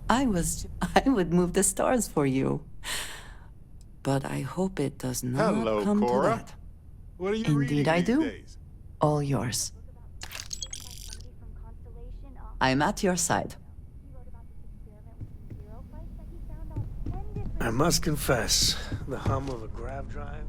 I would move the stars for you. But I hope it does not Hello, come to Cora. that. What are you Indeed reading I these do. days? All yours. I'm at your side. I must confess, the hum of a grav drive.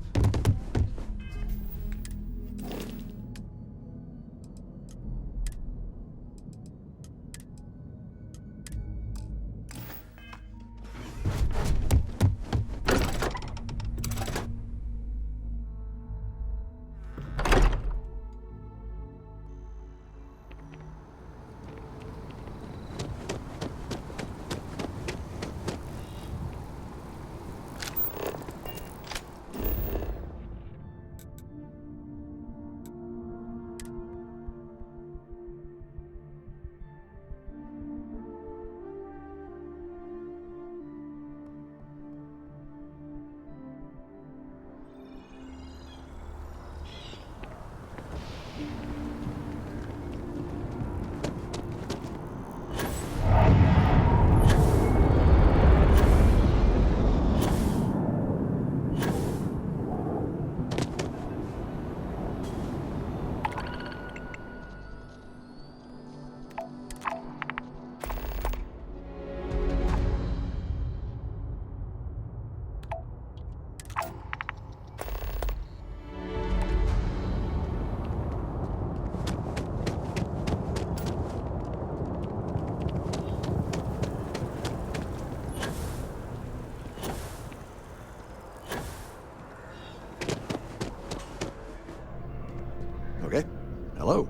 Okay. Hello.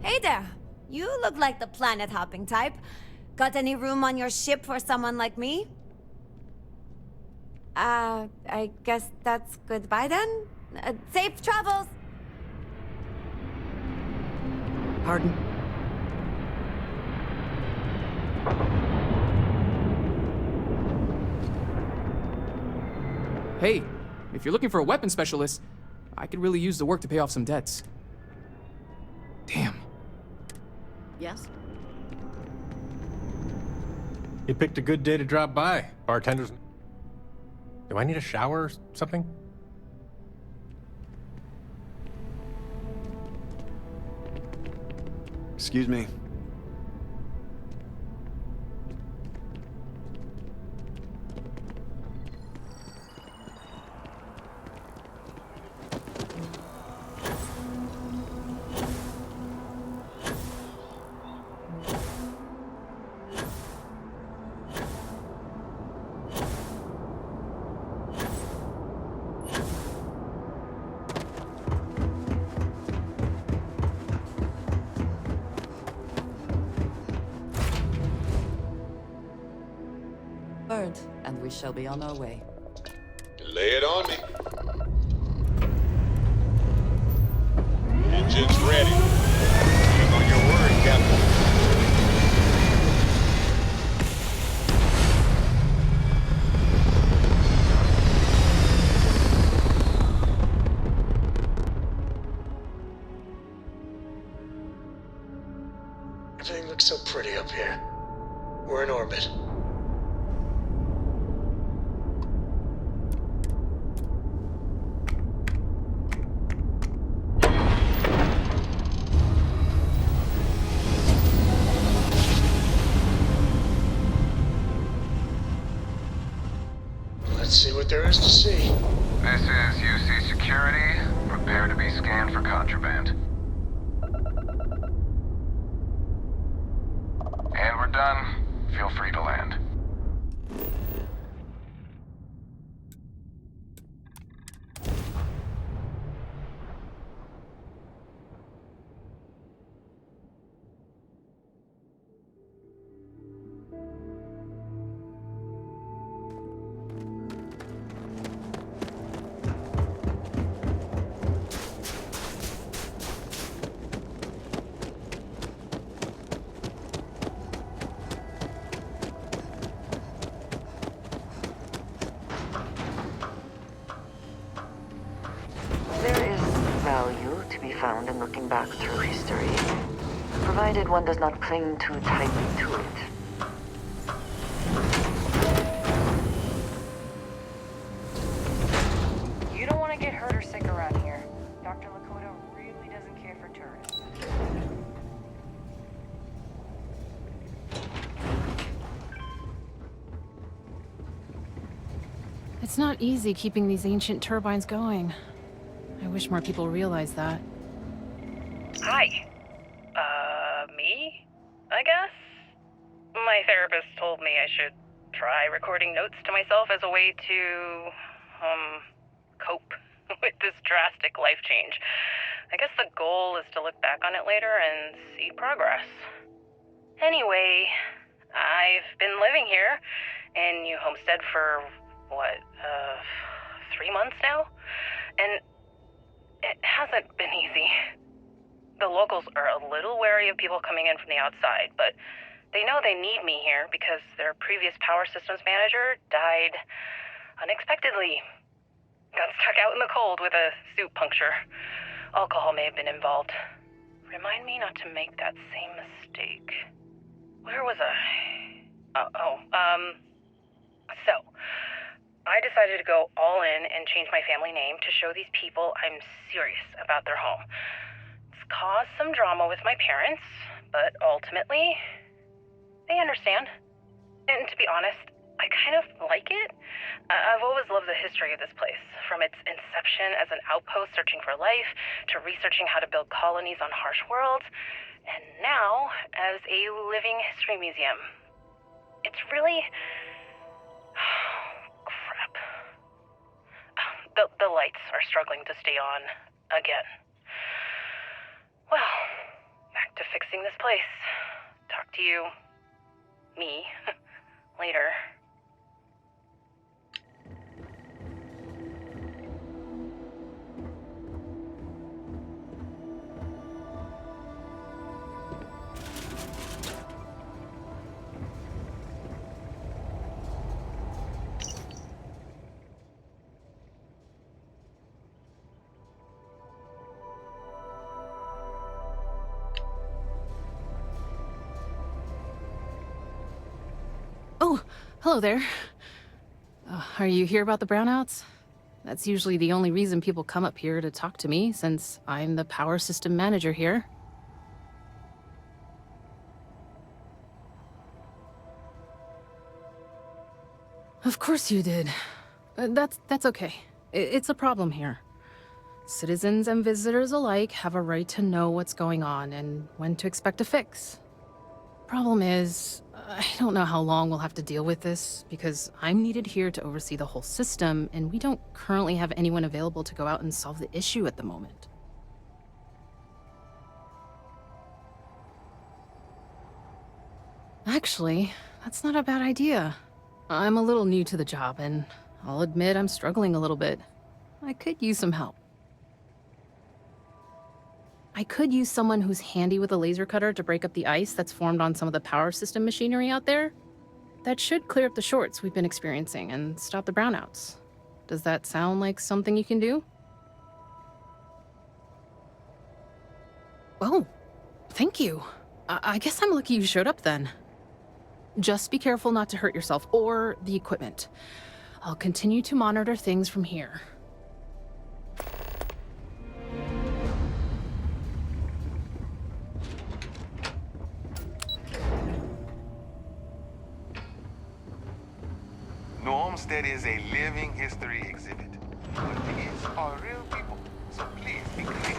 Hey there! You look like the planet-hopping type. Got any room on your ship for someone like me? I guess that's goodbye then? Safe travels! Pardon? Hey, if you're looking for a weapon specialist, I could really use the work to pay off some debts. Damn. Yes? You picked a good day to drop by. Bartenders. Do I need a shower or something? Excuse me. Bird, and we shall be on our way. Lay it on me. Engine's ready. Hang on your word, Captain. Everything looks so pretty up here. We're in orbit. Let's see what there is to see. This is UC Security. Prepare to be scanned for contraband. And we're done. Feel free to land. There is value to be found in looking back through history. provided one does not cling too tightly to it. You don't want to get hurt or sick around here. Dr. Lakota really doesn't care for tourists. It's not easy keeping these ancient turbines going. I wish more people realized that. Hi. Me? I guess? My therapist told me I should try recording notes to myself as a way to, cope with this drastic life change. I guess the goal is to look back on it later and see progress. Anyway, I've been living here in New Homestead for, 3 months now? And it hasn't been easy. The locals are a little wary of people coming in from the outside, but they know they need me here because their previous power systems manager died unexpectedly. Got stuck out in the cold with a suit puncture. Alcohol may have been involved. Remind me not to make that same mistake. Where was I? So, I decided to go all in and change my family name to show these people I'm serious about their home. It's caused some drama with my parents, but ultimately, they understand. And to be honest, I kind of like it. I've always loved the history of this place, from its inception as an outpost searching for life, to researching how to build colonies on harsh worlds, and now as a living history museum. It's really... crap. The lights are struggling to stay on again. Well, back to fixing this place. Talk to you, me, later. Oh, hello there. Are you here about the brownouts? That's usually the only reason people come up here to talk to me, since I'm the power system manager here. Of course you did. That's okay. It's a problem here. Citizens and visitors alike have a right to know what's going on and when to expect a fix. Problem is, I don't know how long we'll have to deal with this, because I'm needed here to oversee the whole system, and we don't currently have anyone available to go out and solve the issue at the moment. Actually, that's not a bad idea. I'm a little new to the job, and I'll admit I'm struggling a little bit. I could use some help. I could use someone who's handy with a laser cutter to break up the ice that's formed on some of the power system machinery out there. That should clear up the shorts we've been experiencing and stop the brownouts. Does that sound like something you can do? Oh, thank you. I guess I'm lucky you showed up then. Just be careful not to hurt yourself or the equipment. I'll continue to monitor things from here. New Homestead is a living history exhibit. But these are real people, so please be clear.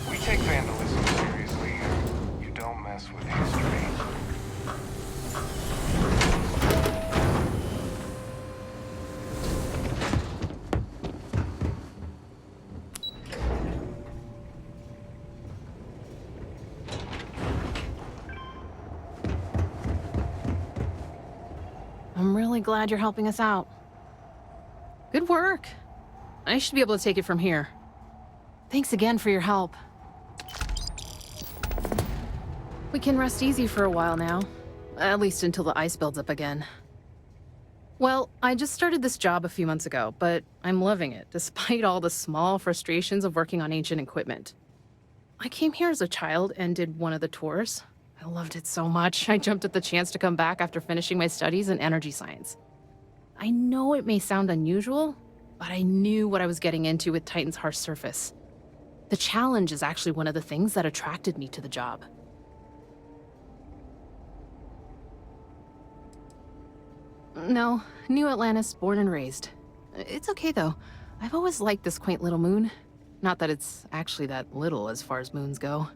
We take vandalism seriously. You don't mess with history. I'm really glad you're helping us out. Good work. I should be able to take it from here. Thanks again for your help. We can rest easy for a while now. At least until the ice builds up again. Well, I just started this job a few months ago, but I'm loving it, despite all the small frustrations of working on ancient equipment. I came here as a child and did one of the tours. I loved it so much, I jumped at the chance to come back after finishing my studies in energy science. I know it may sound unusual, but I knew what I was getting into with Titan's harsh surface. The challenge is actually one of the things that attracted me to the job. No, New Atlantis, born and raised. It's okay though. I've always liked this quaint little moon. Not that it's actually that little as far as moons go.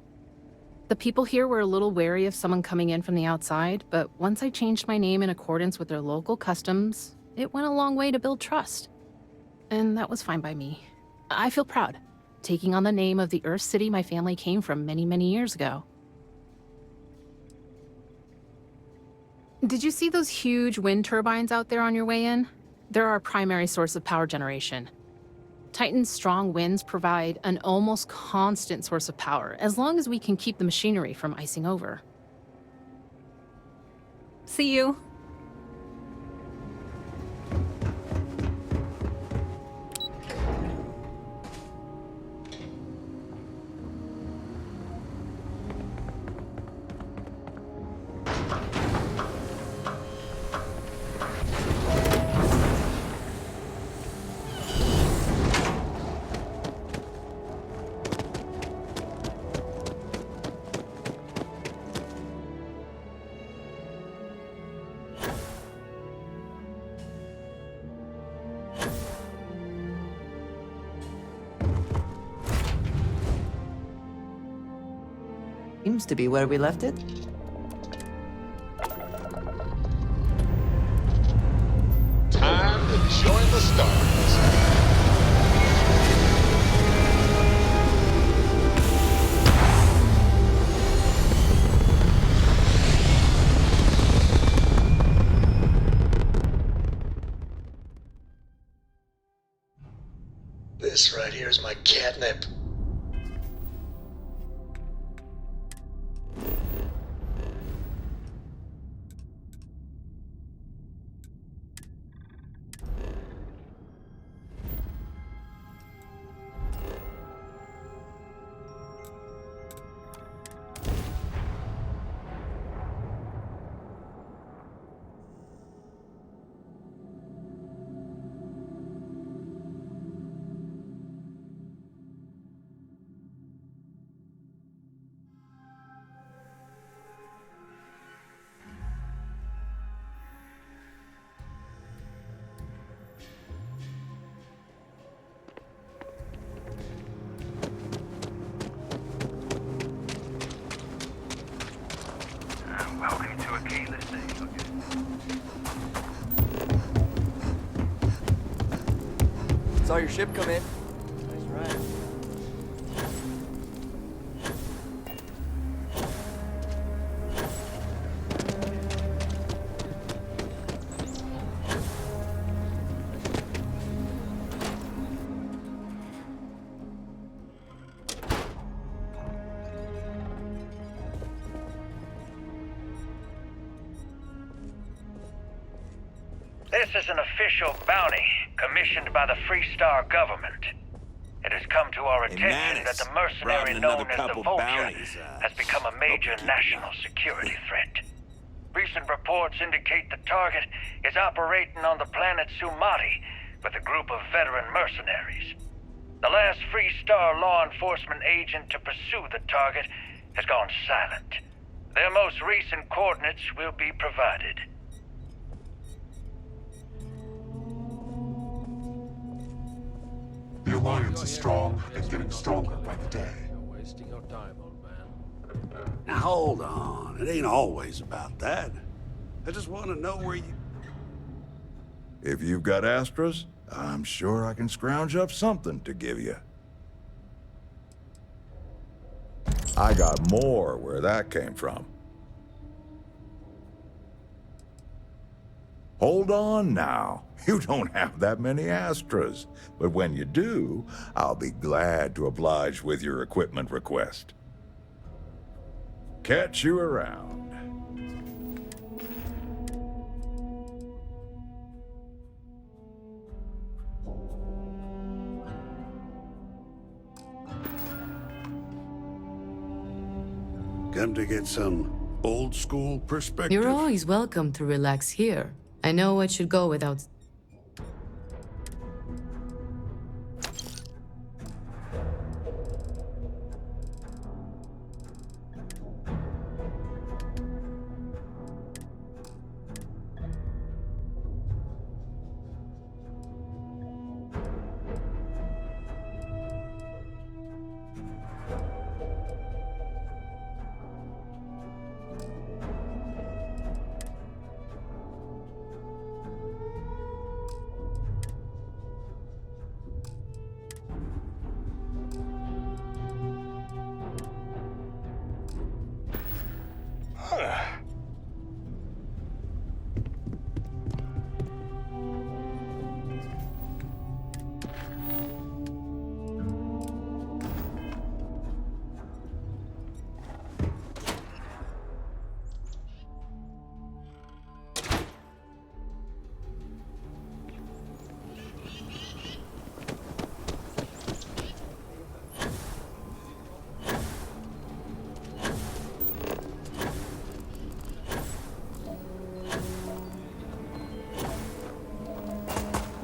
The people here were a little wary of someone coming in from the outside, but once I changed my name in accordance with their local customs, it went a long way to build trust. And that was fine by me. I feel proud, taking on the name of the Earth city my family came from many, many years ago. Did you see those huge wind turbines out there on your way in? They're our primary source of power generation. Titan's strong winds provide an almost constant source of power, as long as we can keep the machinery from icing over. See you. Seems to be where we left it. Time to join the stars. This right here is my catnip. Welcome to a keyless day. Saw your ship come in. Nice ride. This is an official bounty commissioned by the Freestar government. It has come to our attention that the mercenary known as the Vulture has become a major national security threat. Recent reports indicate the target is operating on the planet Sumati with a group of veteran mercenaries. The last Freestar law enforcement agent to pursue the target has gone silent. Their most recent coordinates will be provided. The Alliance is strong and getting stronger by the day. Wasting your time, old man. Now hold on, it ain't always about that. I just want to know where you... If you've got Astras, I'm sure I can scrounge up something to give you. I got more where that came from. Hold on now. You don't have that many Astras. But when you do, I'll be glad to oblige with your equipment request. Catch you around. Come to get some old school perspective. You're always welcome to relax here. I know what should go without...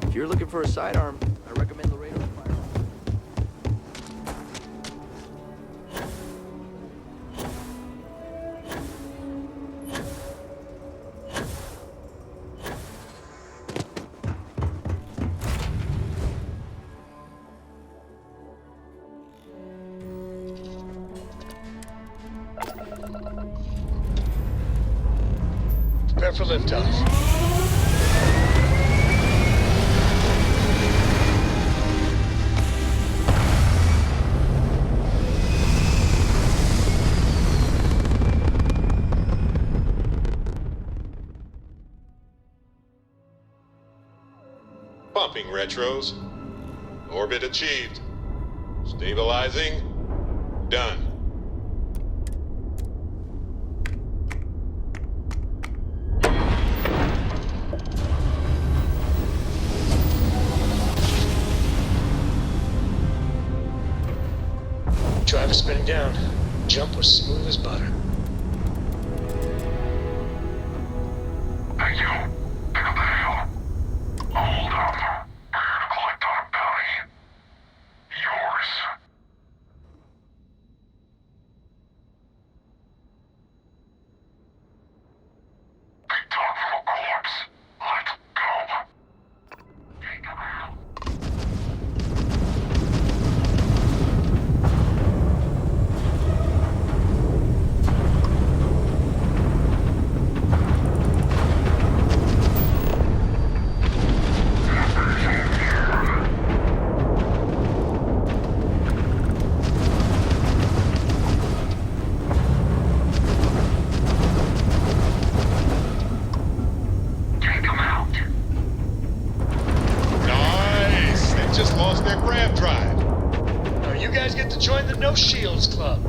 If you're looking for a sidearm, I recommend Laredo Firearms. Prepare for liftoff. Pumping retros. Orbit achieved. Stabilizing. Done. Driver spinning down. Jump was smooth as butter. Thank you. Pick up the hail. Hold up. We're here to collect on a bounty. Yours. Big talk from a corpse. Let's go. Take him out. No shields, Club.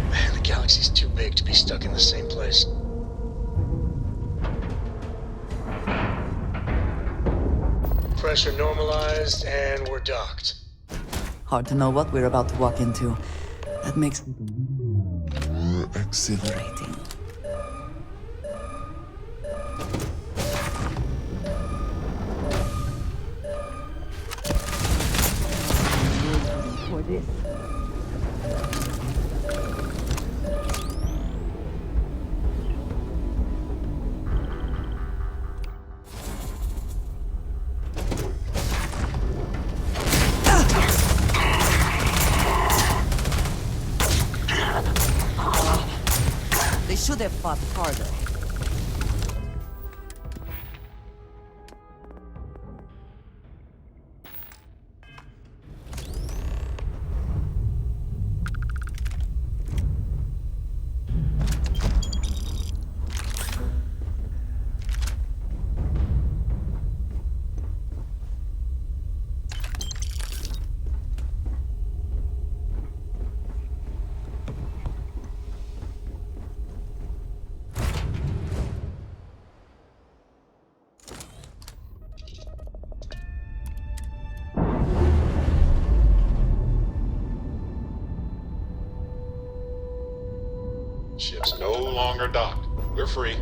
Man, the galaxy's too big to be stuck in the same place. Pressure normalized, and we're docked. Hard to know what we're about to walk into. That makes it exhilarating. For this. They should have fought harder. Ship's no longer docked. We're free.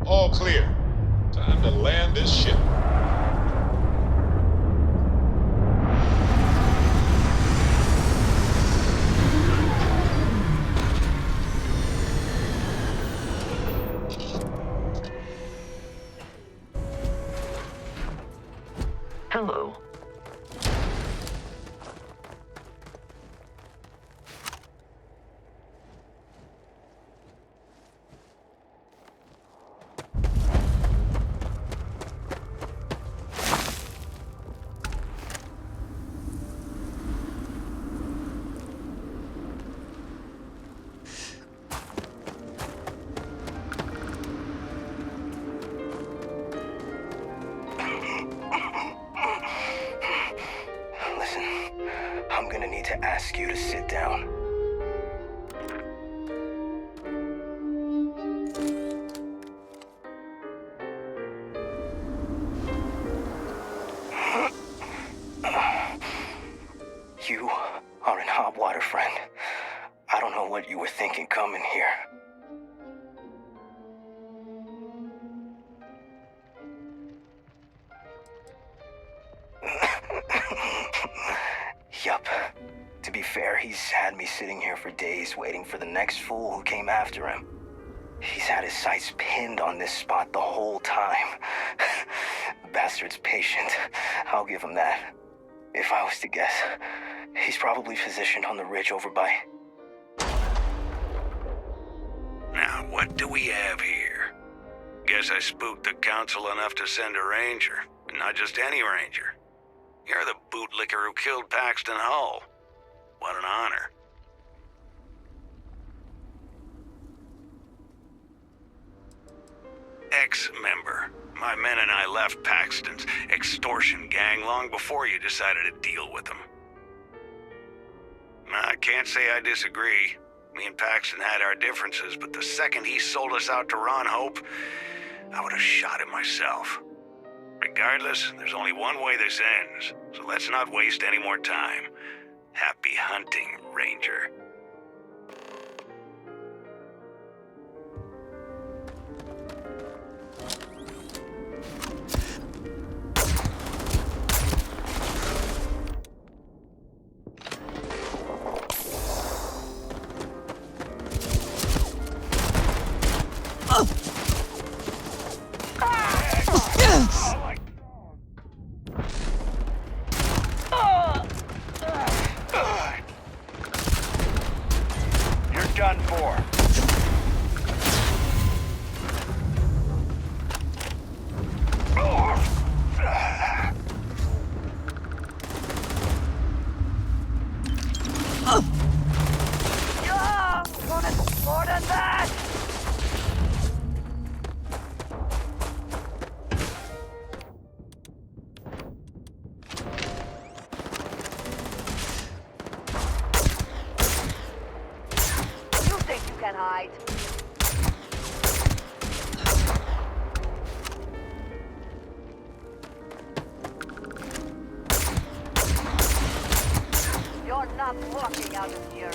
All clear. Time to land this ship. Hello. Listen, I'm gonna need to ask you to sit down. You are in hot water, friend. I don't know what you were thinking coming here. Yup. To be fair, he's had me sitting here for days waiting for the next fool who came after him. He's had his sights pinned on this spot the whole time. Bastard's patient. I'll give him that. If I was to guess, he's probably positioned on the ridge over by... Now, what do we have here? Guess I spooked the council enough to send a ranger, and not just any ranger. You're the bootlicker who killed Paxton Hull. What an honor. Ex-member. My men and I left Paxton's extortion gang long before you decided to deal with them. I can't say I disagree. Me and Paxton had our differences, but the second he sold us out to Ron Hope, I would have shot him myself. Regardless, there's only one way this ends, so let's not waste any more time. Happy hunting, Ranger. not walking out of here.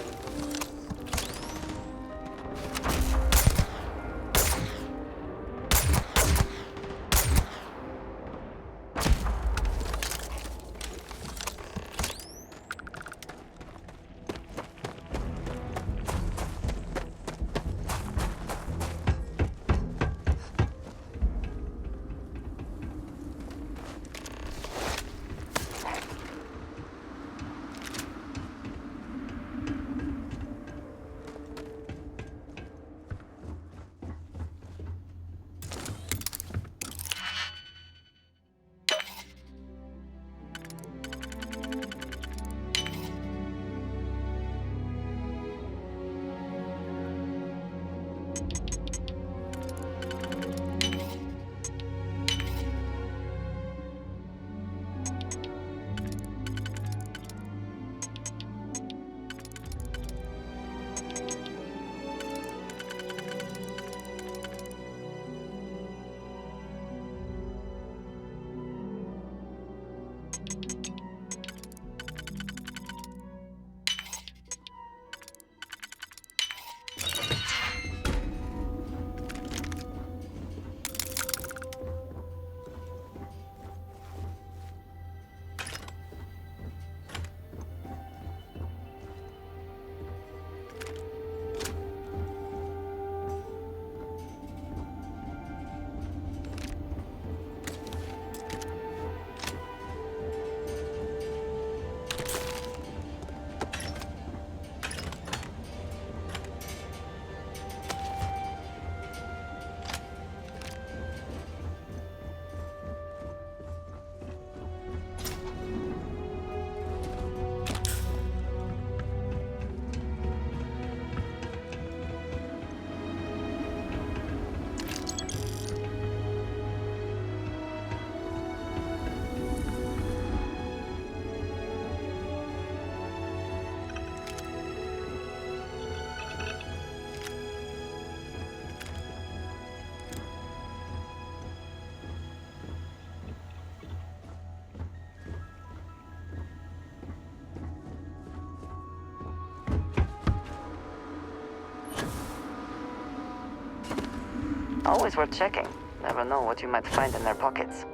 Always worth checking. Never know what you might find in their pockets.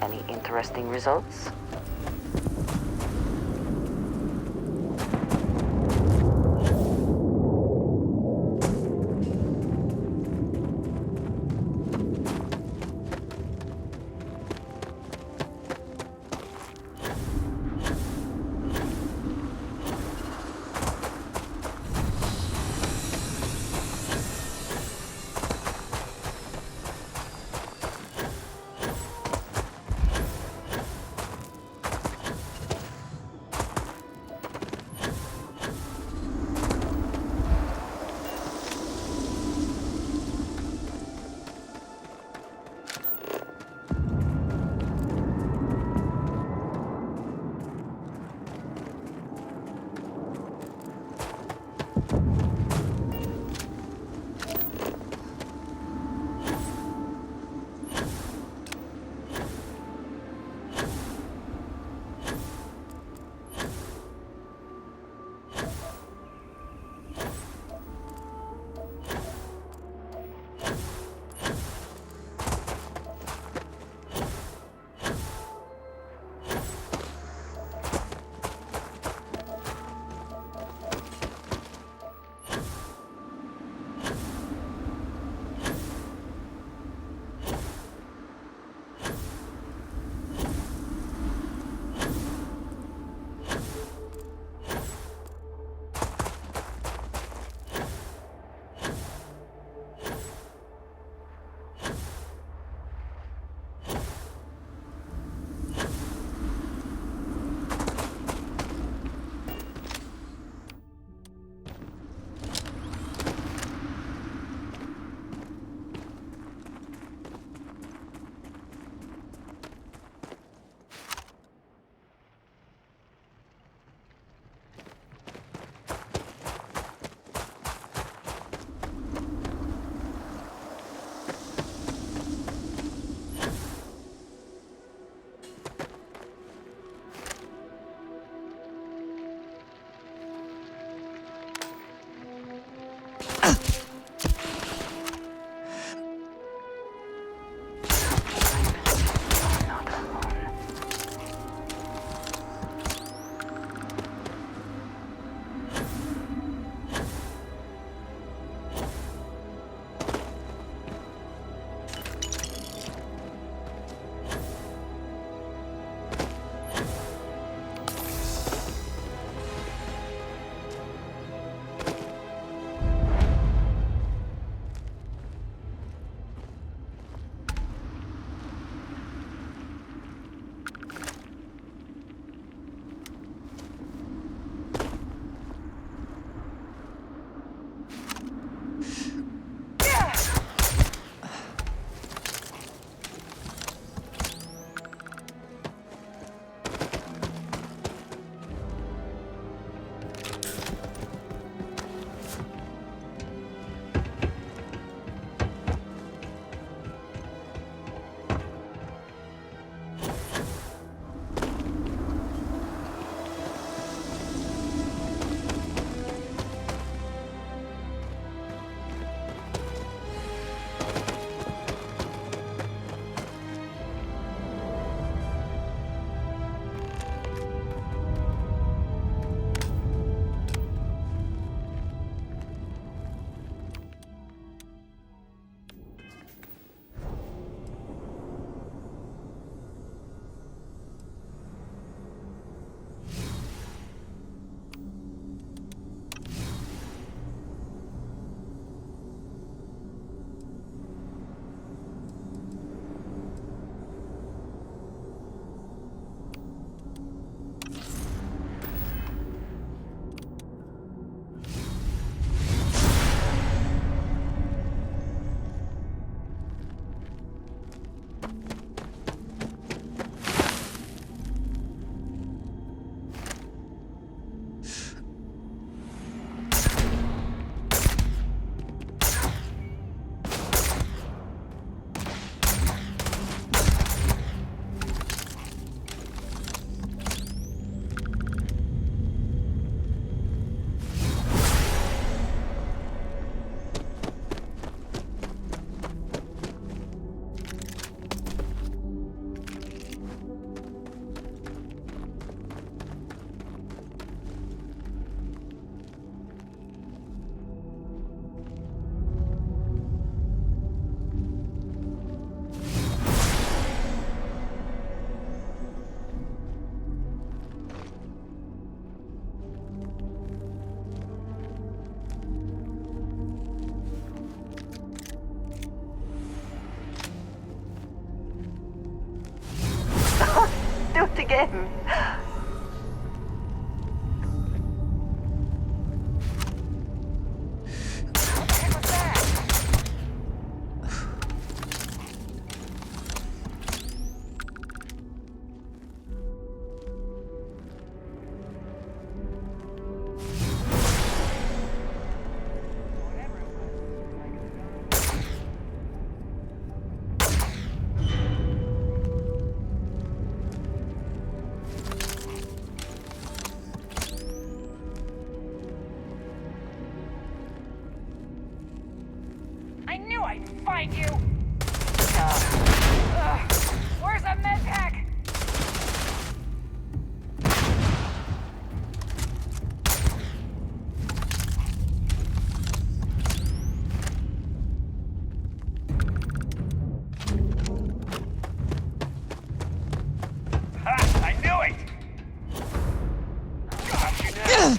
Any interesting results? again. I knew I'd find you! Where's a medpack? Ha! I knew it! Got you now!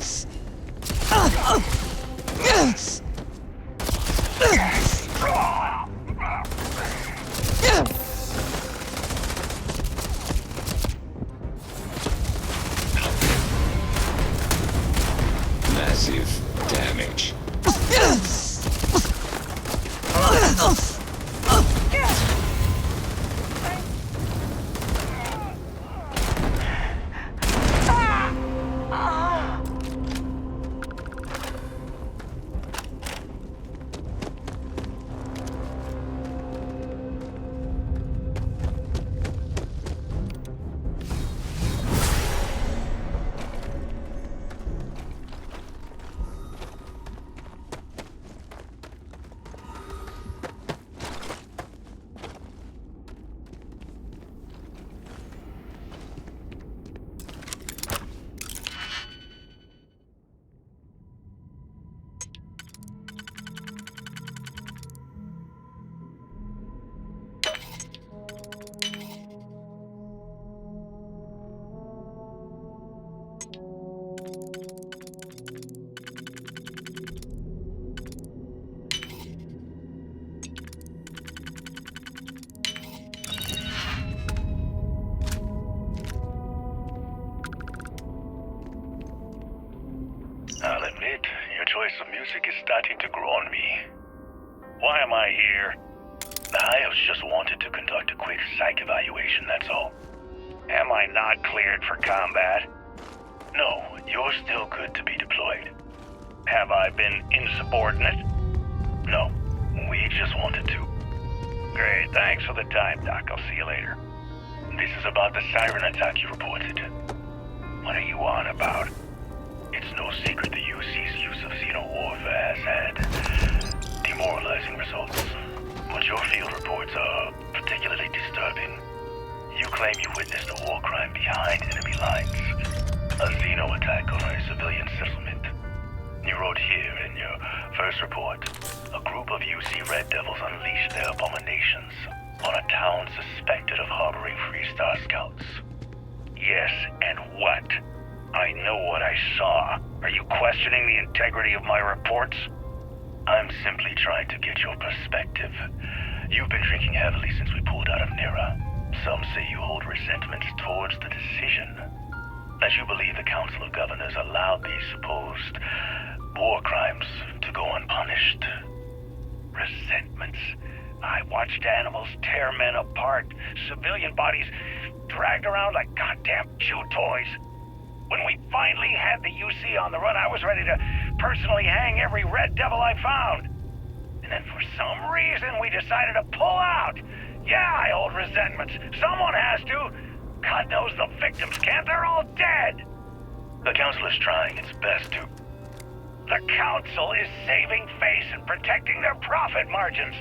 Massive damage. I'll admit, your choice of music is starting to grow on me. Why am I here? The Hives just wanted to conduct a quick psych evaluation, that's all. Am I not cleared for combat? No, you're still good to be deployed. Have I been insubordinate? No, we just wanted to. Great, thanks for the time, Doc. I'll see you later. This is about the siren attack you reported. What are you on about? It's no secret the UC's use of xeno-warfare has had demoralizing results. But your field reports are particularly disturbing. You claim you witnessed a war crime behind enemy lines. A xeno attack on a civilian settlement. You wrote here in your first report, a group of UC Red Devils unleashed their abominations on a town suspected of harboring Free Star scouts. Yes, and what? I know what I saw. Are you questioning the integrity of my reports? I'm simply trying to get your perspective. You've been drinking heavily since we pulled out of Nira. Some say you hold resentments towards the decision. That you believe the Council of Governors allowed these supposed war crimes to go unpunished. Resentments? I watched animals tear men apart, civilian bodies dragged around like goddamn chew toys. When we finally had the UC on the run, I was ready to personally hang every Red Devil I found. And then for some reason, we decided to pull out. Yeah, I hold resentments. Someone has to. God knows the victims can't. They're all dead. The Council is trying its best to... The Council is saving face and protecting their profit margins.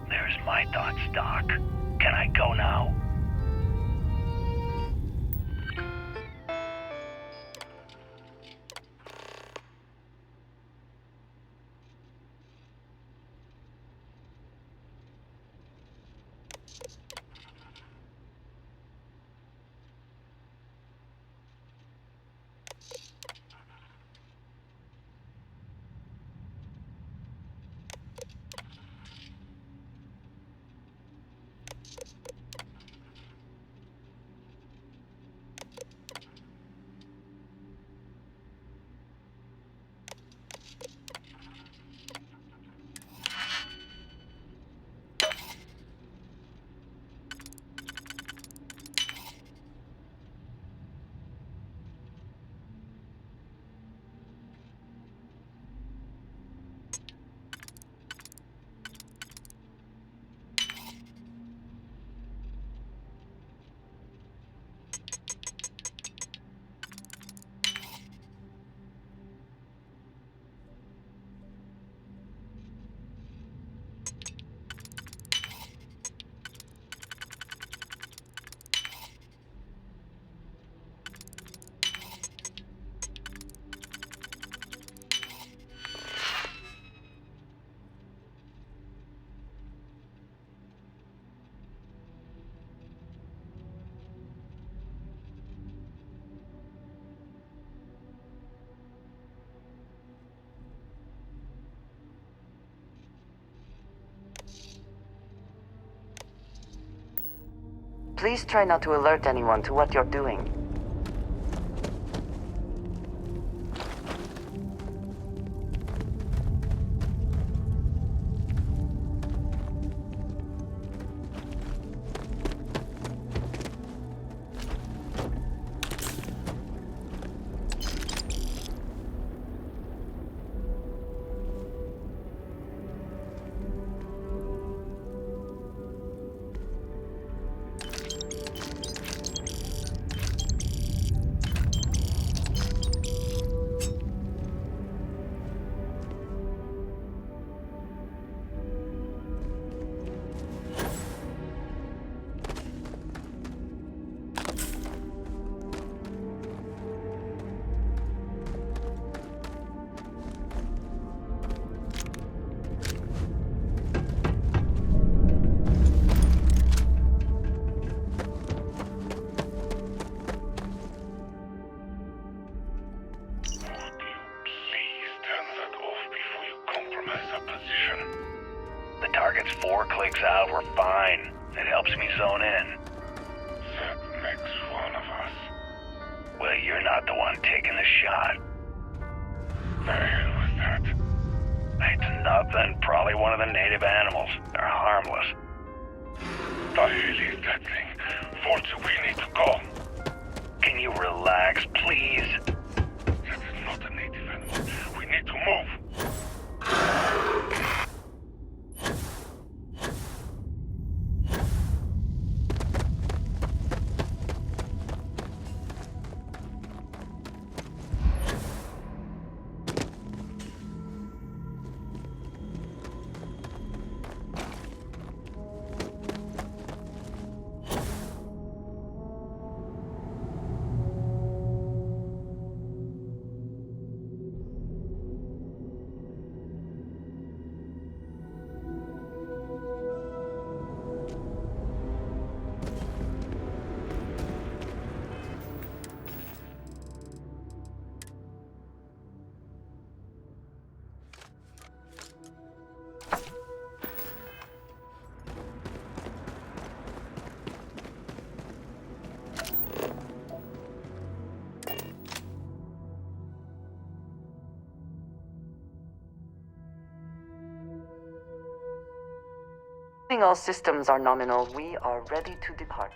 There's my thoughts, Doc. Can I go now? Please try not to alert anyone to what you're doing. The target's 4 clicks out, we're fine. It helps me zone in. That makes one of us. Well, you're not the one taking the shot. The hell was that? It's nothing. Probably one of the native animals. They're harmless. The hell is that thing? Forza, we need to go. Can you relax, please? That is not a native animal. We need to move. All systems are nominal. We are ready to depart.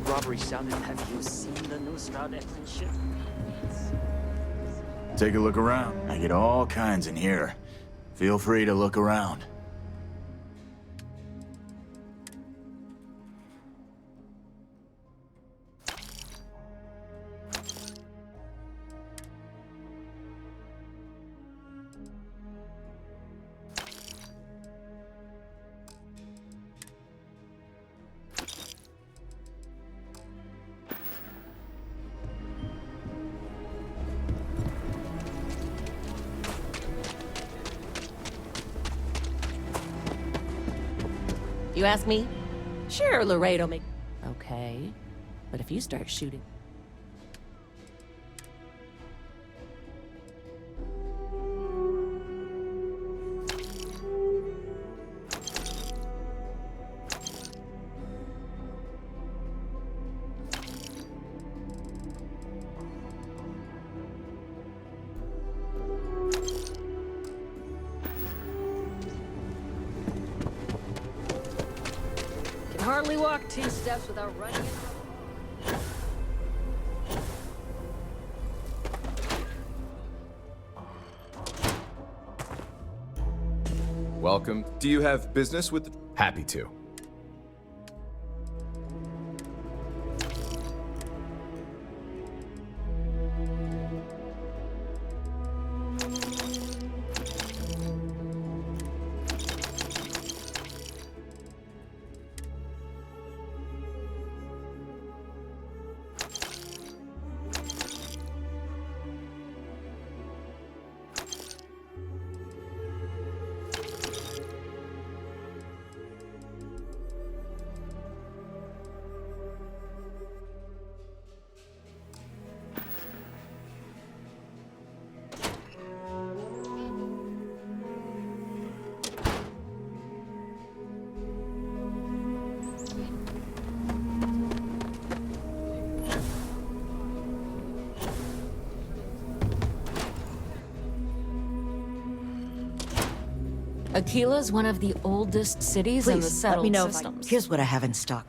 Robbery sounded. Have you seen the new Stardust and shit? Take a look around. I get all kinds in here. Feel free to look around. You ask me? Sure, Laredo make... Okay. But if you start shooting... hardly walk 2 steps without running into Welcome. Do you have business with... Happy to. Aquila's one of the oldest cities in the Please, settled let me know systems. Here's what I have in stock.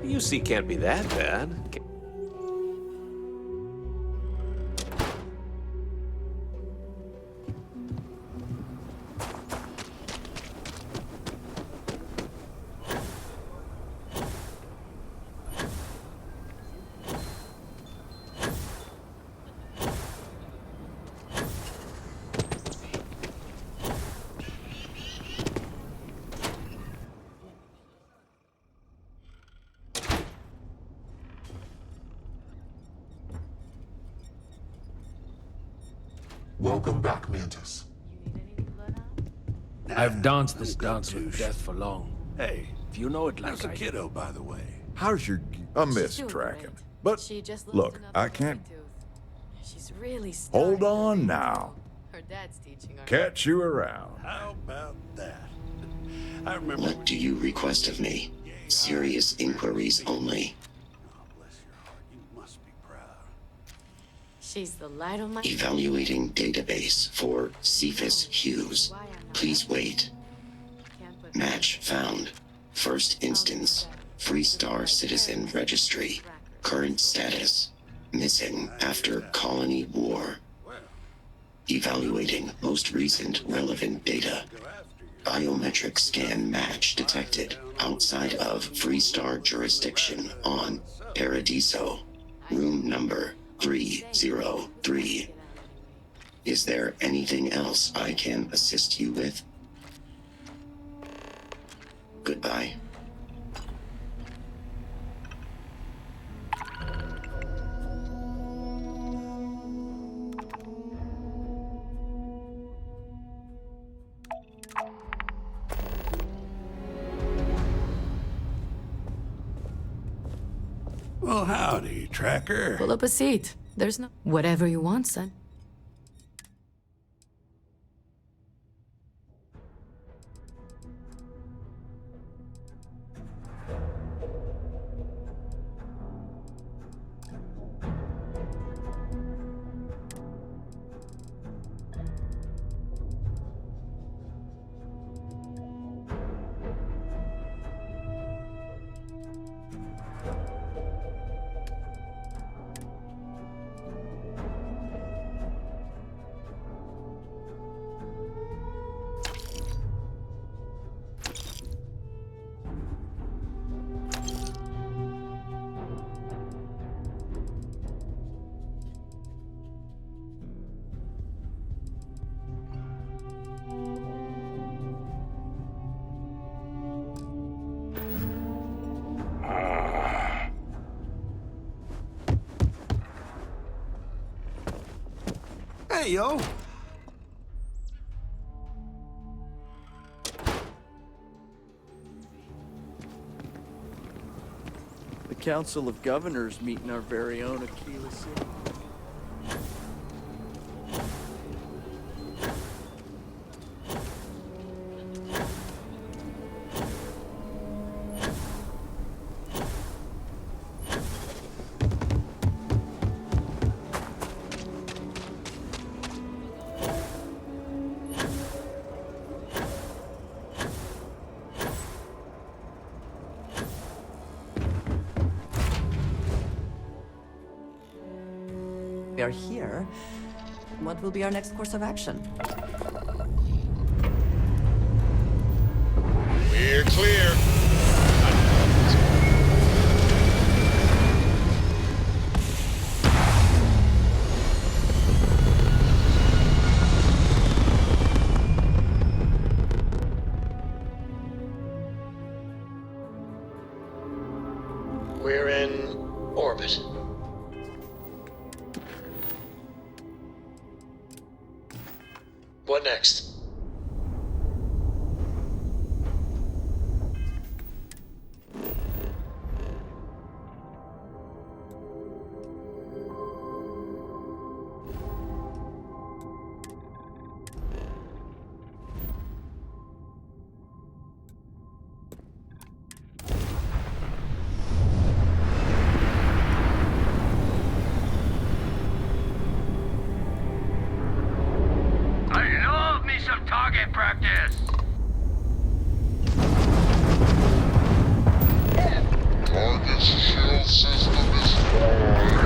UC can't be that bad. Welcome back, Mantis. I've danced this dance with death for long. Hey, If you know it like how's the I do. kiddo, by the way? How's your... A miss tracking. But, She just look, loosened up I her can't... tooth. She's really Hold starting on now. Her dad's teaching her. Catch you around. How about that? I remember. What do you request of me? Serious inquiries only. She's the light of my... Evaluating database for Cephas Hughes. Please wait. Match found. First instance. Freestar Citizen Registry. Current status. Missing after Colony War. Evaluating most recent relevant data. Biometric scan match detected outside of Freestar jurisdiction on Paradiso. Room number 303. Is there anything else I can assist you with? Goodbye. Well, howdy, Tracker. Pull up a seat. There's no... Whatever you want, son. Hey, yo. The Council of Governors meet in our very own Aquila City. We are here. What will be our next course of action? We're clear. We're in orbit. What next? I love me some target practice. Target's shield system is fine.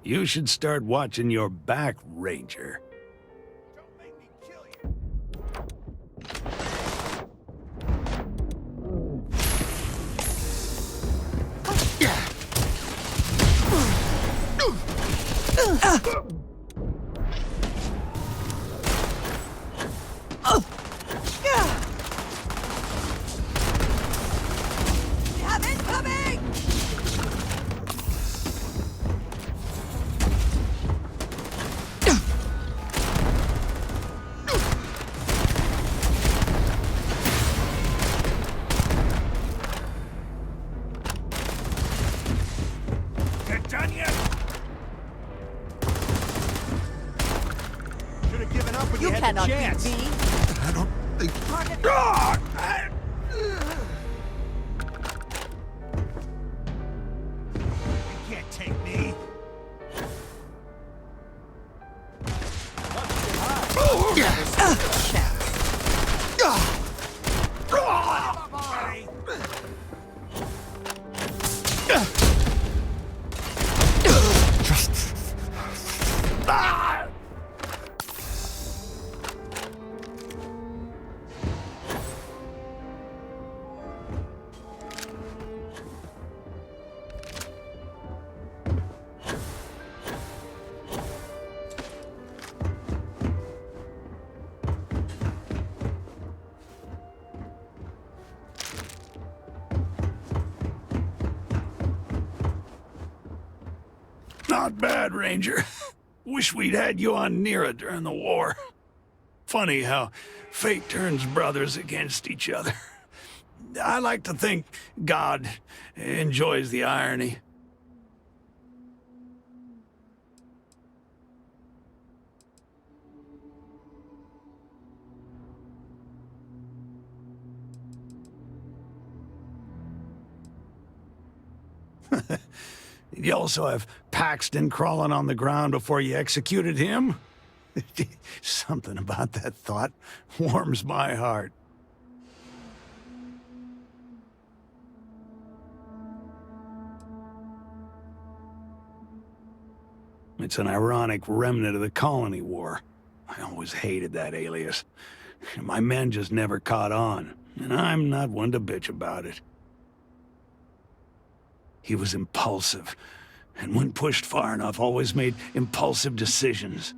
You should start watching your back, Ranger. chance. I don't think... You can't take me. Not bad, Ranger. Wish we'd had you on Nira during the war. Funny how fate turns brothers against each other. I like to think God enjoys the irony. You also have Paxton crawling on the ground before you executed him? Something about that thought warms my heart. It's an ironic remnant of the Colony War. I always hated that alias. My men just never caught on, and I'm not one to bitch about it. He was impulsive, and when pushed far enough, always made impulsive decisions.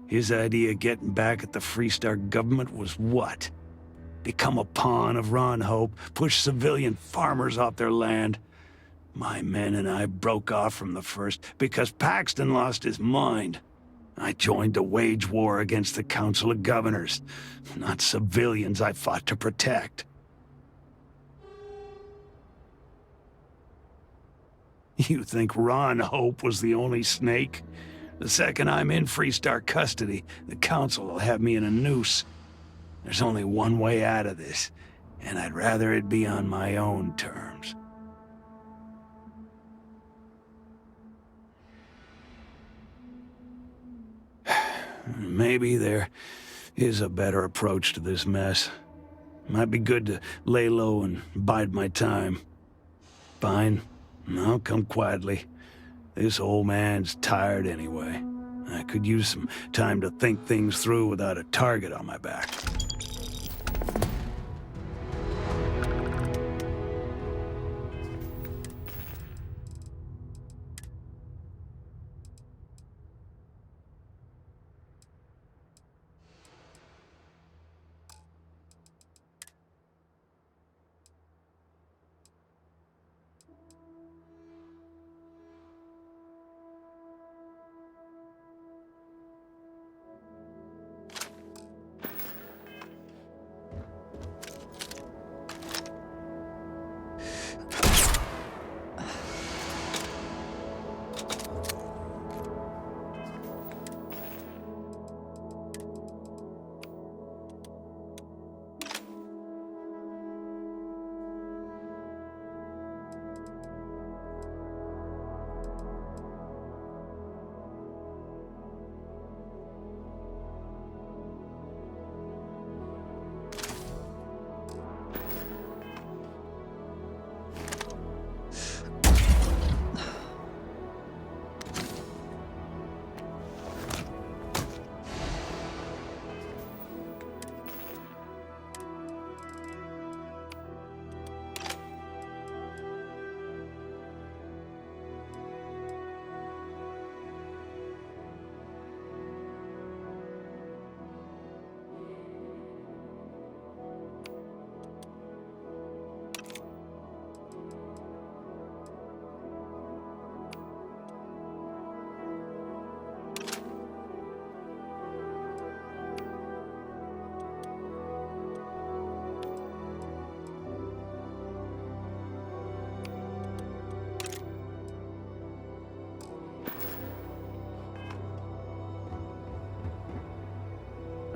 His idea of getting back at the Freestar government was what? Become a pawn of Ron Hope, push civilian farmers off their land. My men and I broke off from the first because Paxton lost his mind. I joined a wage war against the Council of Governors, not civilians I fought to protect. You think Ron Hope was the only snake? The second I'm in Freestar custody, the Council will have me in a noose. There's only one way out of this, and I'd rather it be on my own terms. Maybe there is a better approach to this mess. Might be good to lay low and bide my time. Fine. I'll come quietly. This old man's tired anyway. I could use some time to think things through without a target on my back.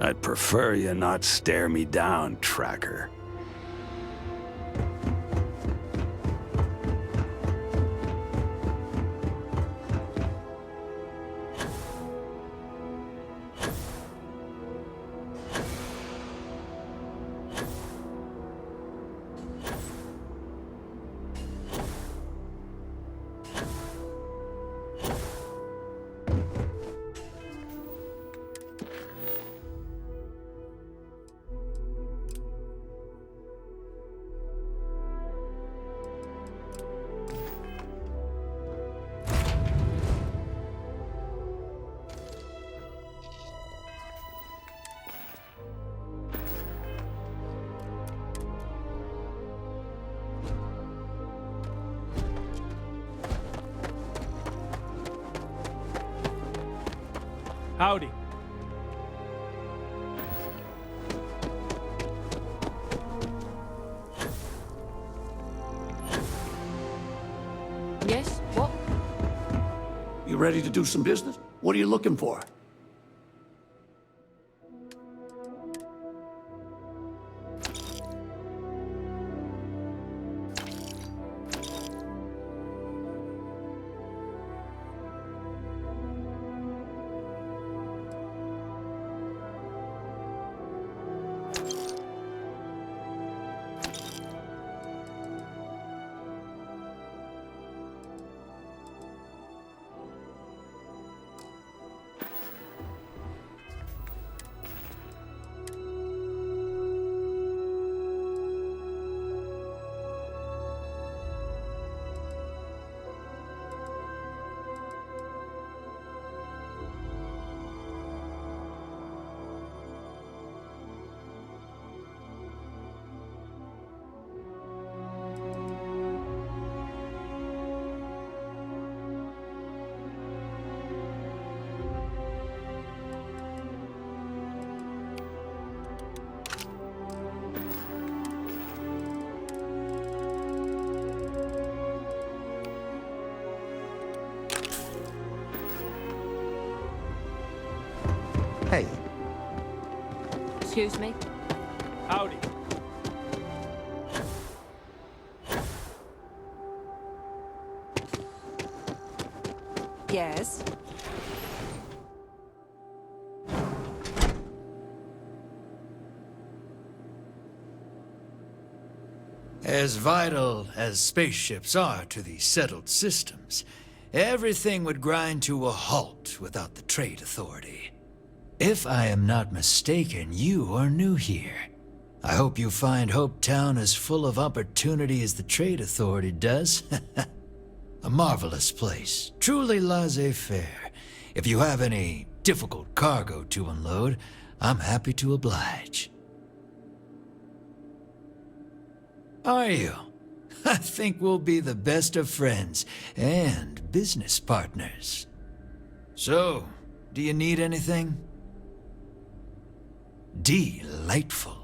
I'd prefer you not stare me down, tracker. Howdy. Yes? What? You ready to do some business? What are you looking for? Hey. Excuse me? Howdy. Yes? As vital as spaceships are to the settled systems, everything would grind to a halt without the Trade Authority. If I am not mistaken, you are new here. I hope you find Hope Town as full of opportunity as the Trade Authority does. A marvelous place, truly laissez-faire. If you have any difficult cargo to unload, I'm happy to oblige. Are you? I think we'll be the best of friends and business partners. So, do you need anything? Delightful.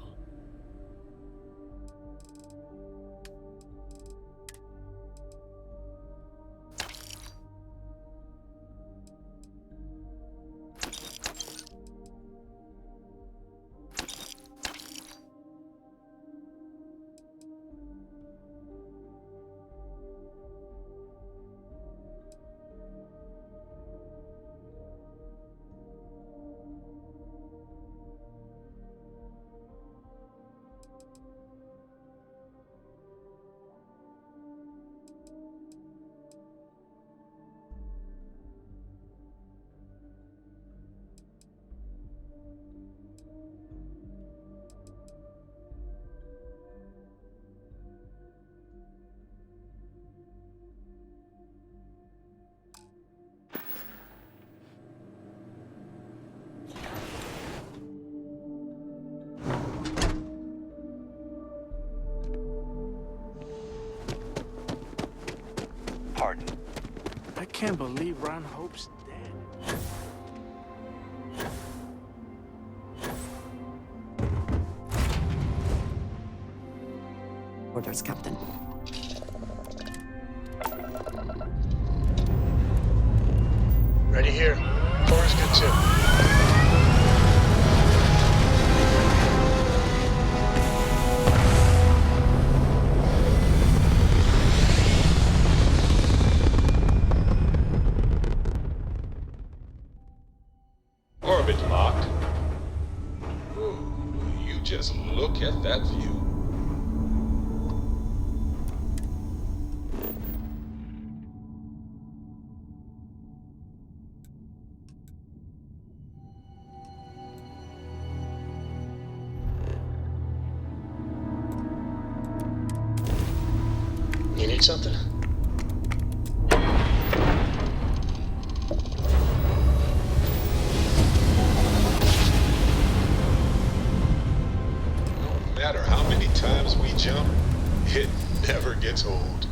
Pardon. I can't believe Ron Hope's dead. Orders, Captain. Ready here. Chorus good too. get that view. You need something? No matter how many times we jump, it never gets old.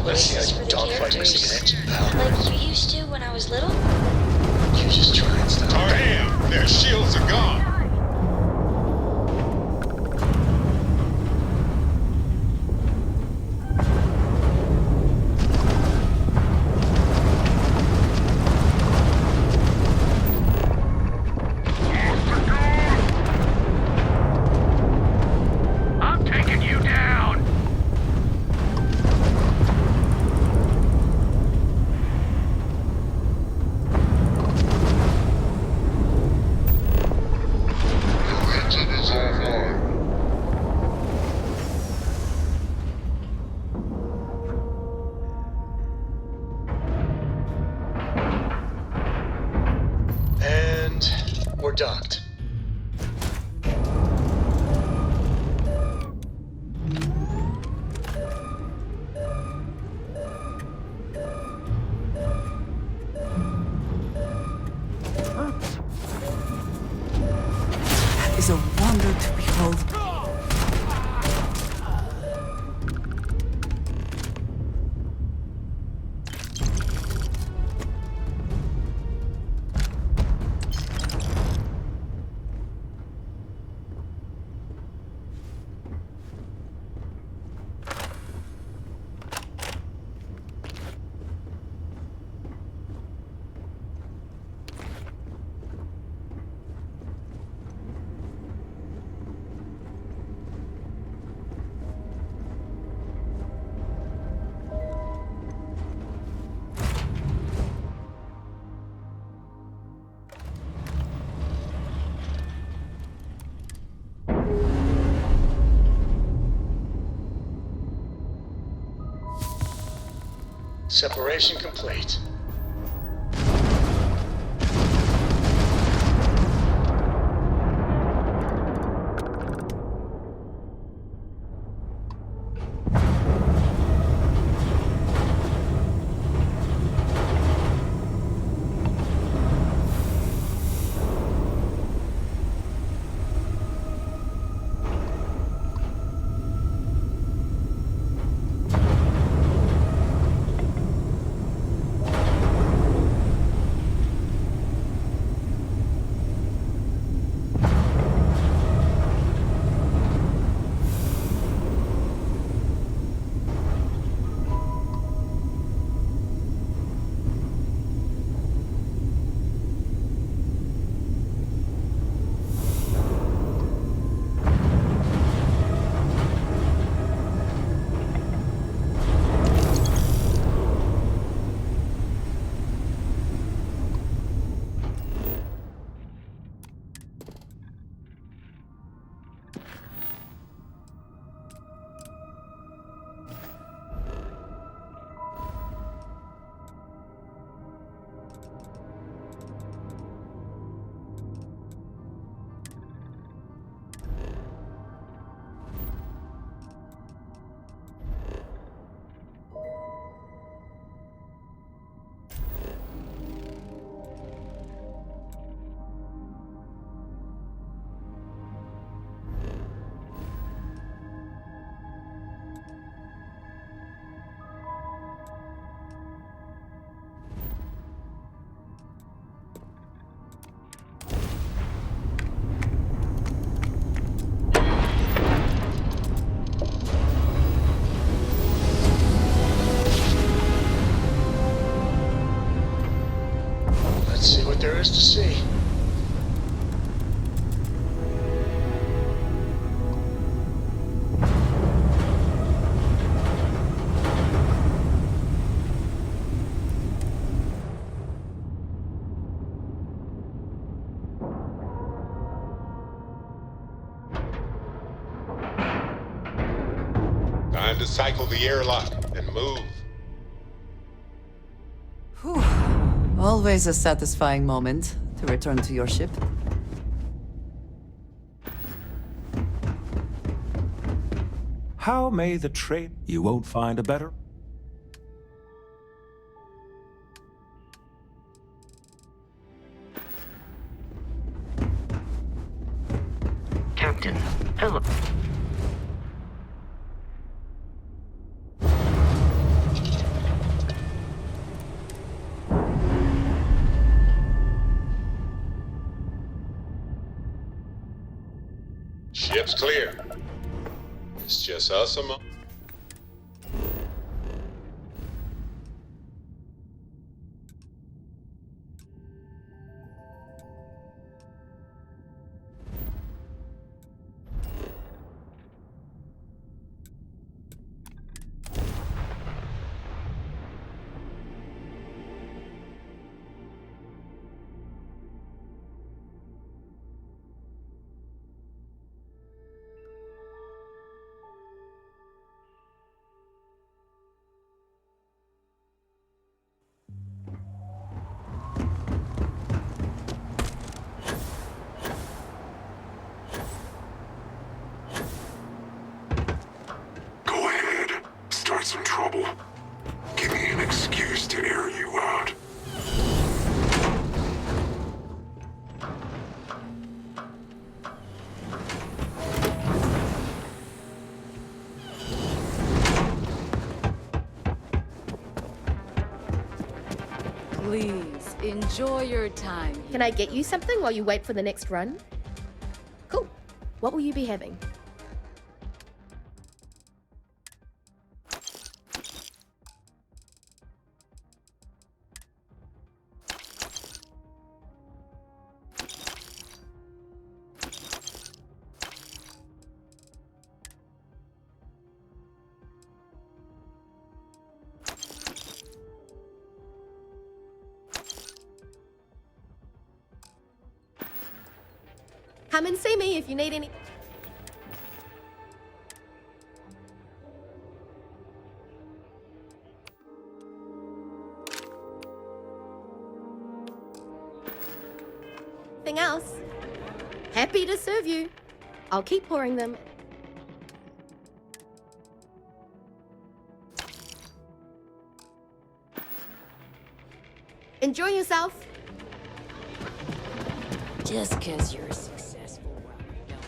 Let's see how you dogfight missing an engine, pal. Like you used to when I was little? You just try and stop. Damn, their shields are gone. I'm taking you down! And we're docked. That is a wonder to behold. Separation complete. what there is to see. Time to cycle the airlock and move. Whew. Always a satisfying moment to return to your ship. How may the trade... You won't find a better? Captain, hello. Ship's clear. It's just us among. Go ahead. Start some trouble. Give me an excuse to air you out. Please, enjoy your time. Can I get you something while you wait for the next run? Cool. What will you be having? Come and see me if you need any. Anything else? Happy to serve you. I'll keep pouring them. Enjoy yourself. Just 'cause you're successful while I don't.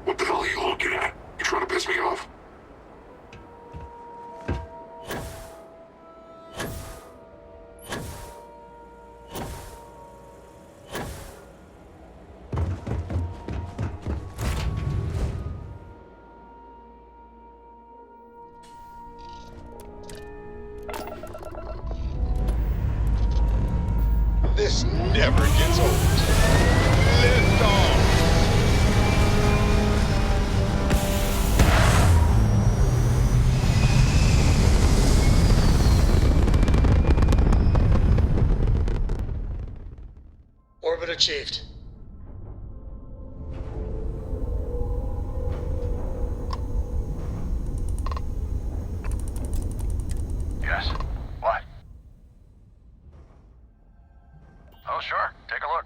What the hell are you looking at? You trying to piss me off? This never gets old. Lift off. Orbit achieved. Yes. What? Oh, sure. Take a look.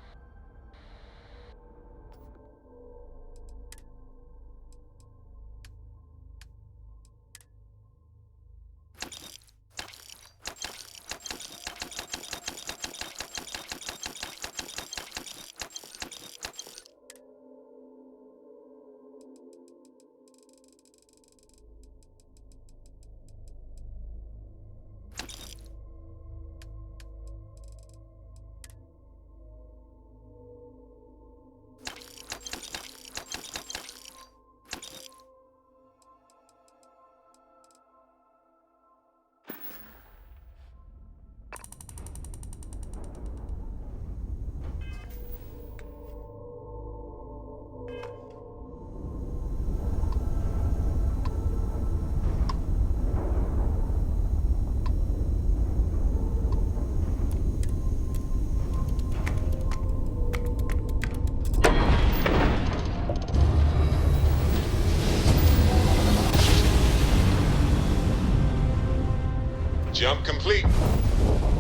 Jump complete.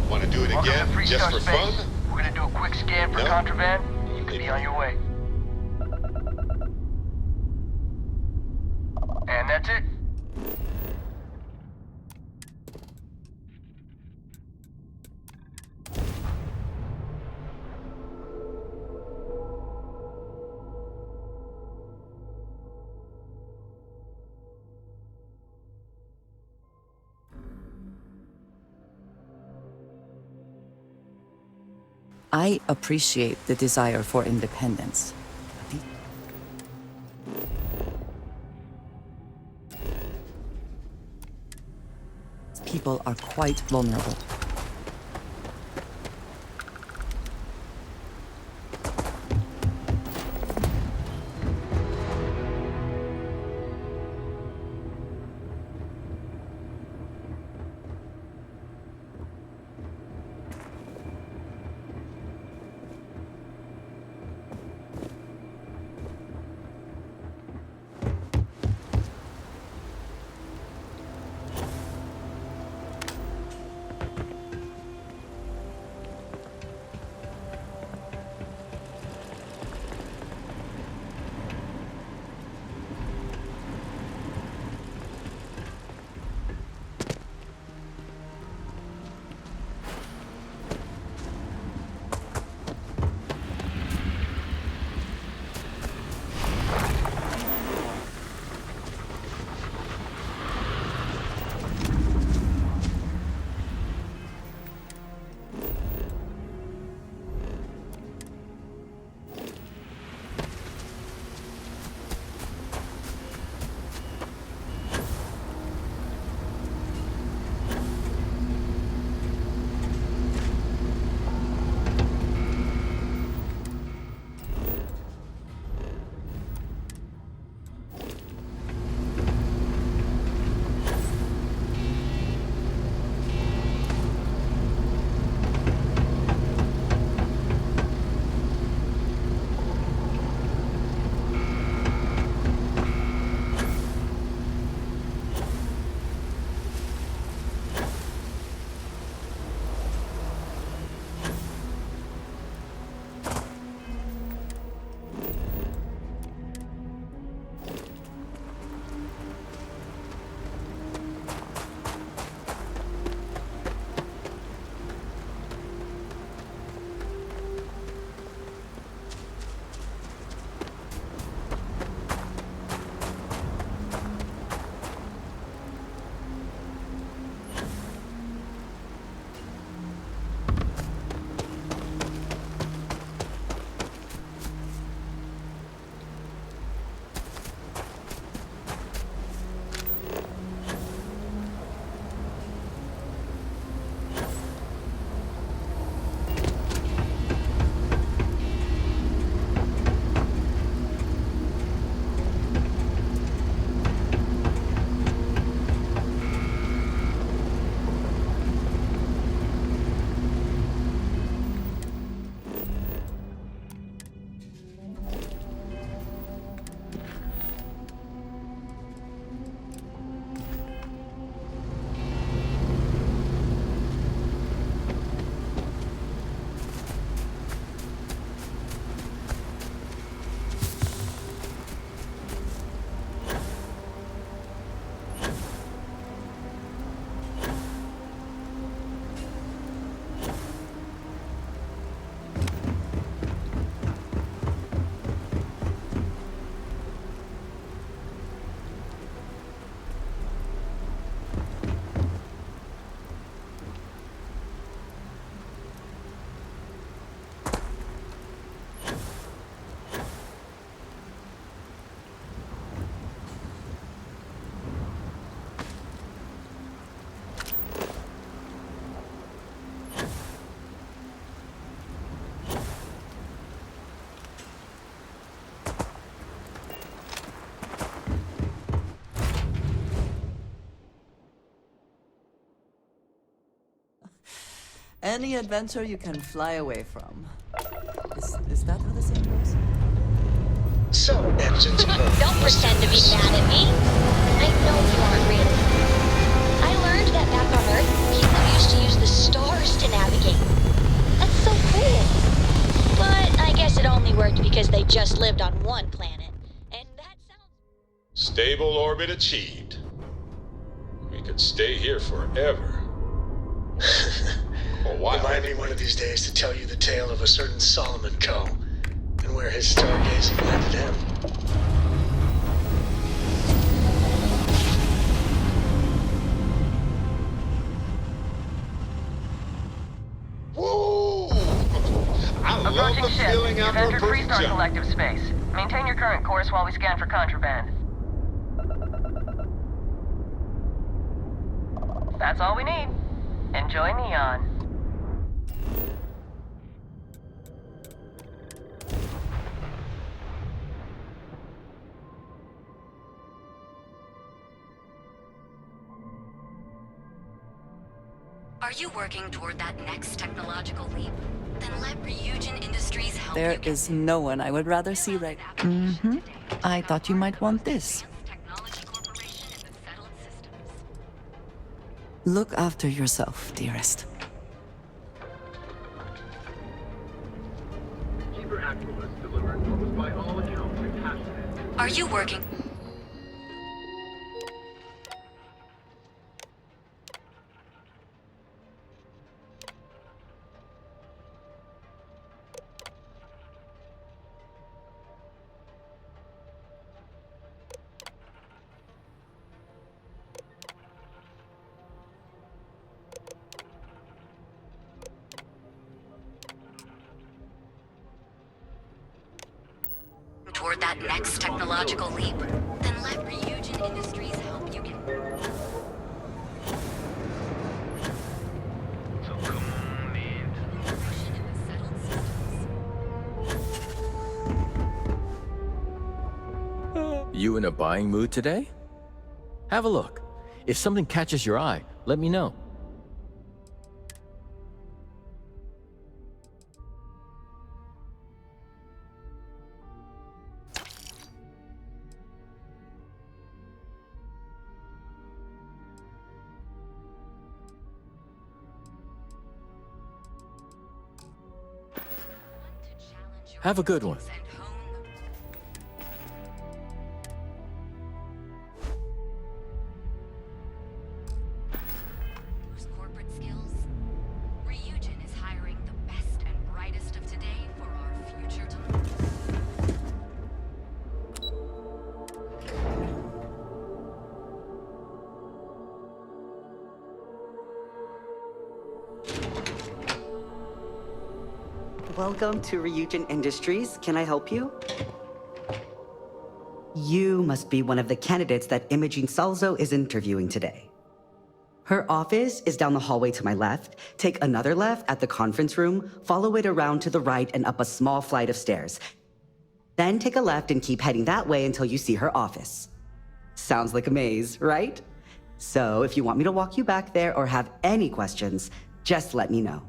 Want to do it Welcome again, to just Freestar for Space. fun? We're gonna do a quick scan for No? contraband. You can be on your way. And that's it. I appreciate the desire for independence. People are quite vulnerable. Any adventure you can fly away from. Is that how the saying goes? So, engines approach. Don't pretend to be mad at me. I know you aren't really. I learned that back on Earth, people the stars to navigate. That's so cool. But I guess it only worked because they just lived on one planet. And that sounds... Stable orbit achieved. We could stay here forever. For a while. Remind me one of these days to tell you the tale of a certain Solomon Co. and where his stargazing landed him. Woo! I love the feeling You've after a entered perfect Freestar jump. Collective space. Maintain your current course while we scan for contraband. That's all we need. Enjoy Neon. Are you working toward that next technological leap? Then let Ryujin Industries help There you get is no one I would rather see right... Mm-hmm. I thought you might want this. Look after yourself, dearest. Are you working? Toward that next technological leap? Then let Ryujin Industries help you get... You in a buying mood today? Have a look. If something catches your eye, let me know. Have a good one. Corporate skills? Ryujin is hiring the best and brightest of today for our future tomorrow. Welcome to Ryujin Industries. Can I help you? You must be one of the candidates that Imogene Salzo is interviewing today. Her office is down the hallway to my left. Take another left at the conference room, follow it around to the right and up a small flight of stairs. Then take a left and keep heading that way until you see her office. Sounds like a maze, right? So if you want me to walk you back there or have any questions, just let me know.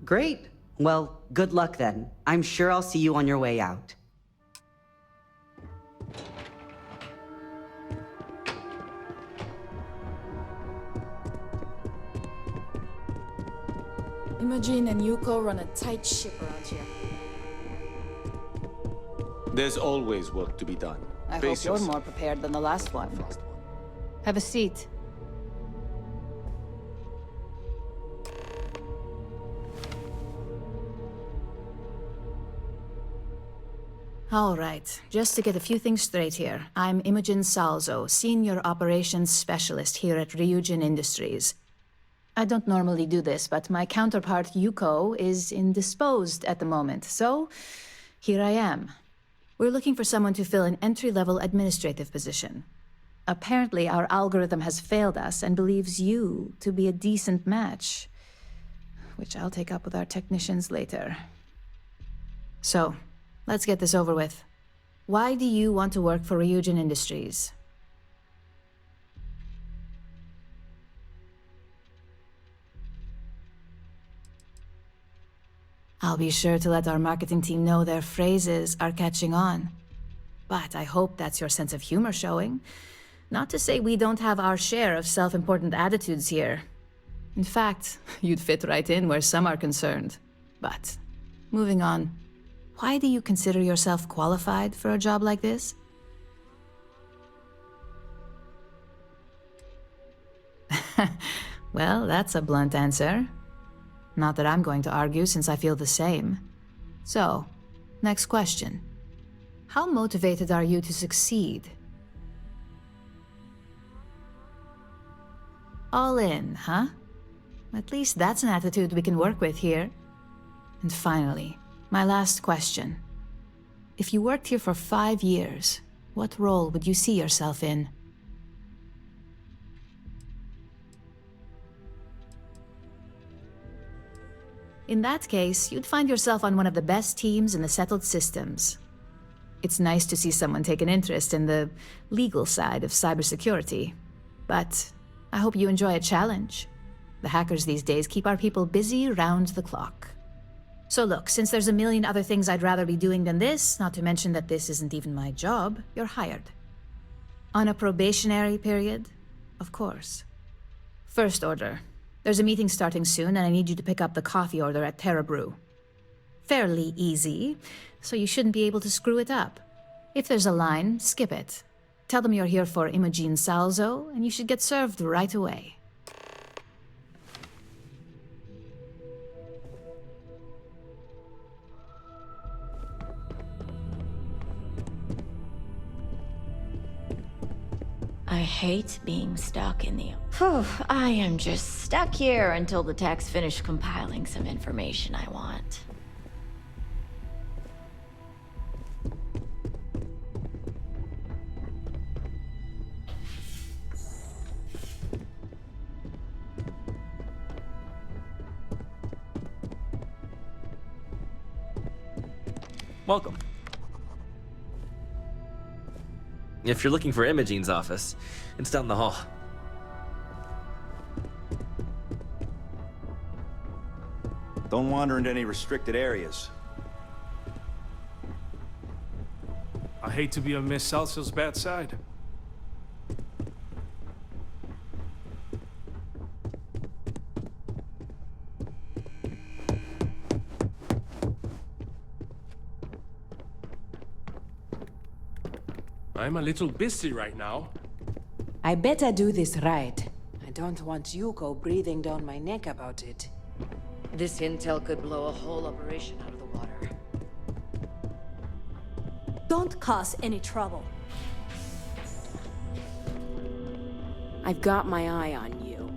Great. Well, good luck then. I'm sure I'll see you on your way out. Imogen and Yuko run a tight ship around here. There's always work to be done. I hope you're more prepared than the last one. Have a seat. All right, just to get a few things straight here. I'm Imogen Salzo, Senior Operations Specialist here at Ryujin Industries. I don't normally do this, but my counterpart Yuko is indisposed at the moment, so here I am. We're looking for someone to fill an entry-level administrative position. Apparently, our algorithm has failed us and believes you to be a decent match, which I'll take up with our technicians later. So, let's get this over with. Why do you want to work for Ryujin Industries? I'll be sure to let our marketing team know their phrases are catching on. But I hope that's your sense of humor showing. Not to say we don't have our share of self-important attitudes here. In fact, you'd fit right in where some are concerned. But, moving on, why do you consider yourself qualified for a job like this? Well, that's a blunt answer. Not that I'm going to argue, since I feel the same. So, next question. How motivated are you to succeed? All in, huh? At least that's an attitude we can work with here. And finally, my last question. If you worked here for 5 years, what role would you see yourself in? In that case, you'd find yourself on one of the best teams in the settled systems. It's nice to see someone take an interest in the legal side of cybersecurity. But I hope you enjoy a challenge. The hackers these days keep our people busy round the clock. So look, since there's a million other things I'd rather be doing than this, not to mention that this isn't even my job, you're hired. On a probationary period, of course. First order. There's a meeting starting soon, and I need you to pick up the coffee order at Terra Brew. Fairly easy, so you shouldn't be able to screw it up. If there's a line, skip it. Tell them you're here for Imogen Salzo, and you should get served right away. I hate being stuck in the... Phew, I am just stuck here until the techs finish compiling some information I want. Welcome. If you're looking for Imogen's office, it's down the hall. Don't wander into any restricted areas. I hate to be on Miss Salsa's bad side. I'm a little busy right now. I better do this right. I don't want Yuko breathing down my neck about it. This intel could blow a whole operation out of the water. Don't cause any trouble. I've got my eye on you.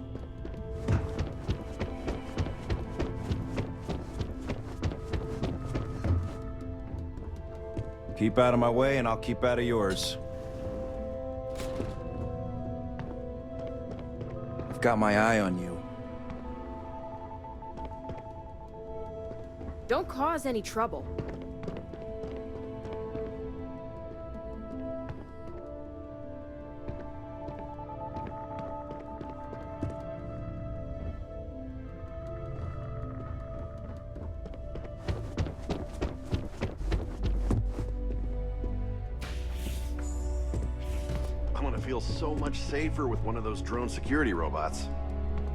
Keep out of my way and I'll keep out of yours. I've got my eye on you. Don't cause any trouble. Feel so much safer with one of those drone security robots.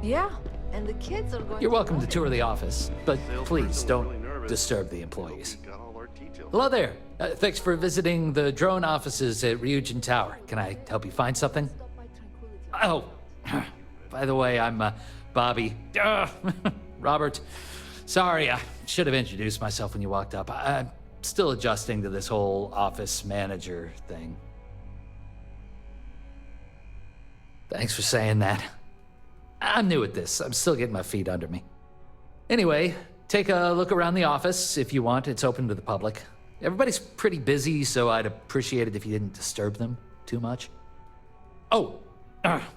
Yeah, and the kids are going You're welcome to tour the office, but please don't disturb the employees. Hello there. Thanks for visiting the drone offices at Ryujin Tower. Can I help you find something? Oh, by the way, I'm Bobby. Robert. Sorry, I should have introduced myself when you walked up. I'm still adjusting to this whole office manager thing. Thanks for saying that. I'm new at this. I'm still getting my feet under me. Anyway, take a look around the office if you want. It's open to the public. Everybody's pretty busy, so I'd appreciate it if you didn't disturb them too much. Oh,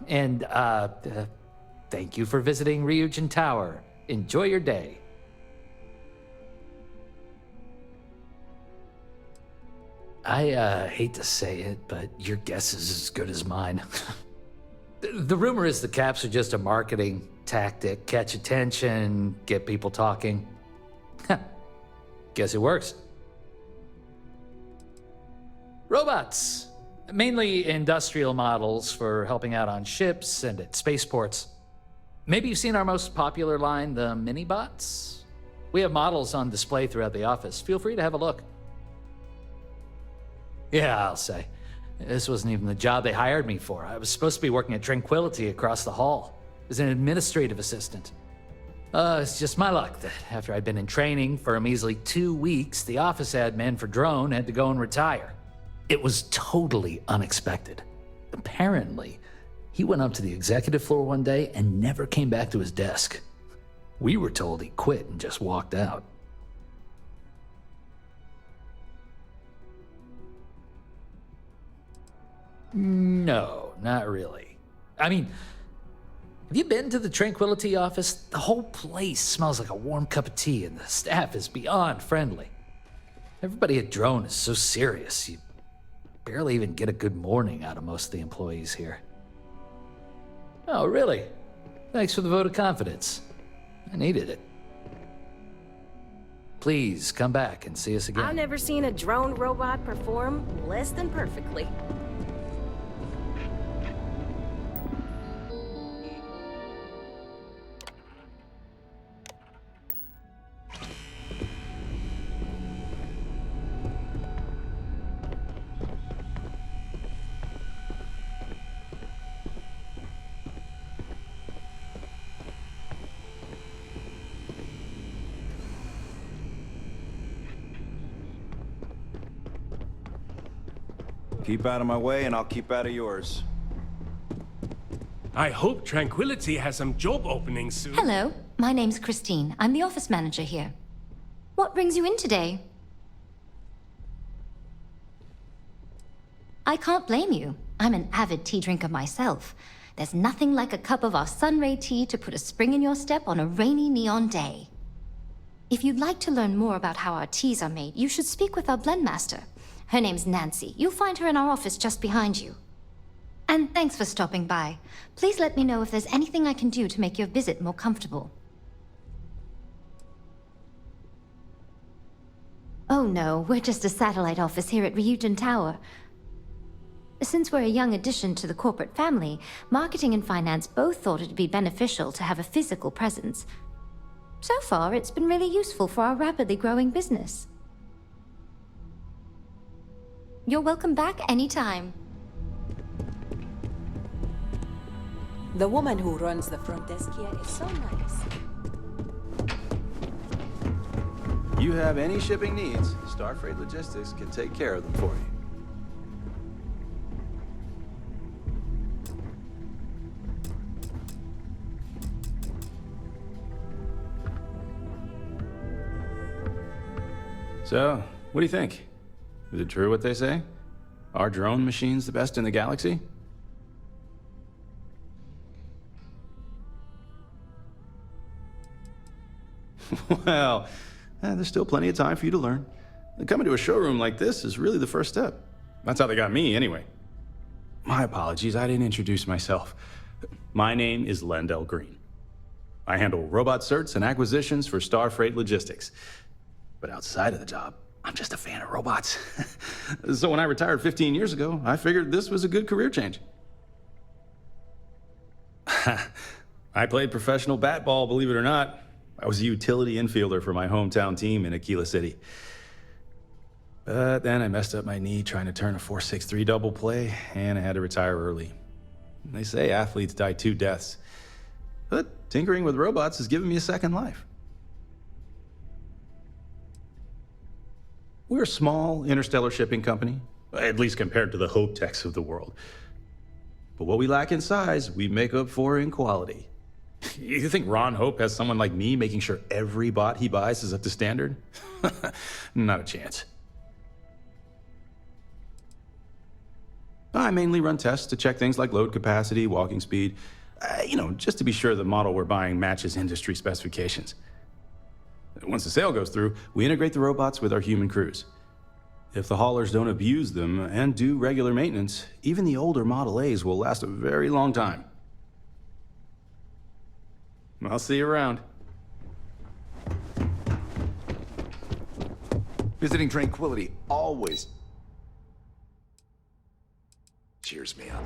and thank you for visiting Ryujin Tower. Enjoy your day. I hate to say it, but your guess is as good as mine. The rumor is the caps are just a marketing tactic. Catch attention, get people talking. Guess it works. Robots, Mainly industrial models for helping out on ships and at spaceports. Maybe you've seen our most popular line, the mini-bots? We have models on display throughout the office. Feel free to have a look. Yeah, I'll say. This wasn't even the job they hired me for. I was supposed to be working at Tranquility across the hall as an administrative assistant. It's just my luck that after I'd been in training for a measly 2 weeks, the office admin for Drone had to go and retire. It was totally unexpected. Apparently, he went up to the executive floor one day and never came back to his desk. We were told he quit and just walked out. No, not really. I mean, have you been to the Tranquility office? The whole place smells like a warm cup of tea and the staff is beyond friendly. Everybody at Drone is so serious, you barely even get a good morning out of most of the employees here. Oh, really? Thanks for the vote of confidence. I needed it. Please come back and see us again. I've never seen a drone robot perform less than perfectly. Keep out of my way and I'll keep out of yours. I hope Tranquility has some job openings soon. Hello, my name's Christine. I'm the office manager here. What brings you in today? I can't blame you. I'm an avid tea drinker myself. There's nothing like a cup of our sunray tea to put a spring in your step on a rainy neon day. If you'd like to learn more about how our teas are made, you should speak with our blend master. Her name's Nancy. You'll find her in our office just behind you. And thanks for stopping by. Please let me know if there's anything I can do to make your visit more comfortable. Oh no, we're just a satellite office here at Ryujin Tower. Since we're a young addition to the corporate family, marketing and finance both thought it'd be beneficial to have a physical presence. So far, it's been really useful for our rapidly growing business. You're welcome back anytime. The woman who runs the front desk here is so nice. You have any shipping needs, Starfield Logistics can take care of them for you. So, what do you think? Is it true what they say? Our drone machine's the best in the galaxy? Well, there's still plenty of time for you to learn. Coming to a showroom like this is really the first step. That's how they got me, anyway. My apologies, I didn't introduce myself. My name is Lendell Green. I handle robot certs and acquisitions for Starfreight Logistics. But outside of the job, I'm just a fan of robots. So when I retired 15 years ago, I figured this was a good career change. I played professional bat ball, believe it or not. I was a utility infielder for my hometown team in Aquila City. But then I messed up my knee trying to turn a 4.63 double play, and I had to retire early. They say athletes die 2 deaths. But tinkering with robots has given me a second life. We're a small interstellar shipping company, at least compared to the Hope Techs of the world. But what we lack in size, we make up for in quality. You think Ron Hope has someone like me making sure every bot he buys is up to standard? Not a chance. I mainly run tests to check things like load capacity, walking speed, just to be sure the model we're buying matches industry specifications. Once the sale goes through, we integrate the robots with our human crews. If the haulers don't abuse them and do regular maintenance, even the older Model A's will last a very long time. I'll see you around. Visiting Tranquility always cheers me up.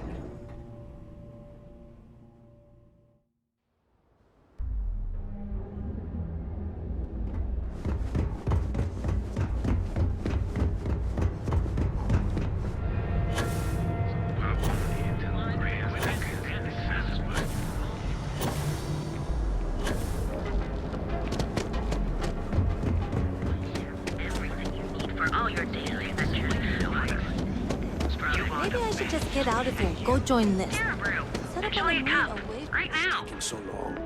Maybe I should just get out of here. Go join this. Set up on a meet away Right now. Taking so long.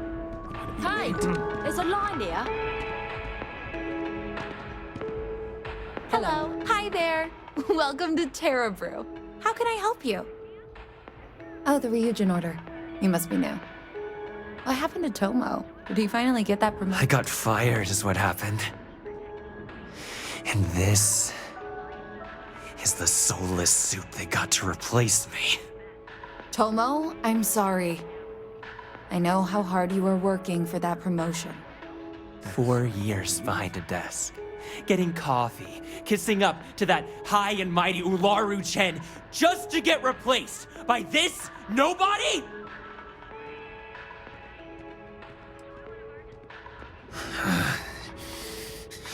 Hey, there's a line here. Hello. Hi there. Welcome to Terra Brew. How can I help you? Oh, the Ryujin order. You must be new. What happened to Tomo? Did he finally get that promotion? I got fired is what happened. And this is the soulless suit they got to replace me. Tomo, I'm sorry. I know how hard you were working for that promotion. 4 years behind a desk, getting coffee, kissing up to that high and mighty Ularu Chen, just to get replaced by this nobody?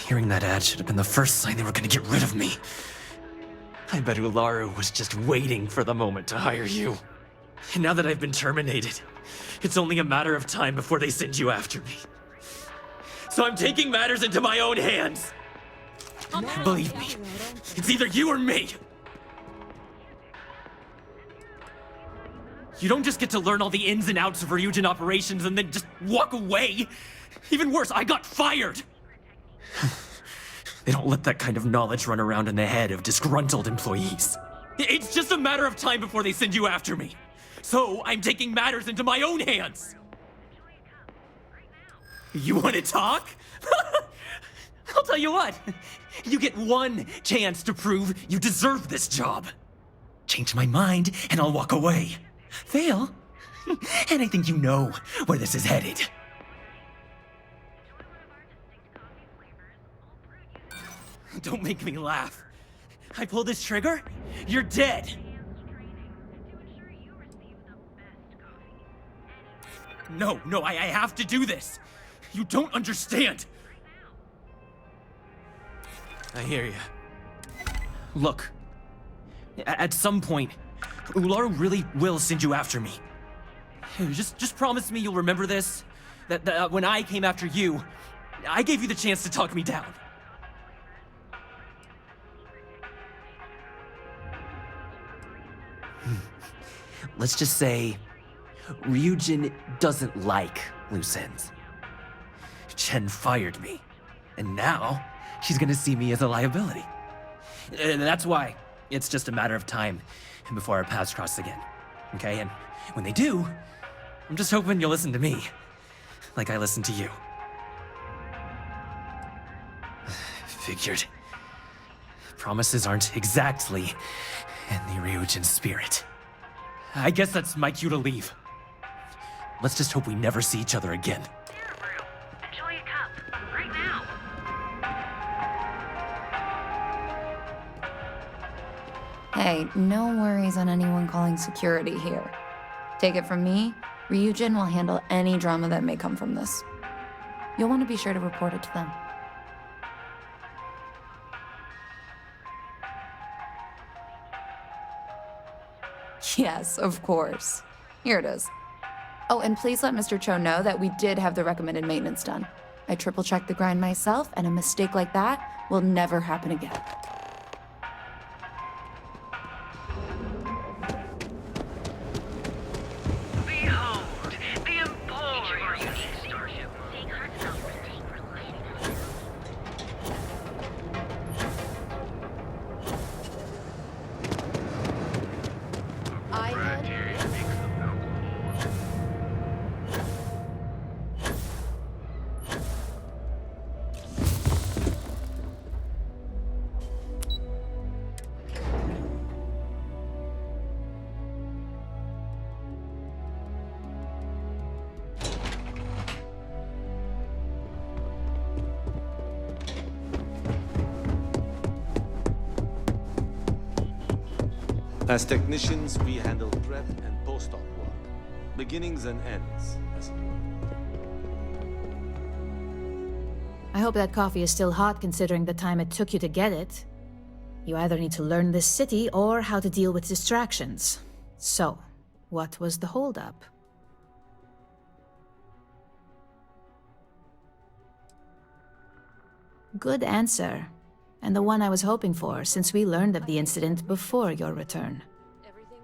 Hearing that ad should have been the first sign they were gonna get rid of me. I bet Ularu was just waiting for the moment to hire you. And now that I've been terminated, it's only a matter of time before they send you after me. So I'm taking matters into my own hands. Believe me, it's either you or me. You don't just get to learn all the ins and outs of Ryujin operations and then just walk away. Even worse, I got fired. They don't let that kind of knowledge run around in the head of disgruntled employees. It's just a matter of time before they send you after me. So I'm taking matters into my own hands. You want to talk? I'll tell you what. You get one chance to prove you deserve this job. Change my mind and I'll walk away. Fail, and I think you know where this is headed. Don't make me laugh. I pull this trigger, you're dead. No, I have to do this. You don't understand. I hear you. Look, at some point, Ularu really will send you after me. Just promise me you'll remember this. That when I came after you, I gave you the chance to talk me down. Let's just say, Ryujin doesn't like loose ends. Chen fired me, and now she's gonna see me as a liability. And that's why it's just a matter of time before our paths cross again, okay? And when they do, I'm just hoping you'll listen to me, like I listened to you. Figured. Promises aren't exactly in the Ryujin spirit. I guess that's my cue to leave. Let's just hope we never see each other again. Enjoy a cup. Right now. Hey, no worries on anyone calling security here. Take it from me, Ryujin will handle any drama that may come from this. You'll want to be sure to report it to them. Yes, of course. Here it is. Oh, and please let Mr. Cho know that we did have the recommended maintenance done. I triple-checked the grind myself, and a mistake like that will never happen again. Behold, the Emporium. Starship. As technicians, we handle prep and post-op work. Beginnings and ends, as it were. I hope that coffee is still hot considering the time it took you to get it. You either need to learn this city or how to deal with distractions. So, what was the holdup? Good answer. And the one I was hoping for, since we learned of the incident before your return.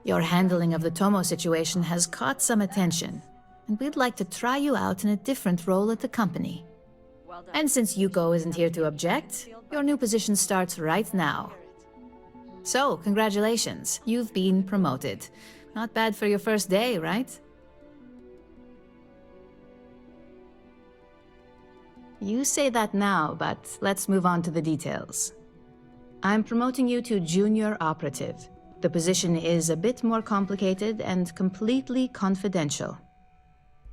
Your handling of the Tomo situation has caught some attention, and we'd like to try you out in a different role at the company. And since Yuko isn't here to object, your new position starts right now. So, congratulations, you've been promoted. Not bad for your first day, right? You say that now, but let's move on to the details. I'm promoting you to junior operative. The position is a bit more complicated and completely confidential.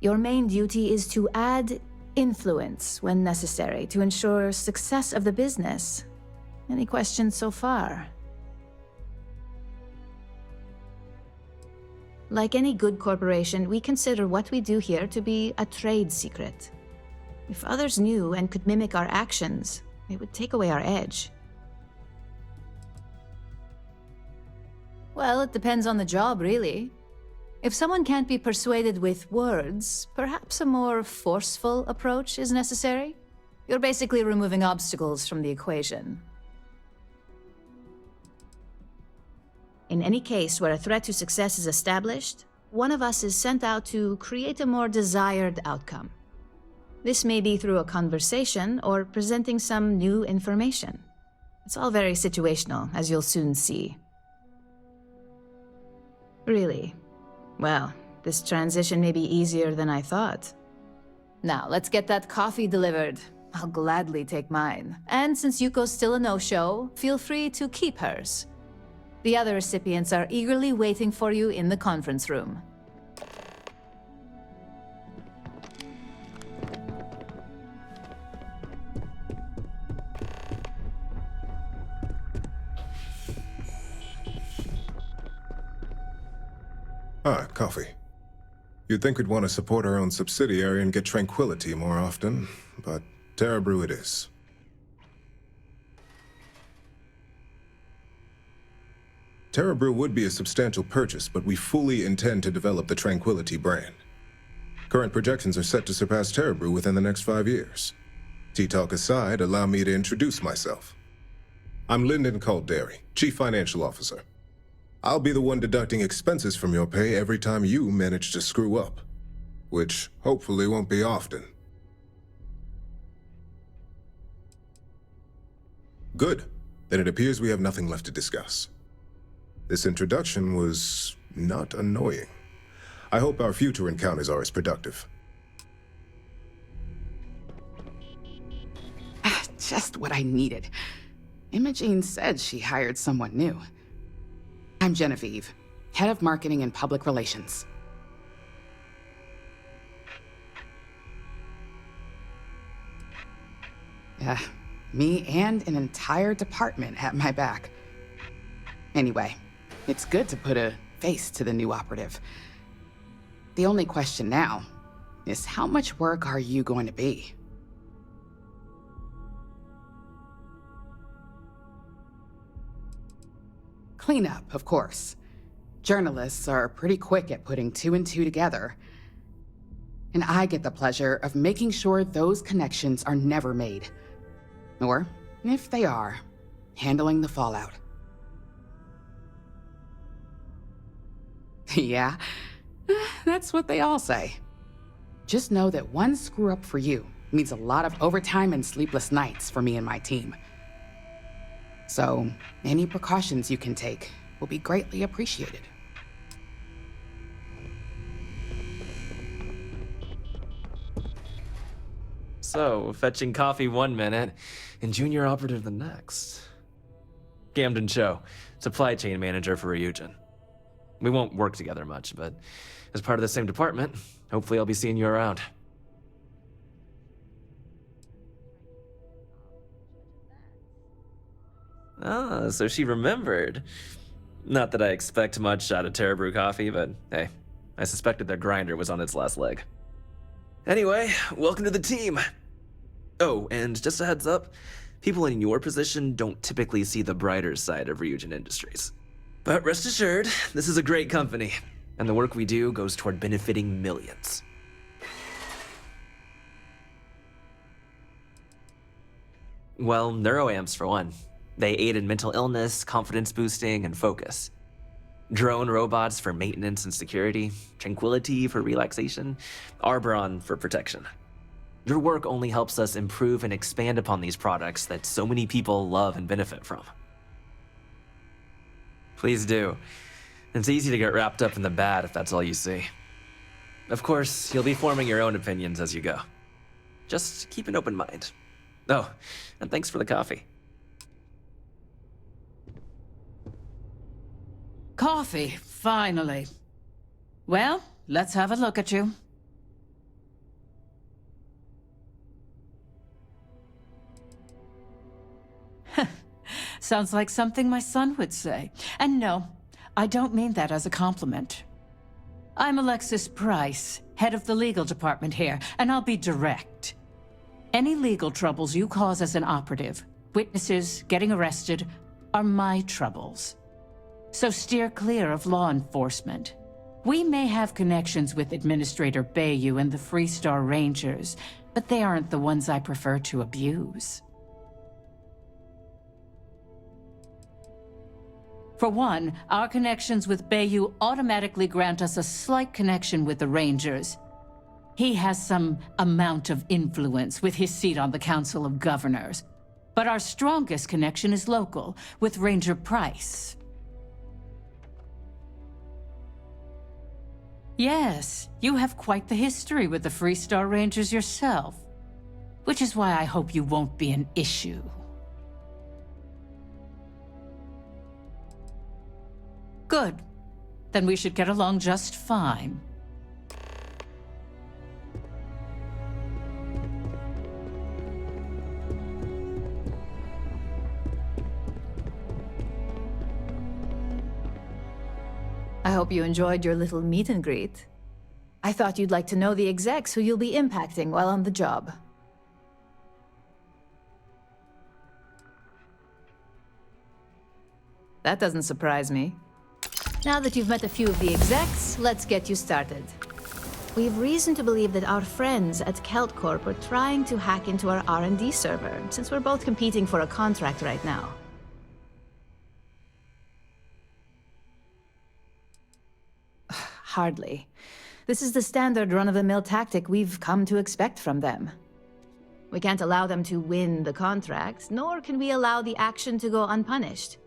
Your main duty is to add influence when necessary to ensure success of the business. Any questions so far? Like any good corporation, we consider what we do here to be a trade secret. If others knew and could mimic our actions, it would take away our edge. Well, it depends on the job, really. If someone can't be persuaded with words, perhaps a more forceful approach is necessary. You're basically removing obstacles from the equation. In any case where a threat to success is established, one of us is sent out to create a more desired outcome. This may be through a conversation or presenting some new information. It's all very situational, as you'll soon see. Really? Well, this transition may be easier than I thought. Now, let's get that coffee delivered. I'll gladly take mine. And since Yuko's still a no-show, feel free to keep hers. The other recipients are eagerly waiting for you in the conference room. Ah, coffee. You'd think we'd want to support our own subsidiary and get tranquility more often, but Terra Brew it is. Terra Brew would be a substantial purchase, but we fully intend to develop the Tranquility brand. Current projections are set to surpass Terra Brew within the next 5 years. Tea talk aside, allow me to introduce myself. I'm Lyndon Calderi, Chief Financial Officer. I'll be the one deducting expenses from your pay every time you manage to screw up. Which hopefully won't be often. Good. Then it appears we have nothing left to discuss. This introduction was not annoying. I hope our future encounters are as productive. Just what I needed. Imogene said she hired someone new. I'm Genevieve, Head of Marketing and Public Relations. Me and an entire department at my back. Anyway, it's good to put a face to the new operative. The only question now is how much work are you going to be? Cleanup, of course. Journalists are pretty quick at putting 2 and 2 together. And I get the pleasure of making sure those connections are never made. Or, if they are, handling the fallout. Yeah, that's what they all say. Just know that one screw-up for you means a lot of overtime and sleepless nights for me and my team. So, any precautions you can take will be greatly appreciated. So, fetching coffee 1 minute and junior operative the next. Camden Cho, supply chain manager for Ryujin. We won't work together much, but as part of the same department, hopefully I'll be seeing you around. Ah, so she remembered. Not that I expect much out of Terra Brew coffee, but hey, I suspected their grinder was on its last leg. Anyway, welcome to the team. Oh, and just a heads up, people in your position don't typically see the brighter side of Ryujin Industries. But rest assured, this is a great company, and the work we do goes toward benefiting millions. Well, neuroamps for one. They aid in mental illness, confidence boosting, and focus. Drone robots for maintenance and security, tranquility for relaxation, Arbron for protection. Your work only helps us improve and expand upon these products that so many people love and benefit from. Please do. It's easy to get wrapped up in the bad if that's all you see. Of course, you'll be forming your own opinions as you go. Just keep an open mind. Oh, and thanks for the coffee. Coffee, finally. Well, let's have a look at you. Sounds like something my son would say. And no, I don't mean that as a compliment. I'm Alexis Price, head of the legal department here, and I'll be direct. Any legal troubles you cause as an operative, witnesses, getting arrested, are my troubles. So steer clear of law enforcement. We may have connections with Administrator Bayou and the Freestar Rangers, but they aren't the ones I prefer to abuse. For one, our connections with Bayou automatically grant us a slight connection with the Rangers. He has some amount of influence with his seat on the Council of Governors. But our strongest connection is local, with Ranger Price. Yes, you have quite the history with the Freestar Rangers yourself. Which is why I hope you won't be an issue. Good. Then we should get along just fine. I hope you enjoyed your little meet and greet. I thought you'd like to know the execs who you'll be impacting while on the job. That doesn't surprise me. Now that you've met a few of the execs, let's get you started. We have reason to believe that our friends at Kelt Corp are trying to hack into our R&D server, since we're both competing for a contract right now. Hardly. This is the standard run-of-the-mill tactic we've come to expect from them. We can't allow them to win the contract, nor can we allow the action to go unpunished.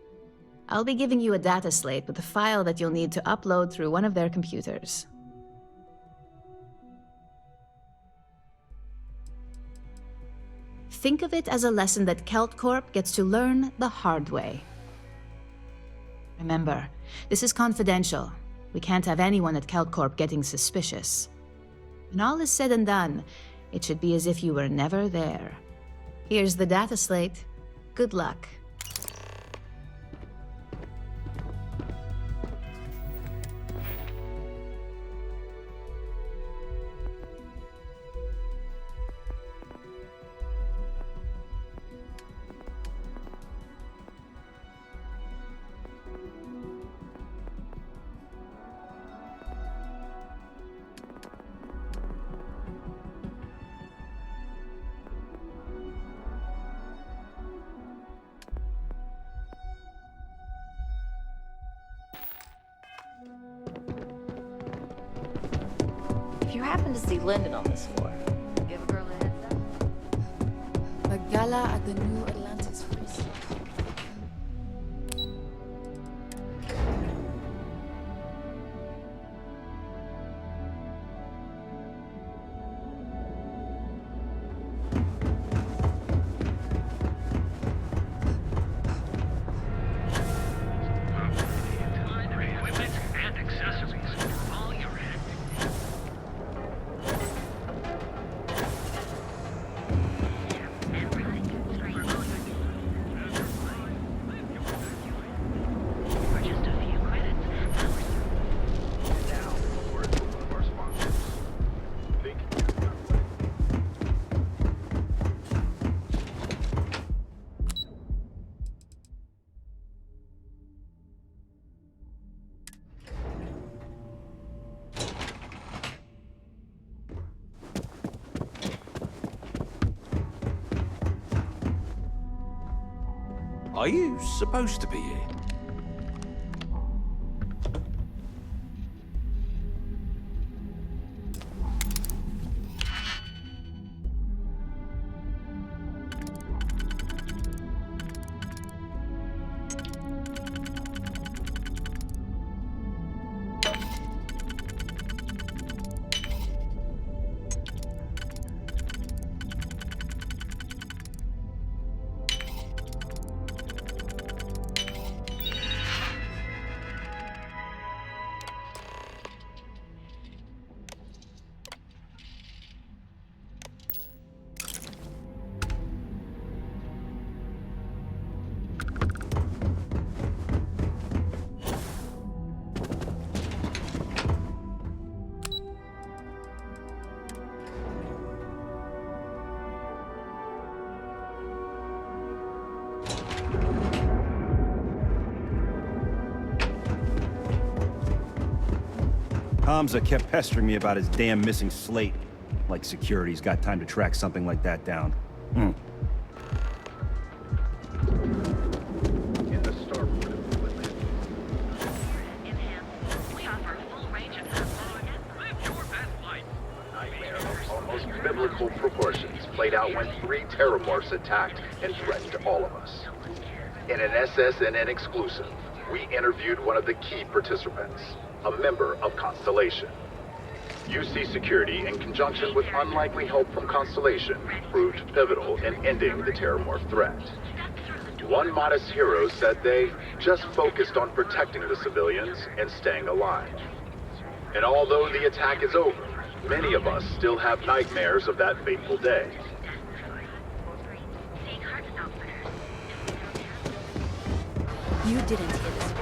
I'll be giving you a data slate with a file that you'll need to upload through one of their computers. Think of it as a lesson that Kelt Corp gets to learn the hard way. Remember, this is confidential. We can't have anyone at Kelt Corp getting suspicious. When all is said and done, it should be as if you were never there. Here's the data slate. Good luck. If you happen to see Lyndon on this floor, give a girl a heads up. A gala at the New Atlantis Freestyle. Are you supposed to be here? Hamza kept pestering me about his damn missing slate. Like security's got time to track something like that down. In the Starfield equipment. We offer a full range of live your best life. Nightmare of almost biblical proportions played out when 3 Terramorphs attacked and threatened all of us. In an SSNN exclusive, we interviewed one of the key participants, a member of Constellation. UC Security, in conjunction with unlikely help from Constellation, proved pivotal in ending the Terramorph threat. One modest hero said they just focused on protecting the civilians and staying alive. And although the attack is over, many of us still have nightmares of that fateful day. You didn't hear this.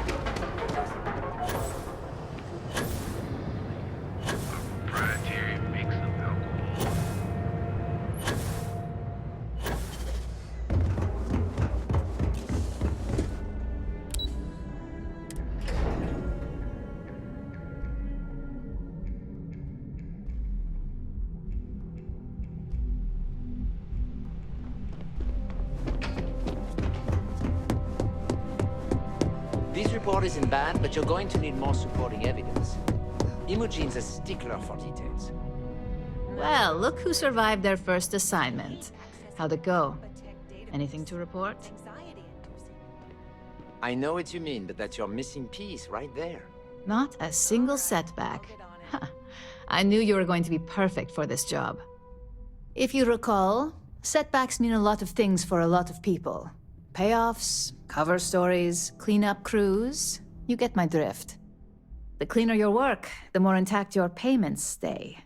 This report isn't bad, but you're going to need more supporting evidence. Imogene's a stickler for details. Well, look who survived their first assignment. How'd it go? Anything to report? I know what you mean, but that's your missing piece right there. Not a single setback. Huh. I knew you were going to be perfect for this job. If you recall, setbacks mean a lot of things for a lot of people. Payoffs, cover stories, cleanup crews. You get my drift. The cleaner your work, the more intact your payments stay.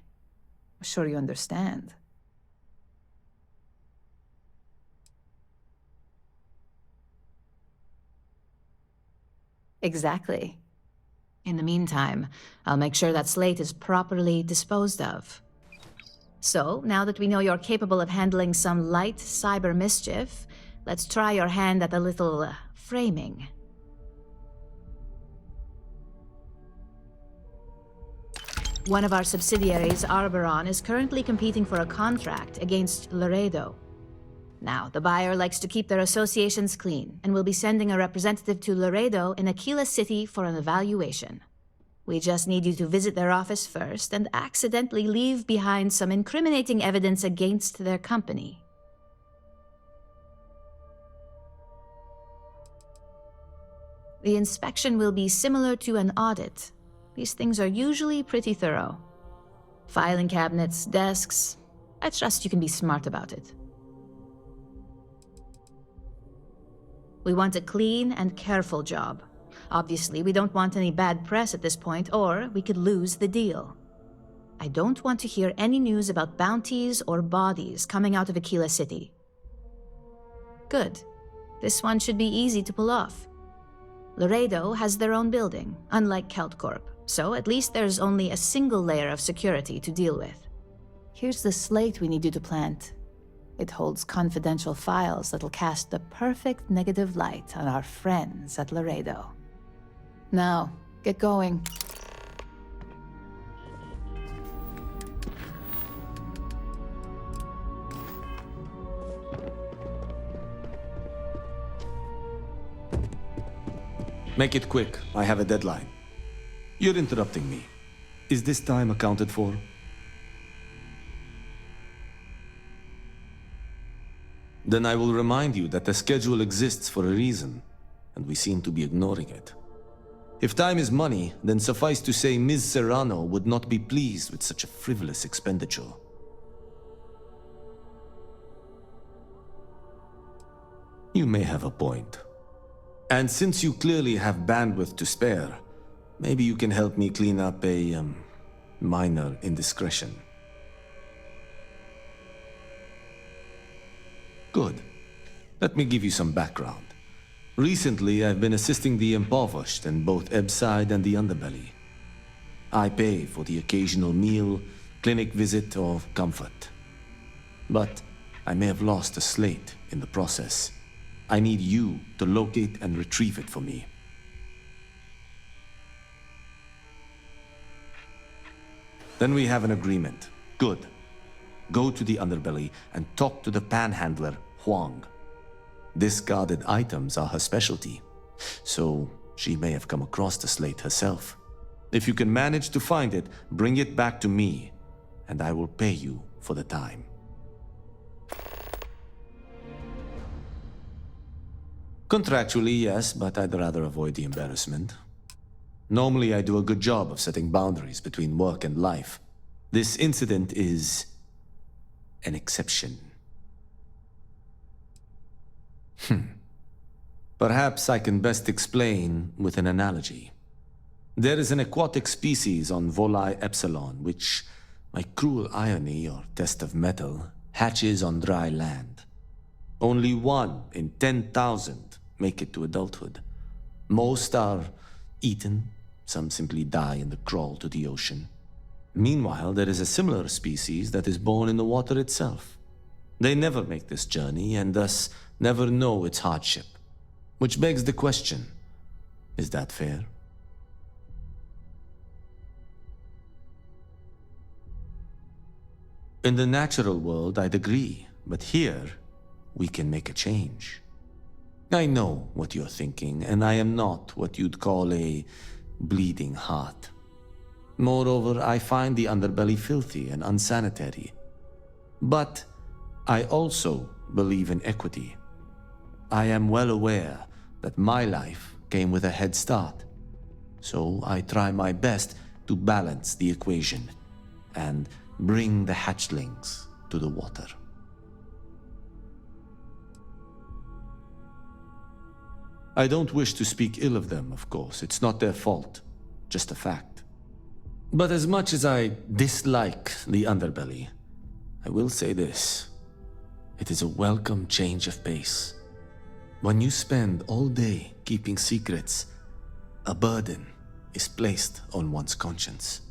I'm sure you understand. Exactly. In the meantime, I'll make sure that slate is properly disposed of. So, now that we know you're capable of handling some light cyber mischief, let's try your hand at a little framing. One of our subsidiaries, Arboron, is currently competing for a contract against Laredo. Now, the buyer likes to keep their associations clean, and will be sending a representative to Laredo in Aquila City for an evaluation. We just need you to visit their office first and accidentally leave behind some incriminating evidence against their company. The inspection will be similar to an audit. These things are usually pretty thorough. Filing cabinets, desks. I trust you can be smart about it. We want a clean and careful job. Obviously, we don't want any bad press at this point, or we could lose the deal. I don't want to hear any news about bounties or bodies coming out of Aquila City. Good. This one should be easy to pull off. Laredo has their own building, unlike KeltCorp, so at least there's only a single layer of security to deal with. Here's the slate we need you to plant. It holds confidential files that'll cast the perfect negative light on our friends at Laredo. Now, get going. Make it quick. I have a deadline. You're interrupting me. Is this time accounted for? Then I will remind you that the schedule exists for a reason, and we seem to be ignoring it. If time is money, then suffice to say Ms. Serrano would not be pleased with such a frivolous expenditure. You may have a point. And since you clearly have bandwidth to spare, maybe you can help me clean up a, minor indiscretion. Good. Let me give you some background. Recently, I've been assisting the impoverished in both Ebbside and the underbelly. I pay for the occasional meal, clinic visit, or comfort. But I may have lost a slate in the process. I need you to locate and retrieve it for me. Then we have an agreement. Good. Go to the underbelly and talk to the panhandler, Huang. Discarded items are her specialty, so she may have come across the slate herself. If you can manage to find it, bring it back to me, and I will pay you for the time. Contractually, yes, but I'd rather avoid the embarrassment. Normally, I do a good job of setting boundaries between work and life. This incident is an exception. Perhaps I can best explain with an analogy. There is an aquatic species on Voli Epsilon, which, by cruel irony or test of metal, hatches on dry land. Only 1 in 10,000 make it to adulthood. Most are eaten, some simply die in the crawl to the ocean. Meanwhile, there is a similar species that is born in the water itself. They never make this journey and thus never know its hardship. Which begs the question, is that fair? In the natural world, I'd agree, but here, we can make a change. I know what you're thinking, and I am not what you'd call a bleeding heart. Moreover, I find the underbelly filthy and unsanitary. But I also believe in equity. I am well aware that my life came with a head start. So I try my best to balance the equation and bring the hatchlings to the water. I don't wish to speak ill of them, of course. It's not their fault, just a fact. But as much as I dislike the underbelly, I will say this. It is a welcome change of pace. When you spend all day keeping secrets, a burden is placed on one's conscience.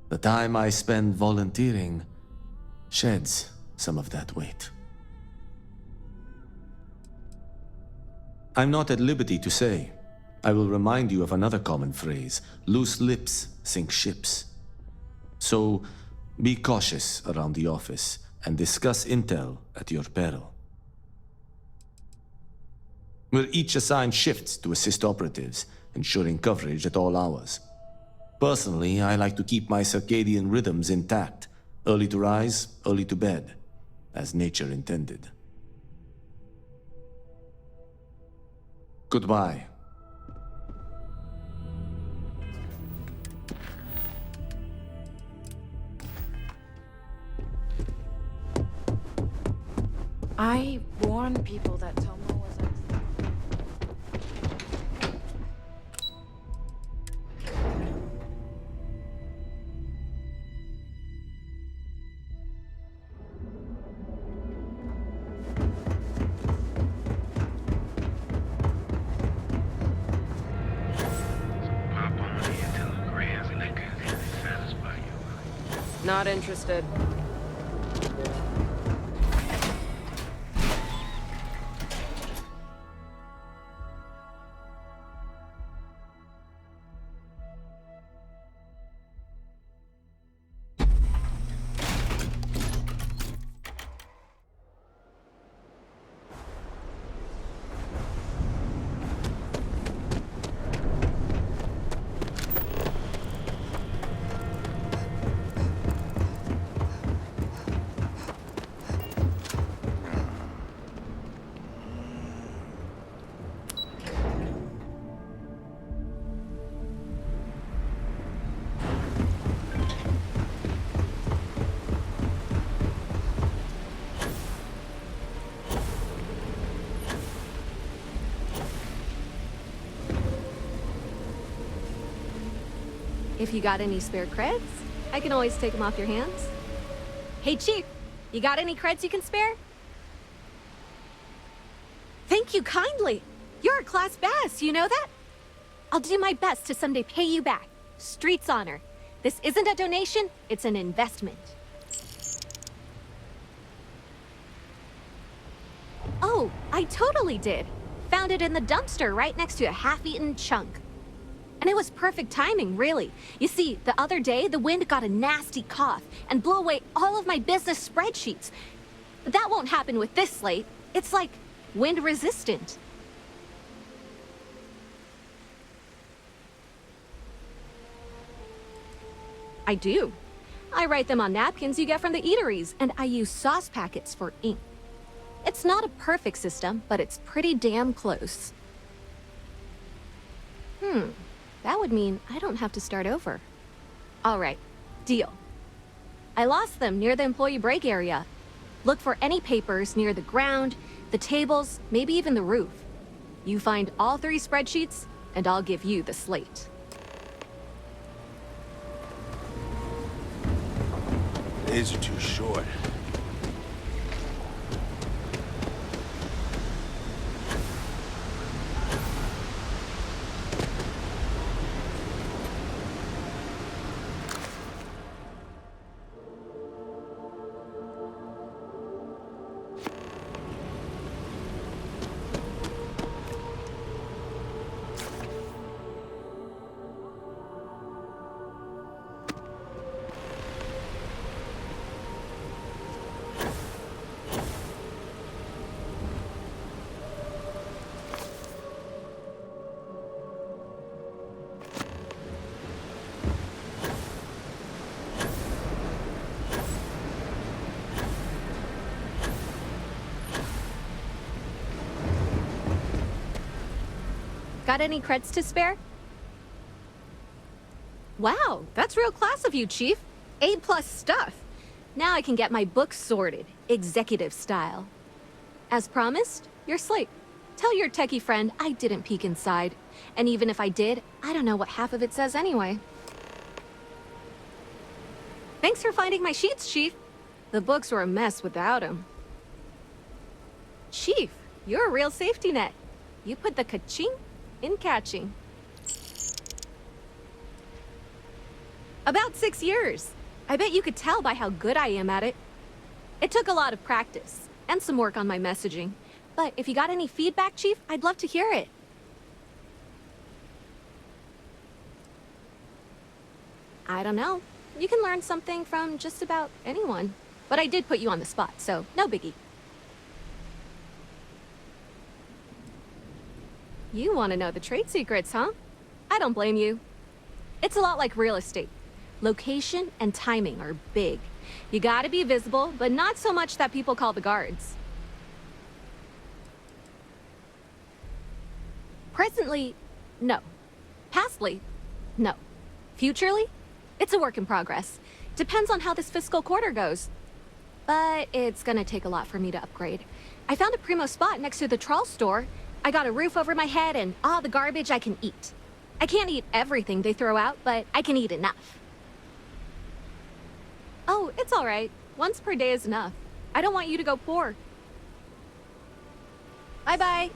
The time I spend volunteering sheds some of that weight. I'm not at liberty to say. I will remind you of another common phrase, loose lips sink ships. So be cautious around the office and discuss intel at your peril. We're each assigned shifts to assist operatives, ensuring coverage at all hours. Personally, I like to keep my circadian rhythms intact, early to rise, early to bed, as nature intended. Goodbye. I warn people that Tomo was not interested. If you got any spare creds, I can always take them off your hands. Hey, Chief, you got any creds you can spare? Thank you kindly. You're a class bass, you know that? I'll do my best to someday pay you back. Street's honor. This isn't a donation, it's an investment. Oh, I totally did. Found it in the dumpster right next to a half-eaten chunk. And it was perfect timing, really. You see, the other day, the wind got a nasty cough and blew away all of my business spreadsheets. That won't happen with this slate. It's like wind resistant. I do. I write them on napkins you get from the eateries, and I use sauce packets for ink. It's not a perfect system, but it's pretty damn close. That would mean I don't have to start over. All right, deal. I lost them near the employee break area. Look for any papers near the ground, the tables, maybe even the roof. You find all 3 spreadsheets, and I'll give you the slate. Days are too short. Got any creds to spare? Wow, that's real class of you, Chief. A+ stuff. Now I can get my books sorted, executive style. As promised, your slate. Tell your techie friend I didn't peek inside. And even if I did, I don't know what half of it says anyway. Thanks for finding my sheets, Chief. The books were a mess without them. Chief, you're a real safety net. You put the ka-ching in catching. About 6 years. I bet you could tell by how good I am at it. It took a lot of practice, and some work on my messaging. But if you got any feedback, Chief, I'd love to hear it. I don't know. You can learn something from just about anyone. But I did put you on the spot, so no biggie. You want to know the trade secrets, huh? I don't blame you. It's a lot like real estate. Location and timing are big. You gotta be visible, but not so much that people call the guards. Presently, no. Pastly, no. Futurely, it's a work in progress. Depends on how this fiscal quarter goes. But it's gonna take a lot for me to upgrade. I found a primo spot next to the trawl store. I got a roof over my head and all the garbage I can eat. I can't eat everything they throw out, but I can eat enough. Oh, it's all right. Once per day is enough. I don't want you to go poor. Bye-bye.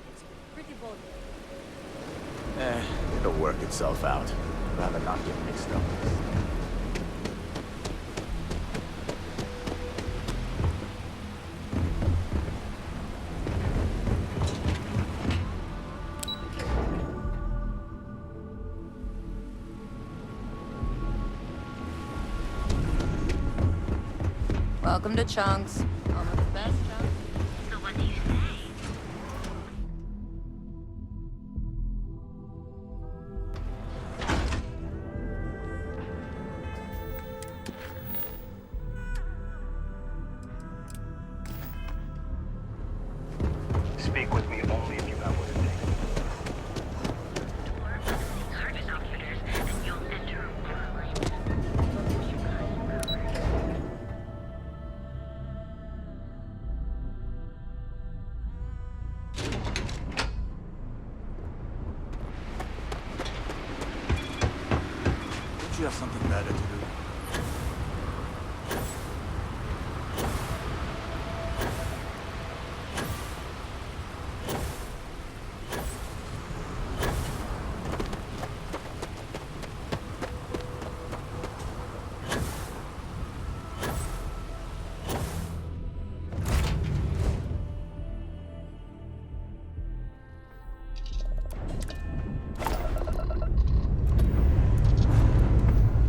It'll work itself out. Rather not get mixed up. Welcome to Chunks. Home of the best chunks. So what do you say? Speak with me only if you got what it takes. Service operators, and you'll enter a world. you have something better to do?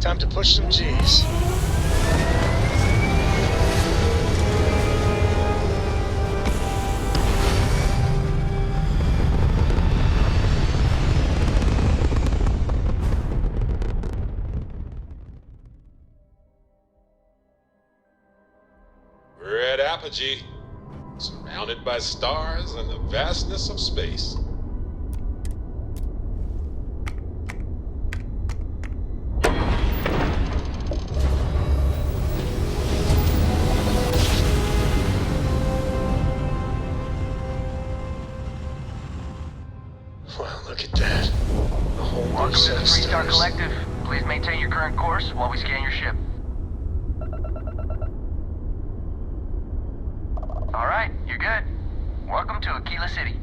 Time to push some G's. We're at Apogee, surrounded by stars and the vastness of space. Wow, look at that. A whole new Welcome to set the of Three-Star stars. Collective. Please maintain your current course while we scan your ship. All right, you're good. Welcome to Aquila City.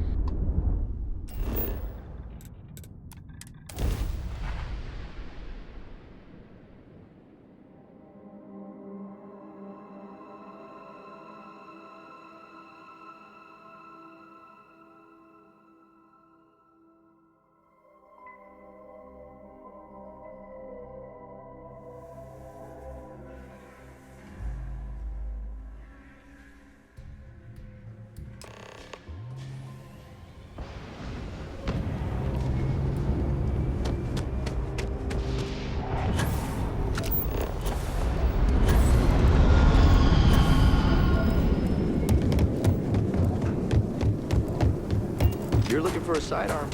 You're looking for a sidearm.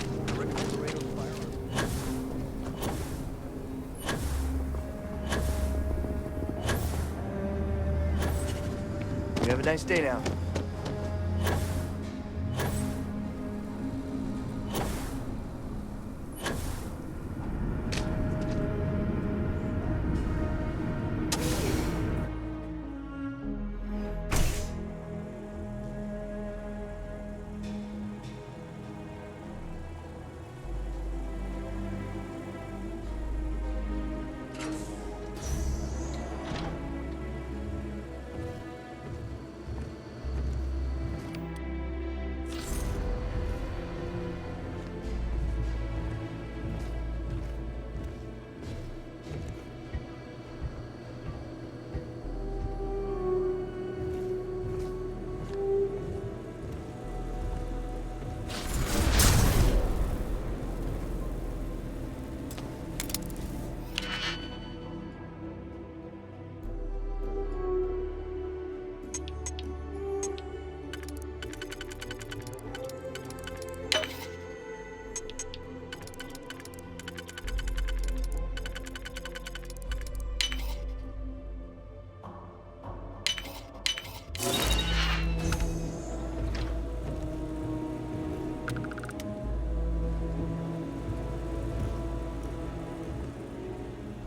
You have a nice day now.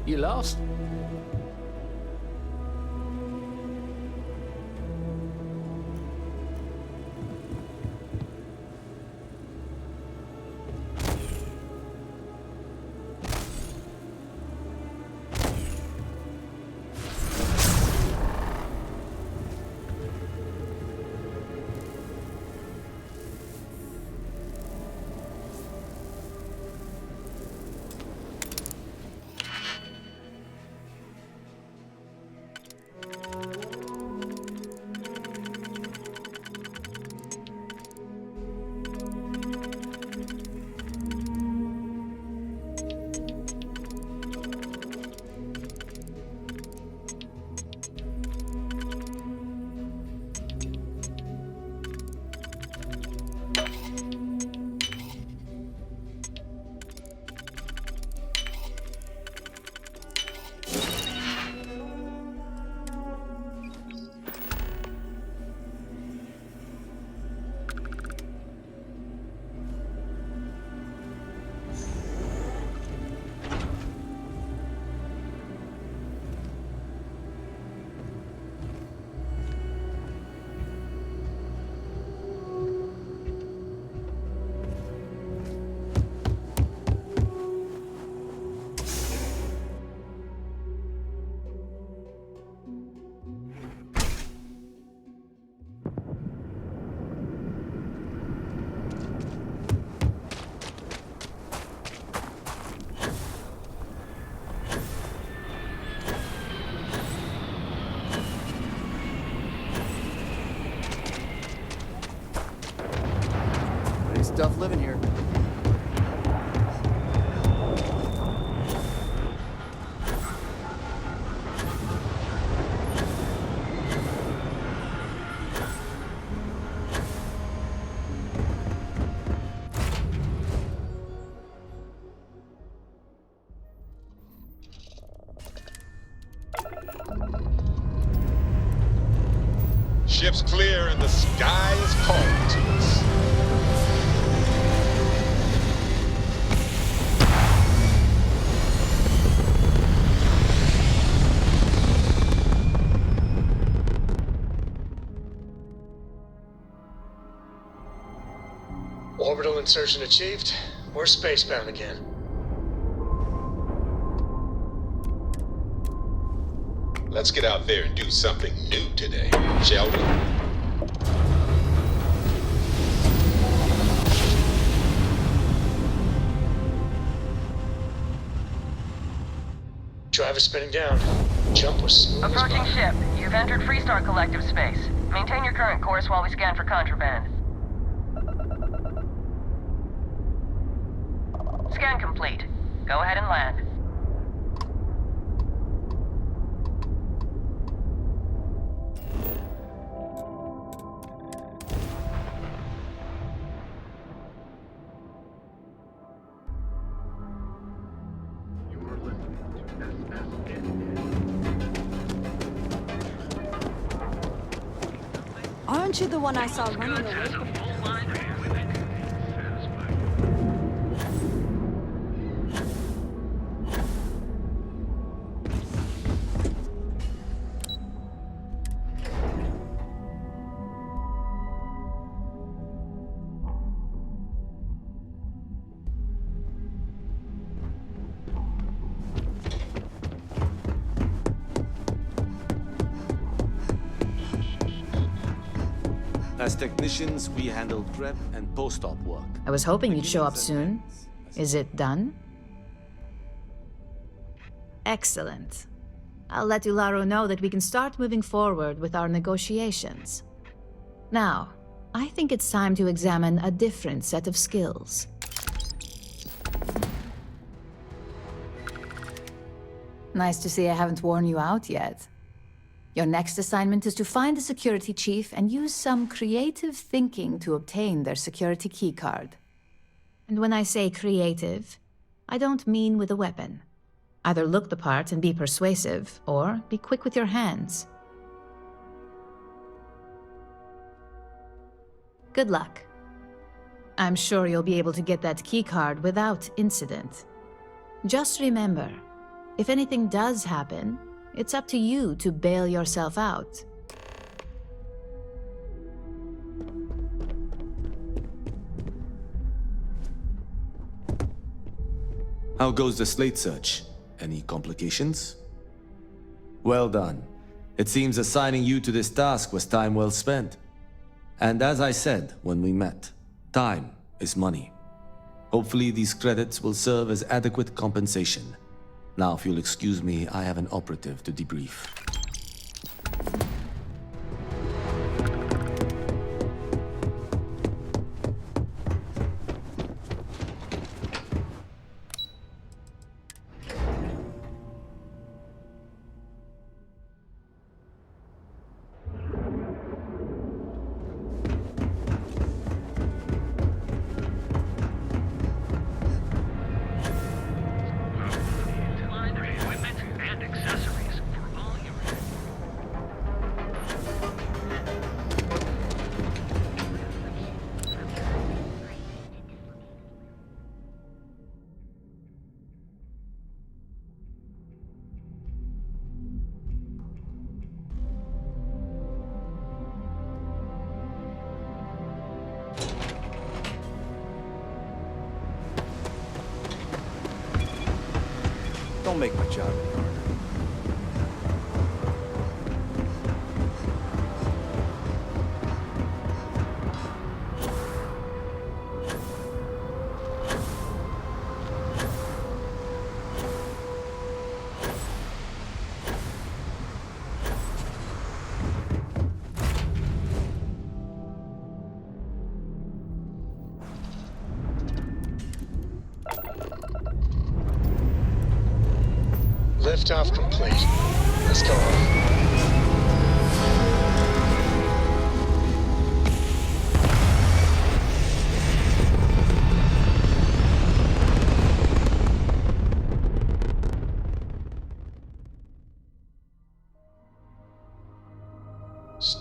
You lost? ship's clear and the sky is calling to us. Orbital insertion achieved. We're spacebound again. Let's get out there and do something new today, shall we? Driver spinning down. Jump was smooth as Approaching butter. ship. You've entered Freestar Collective space. Maintain your current course while we scan for contraband. Scan complete. Go ahead and land. Aren't you the one I saw running away from? As technicians, we handle prep and post-op work. I was hoping you'd show up soon. Is it done? Excellent. I'll let Ularo know that we can start moving forward with our negotiations. Now, I think it's time to examine a different set of skills. Nice to see I haven't worn you out yet. Your next assignment is to find the security chief and use some creative thinking to obtain their security keycard. And when I say creative, I don't mean with a weapon. Either look the part and be persuasive, or be quick with your hands. Good luck. I'm sure you'll be able to get that keycard without incident. Just remember, if anything does happen, it's up to you to bail yourself out. How goes the slate search? Any complications? Well done. It seems assigning you to this task was time well spent. And as I said when we met, time is money. Hopefully these credits will serve as adequate compensation. Now, if you'll excuse me, I have an operative to debrief. Don't make my job any harder. Liftoff complete. Let's go home.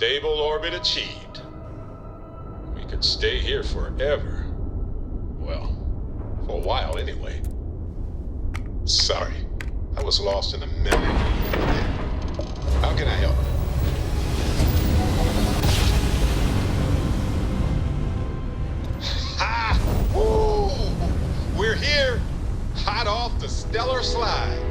Stable orbit achieved. We could stay here forever. Well, for a while anyway. Sorry, I was lost in a memory. How can I help? Ha! Woo! We're here, hot off the stellar slide.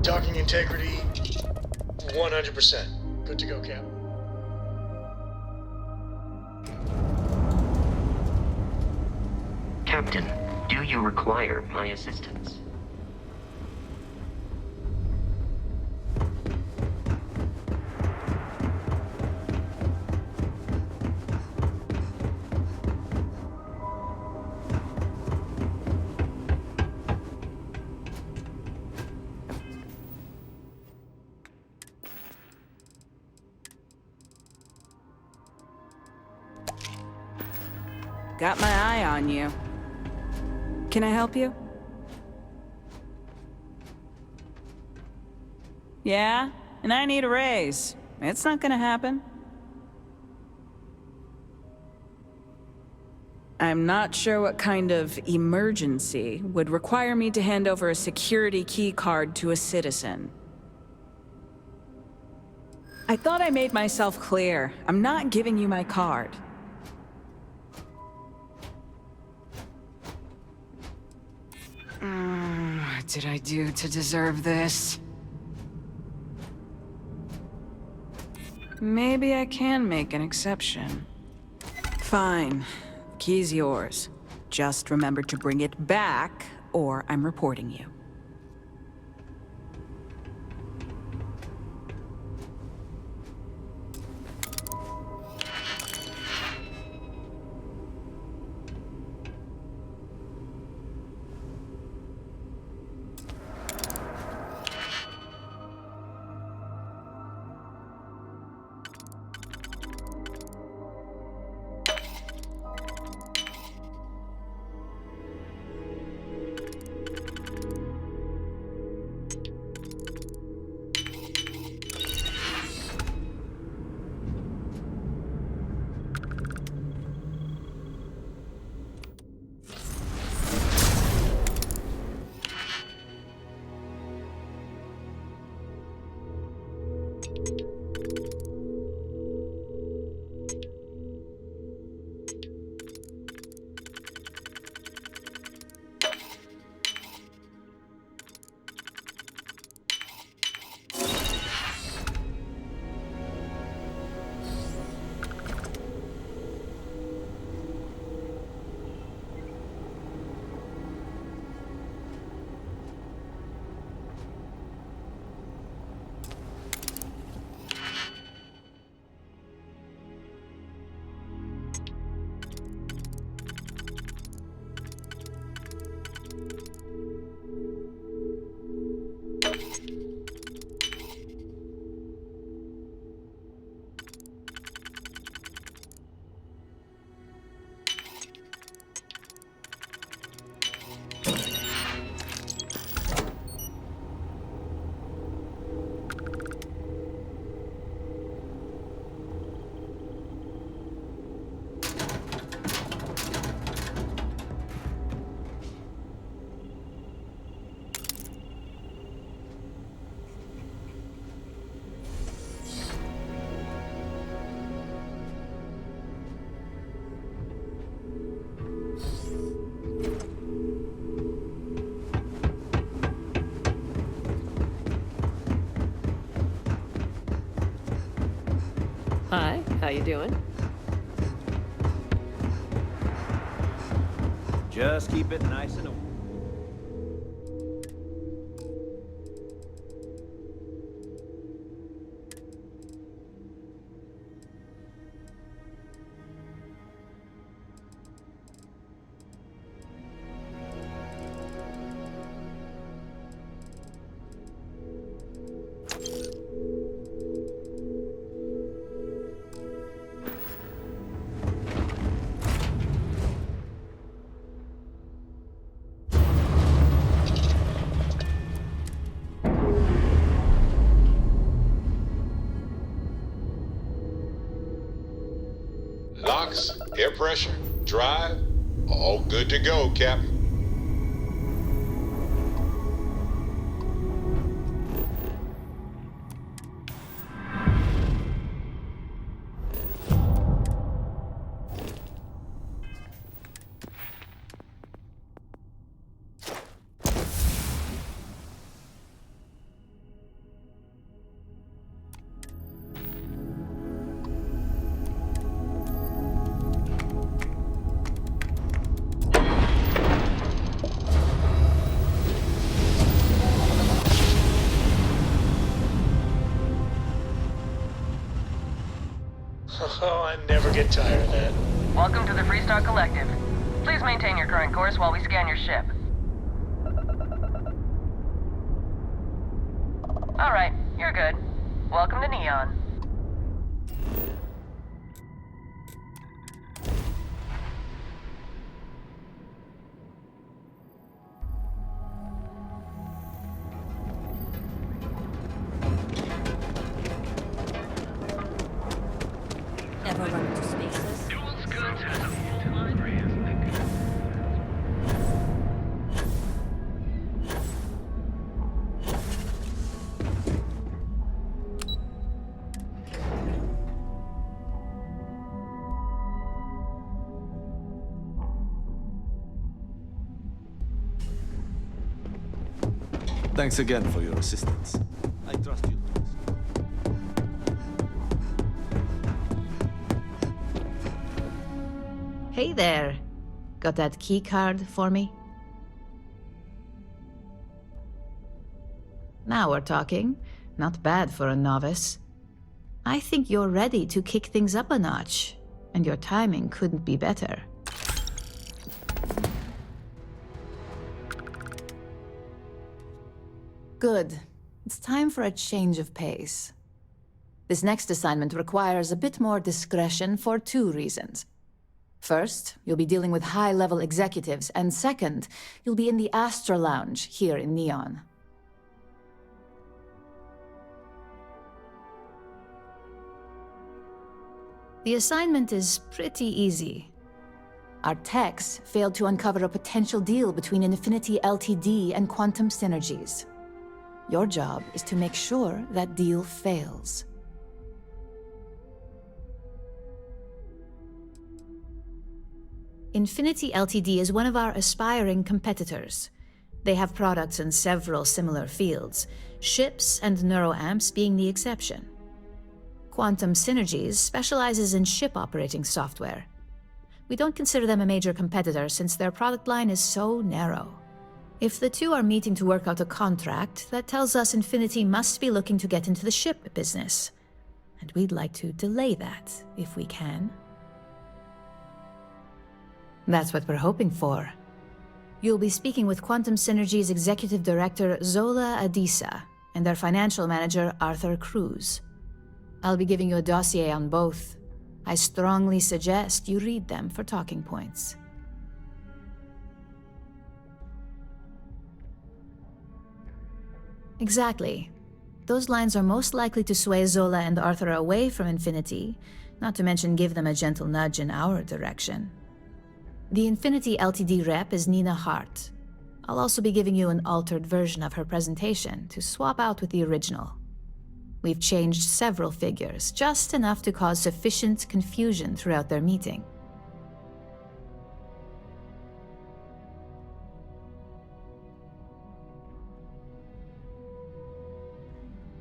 Docking integrity, 100%. Good to go, Cap. Captain, do you require my assistance? Got my eye on you. Can I help you? Yeah? And I need a raise. It's not gonna happen. I'm not sure what kind of emergency would require me to hand over a security key card to a citizen. I thought I made myself clear. I'm not giving you my card. What did I do to deserve this? Maybe I can make an exception. Fine. The key's yours. Just remember to bring it back, or I'm reporting you. Hi, how you doing? Just keep it nice and... brakes, air pressure, drive, all good to go, Captain. Oh, I never get tired of that. Welcome to the Freestar Collective. Please maintain your current course while we scan your ship. Alright, you're good. Welcome to Neon. Ever run into spaces? Thanks again for your assistance. I trust you. Hey there. Got that key card for me? Now we're talking. Not bad for a novice. I think you're ready to kick things up a notch, and your timing couldn't be better. Good. It's time for a change of pace. This next assignment requires a bit more discretion for 2 reasons. First, you'll be dealing with high-level executives, and second, you'll be in the Astra Lounge here in Neon. The assignment is pretty easy. Our techs failed to uncover a potential deal between Infinity Ltd. And Quantum Synergies. Your job is to make sure that deal fails. Infinity Ltd. Is one of our aspiring competitors. They have products in several similar fields, ships and neuroamps being the exception. Quantum Synergies specializes in ship operating software. We don't consider them a major competitor since their product line is so narrow. If the two are meeting to work out a contract, that tells us Infinity must be looking to get into the ship business. And we'd like to delay that, if we can. That's what we're hoping for. You'll be speaking with Quantum Synergy's Executive Director Zola Adisa and their Financial Manager Arthur Cruz. I'll be giving you a dossier on both. I strongly suggest you read them for talking points. Exactly. Those lines are most likely to sway Zola and Arthur away from Infinity, not to mention give them a gentle nudge in our direction. The Infinity Ltd. Rep is Nina Hart. I'll also be giving you an altered version of her presentation to swap out with the original. We've changed several figures, just enough to cause sufficient confusion throughout their meeting.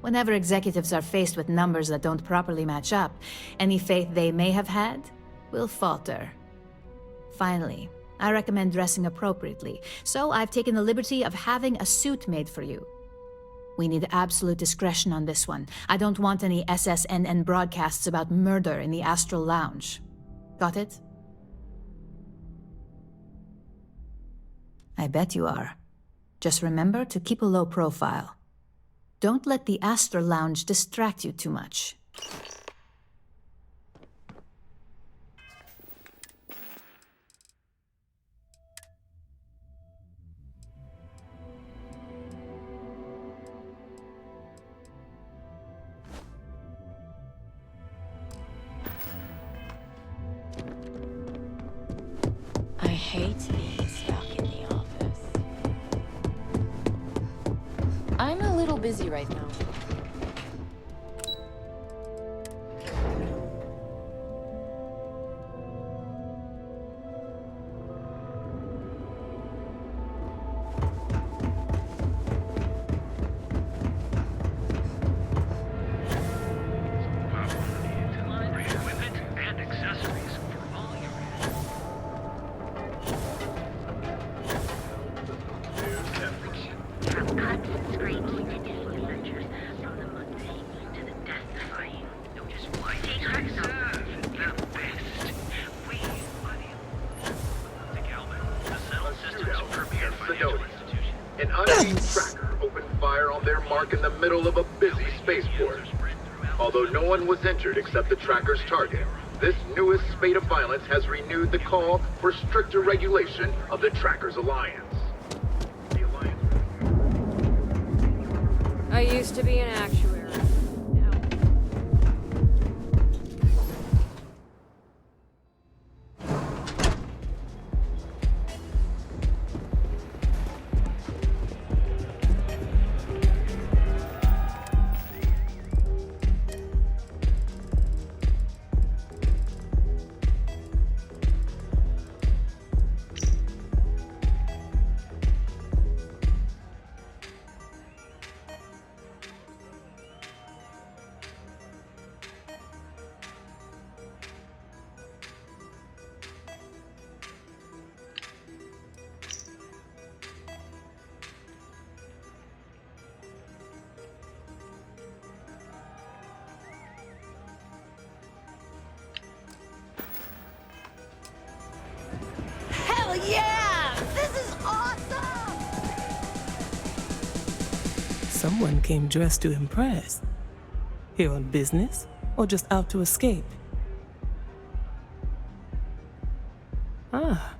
Whenever executives are faced with numbers that don't properly match up, any faith they may have had will falter. Finally, I recommend dressing appropriately, so I've taken the liberty of having a suit made for you. We need absolute discretion on this one. I don't want any SSNN broadcasts about murder in the Astral Lounge. Got it? I bet you are. Just remember to keep a low profile. Don't let the Astral Lounge distract you too much. hate being stuck in the office. I'm a little busy right now. An unnamed tracker opened fire on their mark in the middle of a busy spaceport. Although no one was injured except the tracker's target, this newest spate of violence has renewed the call for stricter regulation of the tracker's alliance. I used to be an actuary. Hell yeah! This is awesome! Someone came dressed to impress. Here on business, or just out to escape? Ah,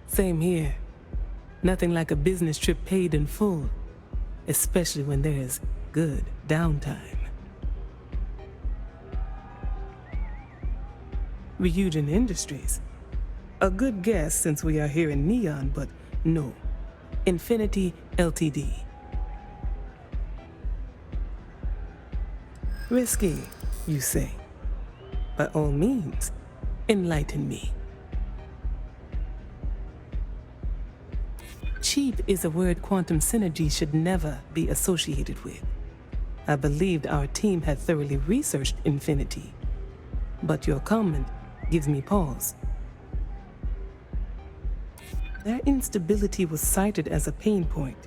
same here. Nothing like a business trip paid in full, especially when there's good downtime. Ryujin Industries. A good guess since we are here in Neon, but no. Infinity Ltd. Risky, you say? By all means, enlighten me. Cheap is a word Quantum Synergy should never be associated with. I believed our team had thoroughly researched Infinity, but your comment gives me pause. Their instability was cited as a pain point,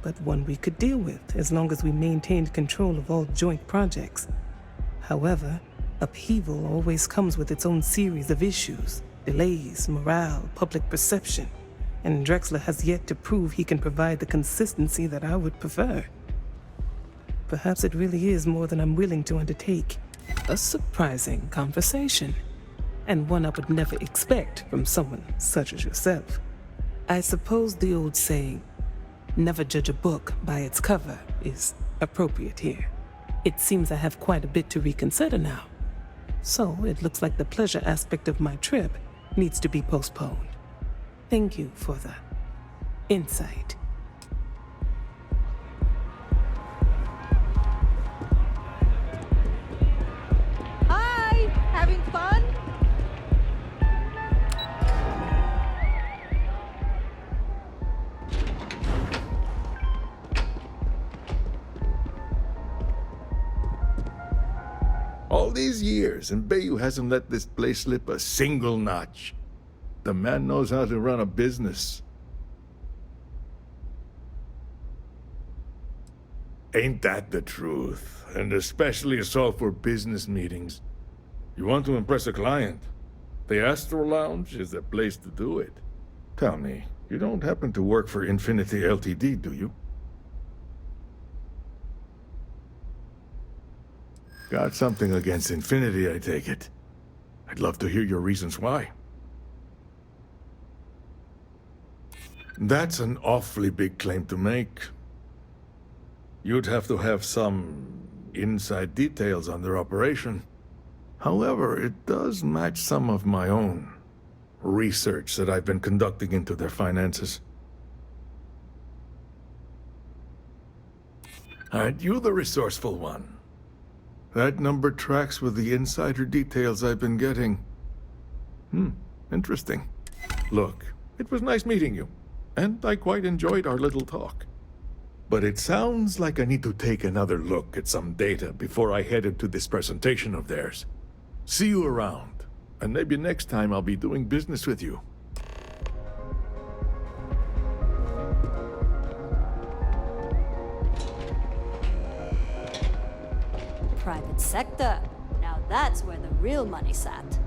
but one we could deal with as long as we maintained control of all joint projects. However, upheaval always comes with its own series of issues, delays, morale, public perception, and Drexler has yet to prove he can provide the consistency that I would prefer. Perhaps it really is more than I'm willing to undertake. A surprising conversation, and one I would never expect from someone such as yourself. I suppose the old saying, never judge a book by its cover, is appropriate here. It seems I have quite a bit to reconsider now. So it looks like the pleasure aspect of my trip needs to be postponed. Thank you for the insight. Hi! Having fun? All these years, and Bayou hasn't let this place slip a single notch. The man knows how to run a business. Ain't that the truth? And especially so for business meetings. You want to impress a client? The Astro Lounge is the place to do it. Tell me, you don't happen to work for Infinity Ltd, do you? Got something against Infinity, I take it. I'd love to hear your reasons why. That's an awfully big claim to make. You'd have to have some inside details on their operation. However, it does match some of my own. research that I've been conducting into their finances. Aren't you the resourceful one? That number tracks with the insider details I've been getting. Interesting. Look, it was nice meeting you, and I quite enjoyed our little talk. But it sounds like I need to take another look at some data before I head into this presentation of theirs. See you around, and maybe next time I'll be doing business with you. Private sector. Now that's where the real money sat.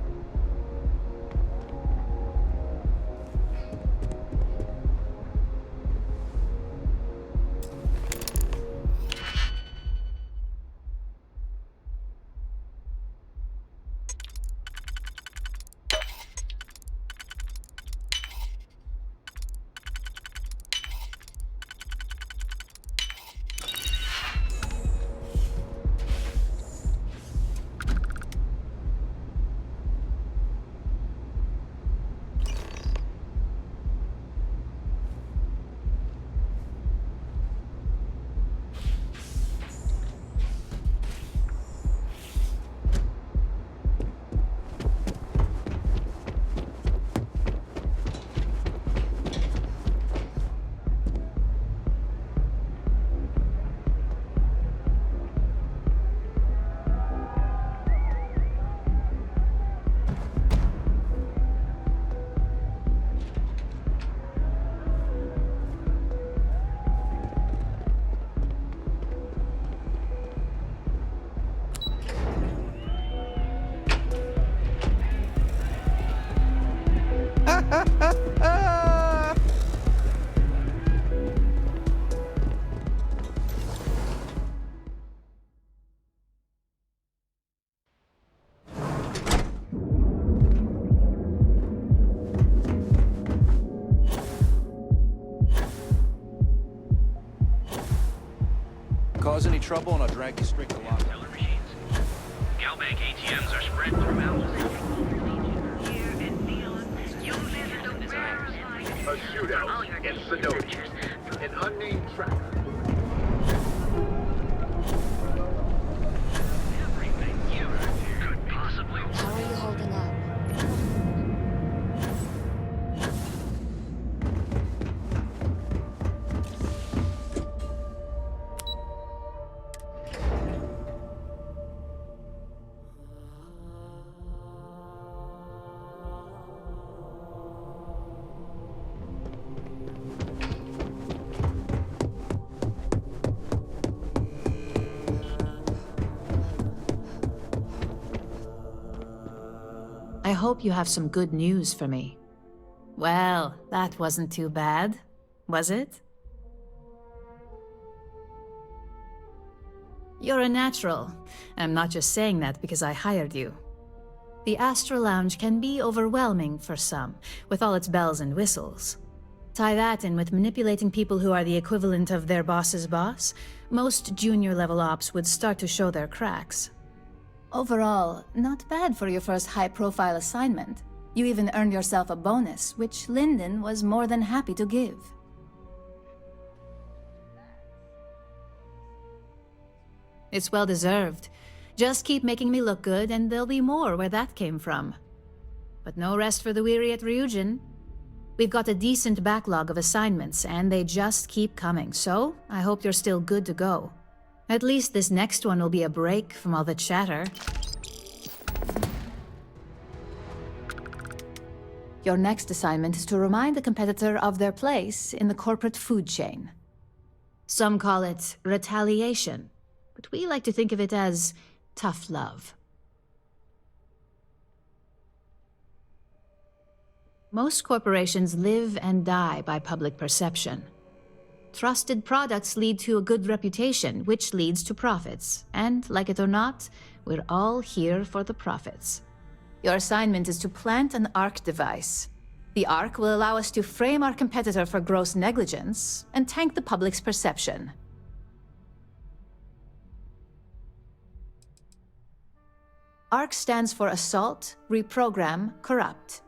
Cause any trouble and I'll drag you straight to lock. Teller machines. Galbank ATMs are spread throughout. A shootout in Sonoda. An unnamed tracker. Everything you could possibly want. How are you holding up? I hope you have some good news for me. Well, that wasn't too bad, was it? You're a natural. I'm not just saying that because I hired you. The Astro Lounge can be overwhelming for some, with all its bells and whistles. Tie that in with manipulating people who are the equivalent of their boss's boss, most junior-level ops would start to show their cracks. Overall, not bad for your first high-profile assignment. You even earned yourself a bonus, which Lyndon was more than happy to give. It's well-deserved. Just keep making me look good, and there'll be more where that came from. But no rest for the weary at Ryujin. We've got a decent backlog of assignments, and they just keep coming, so I hope you're still good to go. At least this next one will be a break from all the chatter. Your next assignment is to remind the competitor of their place in the corporate food chain. Some call it retaliation, but we like to think of it as tough love. Most corporations live and die by public perception. Trusted products lead to a good reputation, which leads to profits. And, like it or not, we're all here for the profits. Your assignment is to plant an ARC device. The ARC will allow us to frame our competitor for gross negligence and tank the public's perception. ARC stands for Assault, Reprogram, Corrupt.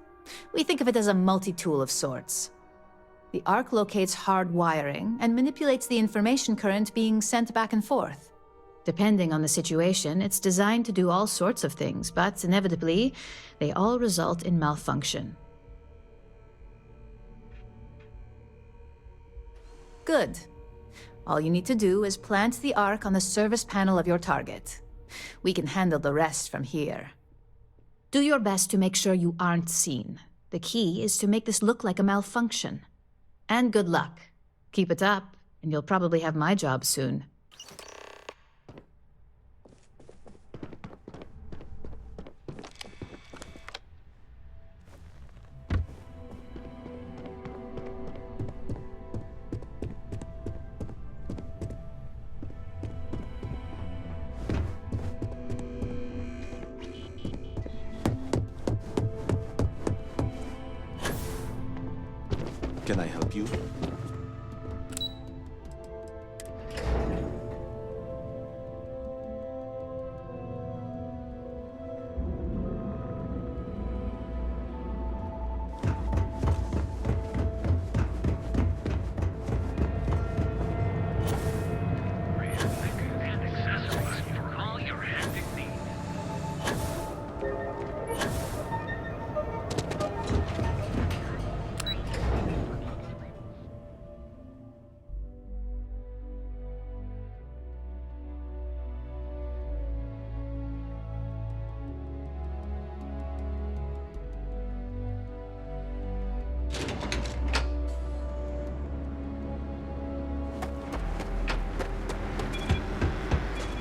We think of it as a multi-tool of sorts. The Ark locates hard wiring and manipulates the information current being sent back and forth. Depending on the situation, it's designed to do all sorts of things, but inevitably, they all result in malfunction. Good. All you need to do is plant the Ark on the service panel of your target. We can handle the rest from here. Do your best to make sure you aren't seen. The key is to make this look like a malfunction. And good luck. Keep it up, and you'll probably have my job soon. Can I help you?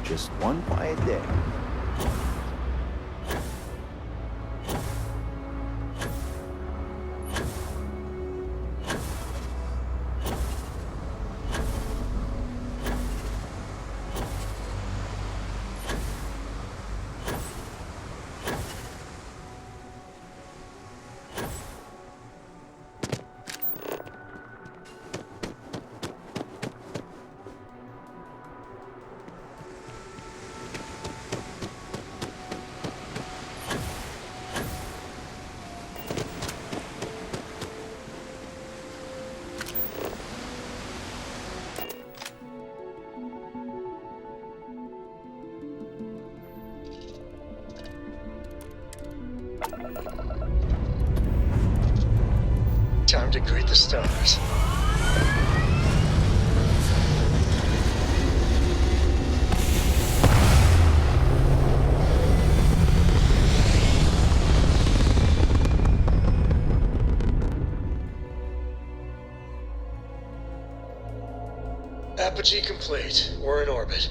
Just one quiet day. Time to greet the stars. Apogee complete. We're in orbit.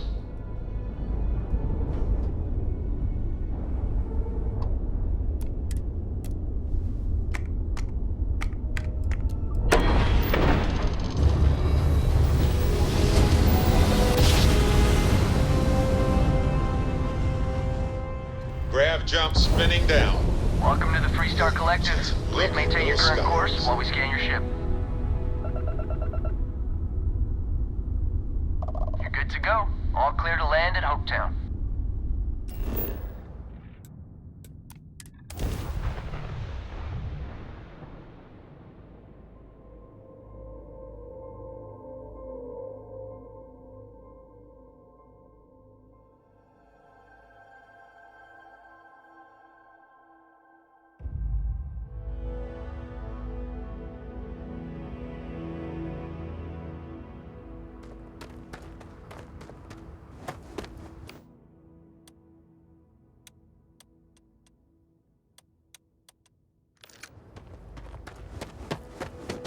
Grav jump spinning down. Welcome to the Freestar Collective. Please maintain your current course while we scan your ship. You're good to go. All clear to land at Hopetown.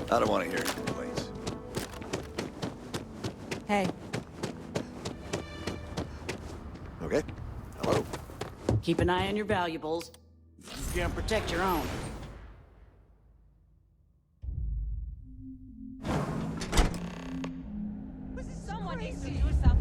I don't want to hear any complaints. Hey, Okay. Hello. keep an eye on your valuables. You can't protect your own. Someone needs to do something.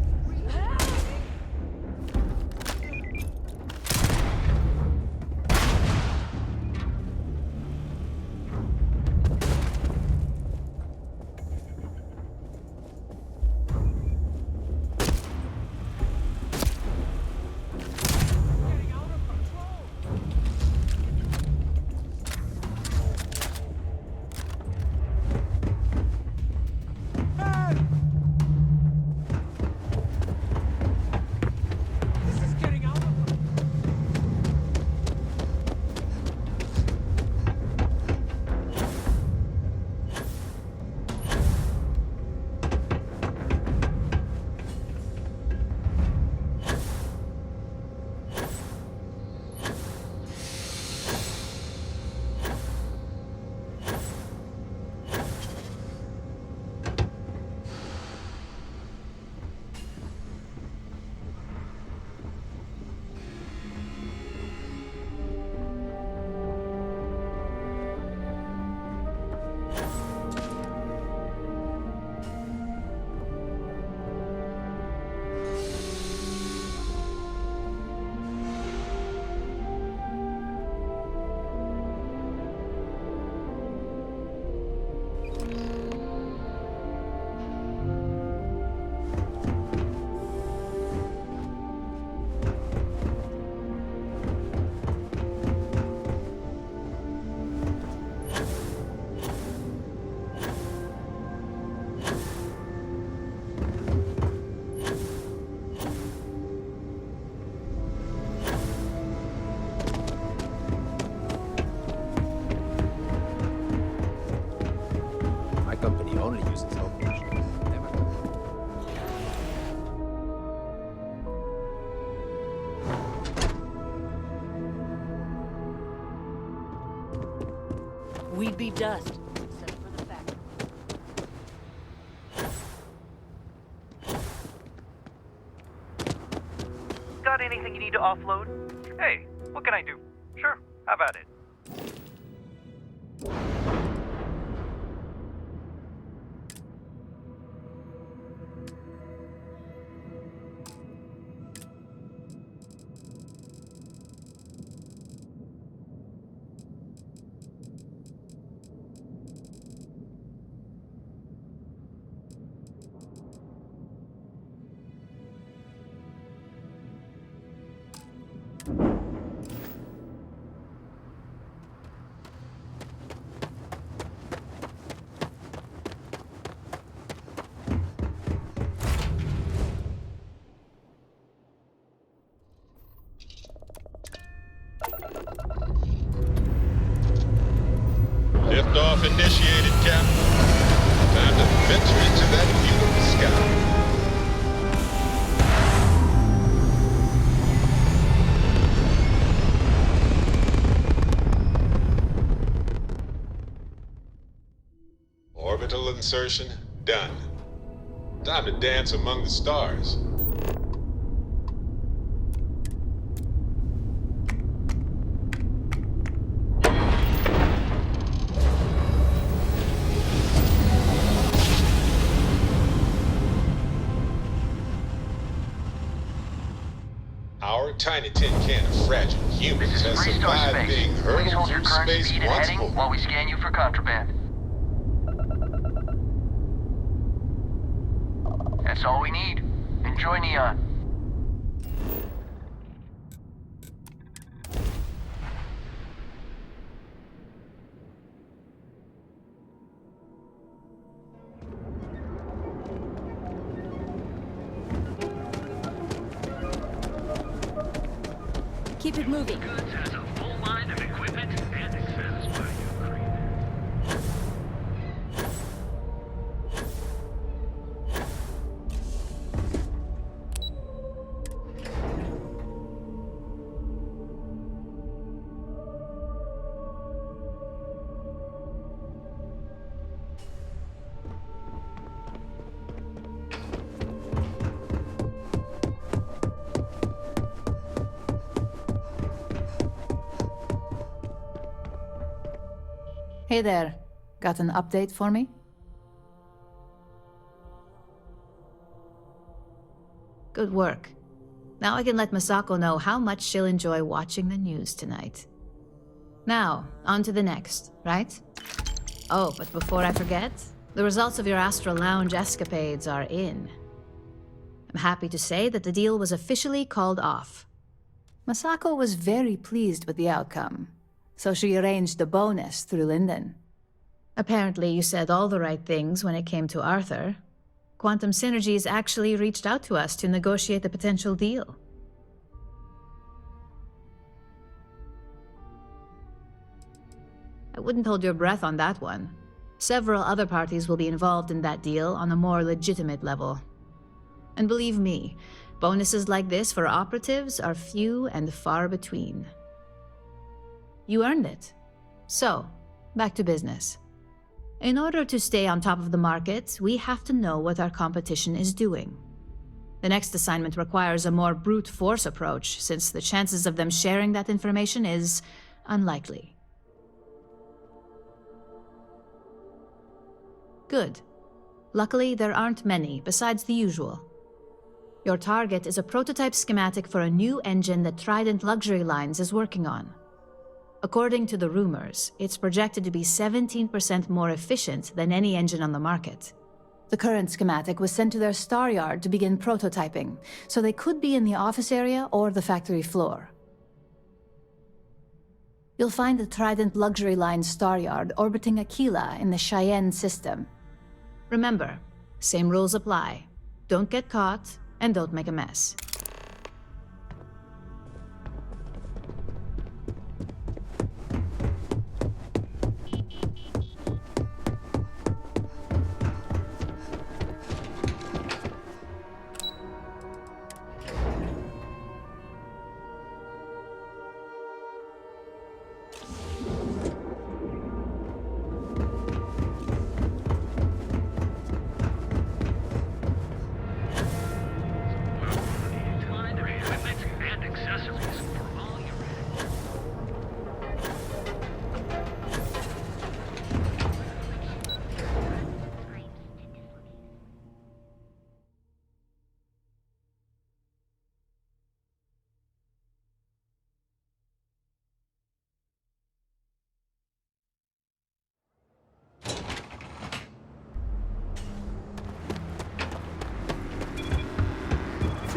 we'd be dust. Except for the fact. Got anything you need to offload? Hey, what can I do? Sure, how about it? Liftoff initiated, Captain. Time to venture into that beautiful sky. Orbital insertion done. Time to dance among the stars. Our tiny tin can of fragile humans has survived being Please hold hurled your through current space speed and once heading more. while we scan you for contraband. That's all we need. Enjoy Neon. Keep it moving. Hey there. Got an update for me? Good work. Now I can let Masako know how much she'll enjoy watching the news tonight. Now, on to the next, right? Oh, but before I forget, the results of your Astral Lounge escapades are in. I'm happy to say that the deal was officially called off. Masako was very pleased with the outcome, so she arranged a bonus through Linden. Apparently, you said all the right things when it came to Arthur. Quantum Synergies actually reached out to us to negotiate the potential deal. I wouldn't hold your breath on that one. Several other parties will be involved in that deal on a more legitimate level. And believe me, bonuses like this for operatives are few and far between. You earned it. So, back to business. In order to stay on top of the market, we have to know what our competition is doing. The next assignment requires a more brute force approach, since the chances of them sharing that information is unlikely. Good. Luckily, there aren't many, besides the usual. Your target is a prototype schematic for a new engine that Trident Luxury Lines is working on. According to the rumors, it's projected to be 17% more efficient than any engine on the market. The current schematic was sent to their star yard to begin prototyping, so they could be in the office area or the factory floor. You'll find the Trident Luxury Line star yard orbiting Aquila in the Cheyenne system. Remember, same rules apply. Don't get caught, and don't make a mess.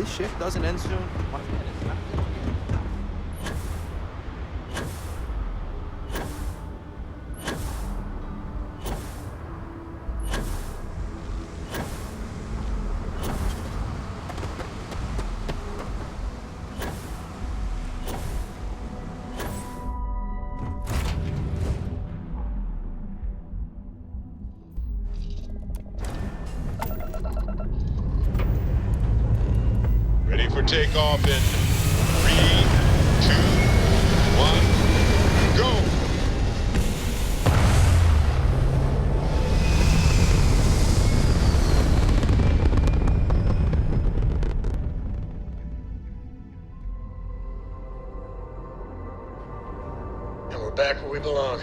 shift doesn't end soon? Ready for takeoff in 3, 2, 1, go! And we're back where we belong.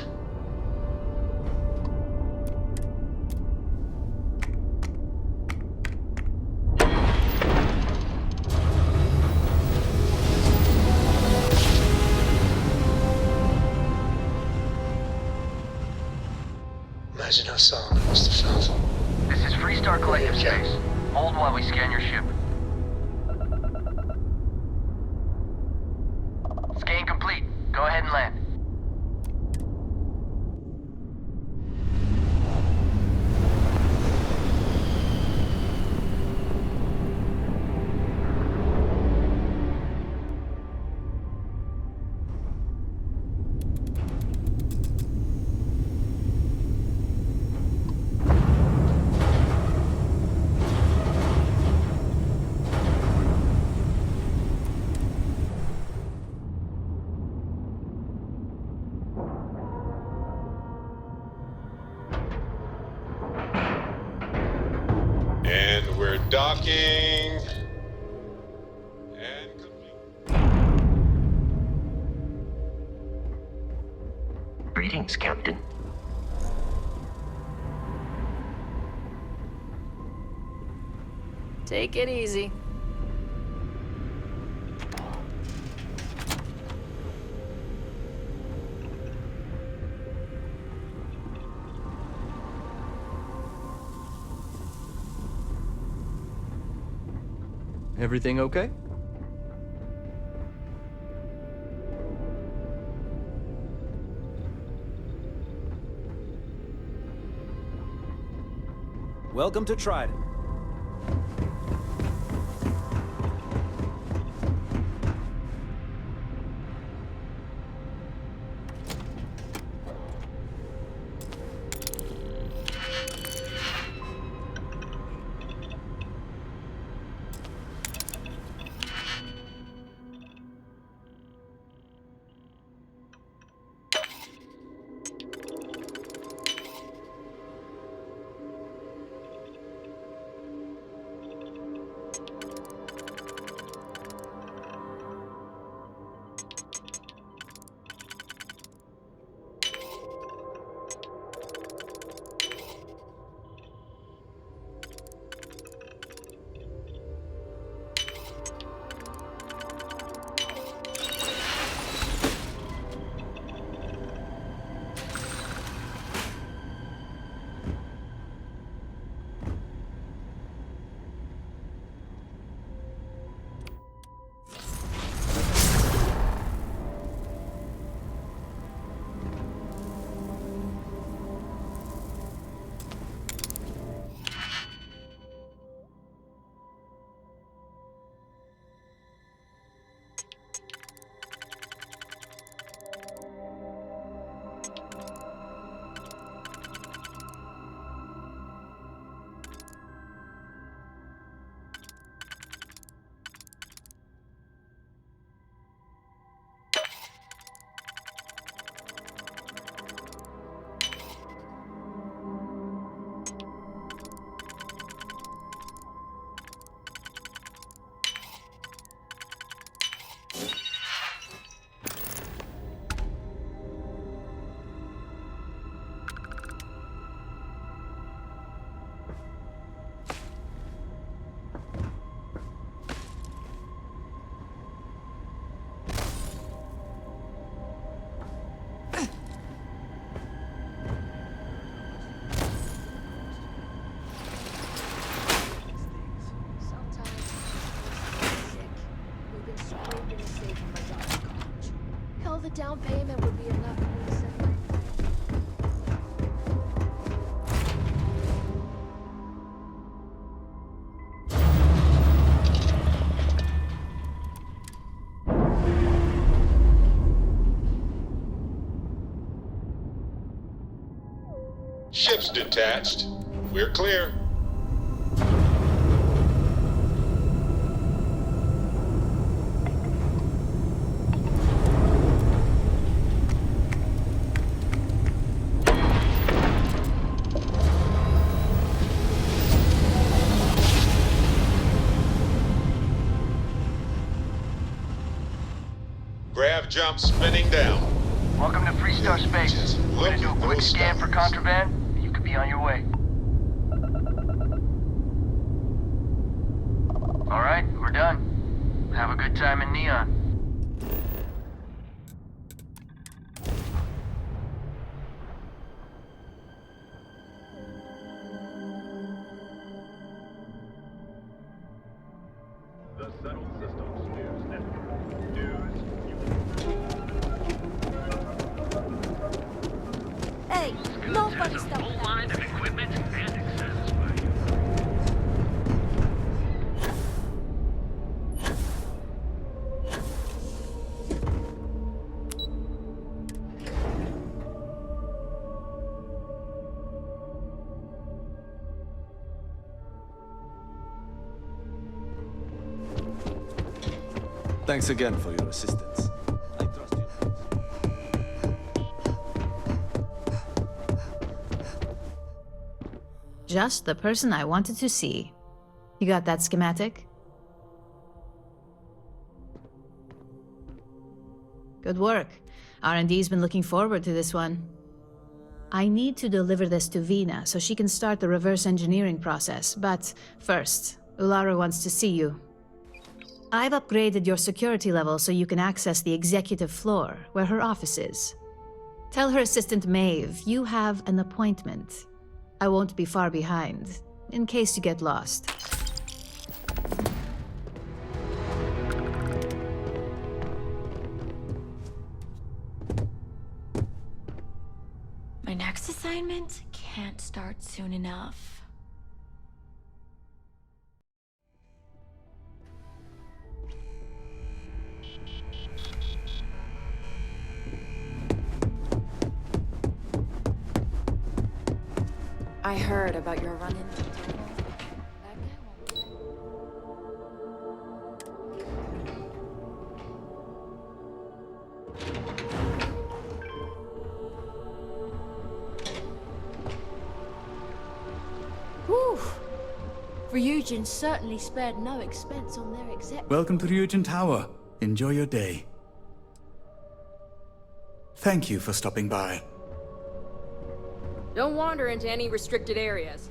Imagine how solemn it must have felt. This is Freestar Collective Space. Hold while we scan your ship. Scan complete. Go ahead and land. And we're docking. And Greetings, Captain. Take it easy. Everything okay? Welcome to Trident. payment would be enough for me to set my Ship's detached. We're clear. Grav jump spinning down. Welcome to Freestar Space. We're gonna do a quick scan for contraband, and you could be on your way. Alright, we're done. Have a good time in Neon. The Settled Systems News Network. News Hey, nobody stop Full line of equipment and accessories. Thanks again for your assistance. I trust you. Just the person I wanted to see. You got that schematic? Good work. R&D's been looking forward to this one. I need to deliver this to Vina so she can start the reverse engineering process, but first, Ulara wants to see you. I've upgraded your security level so you can access the executive floor, where her office is. Tell her assistant Maeve you have an appointment. I won't be far behind, in case you get lost. My next assignment can't start soon enough. I heard about your run-in. Whew. Ryujin certainly spared no expense on their exec. Welcome to Ryujin Tower. Enjoy your day. Thank you for stopping by. Don't wander into any restricted areas.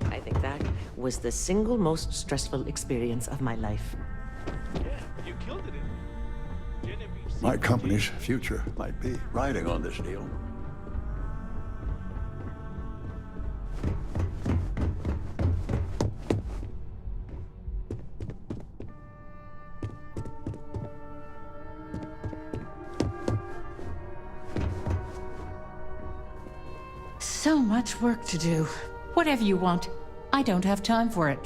I think that was the single most stressful experience of my life. You killed it. My company's future might be riding on this deal. So much work to do. Whatever you want. I don't have time for it.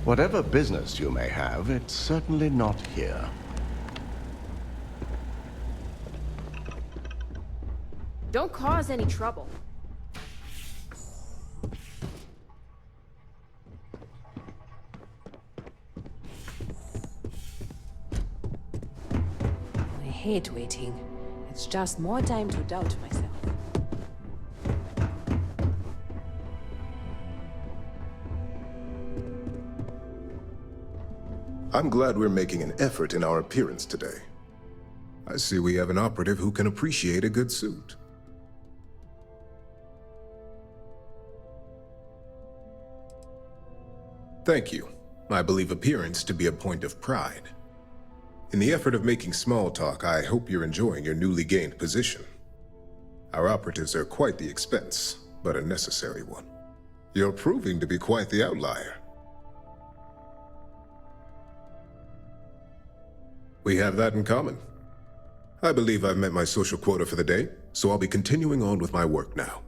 Whatever business you may have, it's certainly not here. Don't cause any trouble. I hate waiting. It's just more time to doubt myself. I'm glad we're making an effort in our appearance today. I see we have an operative who can appreciate a good suit. Thank you. I believe appearance to be a point of pride. In the effort of making small talk, I hope you're enjoying your newly gained position. Our operatives are quite the expense, but a necessary one. You're proving to be quite the outlier. We have that in common. I believe I've met my social quota for the day, so I'll be continuing on with my work now.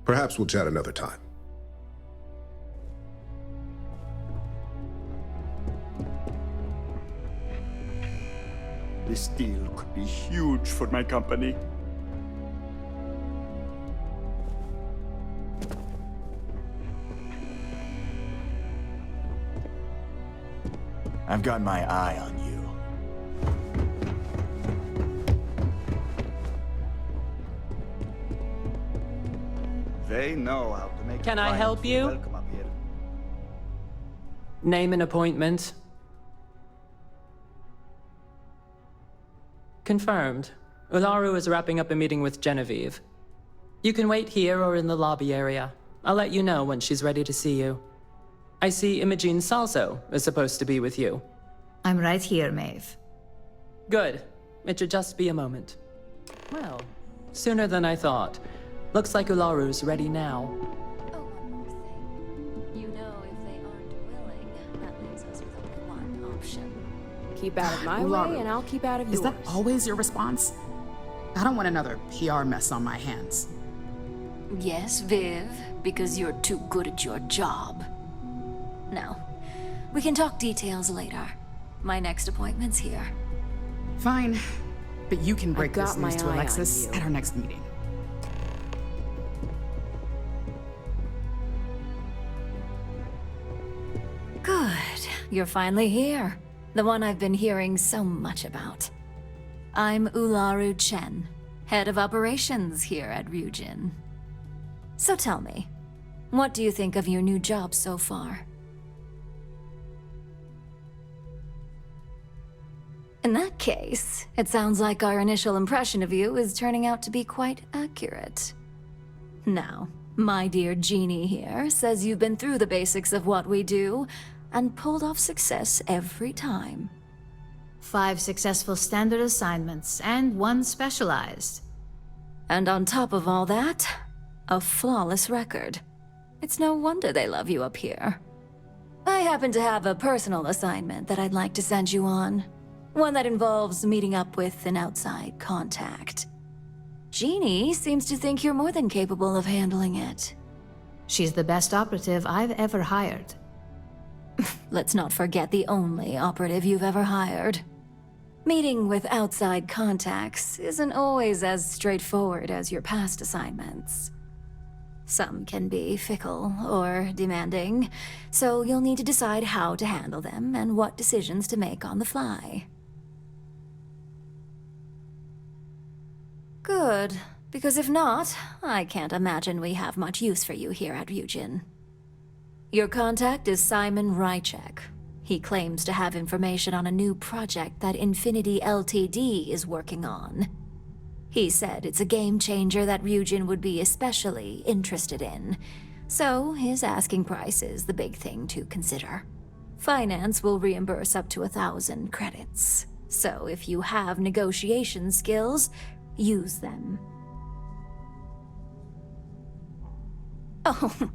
Perhaps we'll chat another time. This deal could be huge for my company. I've got my eye on you. They know how to make. Can I help you? Welcome up here. Name an appointment. Confirmed. Ularu is wrapping up a meeting with Genevieve. You can wait here or in the lobby area. I'll let you know when she's ready to see you. I see Imogene Salso is supposed to be with you. I'm right here, Maeve. Good. It should just be a moment. Well, sooner than I thought. Looks like Ularu's ready now. Oh, one more thing. You know, if they aren't willing, that leaves us with only one option. Keep out of my Ularu, way, and I'll keep out of yours. Is that always your response? I don't want another PR mess on my hands. Yes, Viv, because you're too good at your job. Now, we can talk details later. My next appointment's here. Fine, but you can break got this news my to eye on Alexis you. at our next meeting. Good. You're finally here. The one I've been hearing so much about. I'm Ularu Chen, head of operations here at Ryujin. So tell me, what do you think of your new job so far? In that case, it sounds like our initial impression of you is turning out to be quite accurate. Now, my dear Jeannie here says you've been through the basics of what we do and pulled off success every time. 5 successful standard assignments and 1 specialized. And on top of all that, a flawless record. It's no wonder they love you up here. I happen to have a personal assignment that I'd like to send you on. One that involves meeting up with an outside contact. Jeannie seems to think you're more than capable of handling it. She's the best operative I've ever hired. Let's not forget the only operative you've ever hired. Meeting with outside contacts isn't always as straightforward as your past assignments. Some can be fickle or demanding, so you'll need to decide how to handle them and what decisions to make on the fly. Good, because if not, I can't imagine we have much use for you here at Ryujin. Your contact is Simon Rychek. He claims to have information on a new project that Infinity Ltd is working on. He said it's a game changer that Ryujin would be especially interested in, so his asking price is the big thing to consider. Finance will reimburse up to 1,000 credits, so if you have negotiation skills, use them. Oh,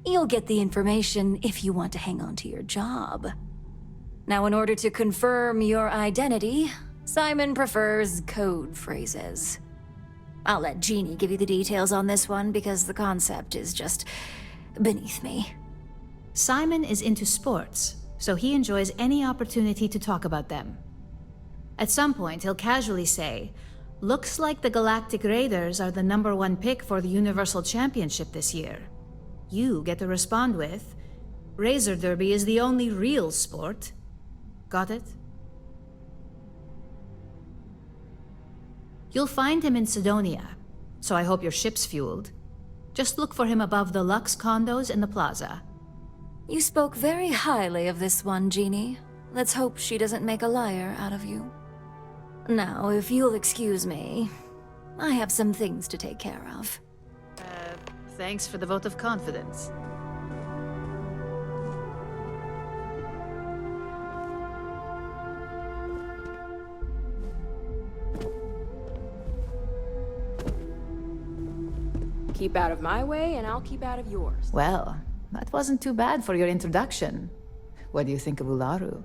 you'll get the information if you want to hang on to your job. Now, in order to confirm your identity, Simon prefers code phrases. I'll let Jeannie give you the details on this one because the concept is just beneath me. Simon is into sports, so he enjoys any opportunity to talk about them. At some point, he'll casually say, "Looks like the Galactic Raiders are the #1 pick for the Universal Championship this year." You get to respond with, "Razor Derby is the only real sport." Got it? You'll find him in Sidonia, so I hope your ship's fueled. Just look for him above the Lux condos in the plaza. You spoke very highly of this one, Jeannie. Let's hope she doesn't make a liar out of you. Now, if you'll excuse me, I have some things to take care of. Thanks for the vote of confidence. Keep out of my way, and I'll keep out of yours. Well, that wasn't too bad for your introduction. What do you think of Ularu?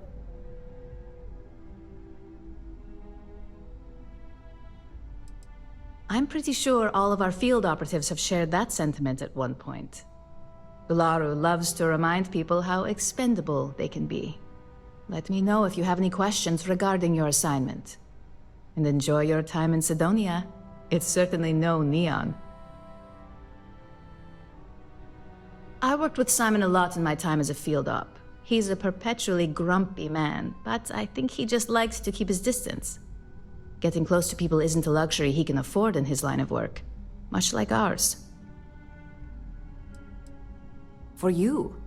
I'm pretty sure all of our field operatives have shared that sentiment at one point. Ularu loves to remind people how expendable they can be. Let me know if you have any questions regarding your assignment. And enjoy your time in Sidonia. It's certainly no Neon. I worked with Simon a lot in my time as a field op. He's a perpetually grumpy man, but I think he just likes to keep his distance. Getting close to people isn't a luxury he can afford in his line of work, much like ours. For you?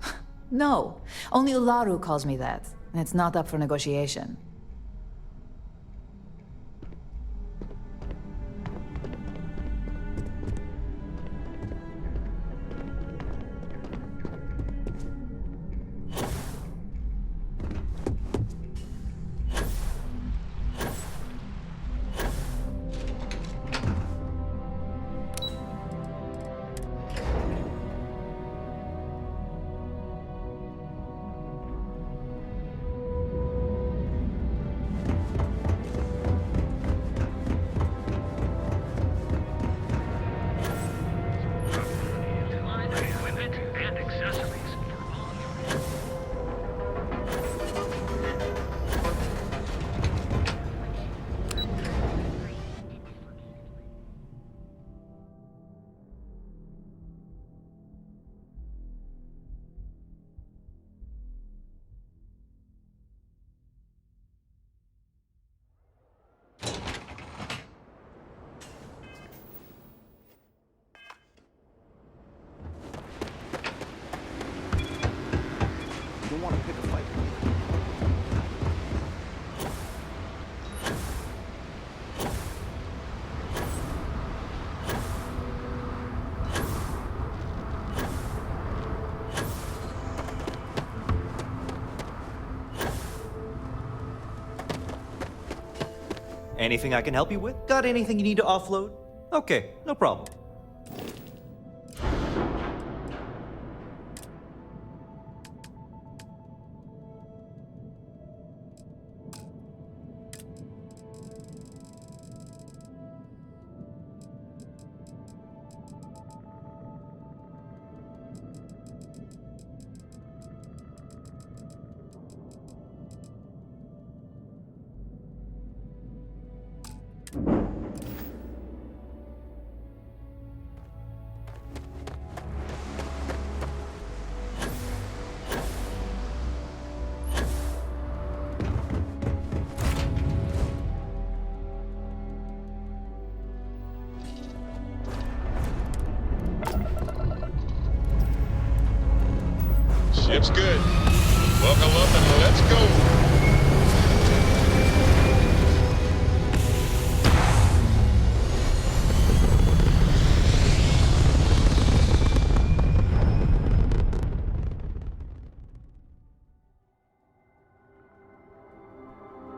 No, only Ularu calls me that, and it's not up for negotiation. Don't want to pick a fight. Anything I can help you with? Got anything you need to offload? Okay, no problem. Ship's good. Buckle up and let's go.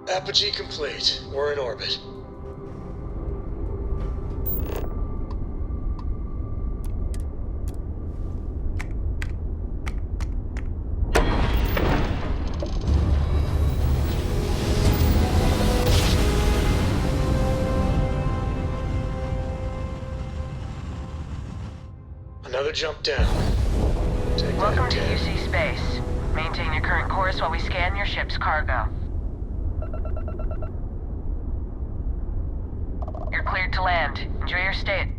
Apogee complete. We're in orbit. Another jump down. Take Welcome that, to Ted. UC Space. Maintain your current course while we scan your ship's cargo. You're cleared to land. Enjoy your stay.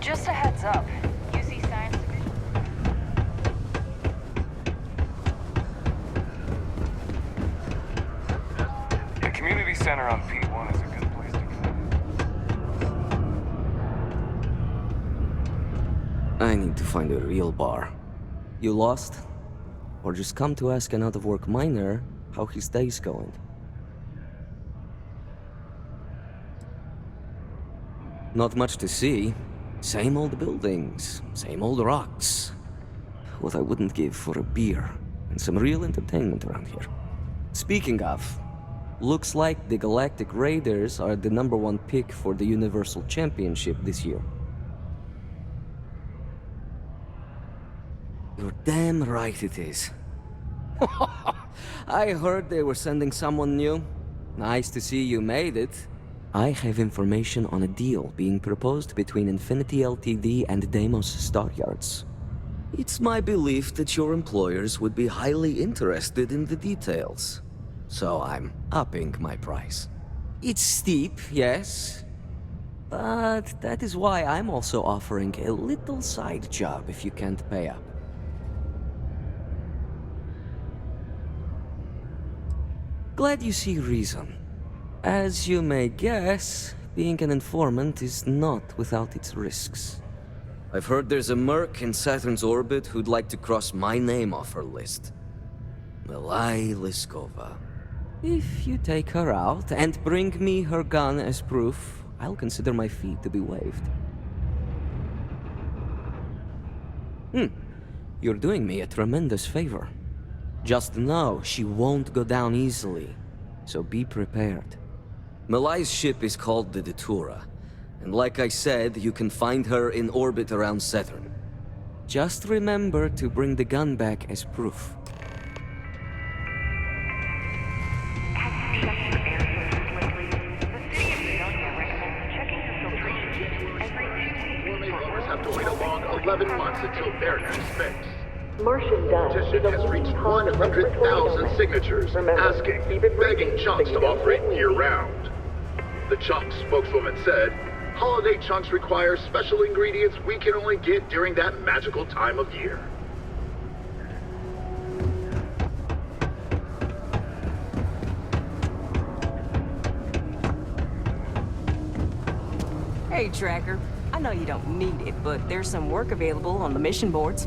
Just a heads up. UC Science Center on P1 is a good place to go. I need to find a real bar. You lost? Or just come to ask an out-of-work miner how his day's going? Not much to see. Same old buildings, same old rocks. What I wouldn't give for a beer and some real entertainment around here. Speaking of, looks like the Galactic Raiders are the #1 pick for the Universal Championship this year. You're damn right it is. I heard they were sending someone new. Nice to see you made it. I have information on a deal being proposed between Infinity Ltd and Deimos Staryards. It's my belief that your employers would be highly interested in the details. So I'm upping my price. It's steep, yes. But that is why I'm also offering a little side job if you can't pay up. Glad you see reason. As you may guess, being an informant is not without its risks. I've heard there's a merc in Saturn's orbit who'd like to cross my name off her list. Milai Liskova. If you take her out and bring me her gun as proof, I'll consider my fee to be waived. You're doing me a tremendous favor. Just know she won't go down easily, so be prepared. Milai's ship is called the Datura, and like I said, you can find her in orbit around Saturn. Just remember to bring the gun back as proof. Farmers have to wait a long 11 months until their next fix. Martian dust. Petition has reached 100,000 signatures, asking, begging chunks to offer it year-round. The chunks spokeswoman said, holiday chunks require special ingredients we can only get during that magical time of year. Hey, Tracker. I know you don't need it, but there's some work available on the mission boards.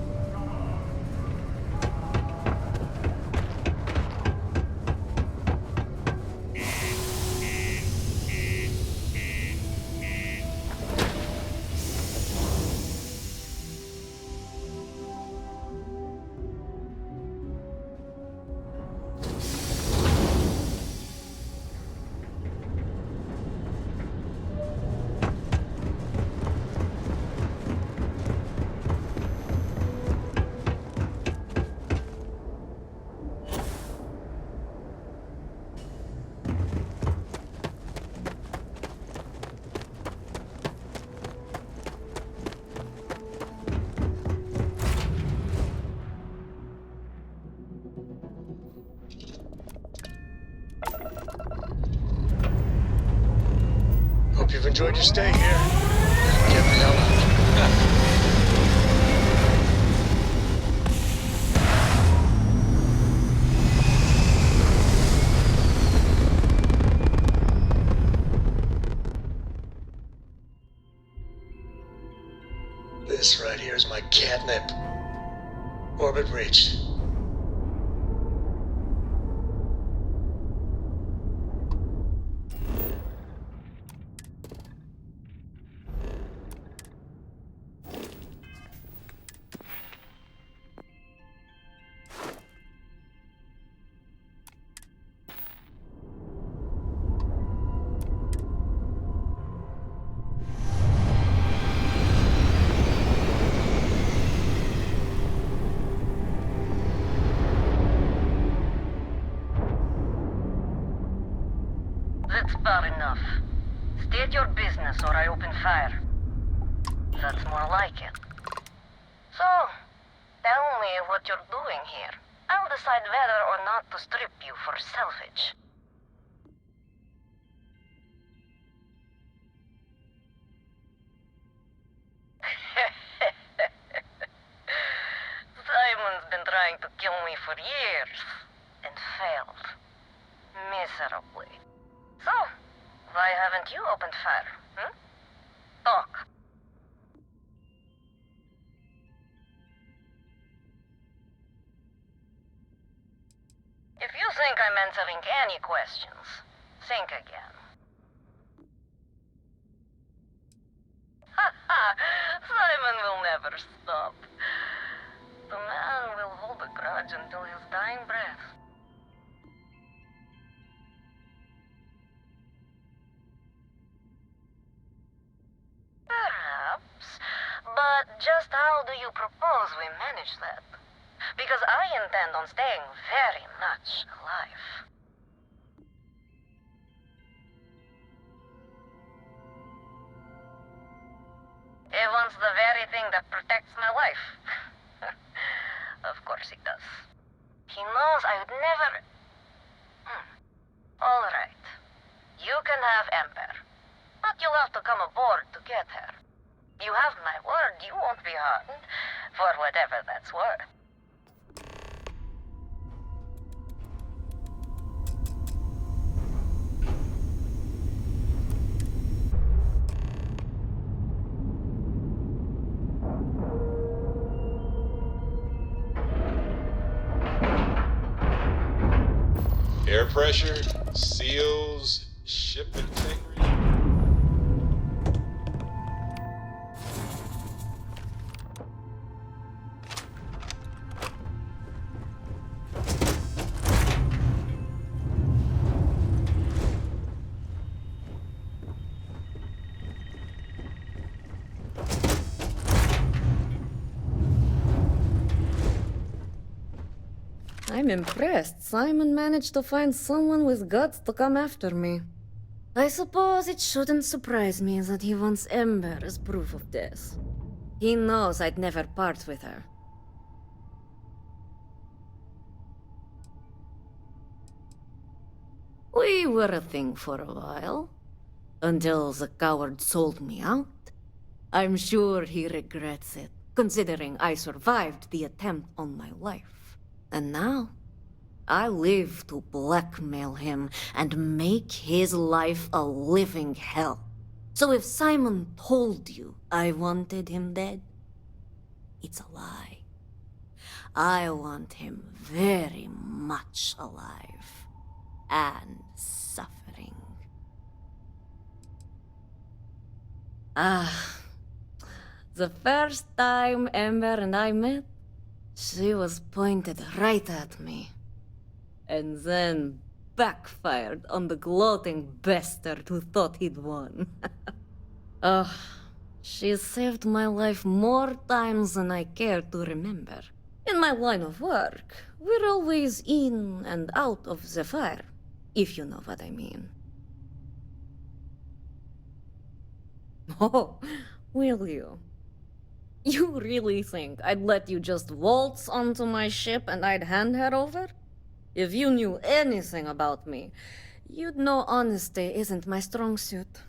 Hope you've enjoyed your stay here. Now get the hell out. This right here is my catnip. Orbit reached. That's far enough. State your business or I open fire. That's more like it. So, tell me what you're doing here. I'll decide whether or not to strip you for salvage. Simon's been trying to kill me for years, and failed. Miserably. So, you opened fire, hmm? Talk. If you think I'm answering any questions, think again. Simon will never stop. The man will hold a grudge until his dying breath. Perhaps, but just how do you propose we manage that? Because I intend on staying very much alive. He wants the very thing that protects my life. Of course he does. He knows I would never... All right. You can have Ember. But you'll have to come aboard to get her. You have my word you won't be harmed, for whatever that's worth. Air pressure, seals, ship integrity. I'm impressed. Simon managed to find someone with guts to come after me. I suppose it shouldn't surprise me that he wants Ember as proof of this. He knows I'd never part with her. We were a thing for a while. Until the coward sold me out. I'm sure he regrets it, considering I survived the attempt on my life. And now, I live to blackmail him and make his life a living hell. So if Simon told you I wanted him dead, it's a lie. I want him very much alive and suffering. The first time Ember and I met, she was pointed right at me. And then backfired on the gloating bastard who thought he'd won. She saved my life more times than I care to remember. In my line of work, we're always in and out of the fire, if you know what I mean. Oh, will you? You really think I'd let you just waltz onto my ship and I'd hand her over? If you knew anything about me, you'd know honesty isn't my strong suit.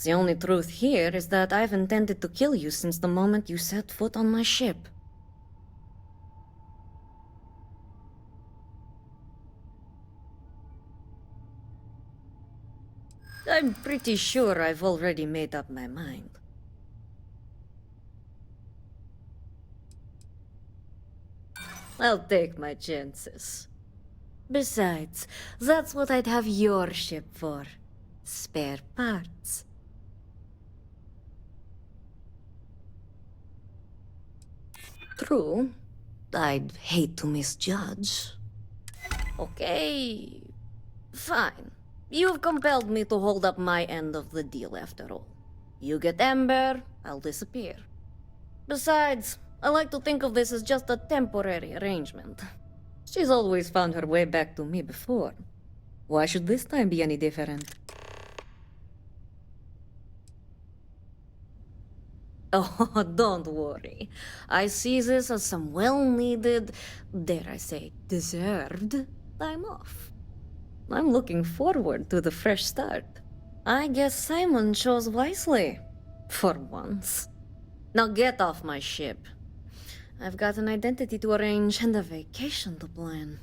The only truth here is that I've intended to kill you since the moment you set foot on my ship. I'm pretty sure I've already made up my mind. I'll take my chances. Besides, that's what I'd have your ship for. Spare parts. True. I'd hate to misjudge. Okay. Fine. You've compelled me to hold up my end of the deal after all. You get Ember, I'll disappear. Besides, I like to think of this as just a temporary arrangement. She's always found her way back to me before. Why should this time be any different? Oh, don't worry. I see this as some well-needed, dare I say, deserved time off. I'm looking forward to the fresh start. I guess Simon chose wisely. For once. Now get off my ship. I've got an identity to arrange and a vacation to plan.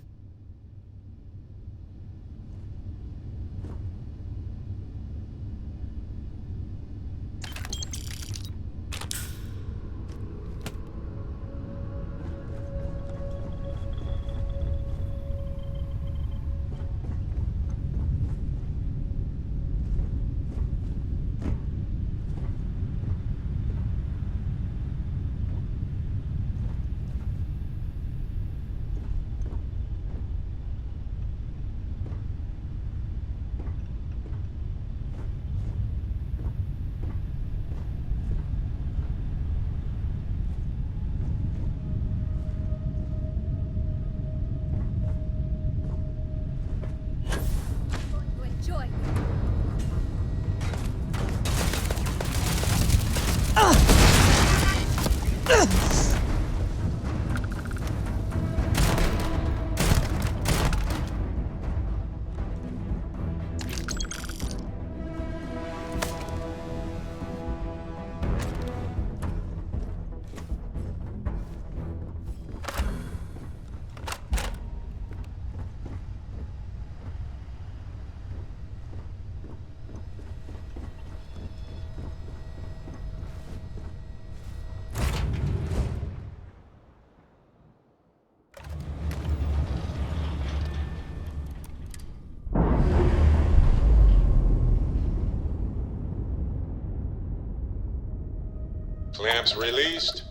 Clamps released.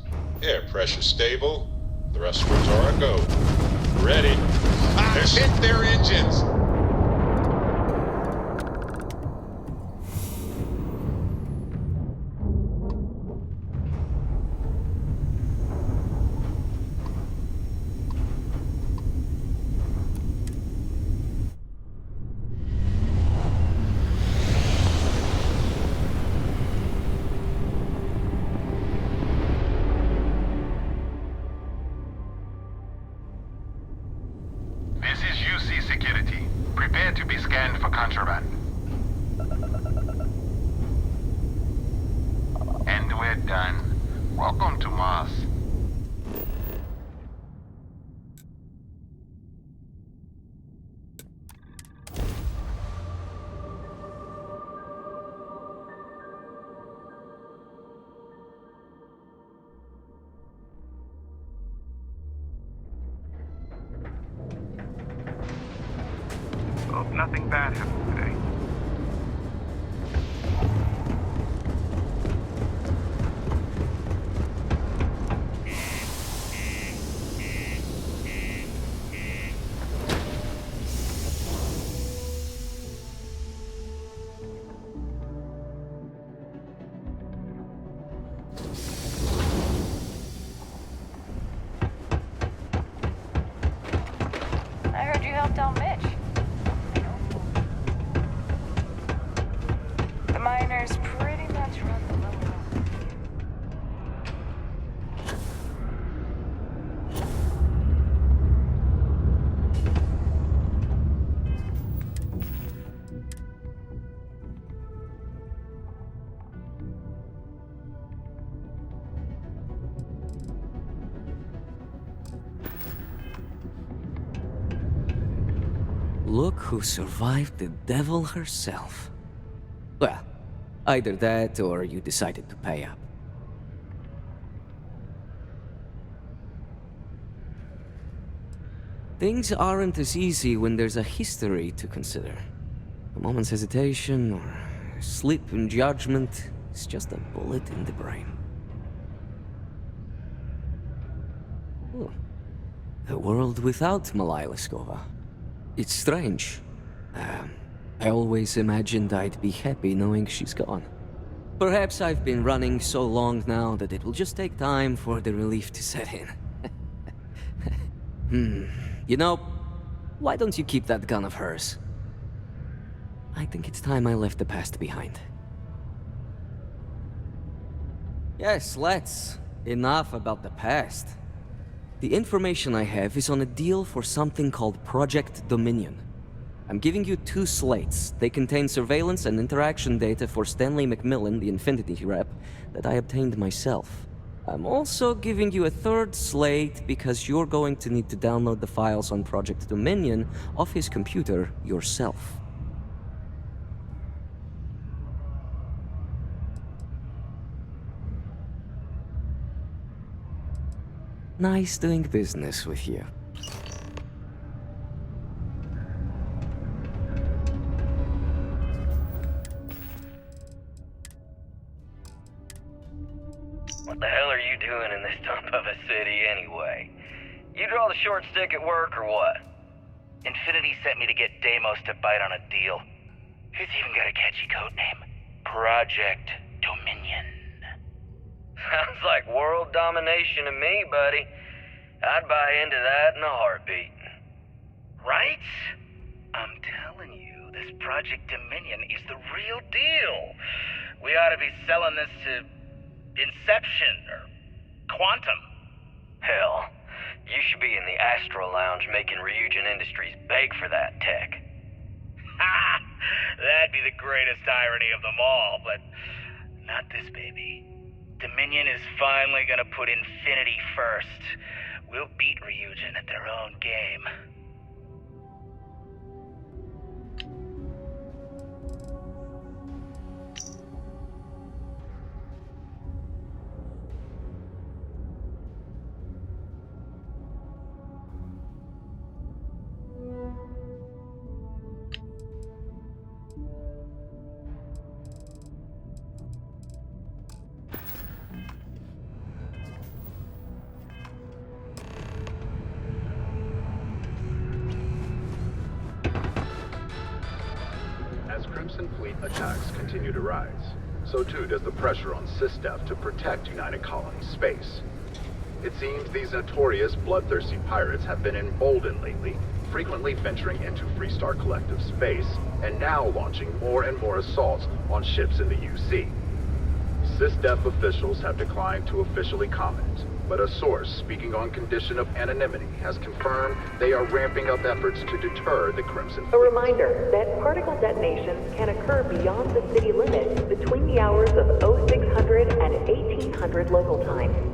Air pressure stable. Thrusters are a go. Ready. Hit their engines! This is UC Security. Prepare to be scanned for contraband. And we're done. Welcome to Mars. Hope nothing bad happens today. I heard you helped out Mitch. The miners pretty much run the level up. Look who survived the devil herself. Well, either that or you decided to pay up. Things aren't as easy when there's a history to consider. A moment's hesitation or a slip in judgment is just a bullet in the brain. Ooh. The world without Malaya Liskova. It's strange. I always imagined I'd be happy knowing she's gone. Perhaps I've been running so long now that it will just take time for the relief to set in. You know, why don't you keep that gun of hers? I think it's time I left the past behind. Yes, let's. Enough about the past. The information I have is on a deal for something called Project Dominion. I'm giving you 2 slates. They contain surveillance and interaction data for Stanley McMillan, the Infinity rep, that I obtained myself. I'm also giving you a 3rd slate because you're going to need to download the files on Project Dominion off his computer yourself. Nice doing business with you. What the hell are you doing in this dump of a city anyway? You draw the short stick at work or what? Infinity sent me to get Deimos to bite on a deal. He's even got a catchy code name. Project Dominion. Sounds like world domination to me, buddy. I'd buy into that in a heartbeat. Right? I'm telling you, this Project Dominion is the real deal. We ought to be selling this to Inception or Quantum. Hell, you should be in the Astral Lounge making Ryujin Industries beg for that tech. Ha! That'd be the greatest irony of them all, but not this baby. Dominion is finally gonna put Infinity first. We'll beat Ryujin at their own game. As Crimson Fleet attacks continue to rise, so too does the pressure on SysDef to protect United Colony space. It seems these notorious bloodthirsty pirates have been emboldened lately, frequently venturing into Freestar Collective space, and now launching more and more assaults on ships in the UC. SysDef officials have declined to officially comment, but a source speaking on condition of anonymity has confirmed they are ramping up efforts to deter the Crimson Fleet. A reminder that particle detonations can occur beyond the city limits between the hours of 0600 and 1800 local time.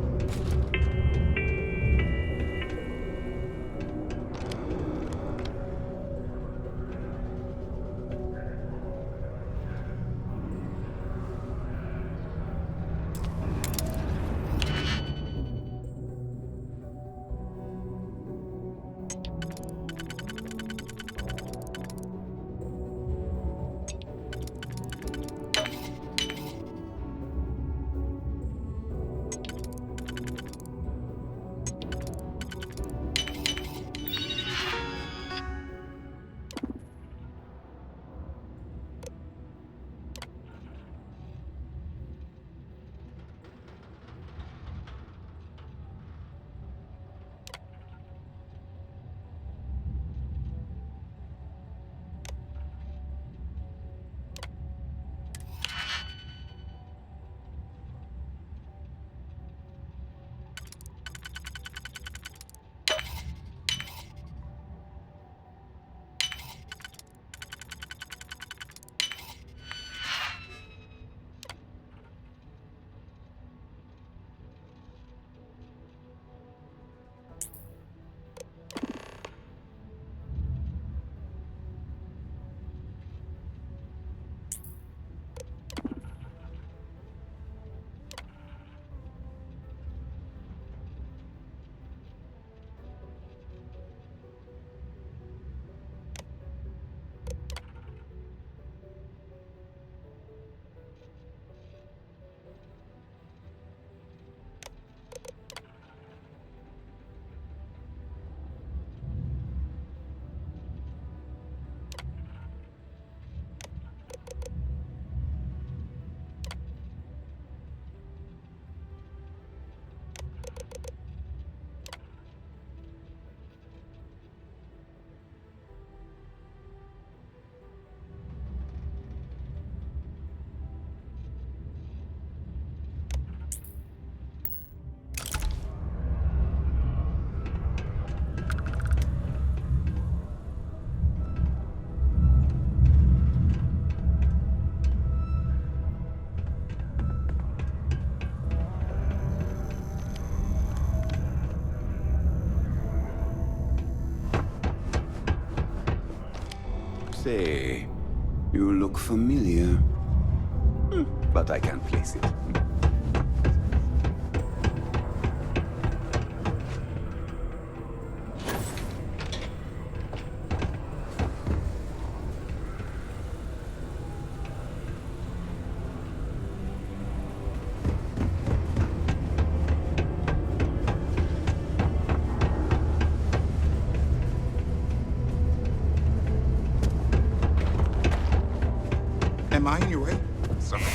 Say, you look familiar. But I can't place it. Am I in your way? Something.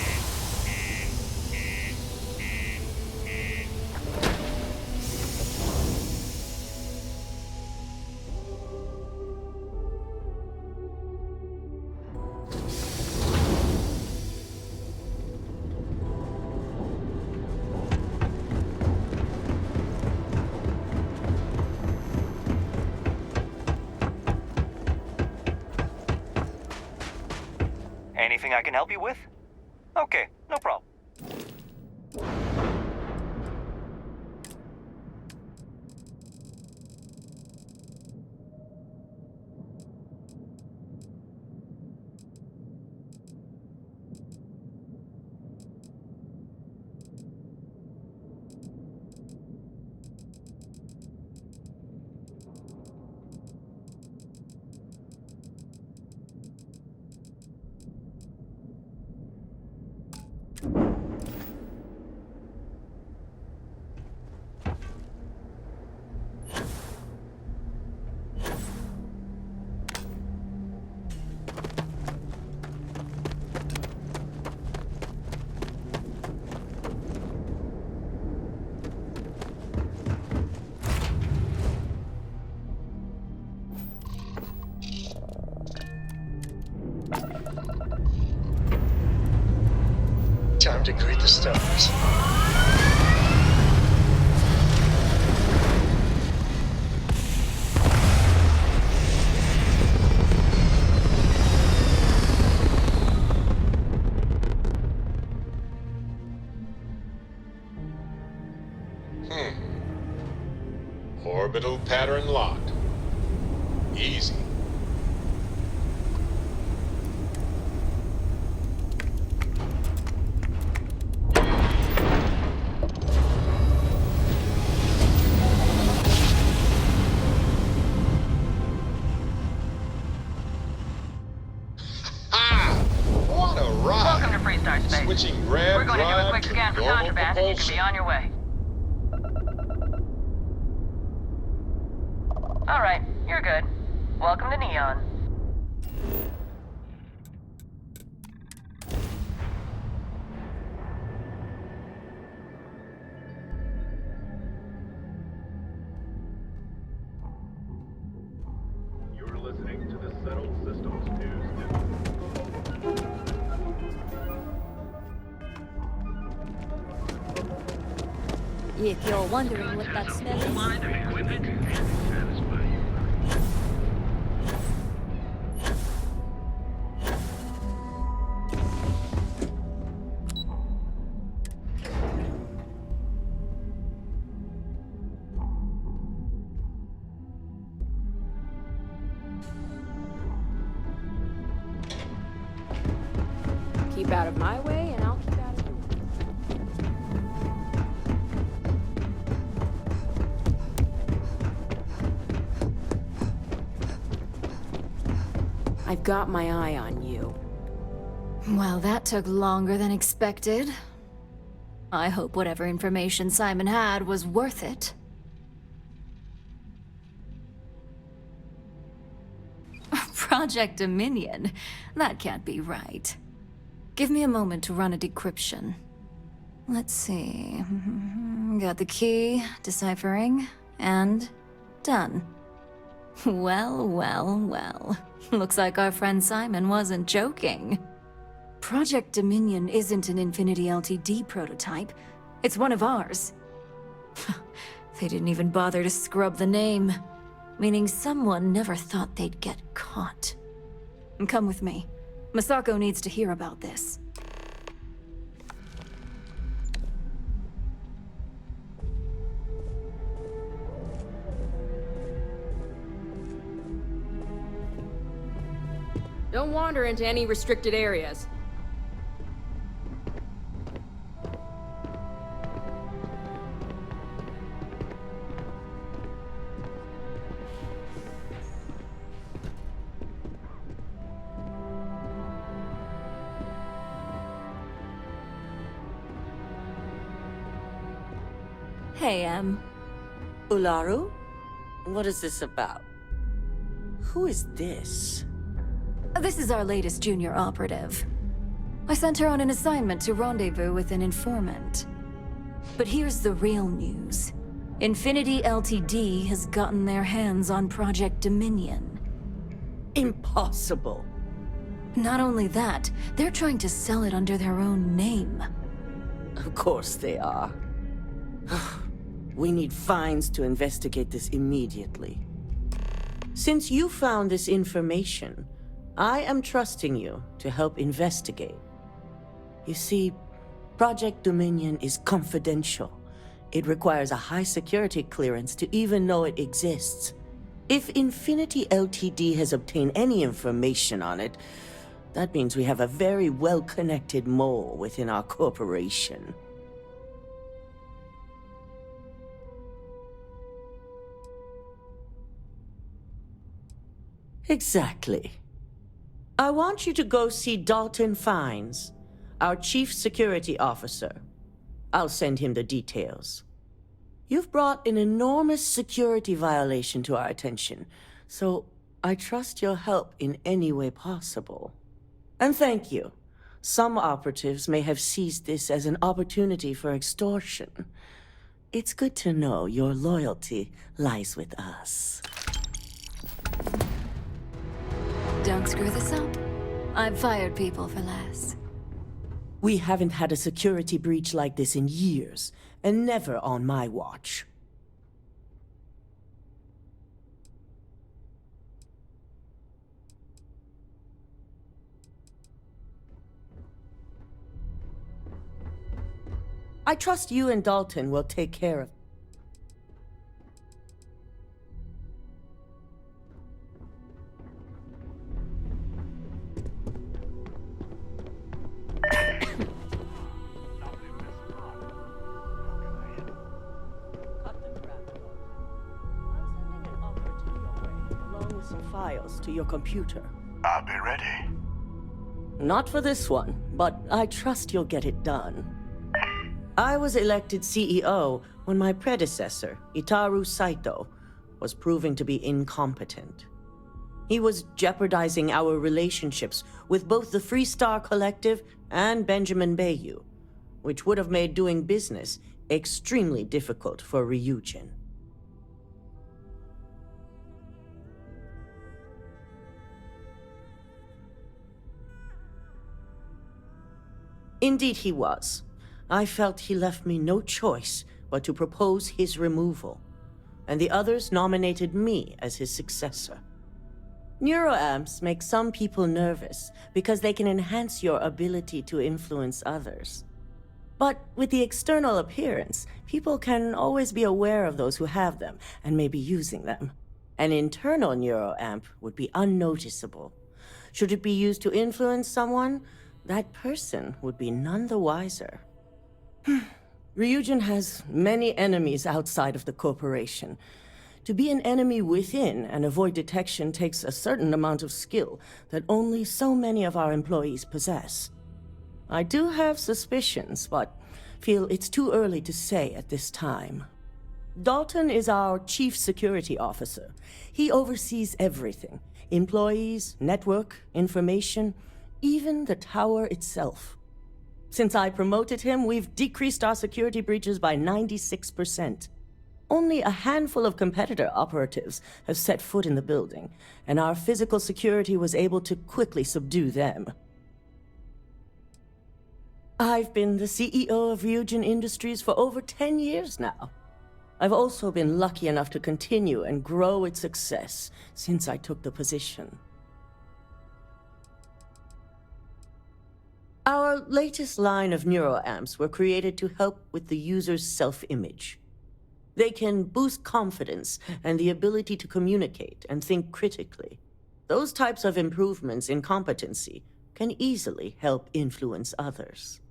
Anything I can help you with? Okay, no problem. Time to greet the stars. Orbital pattern locked. Easy. What a ride! Welcome to Freestar Space. Switching grab We're going to do a drive quick to scan for normal contraband and you can propulsion. be on your way. Alright, you're good. Welcome to Neon. You're listening to the Settled Systems News Network. If you're wondering what that smell is, Keep out of my way, and I'll keep out of yours. I've got my eye on you. well, that took longer than expected. I hope whatever information Simon had was worth it. Project Dominion? That can't be right. Give me a moment to run a decryption. Let's see. Got the key, deciphering, and done. Well, well, well. Looks like our friend Simon wasn't joking. Project Dominion isn't an Infinity LTD prototype. It's one of ours. They didn't even bother to scrub the name, meaning someone never thought they'd get caught. Come with me. Masako needs to hear about this. Don't wander into any restricted areas. Hey, Ularu? What is this about? Who is this? This is our latest junior operative. I sent her on an assignment to rendezvous with an informant. But here's the real news. Infinity LTD has gotten their hands on Project Dominion. Impossible. Not only that, they're trying to sell it under their own name. Of course they are. We need fines to investigate this immediately. Since you found this information, I am trusting you to help investigate. You see, Project Dominion is confidential. It requires a high security clearance to even know it exists. If Infinity Ltd has obtained any information on it, that means we have a very well-connected mole within our corporation. Exactly. I want you to go see Dalton Fines, our Chief Security Officer. I'll send him the details. You've brought an enormous security violation to our attention, so I trust your help in any way possible. And thank you. Some operatives may have seized this as an opportunity for extortion. It's good to know your loyalty lies with us. Don't screw this up. I've fired people for less. We haven't had a security breach like this in years, and never on my watch. I trust you and Dalton will take care of. Along with some files to your computer. I'll be ready. Not for this one, but I trust you'll get it done. I was elected CEO when my predecessor, Itaru Saito, was proving to be incompetent. He was jeopardizing our relationships with both the Freestar Collective and Benjamin Bayou, which would have made doing business extremely difficult for Ryujin. Indeed he was. I felt he left me no choice but to propose his removal, and the others nominated me as his successor. Neuroamps make some people nervous because they can enhance your ability to influence others. But with the external appearance, people can always be aware of those who have them and may be using them. An internal neuroamp would be unnoticeable. Should it be used to influence someone, that person would be none the wiser. Ryujin has many enemies outside of the corporation. To be an enemy within and avoid detection takes a certain amount of skill that only so many of our employees possess. I do have suspicions, but feel it's too early to say at this time. Dalton is our Chief Security Officer. He oversees everything: employees, network, information, even the tower itself. Since I promoted him, we've decreased our security breaches by 96%. Only a handful of competitor operatives have set foot in the building, and our physical security was able to quickly subdue them. I've been the CEO of Ryujin Industries for over 10 years now. I've also been lucky enough to continue and grow its success since I took the position. Our latest line of neuroamps were created to help with the user's self-image. They can boost confidence and the ability to communicate and think critically. Those types of improvements in competency can easily help influence others.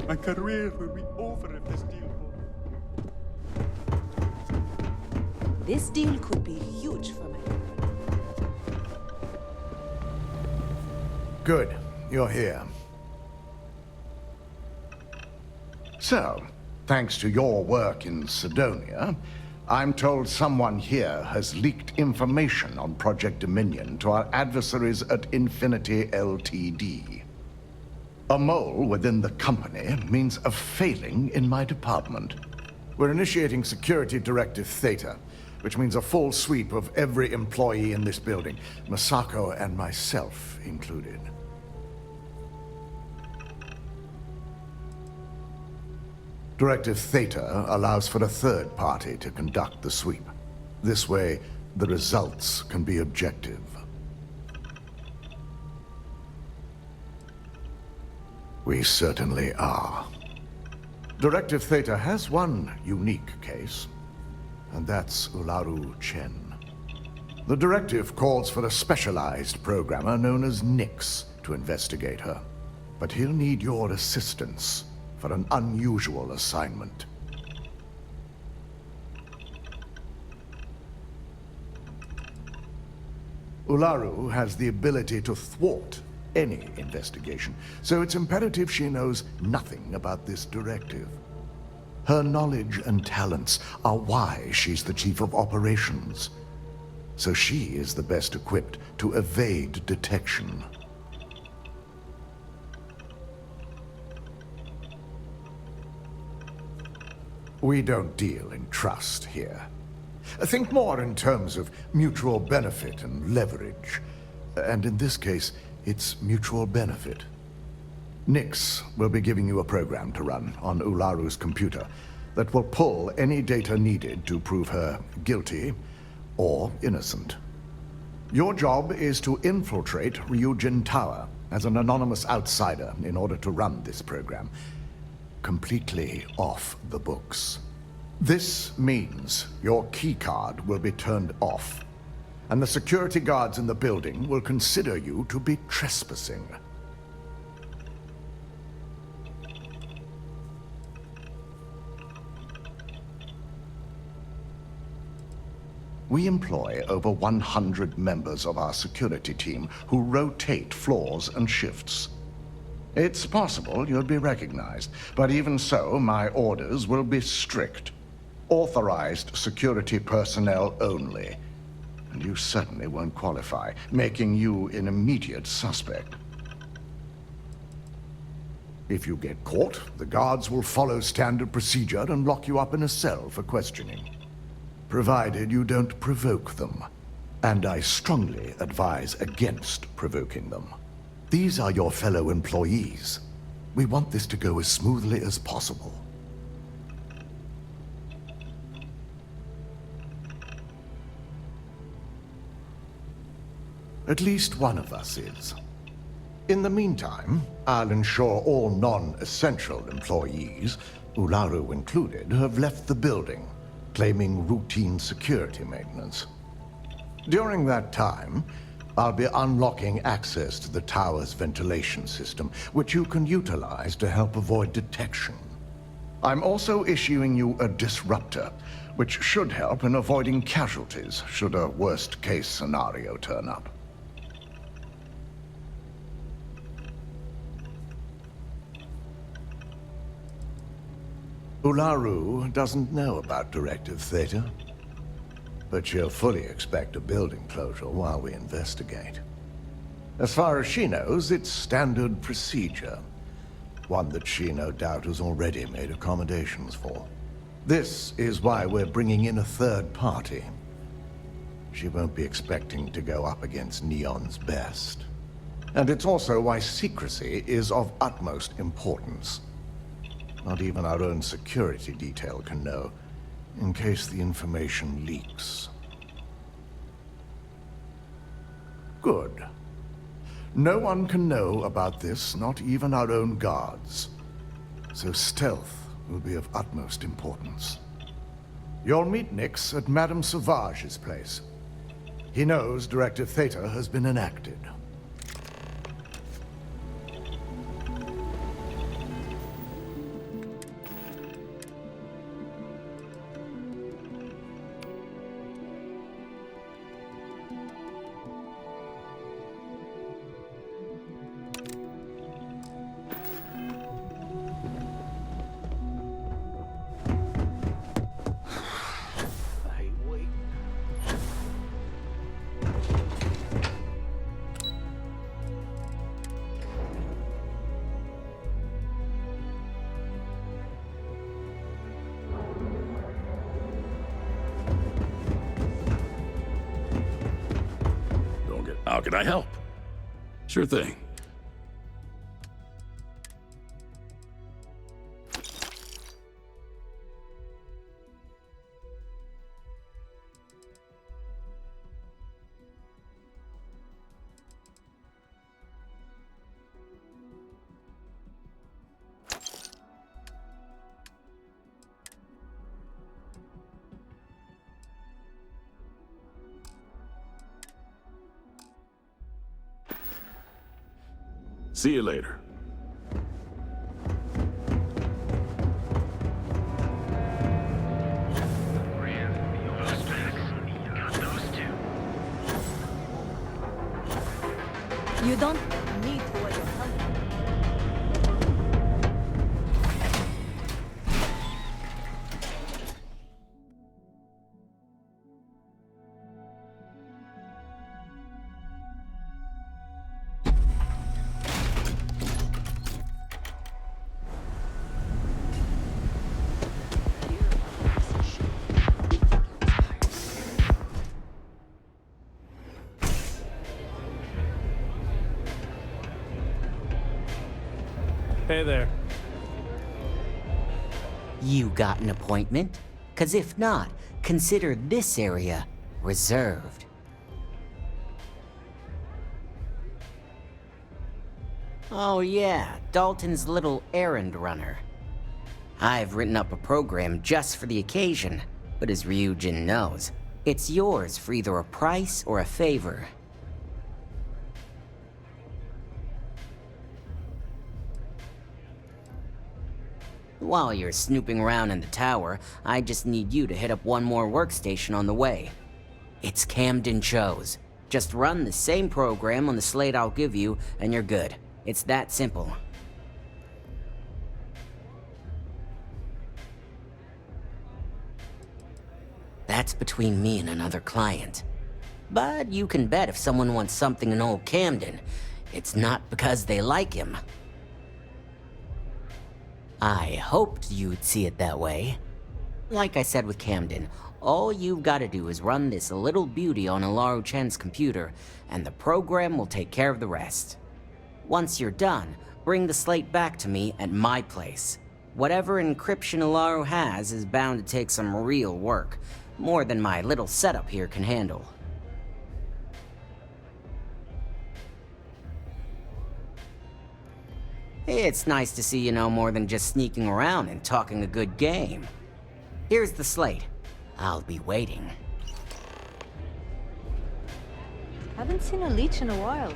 My career will be over if this deal falls. This deal could be huge for me. Good, you're here. So, thanks to your work in Sidonia, I'm told someone here has leaked information on Project Dominion to our adversaries at Infinity Ltd. A mole within the company means a failing in my department. We're initiating Security Directive Theta, which means a full sweep of every employee in this building, Masako and myself included. Directive Theta allows for a third party to conduct the sweep. This way, the results can be objective. We certainly are. Directive Theta has one unique case, and that's Ularu Chen. The directive calls for a specialized programmer known as Nix to investigate her, but he'll need your assistance for an unusual assignment. Ularu has the ability to thwart any investigation, so it's imperative she knows nothing about this directive. Her knowledge and talents are why she's the chief of operations, so she is the best equipped to evade detection. We don't deal in trust here. Think more in terms of mutual benefit and leverage. And in this case, it's mutual benefit. Nix will be giving you a program to run on Ularu's computer that will pull any data needed to prove her guilty or innocent. Your job is to infiltrate Ryujin Tower as an anonymous outsider in order to run this program completely off the books. This means your keycard will be turned off, and the security guards in the building will consider you to be trespassing. We employ over 100 members of our security team who rotate floors and shifts. It's possible you'll be recognized, but even so, my orders will be strict. Authorized security personnel only. And you certainly won't qualify, making you an immediate suspect. If you get caught, the guards will follow standard procedure and lock you up in a cell for questioning. Provided you don't provoke them. And I strongly advise against provoking them. These are your fellow employees. We want this to go as smoothly as possible. At least one of us is. In the meantime, I'll ensure all non-essential employees, Ularu included, have left the building, claiming routine security maintenance. During that time, I'll be unlocking access to the tower's ventilation system, which you can utilize to help avoid detection. I'm also issuing you a disruptor, which should help in avoiding casualties should a worst-case scenario turn up. Ularu doesn't know about Directive Theta, but she'll fully expect a building closure while we investigate. As far as she knows, it's standard procedure, one that she no doubt has already made accommodations for. This is why we're bringing in a third party. She won't be expecting to go up against Neon's best. And it's also why secrecy is of utmost importance. Not even our own security detail can know, in case the information leaks. Good. No one can know about this, not even our own guards. So stealth will be of utmost importance. You'll meet Nix at Madame Sauvage's place. He knows Directive Theta has been enacted. How can I help? Sure thing. See you later. You don't need to wear your helmet. Hey there. You got an appointment? 'Cause if not, consider this area reserved. Oh yeah, Dalton's little errand runner. I've written up a program just for the occasion, but as Ryujin knows, it's yours for either a price or a favor. While you're snooping around in the tower, I just need you to hit up one more workstation on the way. It's Camden Cho's. Just run the same program on the slate I'll give you, and you're good. It's that simple. That's between me and another client. But you can bet if someone wants something in old Camden, it's not because they like him. I hoped you'd see it that way. Like I said with Camden, all you've got to do is run this little beauty on Alaru Chen's computer, and the program will take care of the rest. Once you're done, bring the slate back to me at my place. Whatever encryption Alaru has is bound to take some real work, more than my little setup here can handle. It's nice to see you know more than just sneaking around and talking a good game. Here's the slate. I'll be waiting. Haven't seen a leech in a while.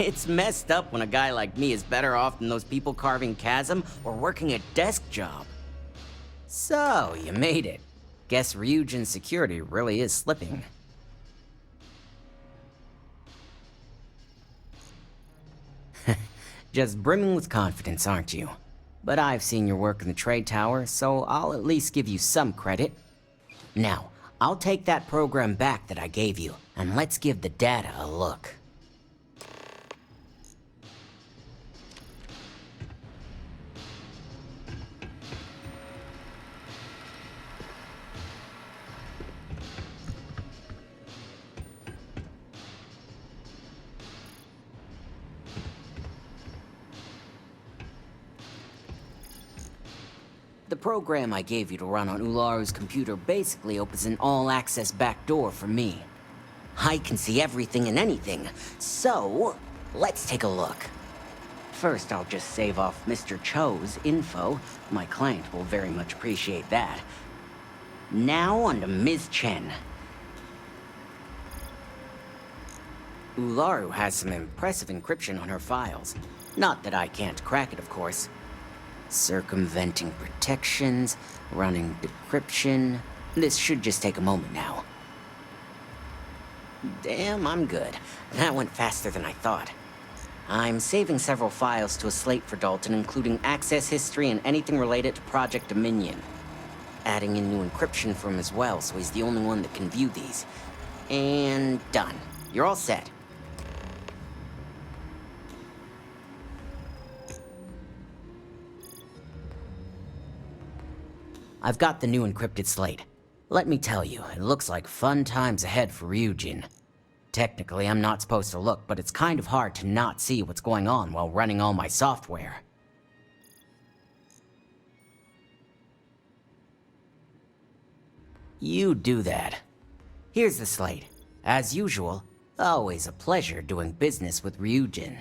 It's messed up when a guy like me is better off than those people carving chasm or working a desk job. So, you made it. Guess Ryujin's security really is slipping. Just brimming with confidence, aren't you? But I've seen your work in the trade tower, so I'll at least give you some credit. Now, I'll take that program back that I gave you, and let's give the data a look. The program I gave you to run on Ularu's computer basically opens an all-access backdoor for me. I can see everything and anything, so let's take a look. First, I'll just save off Mr. Cho's info. My client will very much appreciate that. Now on to Ms. Chen. Ularu has some impressive encryption on her files. Not that I can't crack it, of course. Circumventing protections, running decryption. This should just take a moment now. Damn, I'm good. That went faster than I thought. I'm saving several files to a slate for Dalton, including access history and anything related to Project Dominion. Adding in new encryption for him as well, so he's the only one that can view these. And done. You're all set. I've got the new encrypted slate. Let me tell you, it looks like fun times ahead for Ryujin. Technically, I'm not supposed to look, but it's kind of hard to not see what's going on while running all my software. You do that. Here's the slate. As usual, always a pleasure doing business with Ryujin.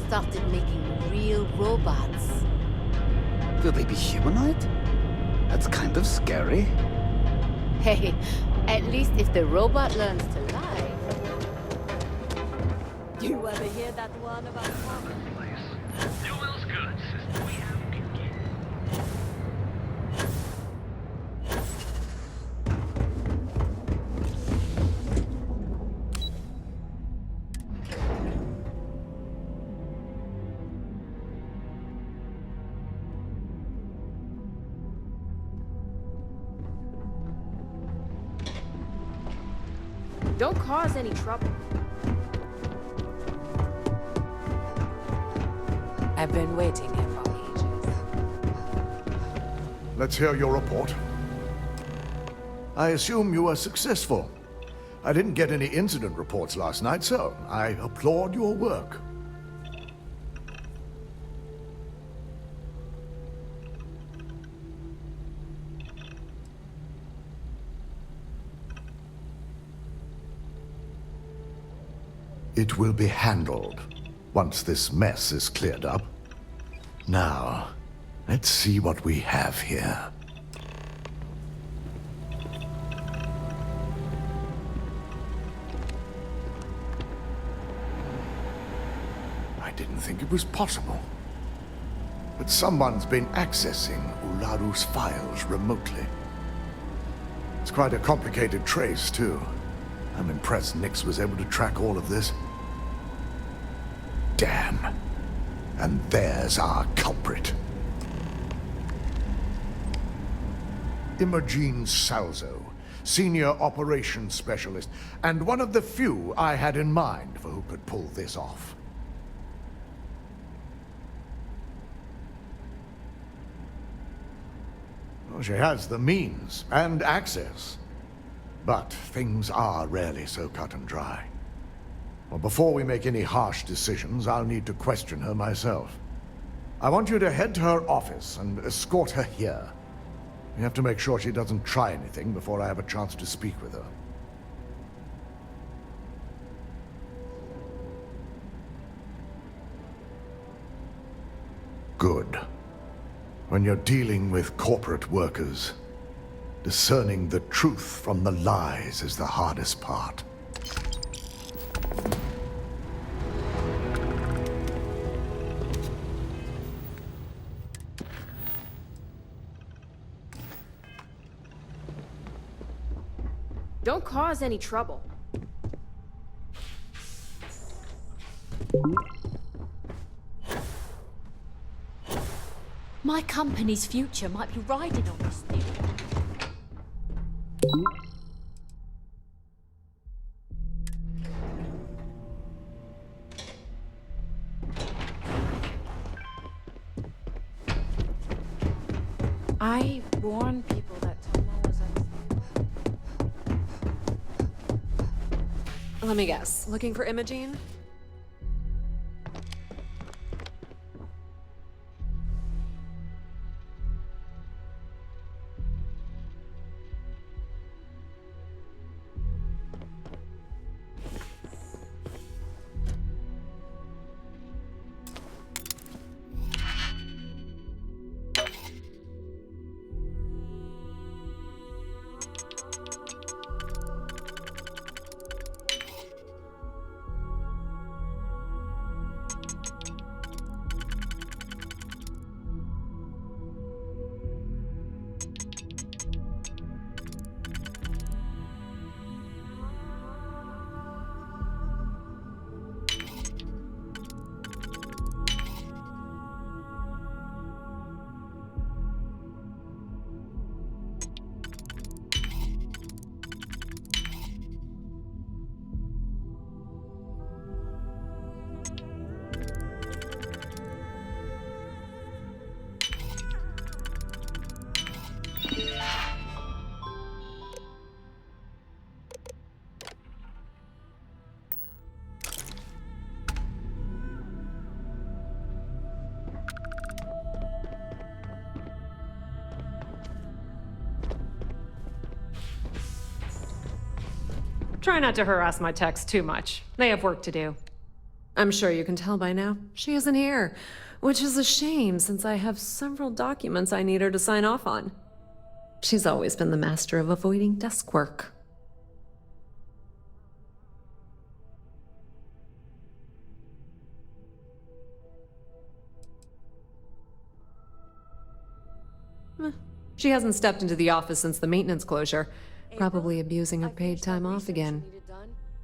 Started making real robots. Will they be humanoid? That's kind of scary. Hey, at least if the robot learns to lie. You ever hear that one about New will's good, sister. We have Don't cause any trouble. I've been waiting here for ages. Let's hear your report. I assume you were successful. I didn't get any incident reports last night, so I applaud your work. It will be handled once this mess is cleared up. Now, let's see what we have here. I didn't think it was possible. But someone's been accessing Ularu's files remotely. It's quite a complicated trace, too. I'm impressed Nix was able to track all of this. Damn. And there's our culprit. Imogene Salzo, senior operations specialist, and one of the few I had in mind for who could pull this off. Well, she has the means and access. But things are rarely so cut and dry. Well, before we make any harsh decisions, I'll need to question her myself. I want you to head to her office and escort her here. We have to make sure she doesn't try anything before I have a chance to speak with her. Good. When you're dealing with corporate workers, discerning the truth from the lies is the hardest part. Don't cause any trouble. My company's future might be riding on this thing. I warn people that Tomo was Let me guess. Looking for Imogene? Try not to harass my techs too much. They have work to do. I'm sure you can tell by now, she isn't here, which is a shame since I have several documents I need her to sign off on. She's always been the master of avoiding desk work. She hasn't stepped into the office since the maintenance closure. Probably abusing her paid time off again.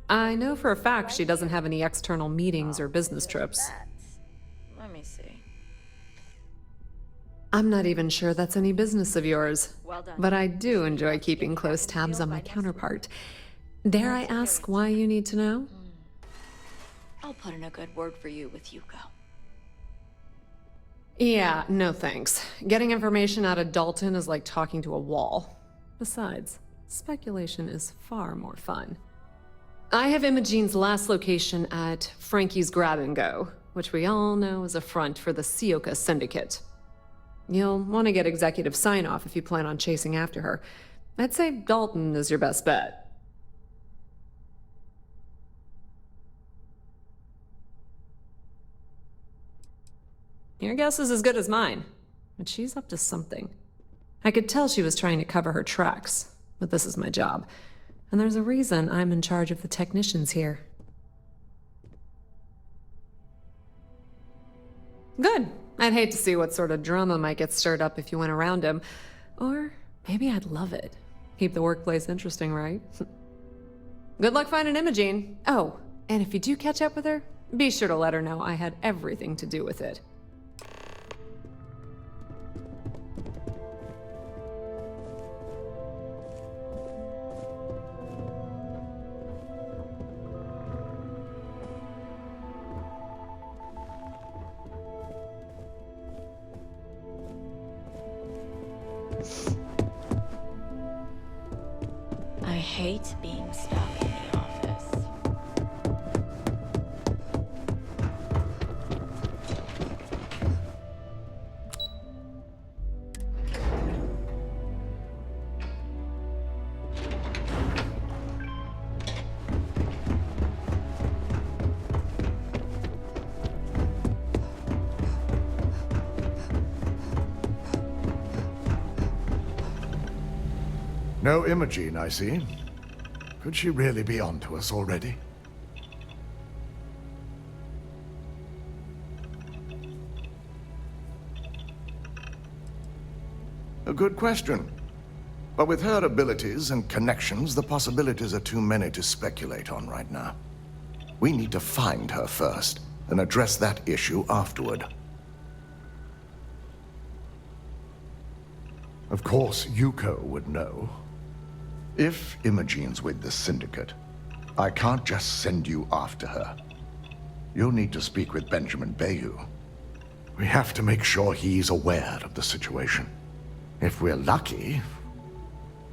I know for a fact she doesn't have any external meetings or business trips. Let me see. I'm not even sure that's any business of yours. Well done. But I do enjoy keeping close tabs on my counterpart. Dare I ask why you need to know? I'll put in a good word for you with Yuko. Yeah, no thanks. Getting information out of Dalton is like talking to a wall. Besides, speculation is far more fun. I have Imogene's last location at Frankie's Grab and Go, which we all know is a front for the Sioka Syndicate. You'll want to get executive sign-off if you plan on chasing after her. I'd say Dalton is your best bet. Your guess is as good as mine, but she's up to something. I could tell she was trying to cover her tracks, but this is my job. And there's a reason I'm in charge of the technicians here. Good. I'd hate to see what sort of drama might get stirred up if you went around him. Or maybe I'd love it. Keep the workplace interesting, right? Good luck finding Imogene. Oh, and if you do catch up with her, be sure to let her know I had everything to do with it. I hate being stuck in the office. No Imogene, I see. Could she really be onto us already? A good question. But with her abilities and connections, the possibilities are too many to speculate on right now. We need to find her first, and address that issue afterward. Of course, Yuko would know. If Imogene's with the Syndicate, I can't just send you after her. You'll need to speak with Benjamin Bayou. We have to make sure he's aware of the situation. If we're lucky,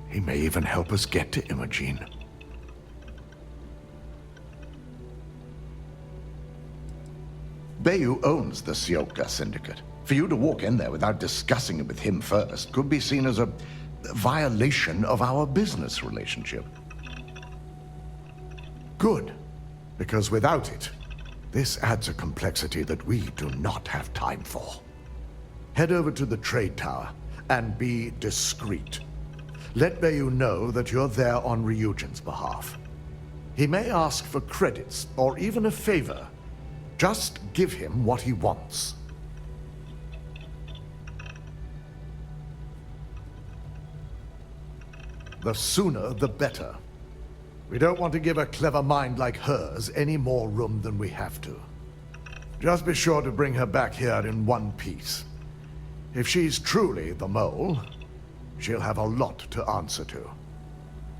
he may even help us get to Imogene. Bayou owns the Sioka Syndicate. For you to walk in there without discussing it with him first could be seen as a violation of our business relationship. Good, because without it, this adds a complexity that we do not have time for. Head over to the trade tower and be discreet. Let Bayou know that you're there on Ryujin's behalf. He may ask for credits or even a favor. Just give him what he wants. The sooner, the better. We don't want to give a clever mind like hers any more room than we have to. Just be sure to bring her back here in one piece. If she's truly the mole, she'll have a lot to answer to.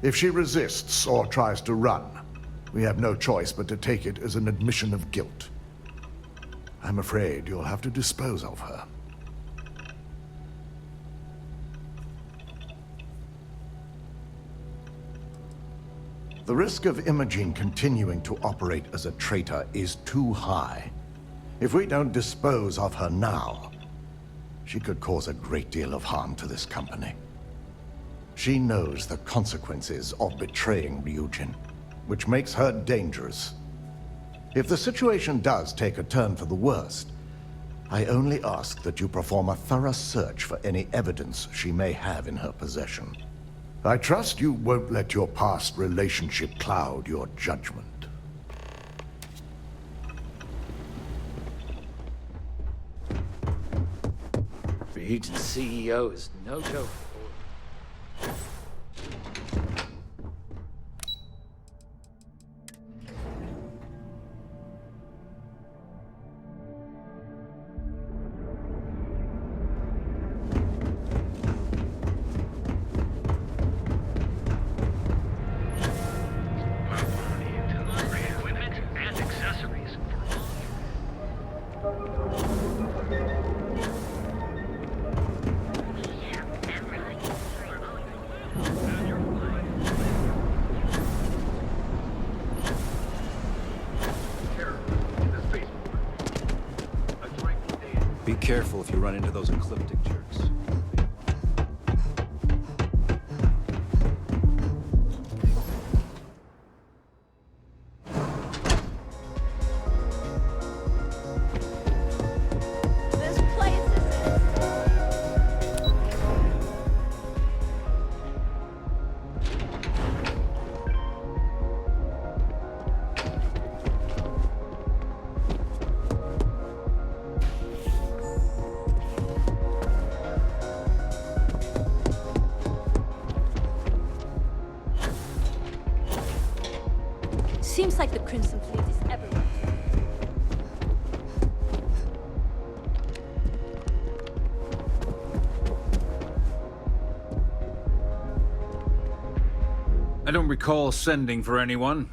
If she resists or tries to run, we have no choice but to take it as an admission of guilt. I'm afraid you'll have to dispose of her. The risk of Imogene continuing to operate as a traitor is too high. If we don't dispose of her now, she could cause a great deal of harm to this company. She knows the consequences of betraying Ryujin, which makes her dangerous. If the situation does take a turn for the worst, I only ask that you perform a thorough search for any evidence she may have in her possession. I trust you won't let your past relationship cloud your judgment. Ryujin's CEO is no joke. Be careful if you run into those ecliptic jerks. Seems like the Crimson Fleet is everywhere. I don't recall sending for anyone.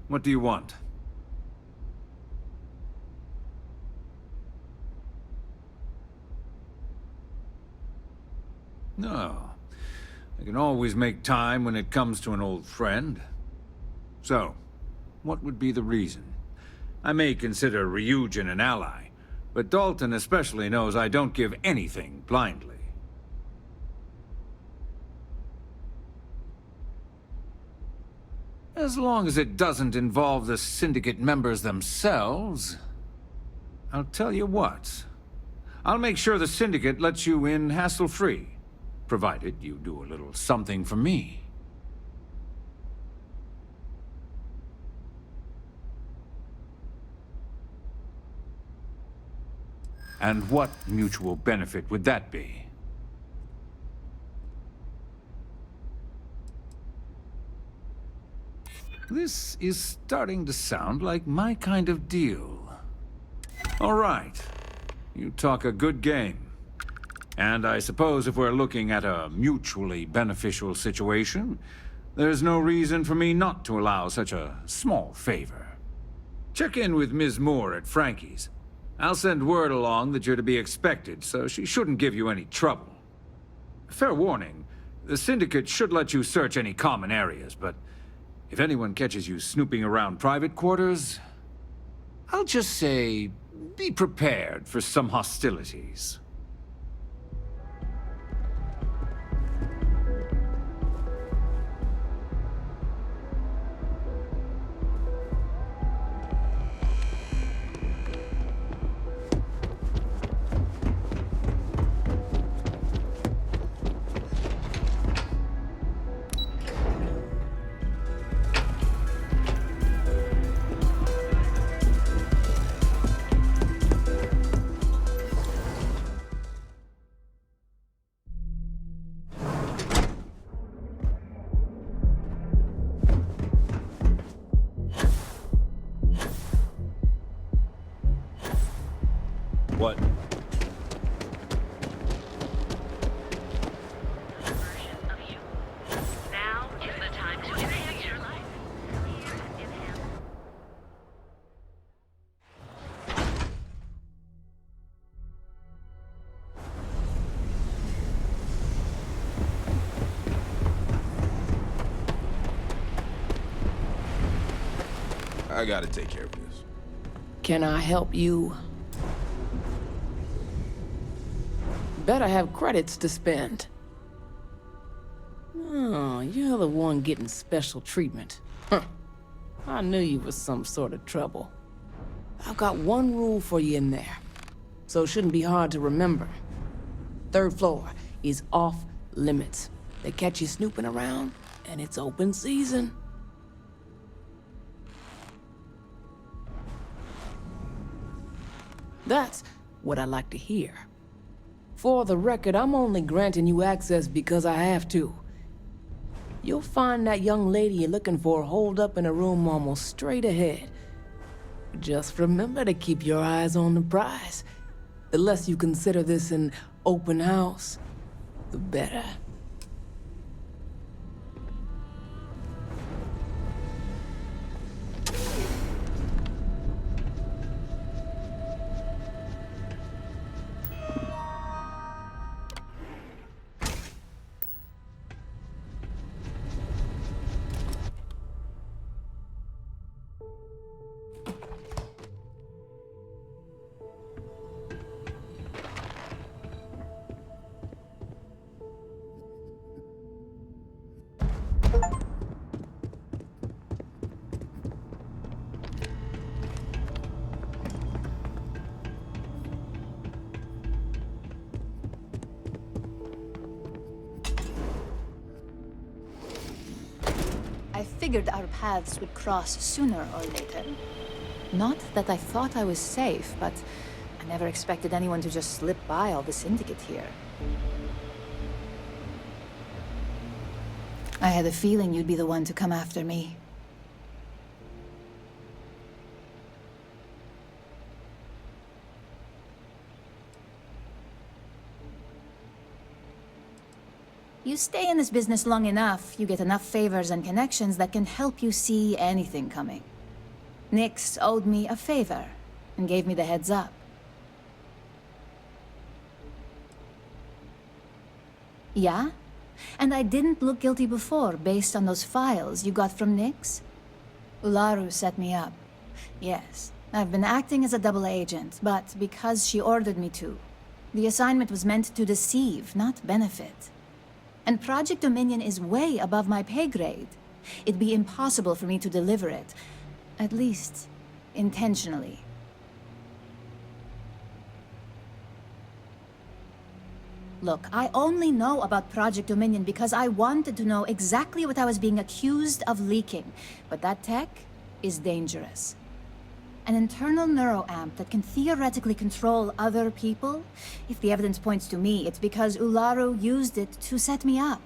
What do you want? No. I can always make time when it comes to an old friend. So, what would be the reason? I may consider Ryujin an ally, but Dalton especially knows I don't give anything blindly. As long as it doesn't involve the Syndicate members themselves, I'll tell you what. I'll make sure the Syndicate lets you in hassle-free, provided you do a little something for me. And what mutual benefit would that be? This is starting to sound like my kind of deal. All right. You talk a good game. And I suppose if we're looking at a mutually beneficial situation, there's no reason for me not to allow such a small favor. Check in with Ms. Moore at Frankie's. I'll send word along that you're to be expected, so she shouldn't give you any trouble. Fair warning, the Syndicate should let you search any common areas, but if anyone catches you snooping around private quarters, I'll just say, be prepared for some hostilities. What? Now is the time to enhance your life. I gotta take care of this. Can I help you? Better have credits to spend. Oh, you're the one getting special treatment. Huh. I knew you was some sort of trouble. I've got one rule for you in there, so it shouldn't be hard to remember. Third floor is off limits. They catch you snooping around, and it's open season. That's what I like to hear. For the record, I'm only granting you access because I have to. You'll find that young lady you're looking for holed up in a room almost straight ahead. Just remember to keep your eyes on the prize. The less you consider this an open house, the better. I figured our paths would cross sooner or later. Not that I thought I was safe, but I never expected anyone to just slip by all the Syndicate here. I had a feeling you'd be the one to come after me. You stay in this business long enough, you get enough favors and connections that can help you see anything coming. Nix owed me a favor and gave me the heads up. Yeah? And I didn't look guilty before, based on those files you got from Nyx? Ularu set me up. Yes, I've been acting as a double agent, but because she ordered me to. The assignment was meant to deceive, not benefit. And Project Dominion is way above my pay grade. It'd be impossible for me to deliver it. At least, intentionally. Look, I only know about Project Dominion because I wanted to know exactly what I was being accused of leaking. But that tech is dangerous. An internal neuroamp that can theoretically control other people? If the evidence points to me, it's because Ularu used it to set me up.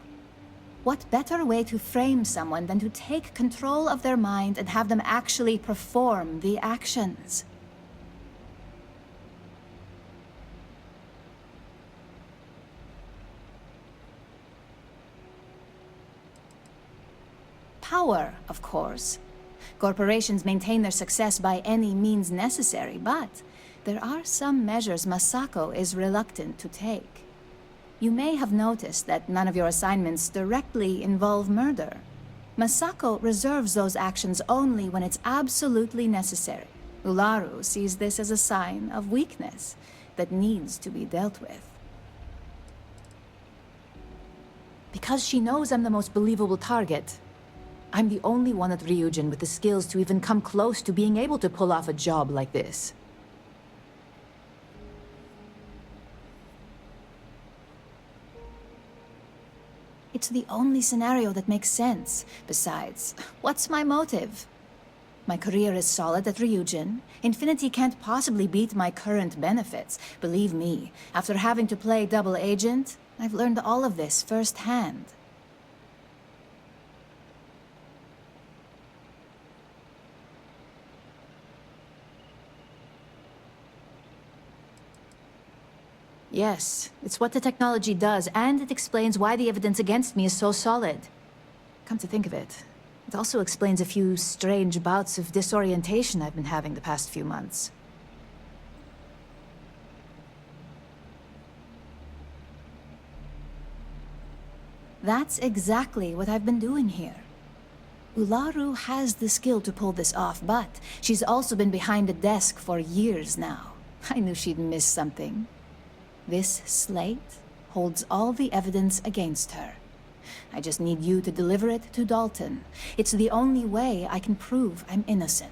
What better way to frame someone than to take control of their mind and have them actually perform the actions? Power, of course. Corporations maintain their success by any means necessary, but there are some measures Masako is reluctant to take. You may have noticed that none of your assignments directly involve murder. Masako reserves those actions only when it's absolutely necessary. Ularu sees this as a sign of weakness that needs to be dealt with. Because she knows I'm the most believable target, I'm the only one at Ryujin with the skills to even come close to being able to pull off a job like this. It's the only scenario that makes sense. Besides, what's my motive? My career is solid at Ryujin. Infinity can't possibly beat my current benefits. Believe me, after having to play double agent, I've learned all of this firsthand. Yes, it's what the technology does, and it explains why the evidence against me is so solid. Come to think of it, it also explains a few strange bouts of disorientation I've been having the past few months. That's exactly what I've been doing here. Ularu has the skill to pull this off, but she's also been behind a desk for years now. I knew she'd miss something. This slate holds all the evidence against her. I just need you to deliver it to Dalton. It's the only way I can prove I'm innocent.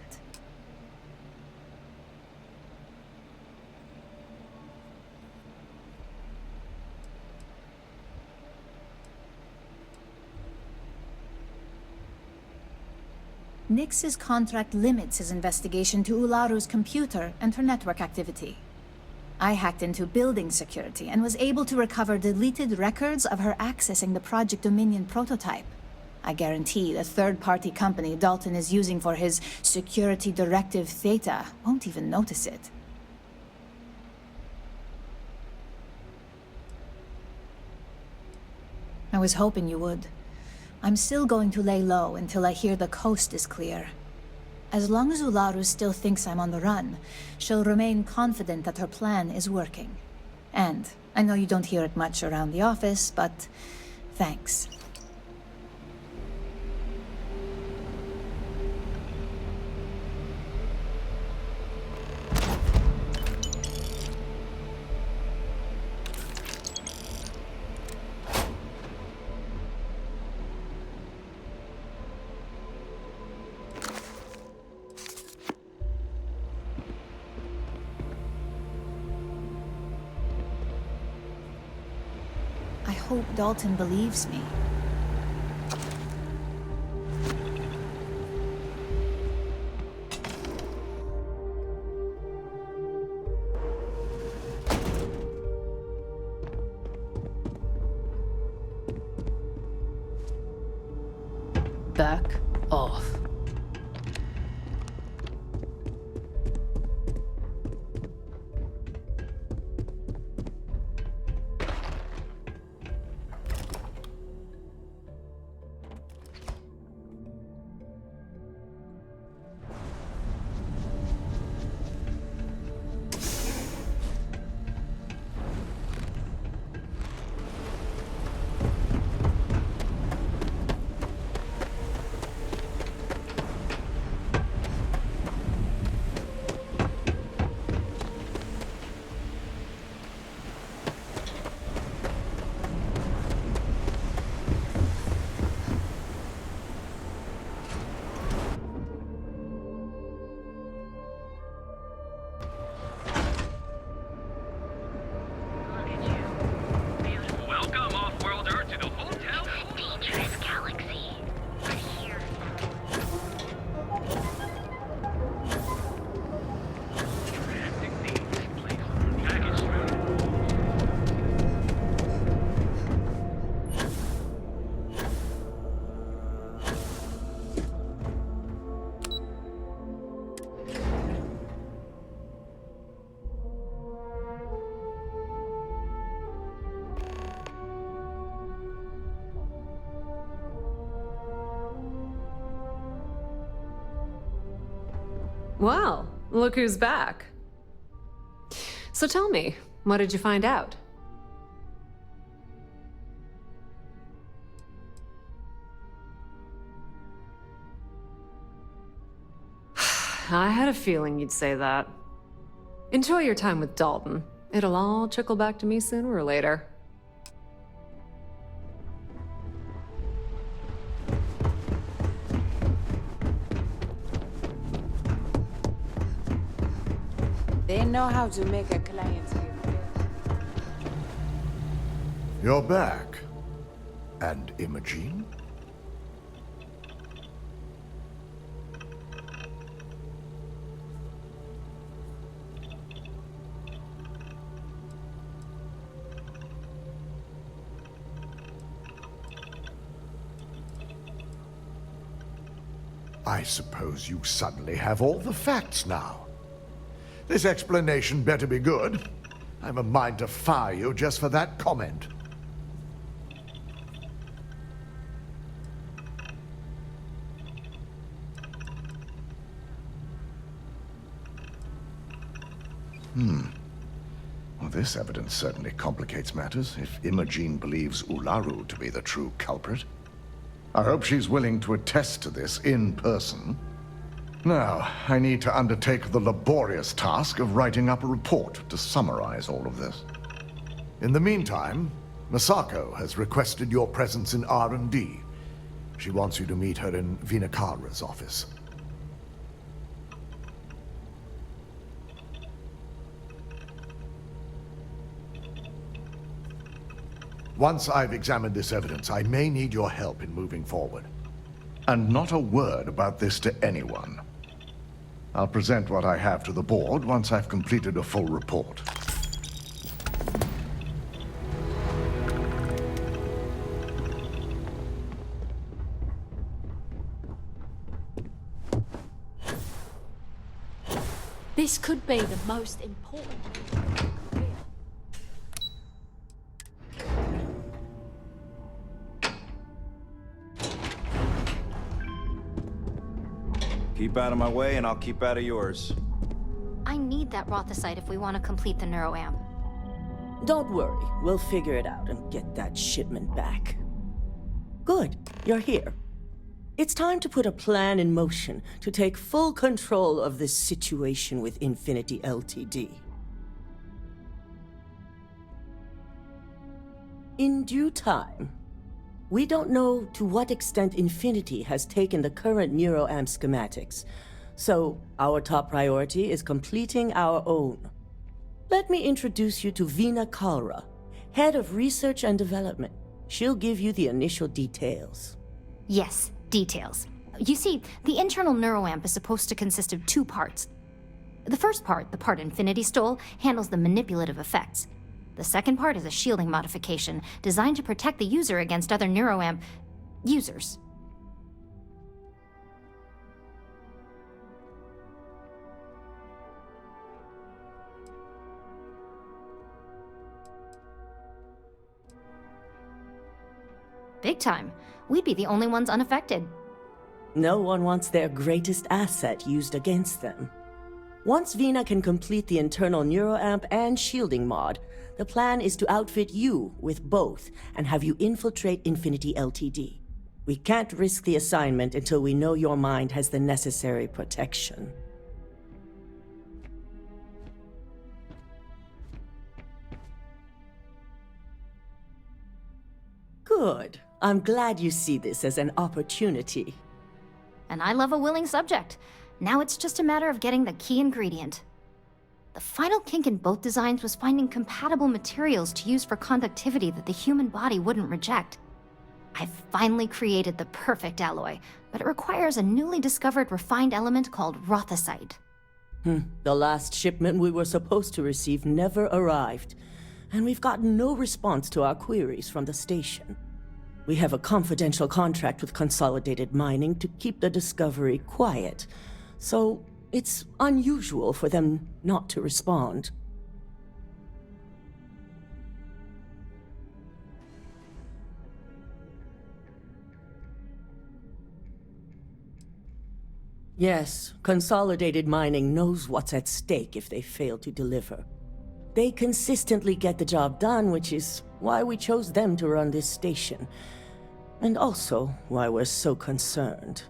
Nyx's contract limits his investigation to Ularu's computer and her network activity. I hacked into building security and was able to recover deleted records of her accessing the Project Dominion prototype. I guarantee the third-party company Dalton is using for his security directive Theta won't even notice it. I was hoping you would. I'm still going to lay low until I hear the coast is clear. As long as Ularu still thinks I'm on the run, she'll remain confident that her plan is working. And I know you don't hear it much around the office, but thanks. I hope Dalton believes me. Back off. Well, look who's back. So tell me, what did you find out? I had a feeling you'd say that. Enjoy your time with Dalton. It'll all trickle back to me sooner or later. They know how to make a client feel good. You're back. And Imogene? I suppose you suddenly have all the facts now. This explanation better be good. I'm a mind to fire you just for that comment. Well, this evidence certainly complicates matters if Imogene believes Ularu to be the true culprit. I hope she's willing to attest to this in person. Now, I need to undertake the laborious task of writing up a report to summarize all of this. In the meantime, Masako has requested your presence in R&D. She wants you to meet her in Vinakara's office. Once I've examined this evidence, I may need your help in moving forward. And not a word about this to anyone. I'll present what I have to the board once I've completed a full report. This could be the most important. Keep out of my way and I'll keep out of yours. I need that Rothicite if we want to complete the neuroamp. Don't worry, we'll figure it out and get that shipment back. Good, you're here. It's time to put a plan in motion to take full control of this situation with Infinity Ltd. In due time. We don't know to what extent Infinity has taken the current neuroamp schematics, so our top priority is completing our own. Let me introduce you to Veena Kalra, Head of Research and Development. She'll give you the initial details. Yes, details. You see, the internal neuroamp is supposed to consist of two parts. The first part, the part Infinity stole, handles the manipulative effects. The second part is a shielding modification designed to protect the user against other neuroamp users. Big time. We'd be the only ones unaffected. No one wants their greatest asset used against them. Once Veena can complete the internal neuroamp and shielding mod, the plan is to outfit you with both and have you infiltrate Infinity Ltd. We can't risk the assignment until we know your mind has the necessary protection. Good. I'm glad you see this as an opportunity. And I love a willing subject. Now it's just a matter of getting the key ingredient. The final kink in both designs was finding compatible materials to use for conductivity that the human body wouldn't reject. I've finally created the perfect alloy, but it requires a newly discovered refined element called Rothicite. The last shipment we were supposed to receive never arrived, and we've gotten no response to our queries from the station. We have a confidential contract with Consolidated Mining to keep the discovery quiet, so it's unusual for them not to respond. Yes, Consolidated Mining knows what's at stake if they fail to deliver. They consistently get the job done, which is why we chose them to run this station. And also why we're so concerned.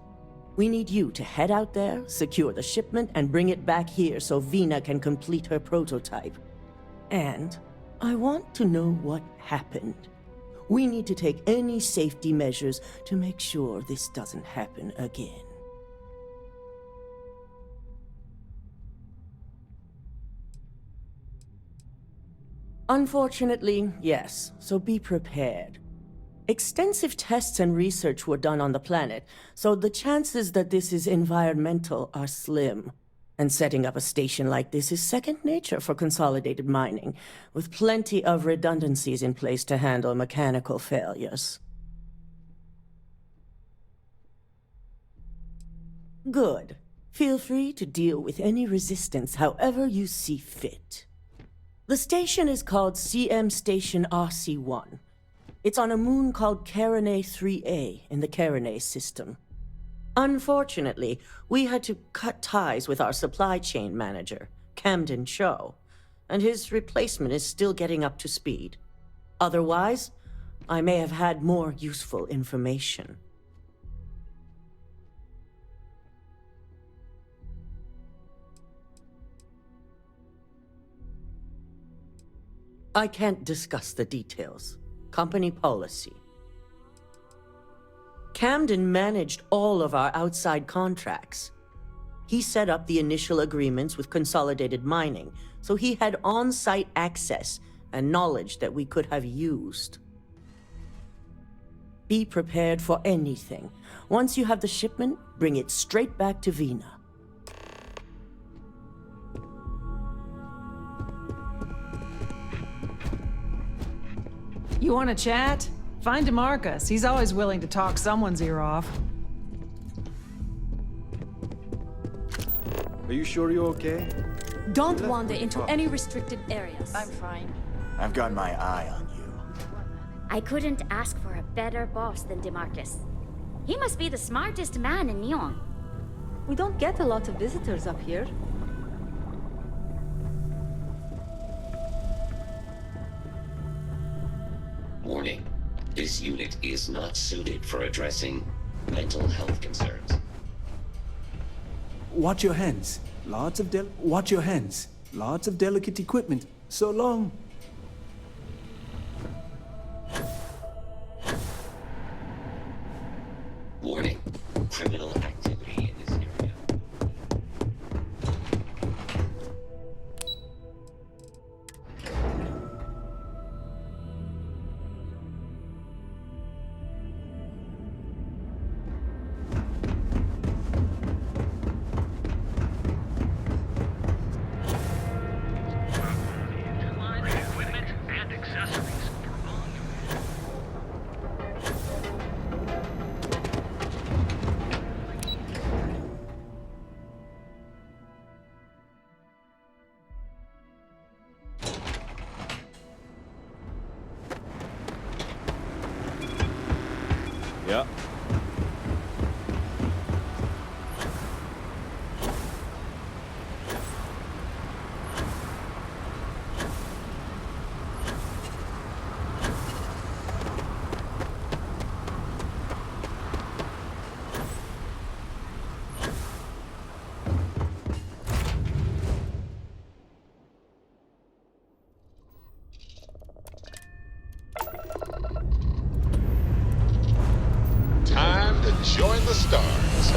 We need you to head out there, secure the shipment, and bring it back here so Vina can complete her prototype. And I want to know what happened. We need to take any safety measures to make sure this doesn't happen again. Unfortunately, yes, so be prepared. Extensive tests and research were done on the planet, so the chances that this is environmental are slim. And setting up a station like this is second nature for Consolidated Mining, with plenty of redundancies in place to handle mechanical failures. Good. Feel free to deal with any resistance however you see fit. The station is called CM Station RC-1. It's on a moon called Carinae 3A in the Carinae system. Unfortunately, we had to cut ties with our supply chain manager, Camden Cho, and his replacement is still getting up to speed. Otherwise, I may have had more useful information. I can't discuss the details. Company policy. Camden managed all of our outside contracts. He set up the initial agreements with Consolidated Mining, so he had on-site access and knowledge that we could have used. Be prepared for anything. Once you have the shipment, bring it straight back to Vina. You want to chat? Find DeMarcus. He's always willing to talk someone's ear off. Are you sure you're okay? Don't wander into any restricted areas. I'm fine. I've got my eye on you. I couldn't ask for a better boss than DeMarcus. He must be the smartest man in Neon. We don't get a lot of visitors up here. Warning. This unit is not suited for addressing mental health concerns. Watch your hands. Watch your hands. Lots of delicate equipment. So long. Warning. Criminal activity in this area. Yeah. Time to join the stars.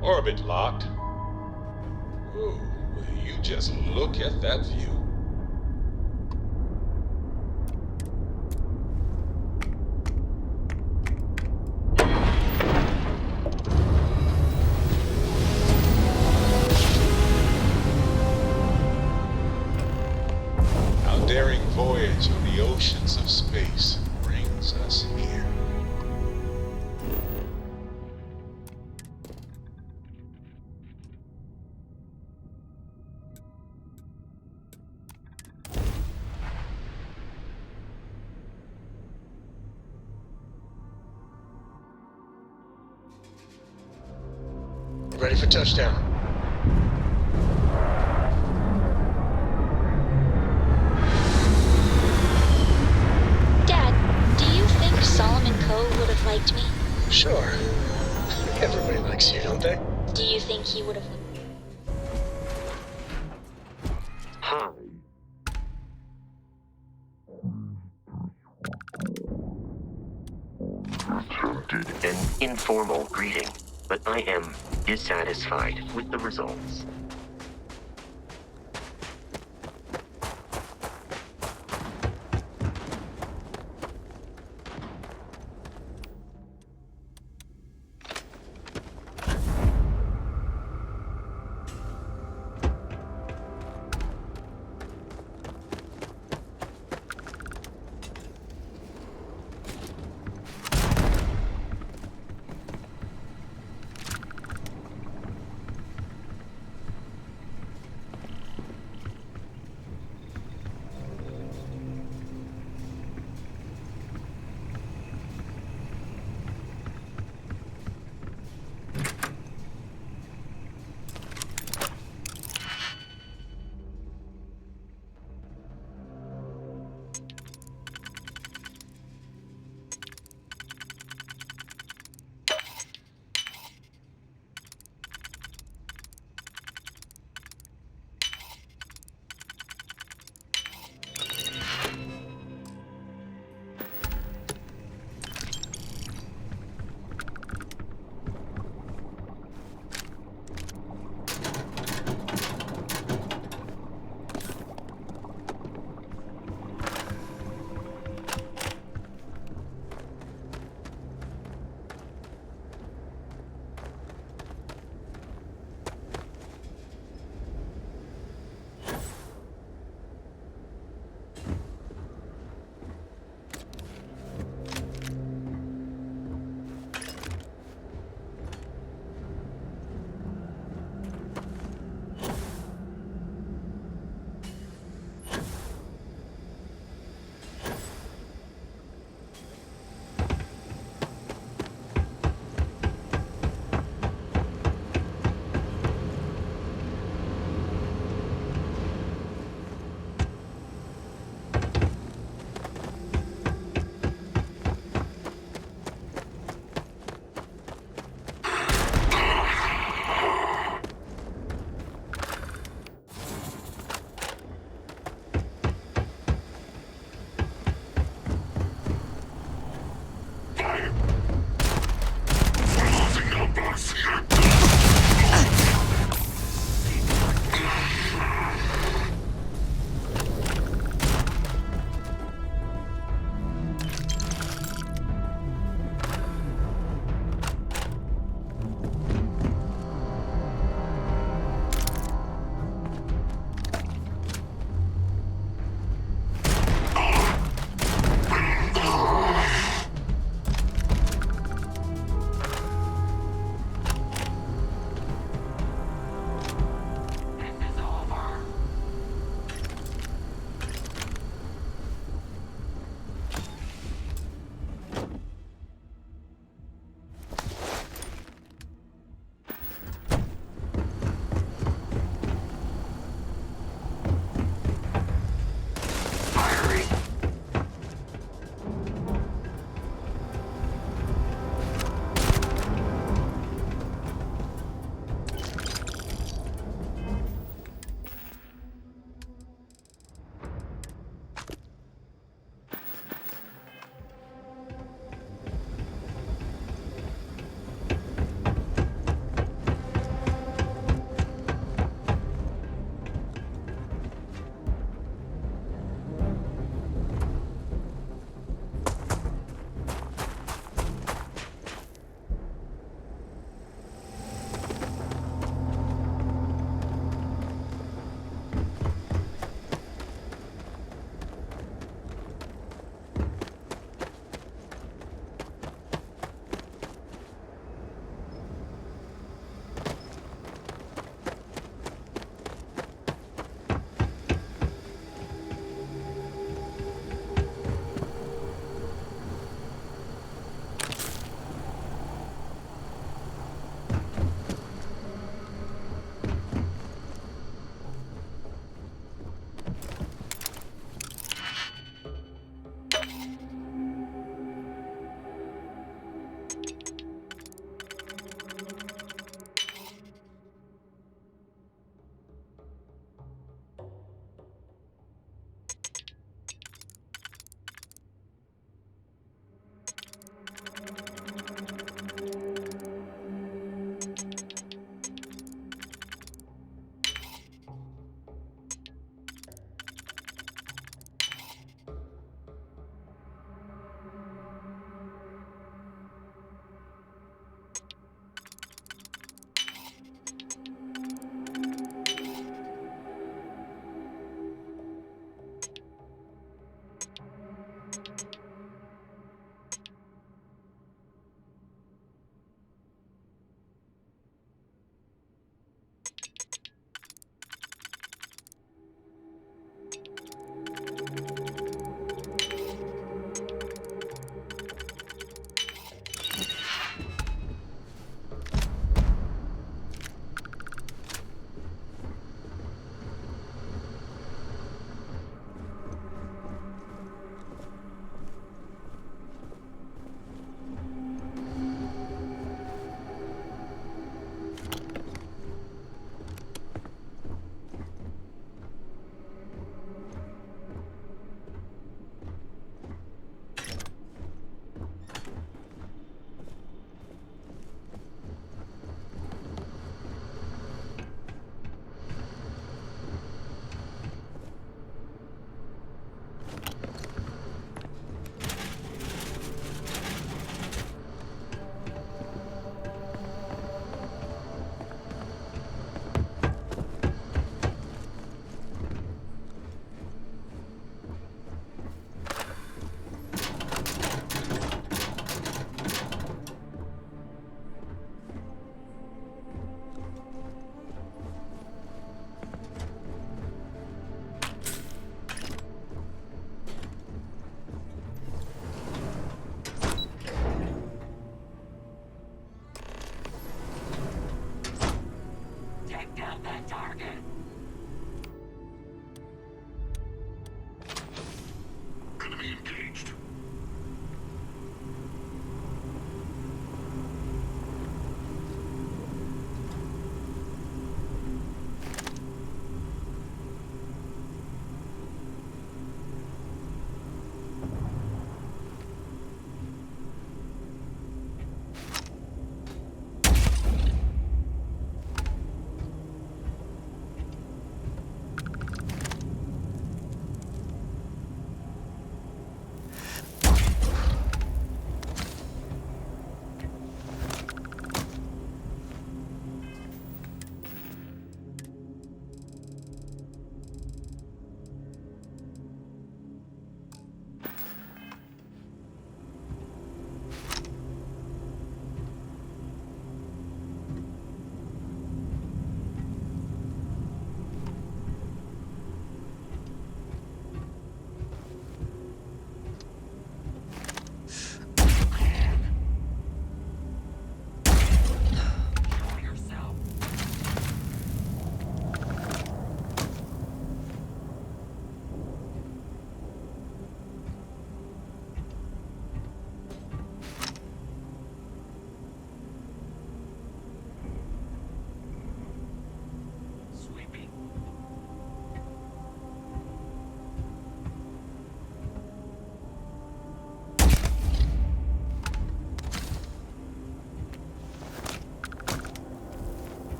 Orbit locked. Ooh, you just look at that view. Our daring voyage on the oceans of space brings us here. ready for touchdown. Dad, do you think Solomon Coe would have liked me? Sure. Everybody likes you, don't they? Do you think he would have... Hi. Attempted an informal greeting, but I am dissatisfied with the results.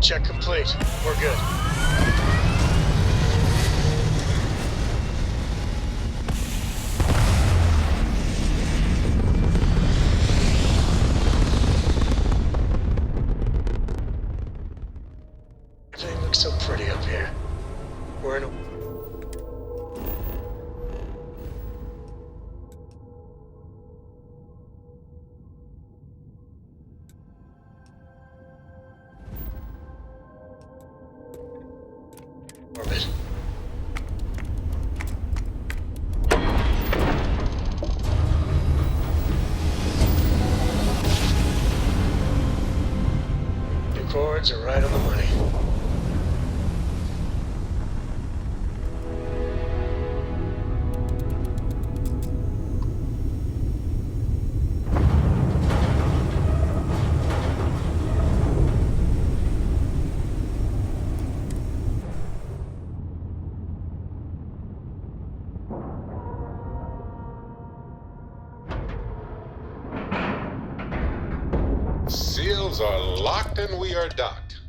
Check complete. We're good. Everything looks so pretty up here. We're in a... orbit. Your chords are right on the money. Seals are locked and we are docked.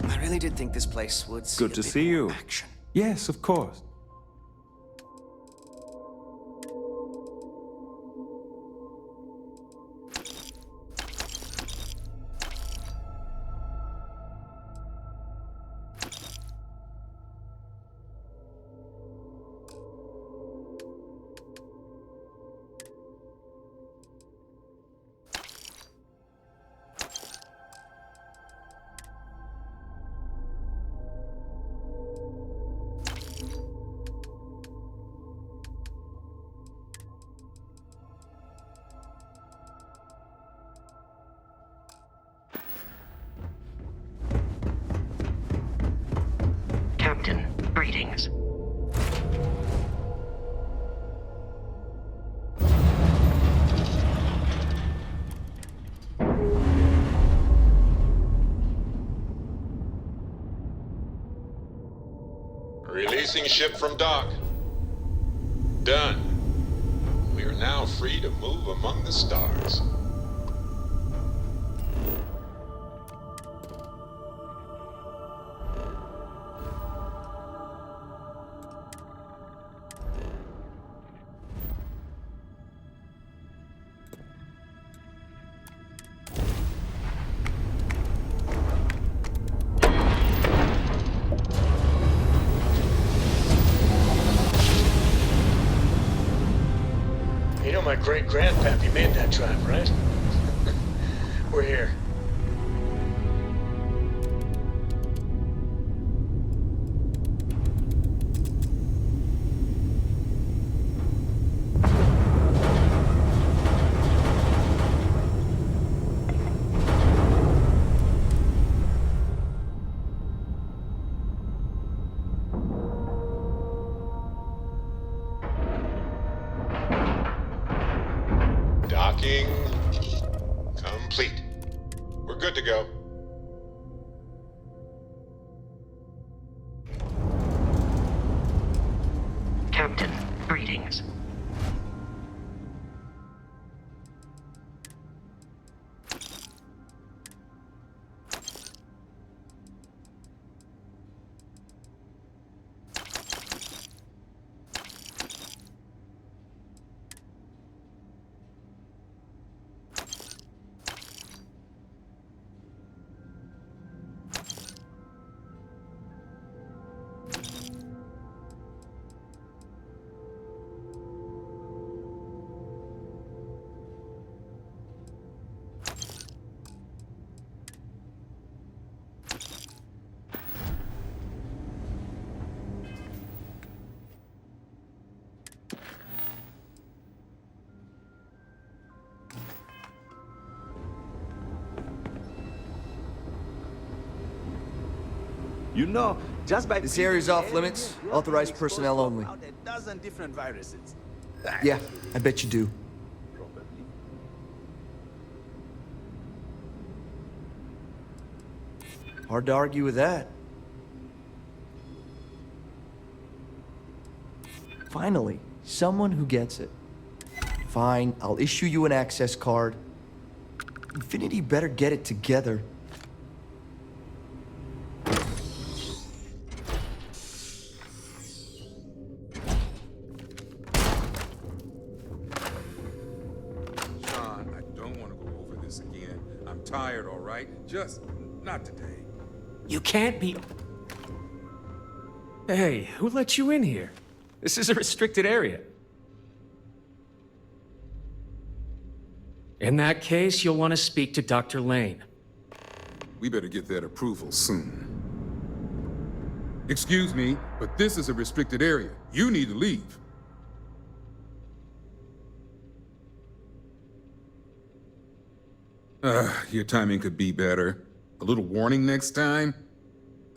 I really did think this place would see Good to see you. action. Yes, of course. Captain, greetings. Releasing ship from dock. Done. We are now free to move among the stars. You know my great-grandpappy made that drive, right? We're here. Docking complete. We're good to go. Captain, greetings. You know, just by This area's off limits. Authorized personnel only. A dozen different viruses. Yeah, I bet you do. Hard to argue with that. Finally, someone who gets it. Fine, I'll issue you an access card. Infinity better get it together. Sean, I don't want to go over this again. I'm tired, all right? Just not today. You can't be... Hey, who let you in here? This is a restricted area. In that case, you'll want to speak to Dr. Lane. We better get that approval soon. Excuse me, but this is a restricted area. You need to leave. Your timing could be better. A little warning next time.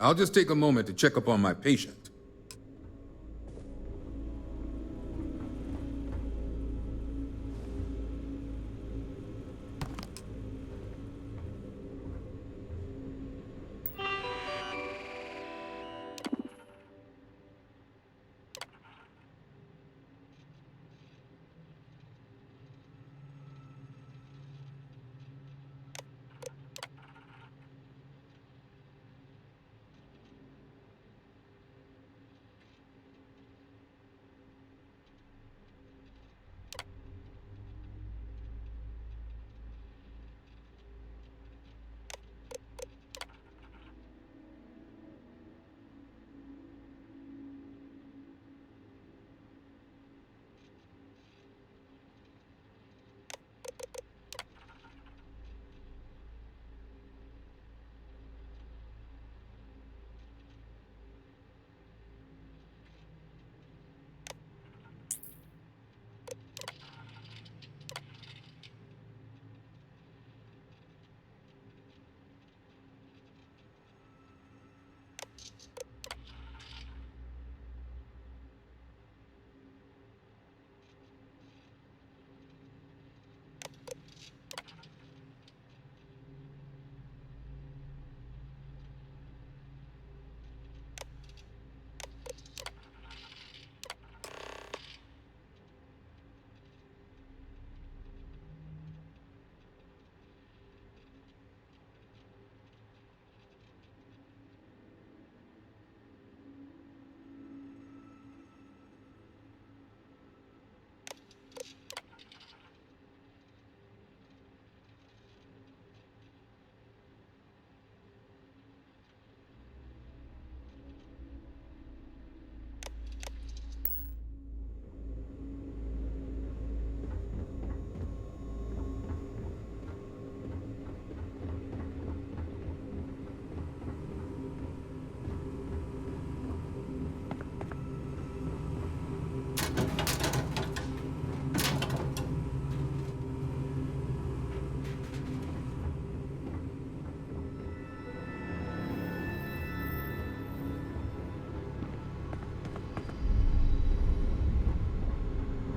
I'll just take a moment to check up on my patient.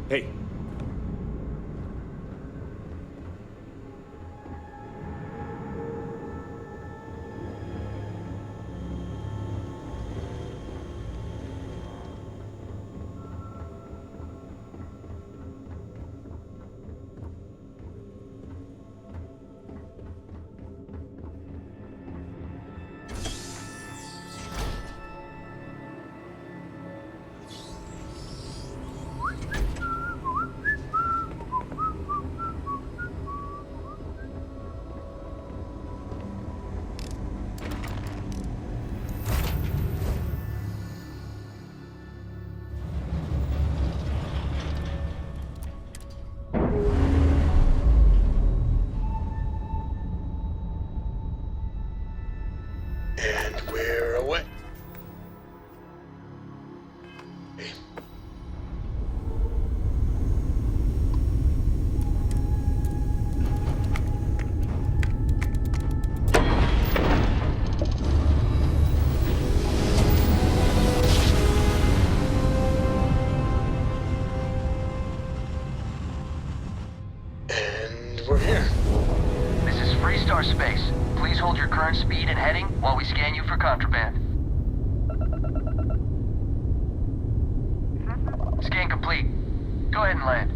Hey. we're here. This is Freestar Space. Please hold your current speed and heading while we scan you for contraband. Scan complete. Go ahead and land.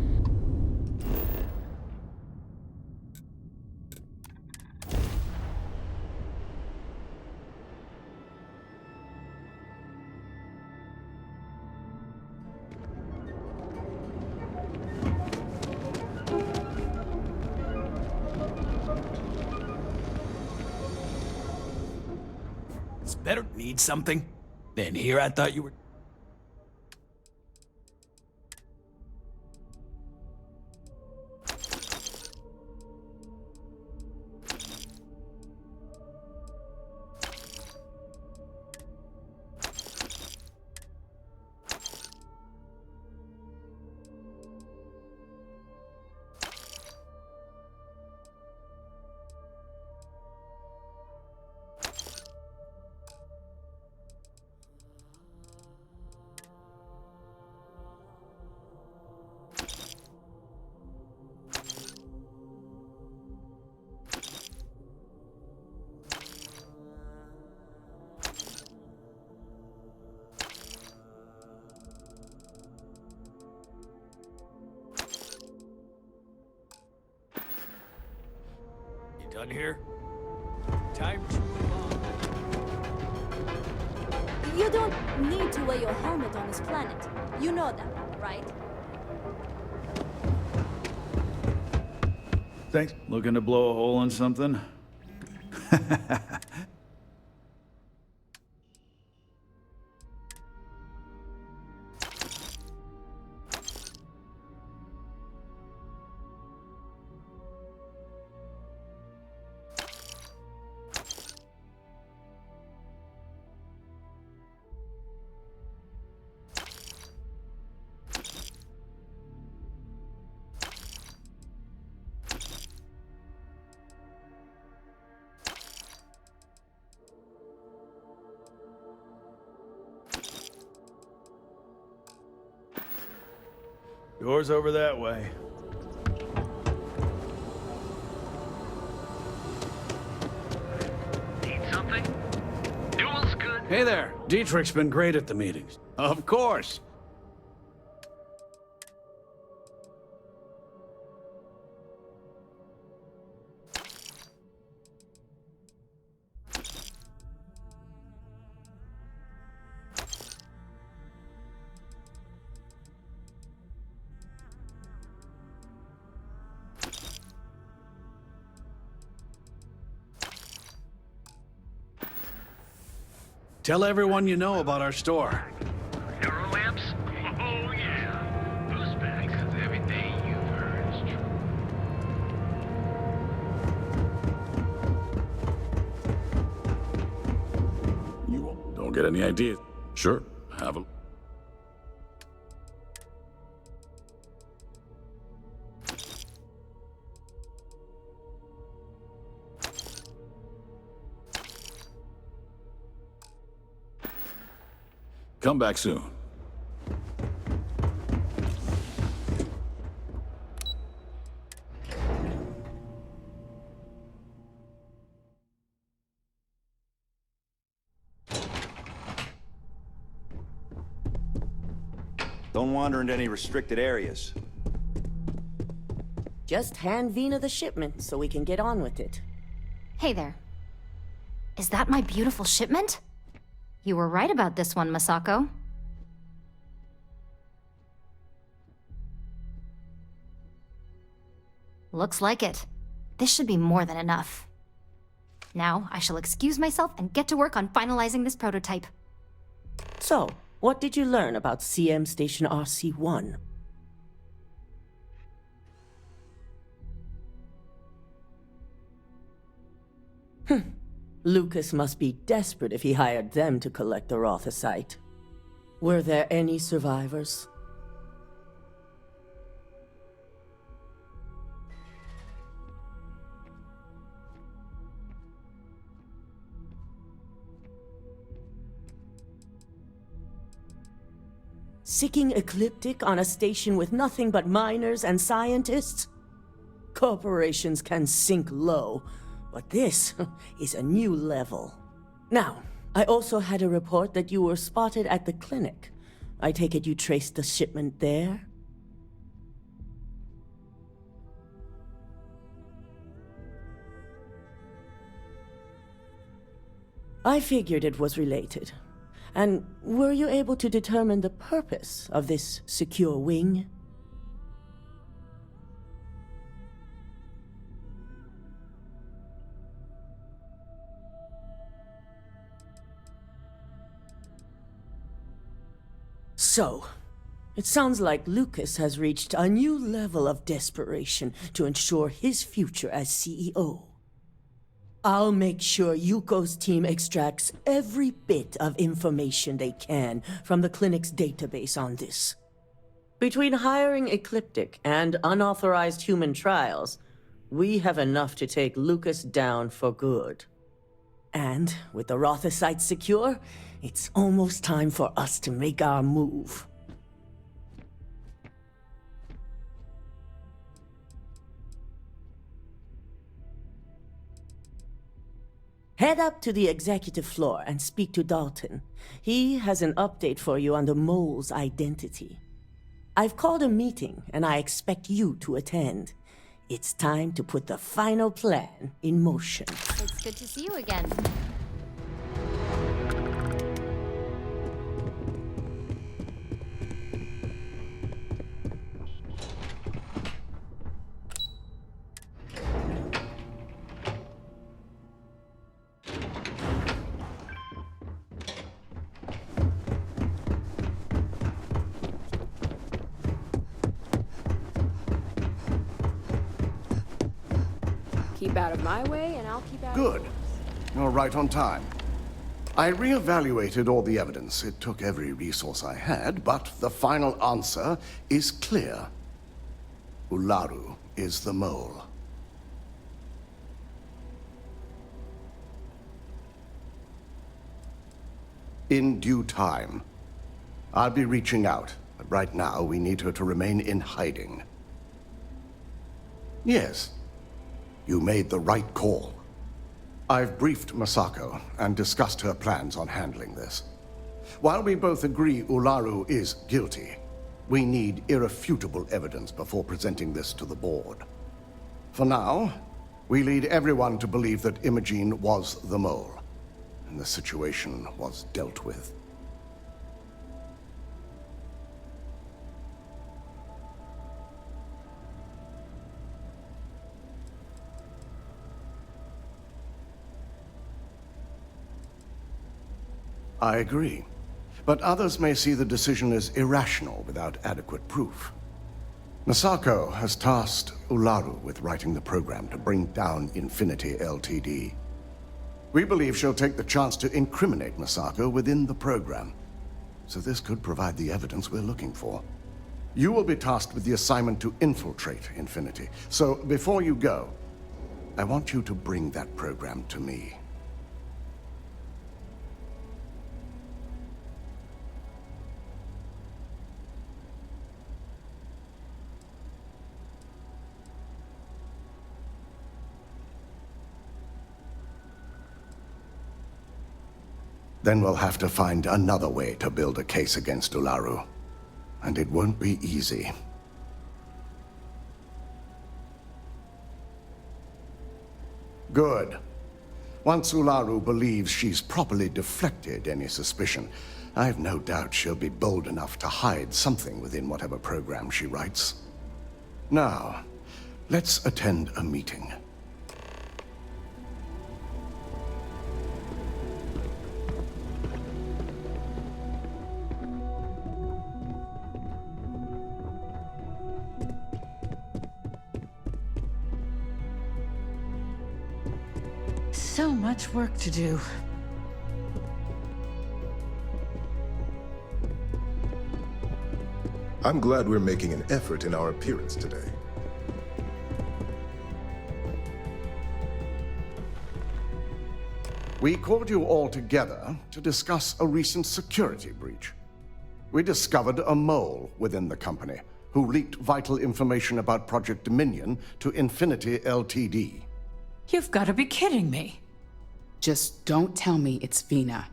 It's better. Need something? Then here I thought you were... Done here? Time to move on. You don't need to wear your helmet on this planet. You know that, right? Thanks. Looking to blow a hole in something? Door's over that way. Need something? Duel's good. Hey there. Dietrich's been great at the meetings. Of course. Tell everyone you know about our store. Euro lamps? Oh yeah. Who's back? Because everything you've heard is true. You don't get any ideas? Sure, have a... Come back soon. Don't wander into any restricted areas. Just hand Vina the shipment so we can get on with it. Hey there. Is that my beautiful shipment? You were right about this one, Masako. Looks like it. This should be more than enough. Now, I shall excuse myself and get to work on finalizing this prototype. So, what did you learn about CM Station RC-1? Lucas must be desperate if he hired them to collect the Rothicite. Were there any survivors? Sicking ecliptic on a station with nothing but miners and scientists? corporations can sink low, but this is a new level. Now, I also had a report that you were spotted at the clinic. I take it you traced the shipment there? I figured it was related. And were you able to determine the purpose of this secure wing? So, it sounds like Lucas has reached a new level of desperation to ensure his future as CEO. I'll make sure Yuko's team extracts every bit of information they can from the clinic's database on this. Between hiring Ecliptic and unauthorized human trials, we have enough to take Lucas down for good. And with the Rotha site secure, it's almost time for us to make our move. Head up to the executive floor and speak to Dalton. He has an update for you on the mole's identity. I've called a meeting, and I expect you to attend. It's time to put the final plan in motion. It's good to see you again. Keep out of my way, and I'll keep out Good. of yours. You're right on time. I re-evaluated all the evidence. It took every resource I had, but the final answer is clear. Ularu is the mole. In due time. I'll be reaching out, but right now we need her to remain in hiding. Yes. You made the right call. I've briefed Masako and discussed her plans on handling this. While we both agree Ularu is guilty, we need irrefutable evidence before presenting this to the board. For now, we lead everyone to believe that Imogene was the mole, and the situation was dealt with. I agree. But others may see the decision as irrational without adequate proof. Masako has tasked Ularu with writing the program to bring down Infinity Ltd. We believe she'll take the chance to incriminate Masako within the program. So this could provide the evidence we're looking for. You will be tasked with the assignment to infiltrate Infinity. So before you go, I want you to bring that program to me. Then we'll have to find another way to build a case against Ularu. And it won't be easy. Good. Once Ularu believes she's properly deflected any suspicion, I've no doubt she'll be bold enough to hide something within whatever program she writes. Now, let's attend a meeting. So much work to do. I'm glad we're making an effort in our appearance today. We called you all together to discuss a recent security breach. We discovered a mole within the company, who leaked vital information about Project Dominion to Infinity Ltd. You've got to be kidding me. Just don't tell me it's Vina.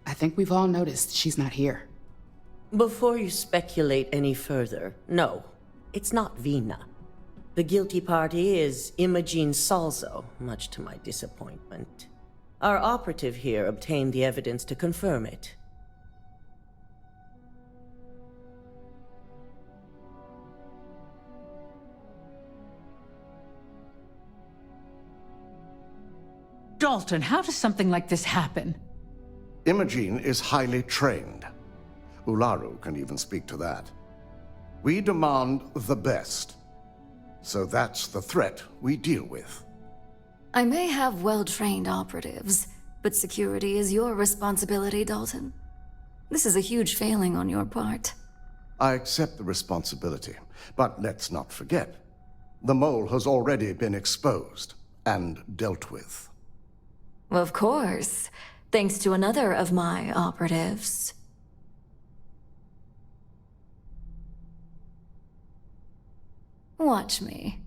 I think we've all noticed she's not here. Before you speculate any further, no, it's not Vina. The guilty party is Imogene Salzo, much to my disappointment. Our operative here obtained the evidence to confirm it. Dalton, how does something like this happen? Imogene is highly trained. Ularu can even speak to that. We demand the best. So that's the threat we deal with. I may have well-trained operatives, but security is your responsibility, Dalton. This is a huge failing on your part. I accept the responsibility, but let's not forget, the mole has already been exposed and dealt with. Of course, thanks to another of my operatives. Watch me.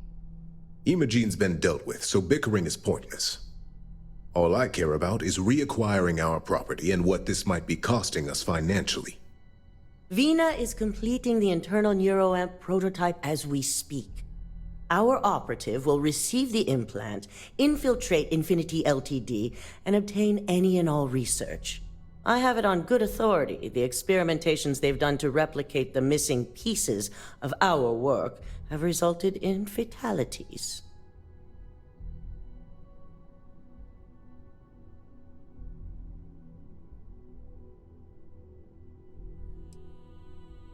Imogene's been dealt with, so bickering is pointless. All I care about is reacquiring our property and what this might be costing us financially. Vina is completing the internal neuroamp prototype as we speak. Our operative will receive the implant, infiltrate Infinity Ltd, and obtain any and all research. I have it on good authority. The experimentations they've done to replicate the missing pieces of our work have resulted in fatalities.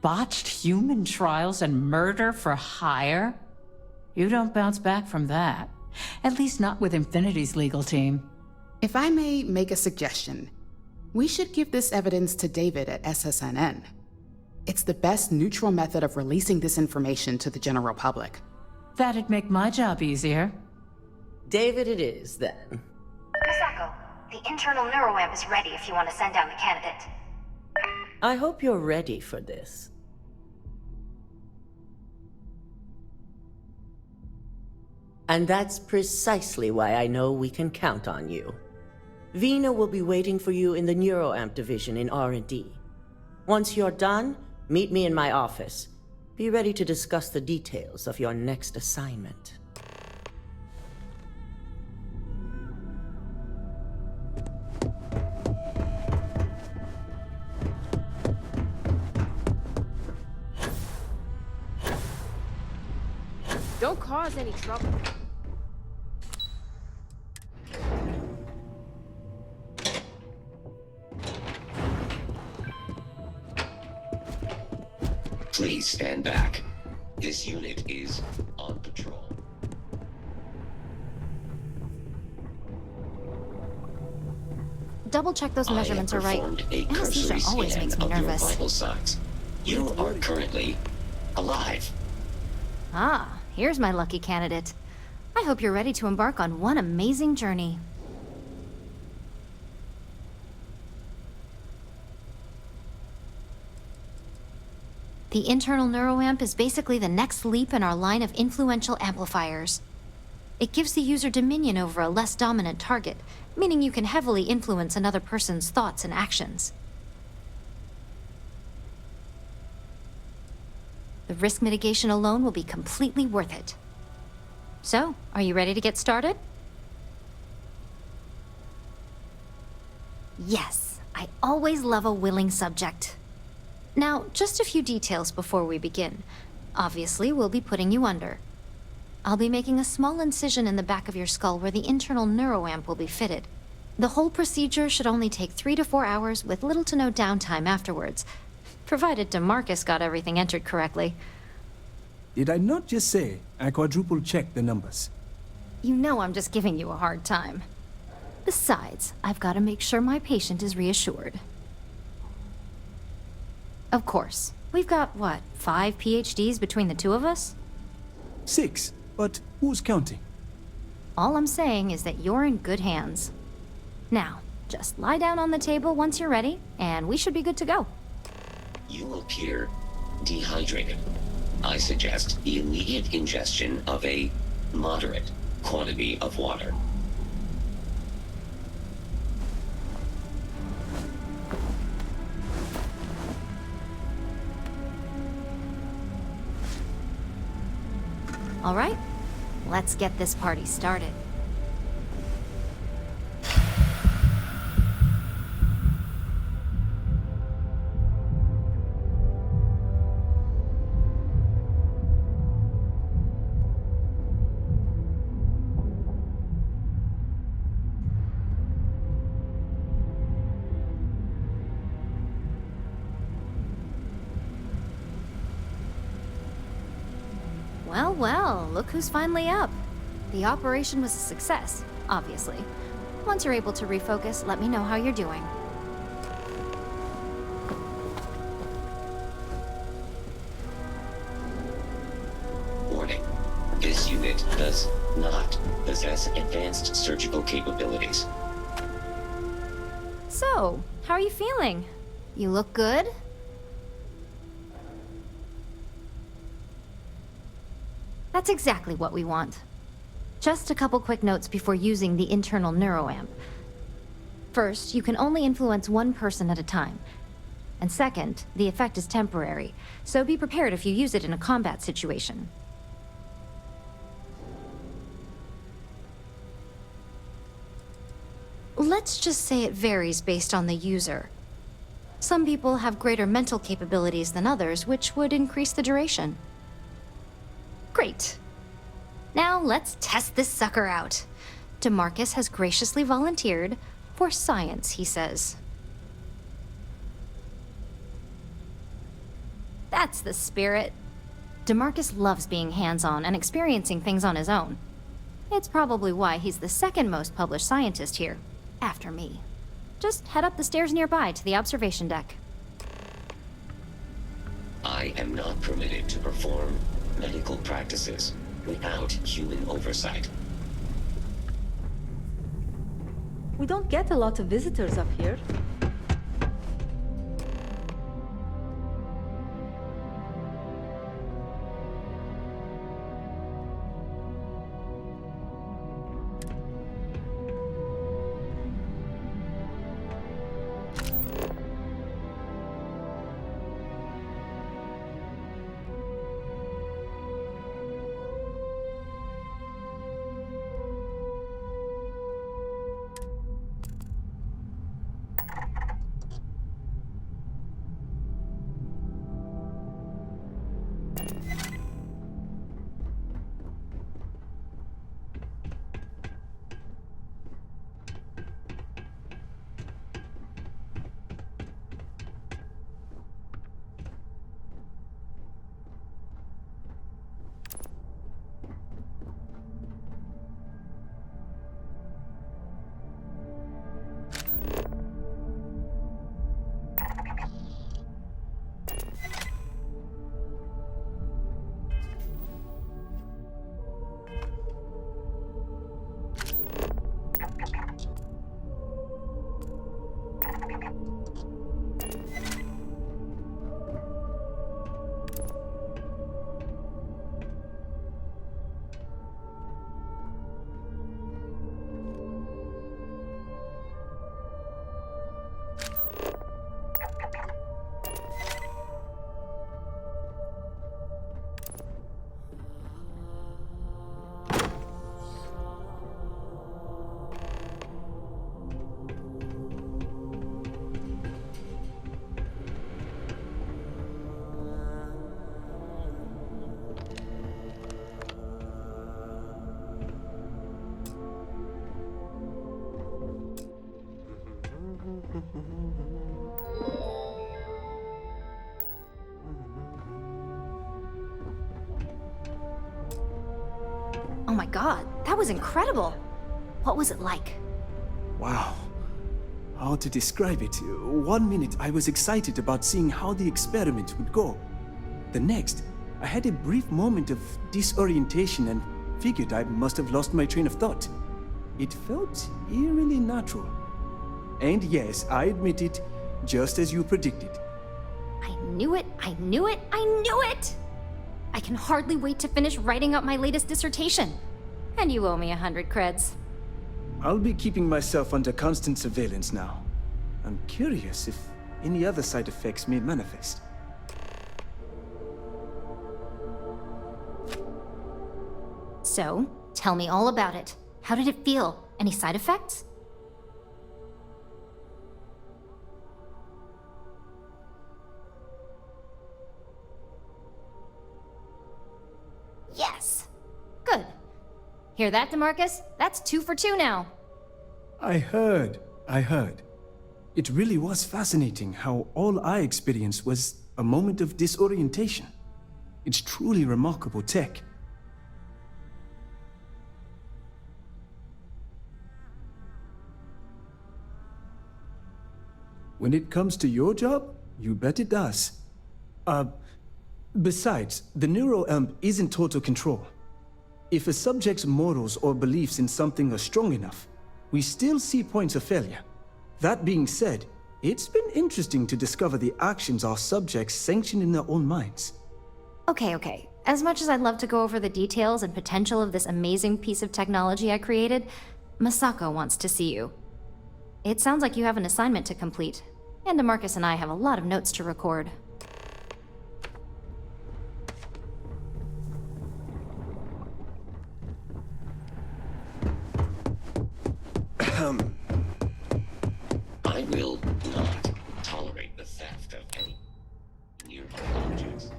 Botched human trials and murder for hire? You don't bounce back from that. At least not with Infinity's legal team. If I may make a suggestion, we should give this evidence to David at SSNN. It's the best neutral method of releasing this information to the general public. That'd make my job easier. David it is, then. Misako, the internal neuroamp is ready if you want to send down the candidate. I hope you're ready for this. And that's precisely why I know we can count on you. Vina will be waiting for you in the neuroamp division in R&D. Once you're done, meet me in my office. Be ready to discuss the details of your next assignment. Don't cause any trouble. Please stand back. This unit is on patrol. Double check those measurements are right. Anesthesia always makes me nervous. Your vital signs. You are currently alive. Ah, here's my lucky candidate. I hope you're ready to embark on one amazing journey. The internal neuroamp is basically the next leap in our line of influential amplifiers. It gives the user dominion over a less dominant target, meaning you can heavily influence another person's thoughts and actions. The risk mitigation alone will be completely worth it. So, are you ready to get started? Yes, I always love a willing subject. Now, just a few details before we begin. Obviously, we'll be putting you under. I'll be making a small incision in the back of your skull where the internal neuroamp will be fitted. The whole procedure should only take 3 to 4 hours with little to no downtime afterwards, provided DeMarcus got everything entered correctly. Did I not just say I quadruple checked the numbers? You know I'm just giving you a hard time. Besides, I've got to make sure my patient is reassured. Of course. We've got, what, 5 PhDs between the two of us? 6, but who's counting? All I'm saying is that you're in good hands. Now, just lie down on the table once you're ready, and we should be good to go. You appear dehydrated. I suggest the immediate ingestion of a moderate quantity of water. All right, let's get this party started. Well, well, look who's finally up. The operation was a success, obviously. Once you're able to refocus, let me know how you're doing. Warning. This unit does not possess advanced surgical capabilities. So, how are you feeling? You look good? That's exactly what we want. Just a couple quick notes before using the internal neuroamp. First, you can only influence one person at a time. And second, the effect is temporary, so be prepared if you use it in a combat situation. Let's just say it varies based on the user. Some people have greater mental capabilities than others, which would increase the duration. Great. Now let's test this sucker out. DeMarcus has graciously volunteered for science, he says. That's the spirit. DeMarcus loves being hands-on and experiencing things on his own. It's probably why he's the second most published scientist here, after me. Just head up the stairs nearby to the observation deck. I am not permitted to perform medical practices without human oversight. We don't get a lot of visitors up here. Oh my god, that was incredible! What was it like? Wow. How to describe it? 1 minute I was excited about seeing how the experiment would go. The next, I had a brief moment of disorientation and figured I must have lost my train of thought. It felt eerily natural. And yes, I admit it, just as you predicted. I knew it! I knew it! I knew it! I can hardly wait to finish writing up my latest dissertation. And you owe me 100 creds. I'll be keeping myself under constant surveillance now. I'm curious if any other side effects may manifest. So, tell me all about it. How did it feel? Any side effects? Yes! Good. Hear that, DeMarcus? That's 2 for 2 now. I heard. It really was fascinating how all I experienced was a moment of disorientation. It's truly remarkable tech. When it comes to your job, you bet it does. Besides, the neuroamp is in total control. If a subject's morals or beliefs in something are strong enough, we still see points of failure. That being said, it's been interesting to discover the actions our subjects sanction in their own minds. Okay. As much as I'd love to go over the details and potential of this amazing piece of technology I created, Masako wants to see you. It sounds like you have an assignment to complete, and DeMarcus and I have a lot of notes to record. I will not tolerate the theft of any nearby objects.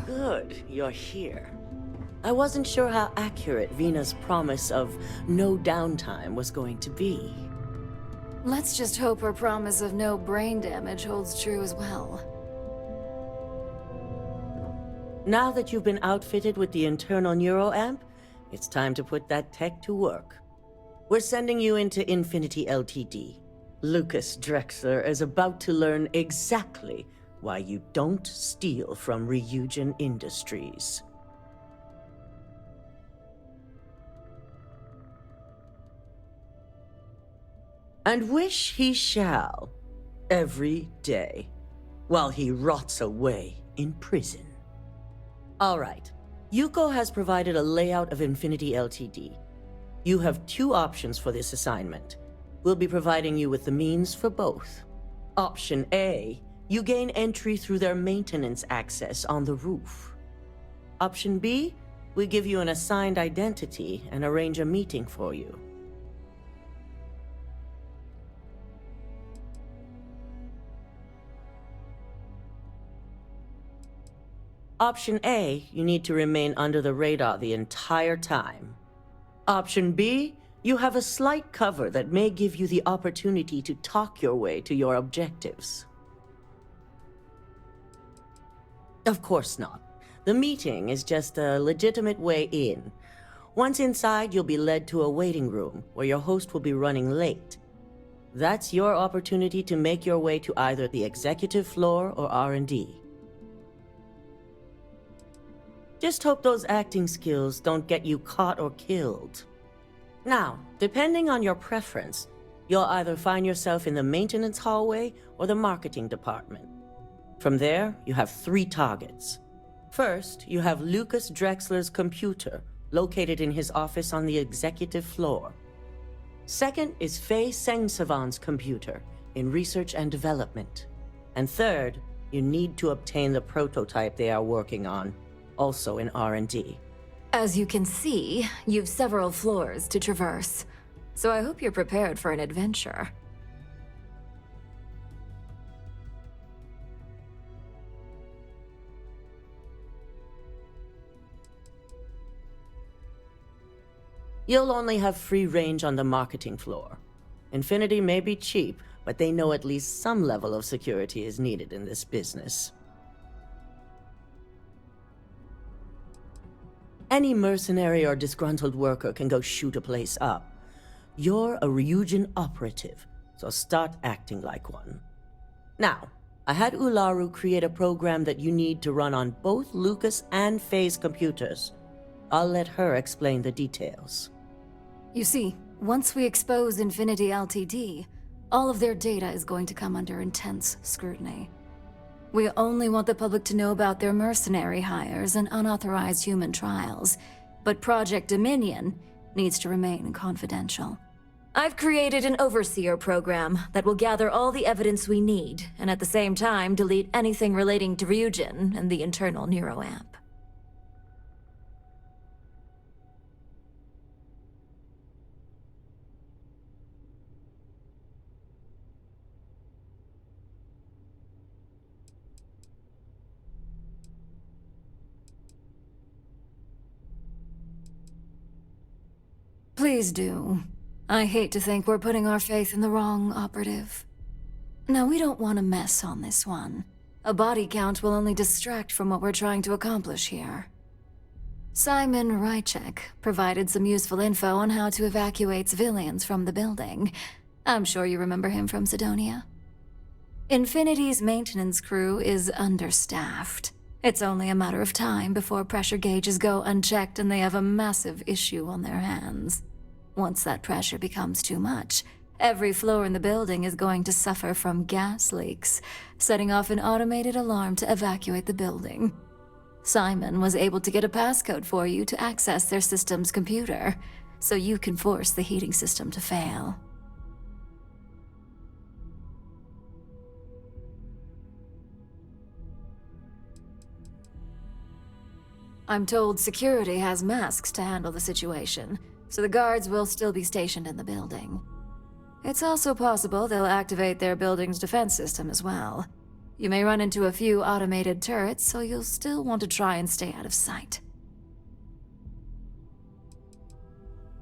Good, you're here. I wasn't sure how accurate Vina's promise of no downtime was going to be. Let's just hope her promise of no brain damage holds true as well. Now that you've been outfitted with the internal neuroamp, it's time to put that tech to work. We're sending you into Infinity Ltd. Lucas Drexler is about to learn exactly why you don't steal from Ryujin Industries. And wish he shall, every day, while he rots away in prison. All right, Yuko has provided a layout of Infinity Ltd. You have 2 options for this assignment. We'll be providing you with the means for both. Option A, you gain entry through their maintenance access on the roof. Option B, we give you an assigned identity and arrange a meeting for you. Option A, you need to remain under the radar the entire time. Option B, you have a slight cover that may give you the opportunity to talk your way to your objectives. Of course not. The meeting is just a legitimate way in. Once inside, you'll be led to a waiting room where your host will be running late. That's your opportunity to make your way to either the executive floor or R&D. Just hope those acting skills don't get you caught or killed. Now, depending on your preference, you'll either find yourself in the maintenance hallway or the marketing department. From there, you have 3 targets. First, you have Lucas Drexler's computer, located in his office on the executive floor. Second is Faye Sengsavan's computer, in research and development. And third, you need to obtain the prototype they are working on, also in R&D. As you can see, you've several floors to traverse, so I hope you're prepared for an adventure. You'll only have free range on the marketing floor. Infinity may be cheap, but they know at least some level of security is needed in this business. Any mercenary or disgruntled worker can go shoot a place up. You're a Ryujin operative, so start acting like one. Now, I had Ularu create a program that you need to run on both Lucas and Faye's computers. I'll let her explain the details. You see, once we expose Infinity Ltd, all of their data is going to come under intense scrutiny. We only want the public to know about their mercenary hires and unauthorized human trials, but Project Dominion needs to remain confidential. I've created an overseer program that will gather all the evidence we need, and at the same time delete anything relating to Ryujin and the internal neuroamp. Please do. I hate to think we're putting our faith in the wrong operative. Now, we don't want a mess on this one. A body count will only distract from what we're trying to accomplish here. Simon Rychek provided some useful info on how to evacuate civilians from the building. I'm sure you remember him from Sidonia. Infinity's maintenance crew is understaffed. It's only a matter of time before pressure gauges go unchecked and they have a massive issue on their hands. Once that pressure becomes too much, every floor in the building is going to suffer from gas leaks, setting off an automated alarm to evacuate the building. Simon was able to get a passcode for you to access their system's computer, so you can force the heating system to fail. I'm told security has masks to handle the situation, so the guards will still be stationed in the building. It's also possible they'll activate their building's defense system as well. You may run into a few automated turrets, so you'll still want to try and stay out of sight.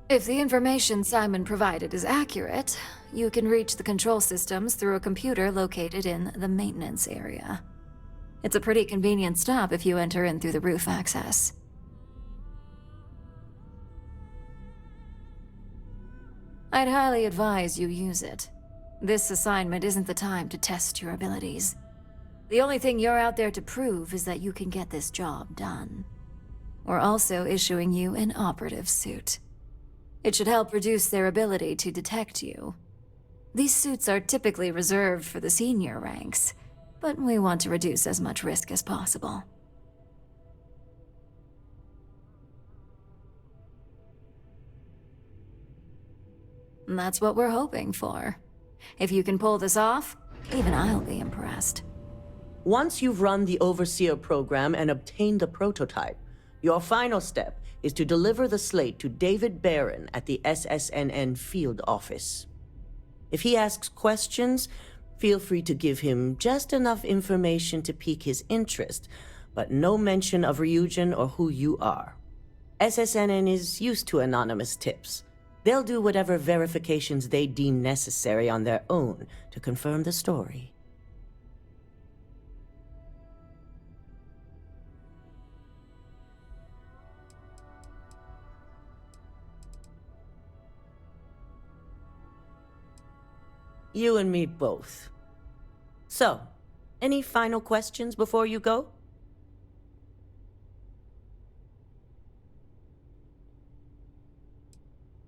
If the information Simon provided is accurate, you can reach the control systems through a computer located in the maintenance area. It's a pretty convenient stop if you enter in through the roof access. I'd highly advise you use it. This assignment isn't the time to test your abilities. The only thing you're out there to prove is that you can get this job done. We're also issuing you an operative suit. It should help reduce their ability to detect you. These suits are typically reserved for the senior ranks, but we want to reduce as much risk as possible. And that's what we're hoping for. If you can pull this off, even I'll be impressed. Once you've run the Overseer program and obtained the prototype, your final step is to deliver the slate to David Barron at the SSNN field office. If he asks questions, feel free to give him just enough information to pique his interest, but no mention of Ryujin or who you are. SSNN is used to anonymous tips. They'll do whatever verifications they deem necessary on their own to confirm the story. You and me both. So, any final questions before you go?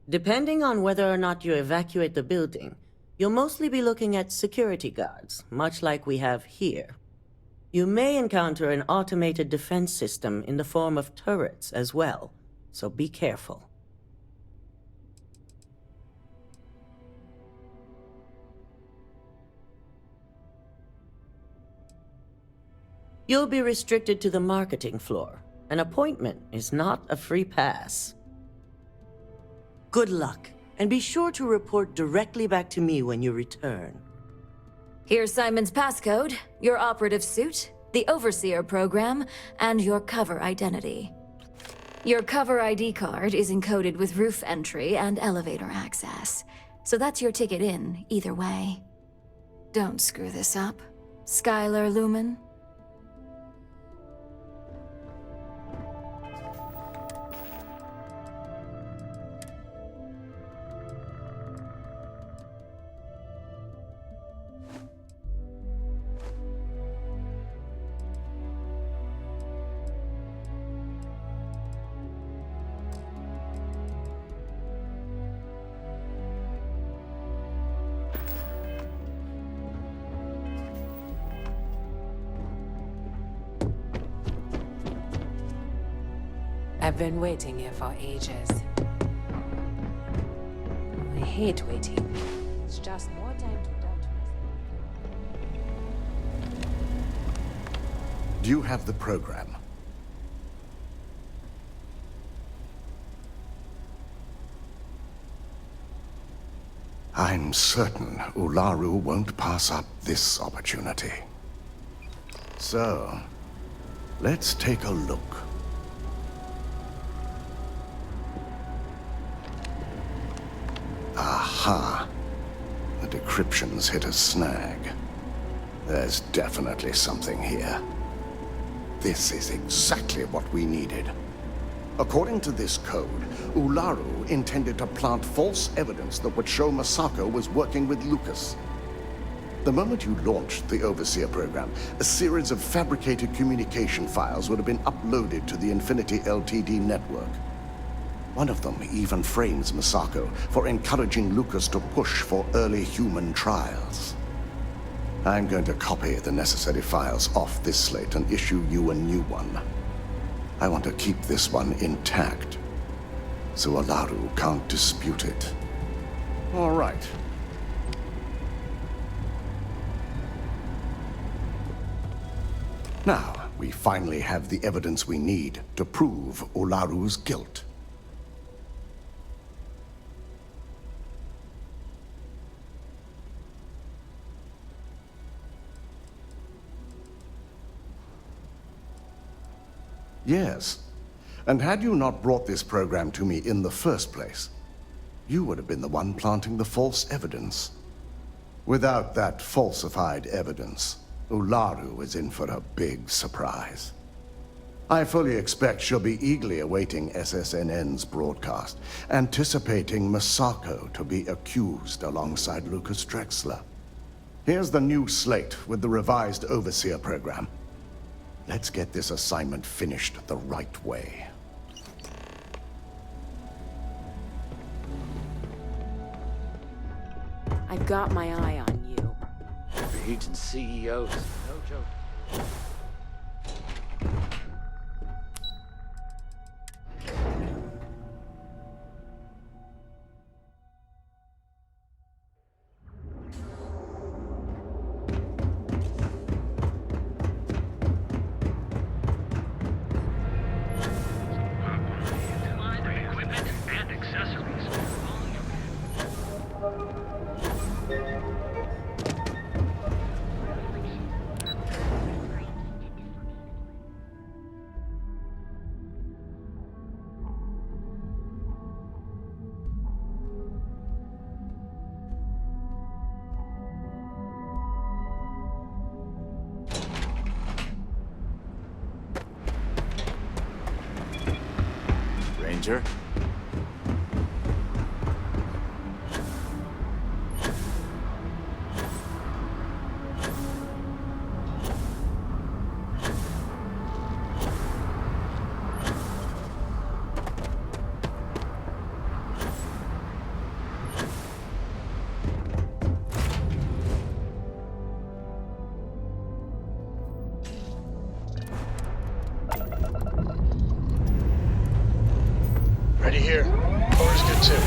Depending on whether or not you evacuate the building, you'll mostly be looking at security guards, much like we have here. You may encounter an automated defense system in the form of turrets as well, so be careful. You'll be restricted to the marketing floor. An appointment is not a free pass. Good luck, and be sure to report directly back to me when you return. Here's Simon's passcode, your operative suit, the Overseer program, and your cover identity. Your cover ID card is encoded with roof entry and elevator access, so that's your ticket in, either way. Don't screw this up, Skylar Lumen. I've been waiting here for ages. I hate waiting. It's just more time to doubt myself. Do you have the program? I'm certain Ularu won't pass up this opportunity. So, let's take a look. Aha! The decryption's hit a snag. There's definitely something here. This is exactly what we needed. According to this code, Ularu intended to plant false evidence that would show Masako was working with Lucas. The moment you launched the Overseer program, a series of fabricated communication files would have been uploaded to the Infinity Ltd network. One of them even frames Masako for encouraging Lucas to push for early human trials. I'm going to copy the necessary files off this slate and issue you a new one. I want to keep this one intact, so Ularu can't dispute it. All right. Now, we finally have the evidence we need to prove Ularu's guilt. Yes. And had you not brought this program to me in the first place, you would have been the one planting the false evidence. Without that falsified evidence, Ularu is in for a big surprise. I fully expect she'll be eagerly awaiting SSNN's broadcast, anticipating Masako to be accused alongside Lucas Drexler. Here's the new slate with the revised Overseer program. Let's get this assignment finished the right way. I've got my eye on you. Agent CEOs, no joke. Equipment and accessories. Ranger? Ready here. Color's good too.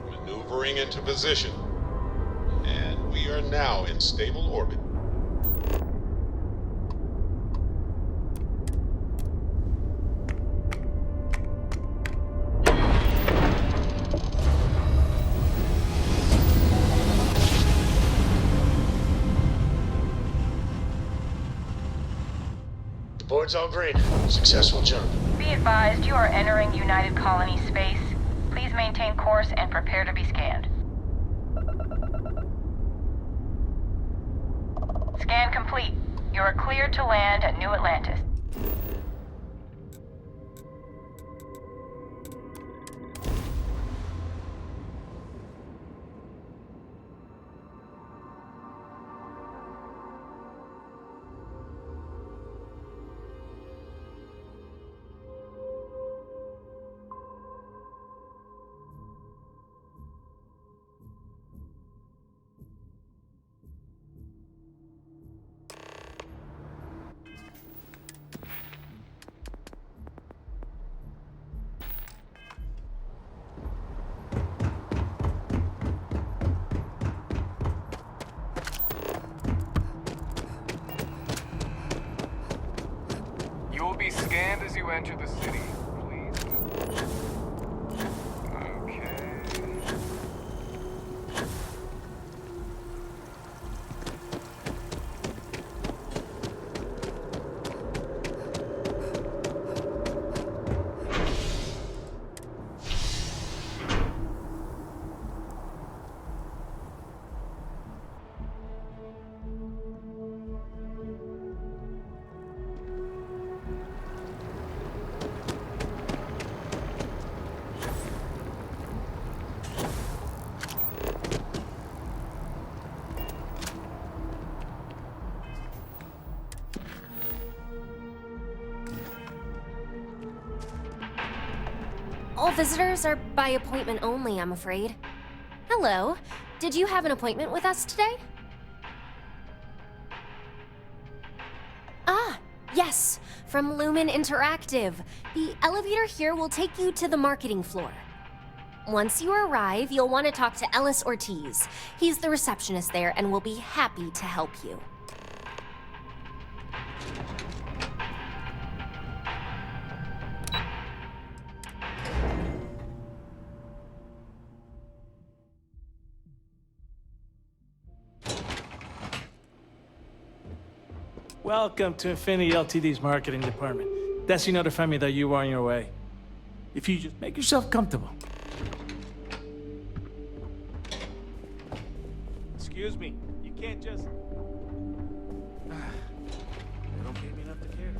Maneuvering into position. And we are now in stable orbit. Board's all green. Successful jump. Be advised, you are entering United Colony space. Please maintain course and prepare to be scanned. Scan complete. You are cleared to land at New Atlantis. be scanned as you enter the city, please. Okay. All visitors are by appointment only, I'm afraid. Hello. Did you have an appointment with us today? Ah, yes. From Lumen Interactive. The elevator here will take you to the marketing floor. Once you arrive, you'll want to talk to Ellis Ortiz. He's the receptionist there and will be happy to help you. Welcome to Infinity Ltd's marketing department. Desi notified me that you were on your way. If you just make yourself comfortable. Excuse me, you can't just... They don't pay me enough to care.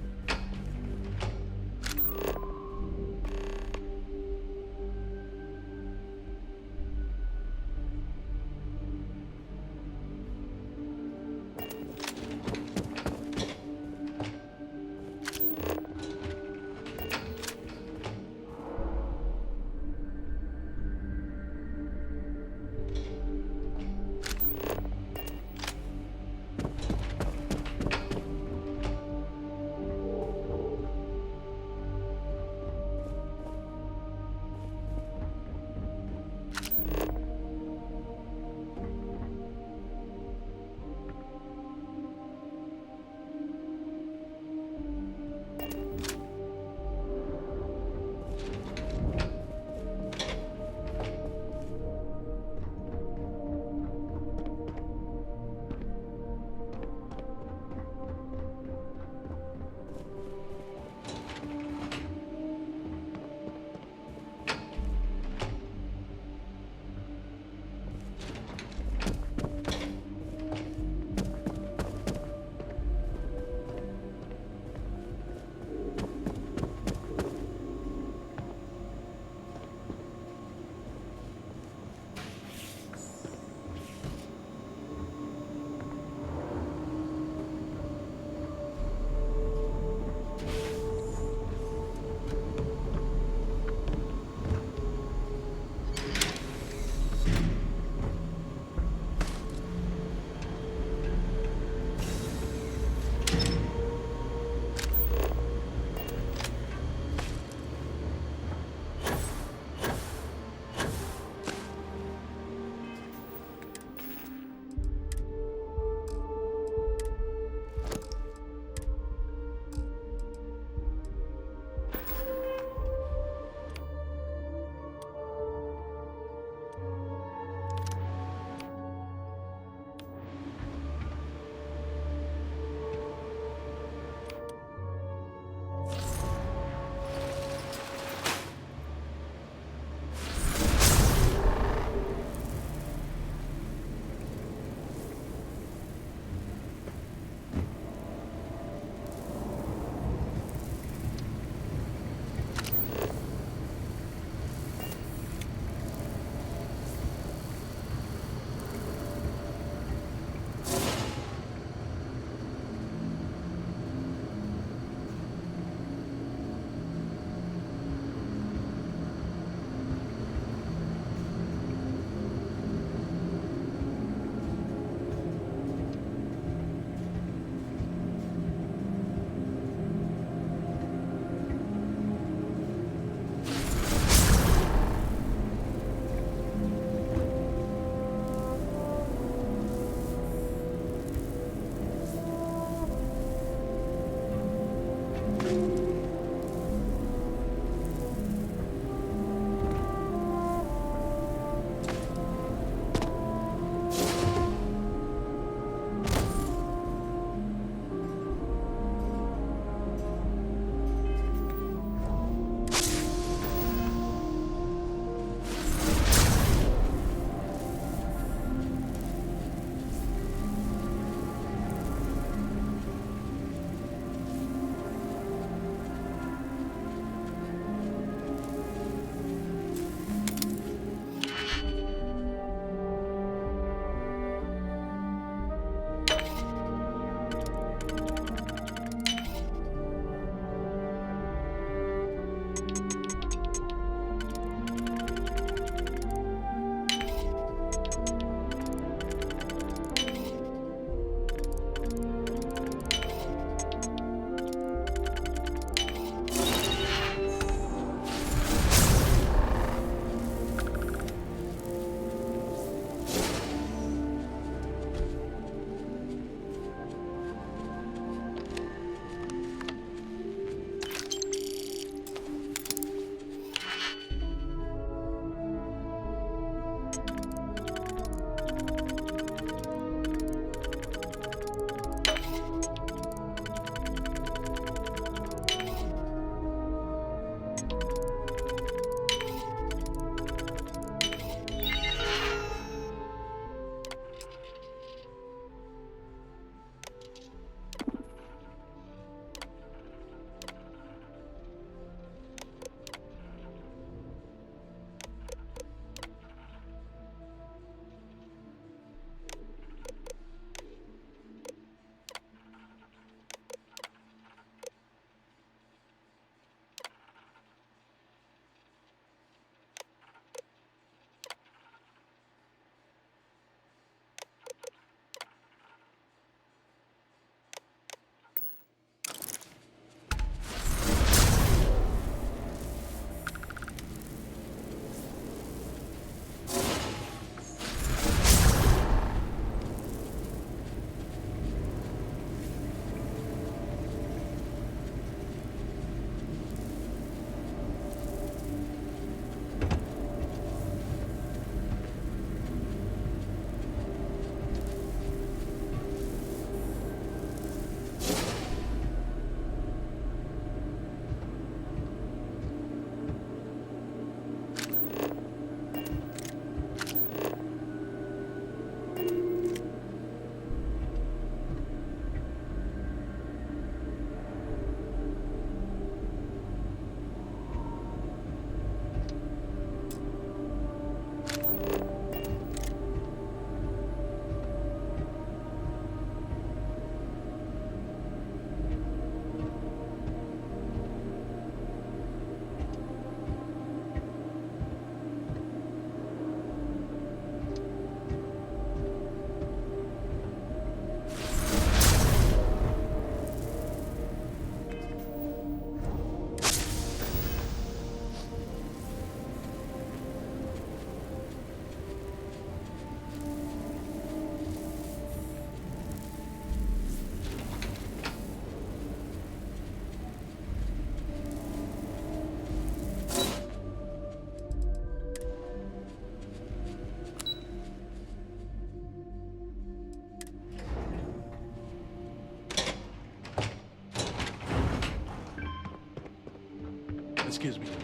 Excuse me.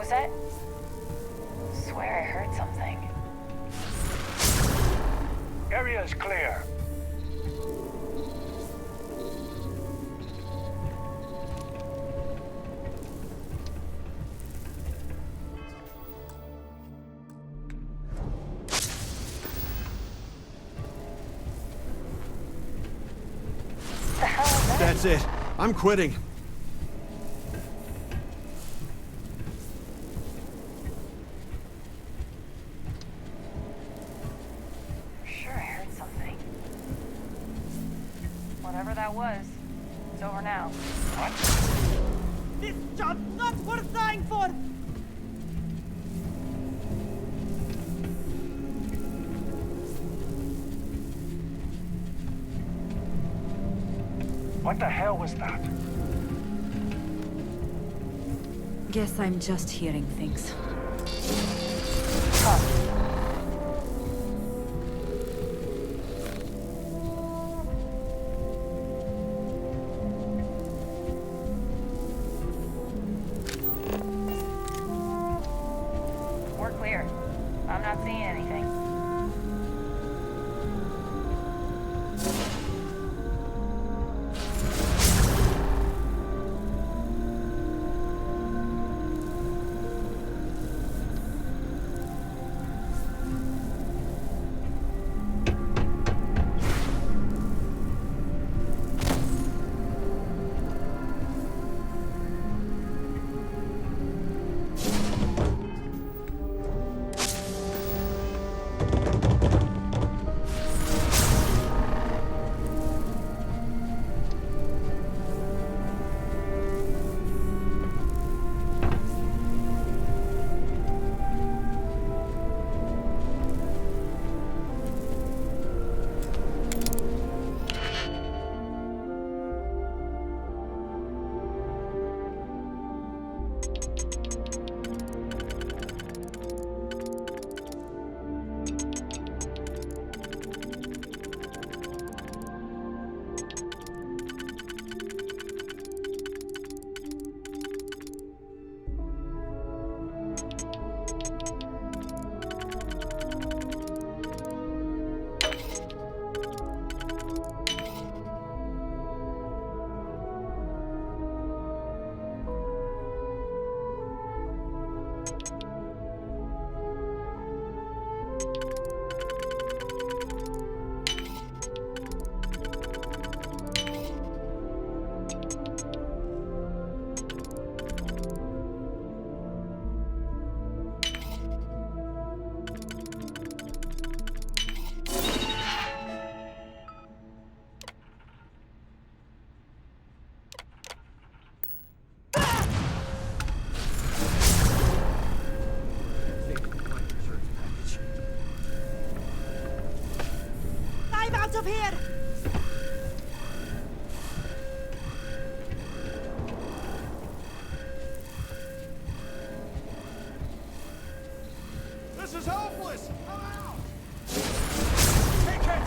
was that? Swear I heard something. Area is clear. The hell is that? That's it. I'm quitting. Sure, I heard something. Whatever that was, it's over now. What? This job's not worth dying for! What the hell was that? Guess I'm just hearing things. We're clear. I'm not seeing anything. I'm out of here! This is hopeless! Come out! Take it!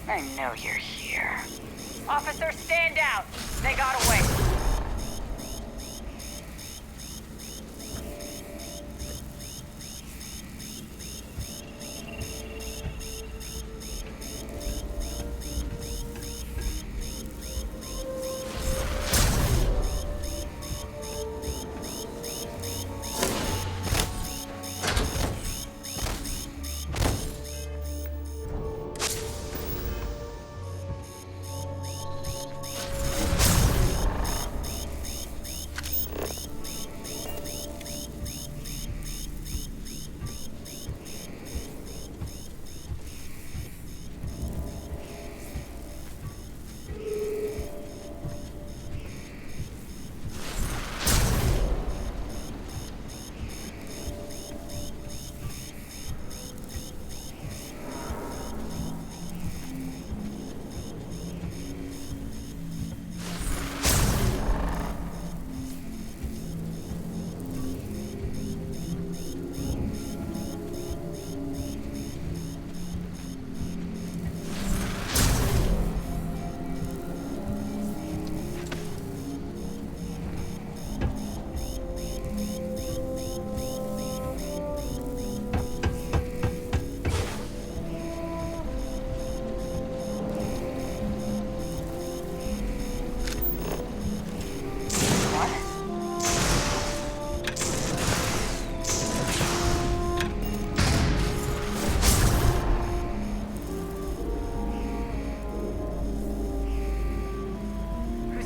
I know you're here. Officer, stand down! They got away.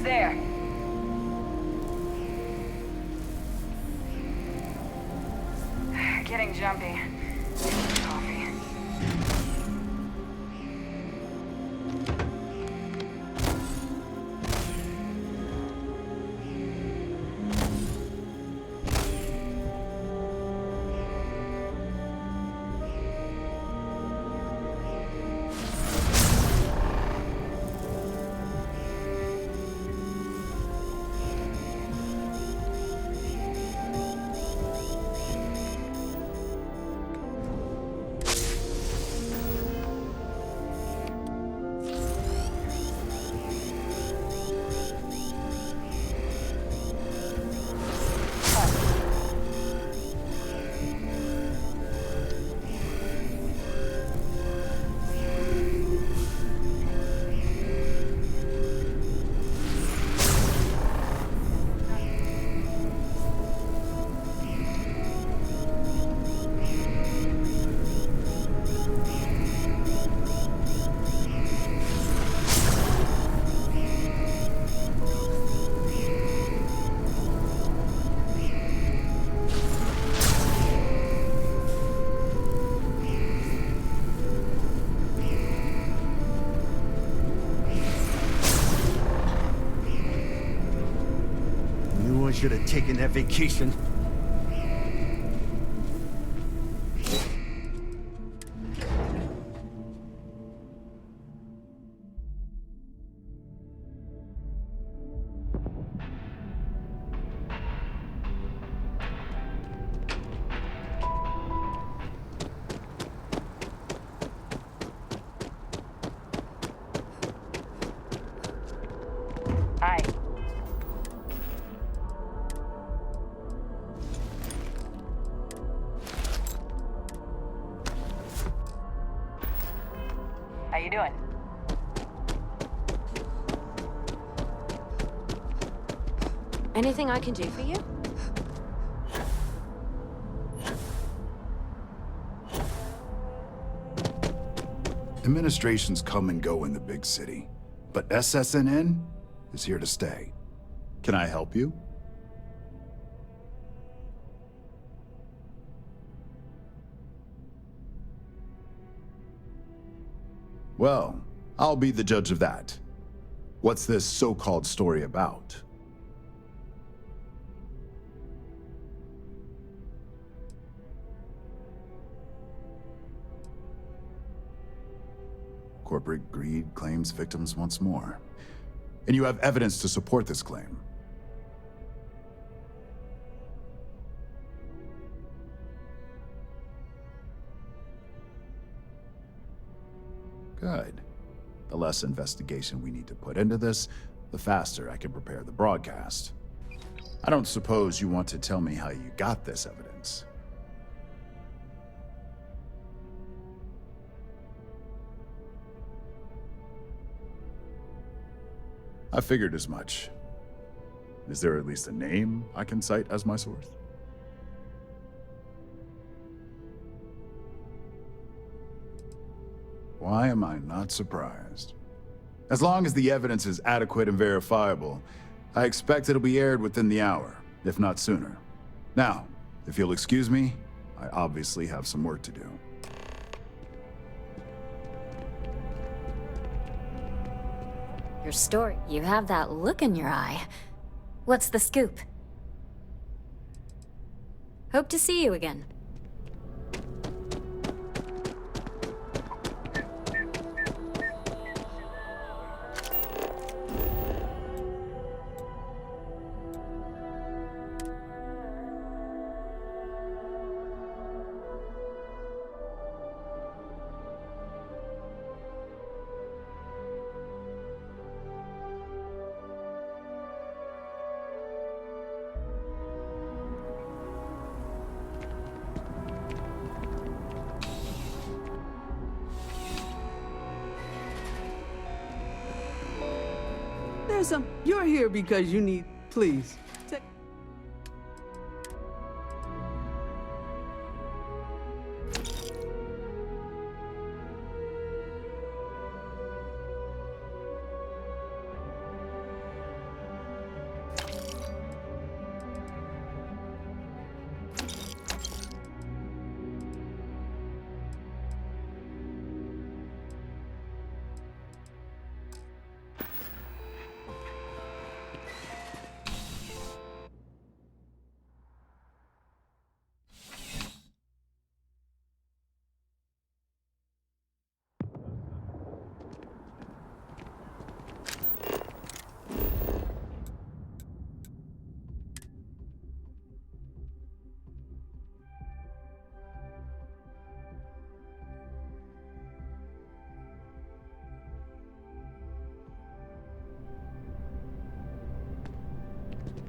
There. Getting jumpy. Coffee. Should have taken that vacation. Hi. How you doing? Anything I can do for you? Administrations come and go in the big city, but SSNN is here to stay. Can I help you? Well, I'll be the judge of that. What's this so-called story about? Corporate greed claims victims once more. And you have evidence to support this claim. Good. The less investigation we need to put into this, the faster I can prepare the broadcast. I don't suppose you want to tell me how you got this evidence. I figured as much. Is there at least a name I can cite as my source? Why am I not surprised? As long as the evidence is adequate and verifiable, I expect it'll be aired within the hour, if not sooner. Now, if you'll excuse me, I obviously have some work to do. Your story. You have that look in your eye. What's the scoop? Hope to see you again. You're here because you need. Please.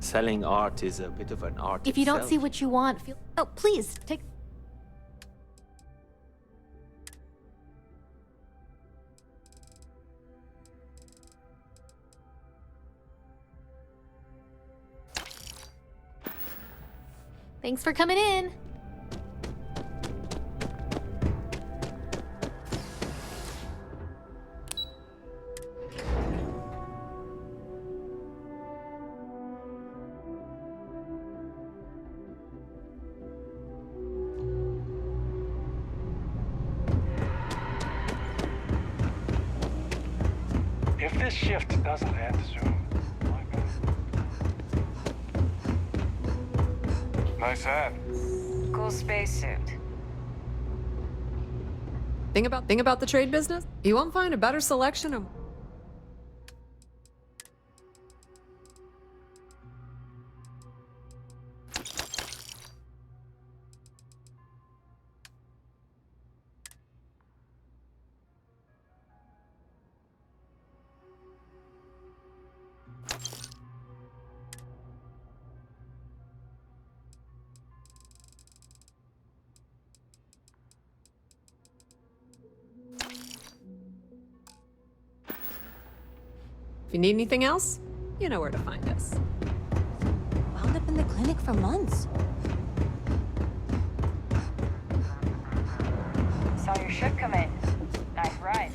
Selling art is a bit of an art If you don't itself. see what you want, feel. Oh, please take. Thanks for coming in. If this shift doesn't end soon, nice hat. Cool spacesuit. Thing about the trade business? You won't find a better selection of. If you need anything else, you know where to find us. Wound up in the clinic for months. Saw your ship come in. Nice ride.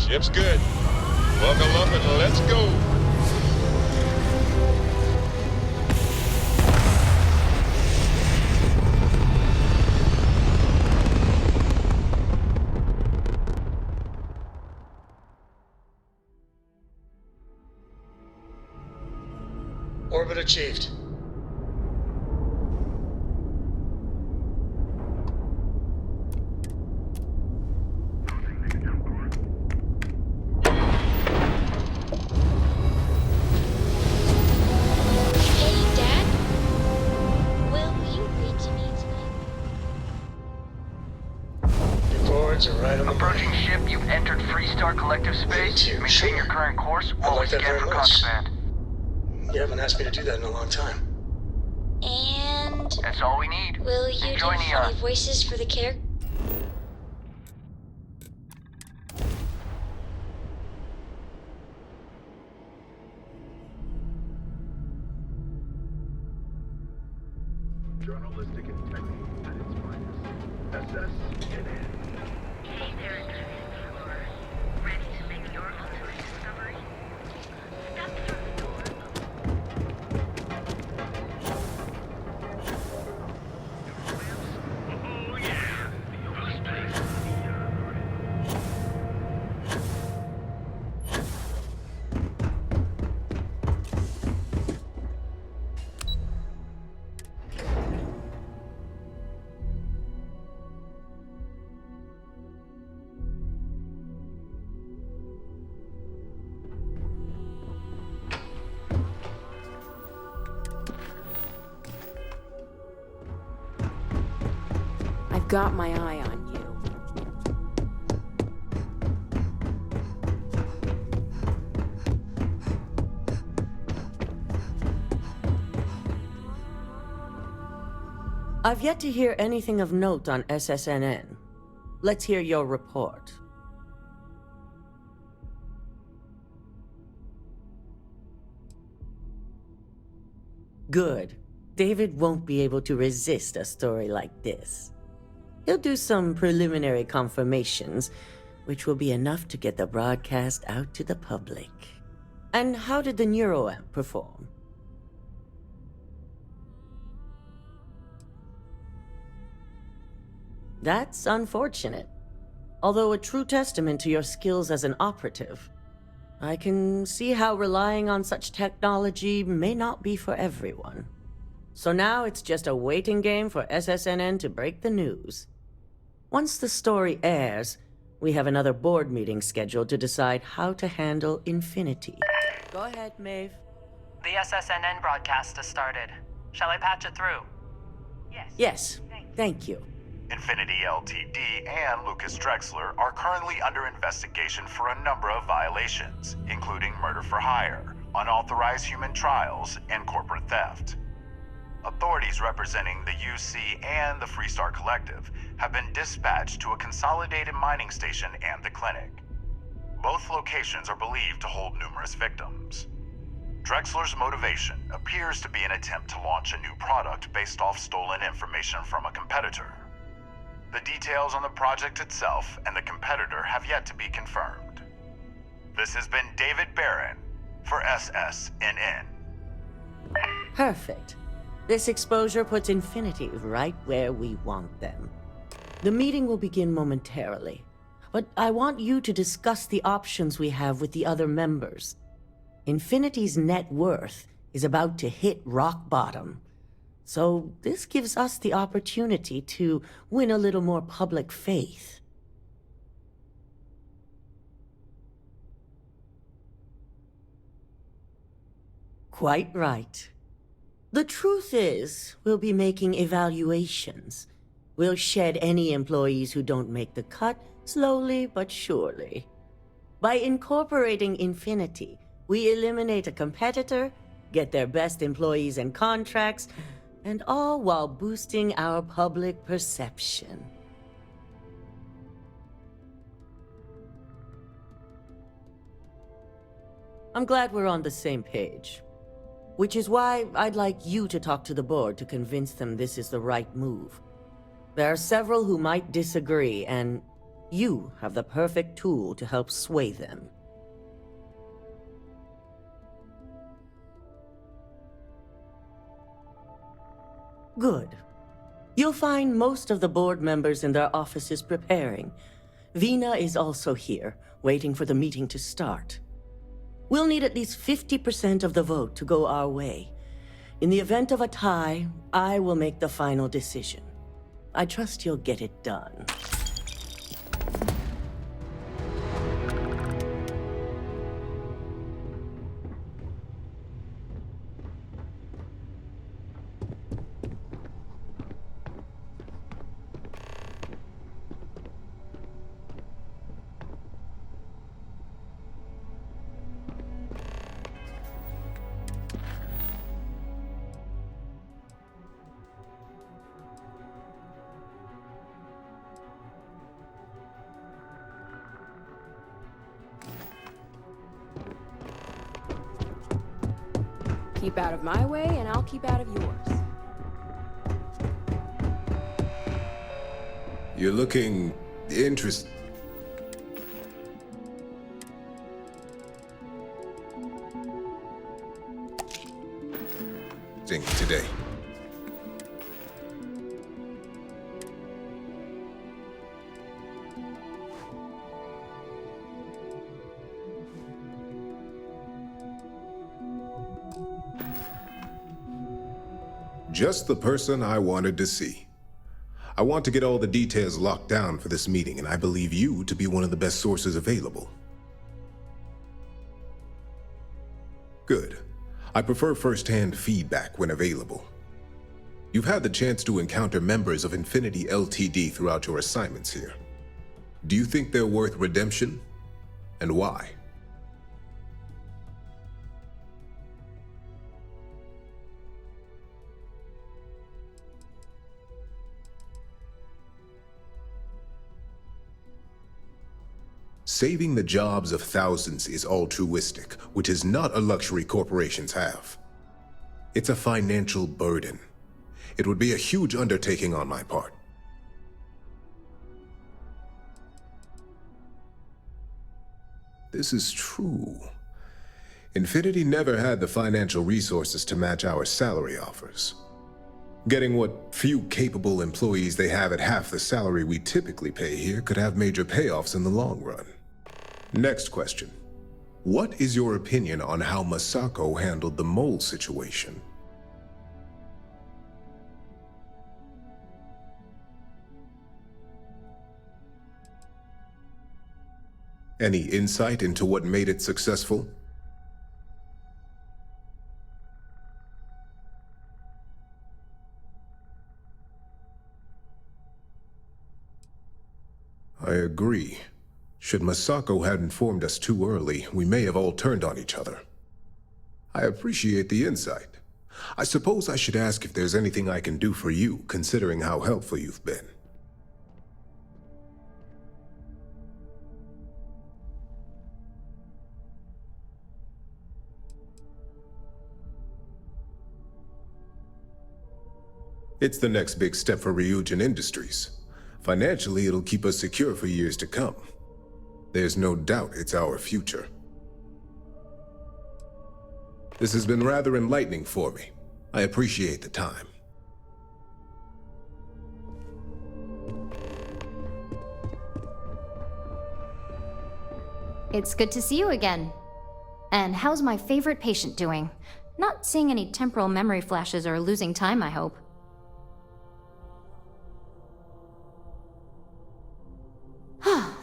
Ship's good. Buckle up and let's go. Orbit achieved. Approaching ship, you've entered Freestar Collective space. Maintain your current course while we scan for contraband. You haven't asked me to do that in a long time. And... That's all we need. will you Enjoy do Neon. funny voices for the character? Journalistic integrity at its finest. SSNN. Hey there, explorers. Ready to make your ultimate discovery? Step through the door. Oh yeah! This place is neon. I've got my eye on you. I've yet to hear anything of note on SSNN. Let's hear your report. Good. David won't be able to resist a story like this. He'll do some preliminary confirmations, which will be enough to get the broadcast out to the public. And how did the neuroamp perform? That's unfortunate. Although a true testament to your skills as an operative, I can see how relying on such technology may not be for everyone. So now it's just a waiting game for SSNN to break the news. Once the story airs, we have another board meeting scheduled to decide how to handle Infinity. Go ahead, Maeve. The SSNN broadcast has started. Shall I patch it through? Yes, thank you. Infinity Ltd. and Lucas Drexler are currently under investigation for a number of violations, including murder for hire, unauthorized human trials, and corporate theft. Authorities representing the UC and the Freestar Collective have been dispatched to a consolidated mining station and the clinic. Both locations are believed to hold numerous victims. Drexler's motivation appears to be an attempt to launch a new product based off stolen information from a competitor. The details on the project itself and the competitor have yet to be confirmed. This has been David Barron for SSNN. Perfect. This exposure puts Infinity right where we want them. The meeting will begin momentarily, but I want you to discuss the options we have with the other members. Infinity's net worth is about to hit rock bottom, so this gives us the opportunity to win a little more public faith. Quite right. The truth is, we'll be making evaluations. We'll shed any employees who don't make the cut, slowly but surely. By incorporating Infinity, we eliminate a competitor, get their best employees and contracts, and all while boosting our public perception. I'm glad we're on the same page. Which is why I'd like you to talk to the board to convince them this is the right move. There are several who might disagree, and You have the perfect tool to help sway them. Good. You'll find most of the board members in their offices preparing. Vina is also here, waiting for the meeting to start. We'll need at least 50% of the vote to go our way. In the event of a tie, I will make the final decision. I trust you'll get it done. Keep out of my way, and I'll keep out of yours. You're looking interesting today. Just the person I wanted to see. I want to get all the details locked down for this meeting, and I believe you to be one of the best sources available. Good. I prefer first-hand feedback when available. You've had the chance to encounter members of Infinity LTD throughout your assignments here. Do you think they're worth redemption? And why? Saving the jobs of thousands is altruistic, which is not a luxury corporations have. It's a financial burden. It would be a huge undertaking on my part. This is true. Infinity never had the financial resources to match our salary offers. Getting what few capable employees they have at half the salary we typically pay here could have major payoffs in the long run. Next question. What is your opinion on how Masako handled the mole situation? Any insight into what made it successful? I agree. Should Masako had informed us too early, we may have all turned on each other. I appreciate the insight. I suppose I should ask if there's anything I can do for you, considering how helpful you've been. It's the next big step for Ryujin Industries. Financially, it'll keep us secure for years to come. There's no doubt it's our future. This has been rather enlightening for me. I appreciate the time. It's good to see you again. And how's my favorite patient doing? Not seeing any temporal memory flashes or losing time, I hope.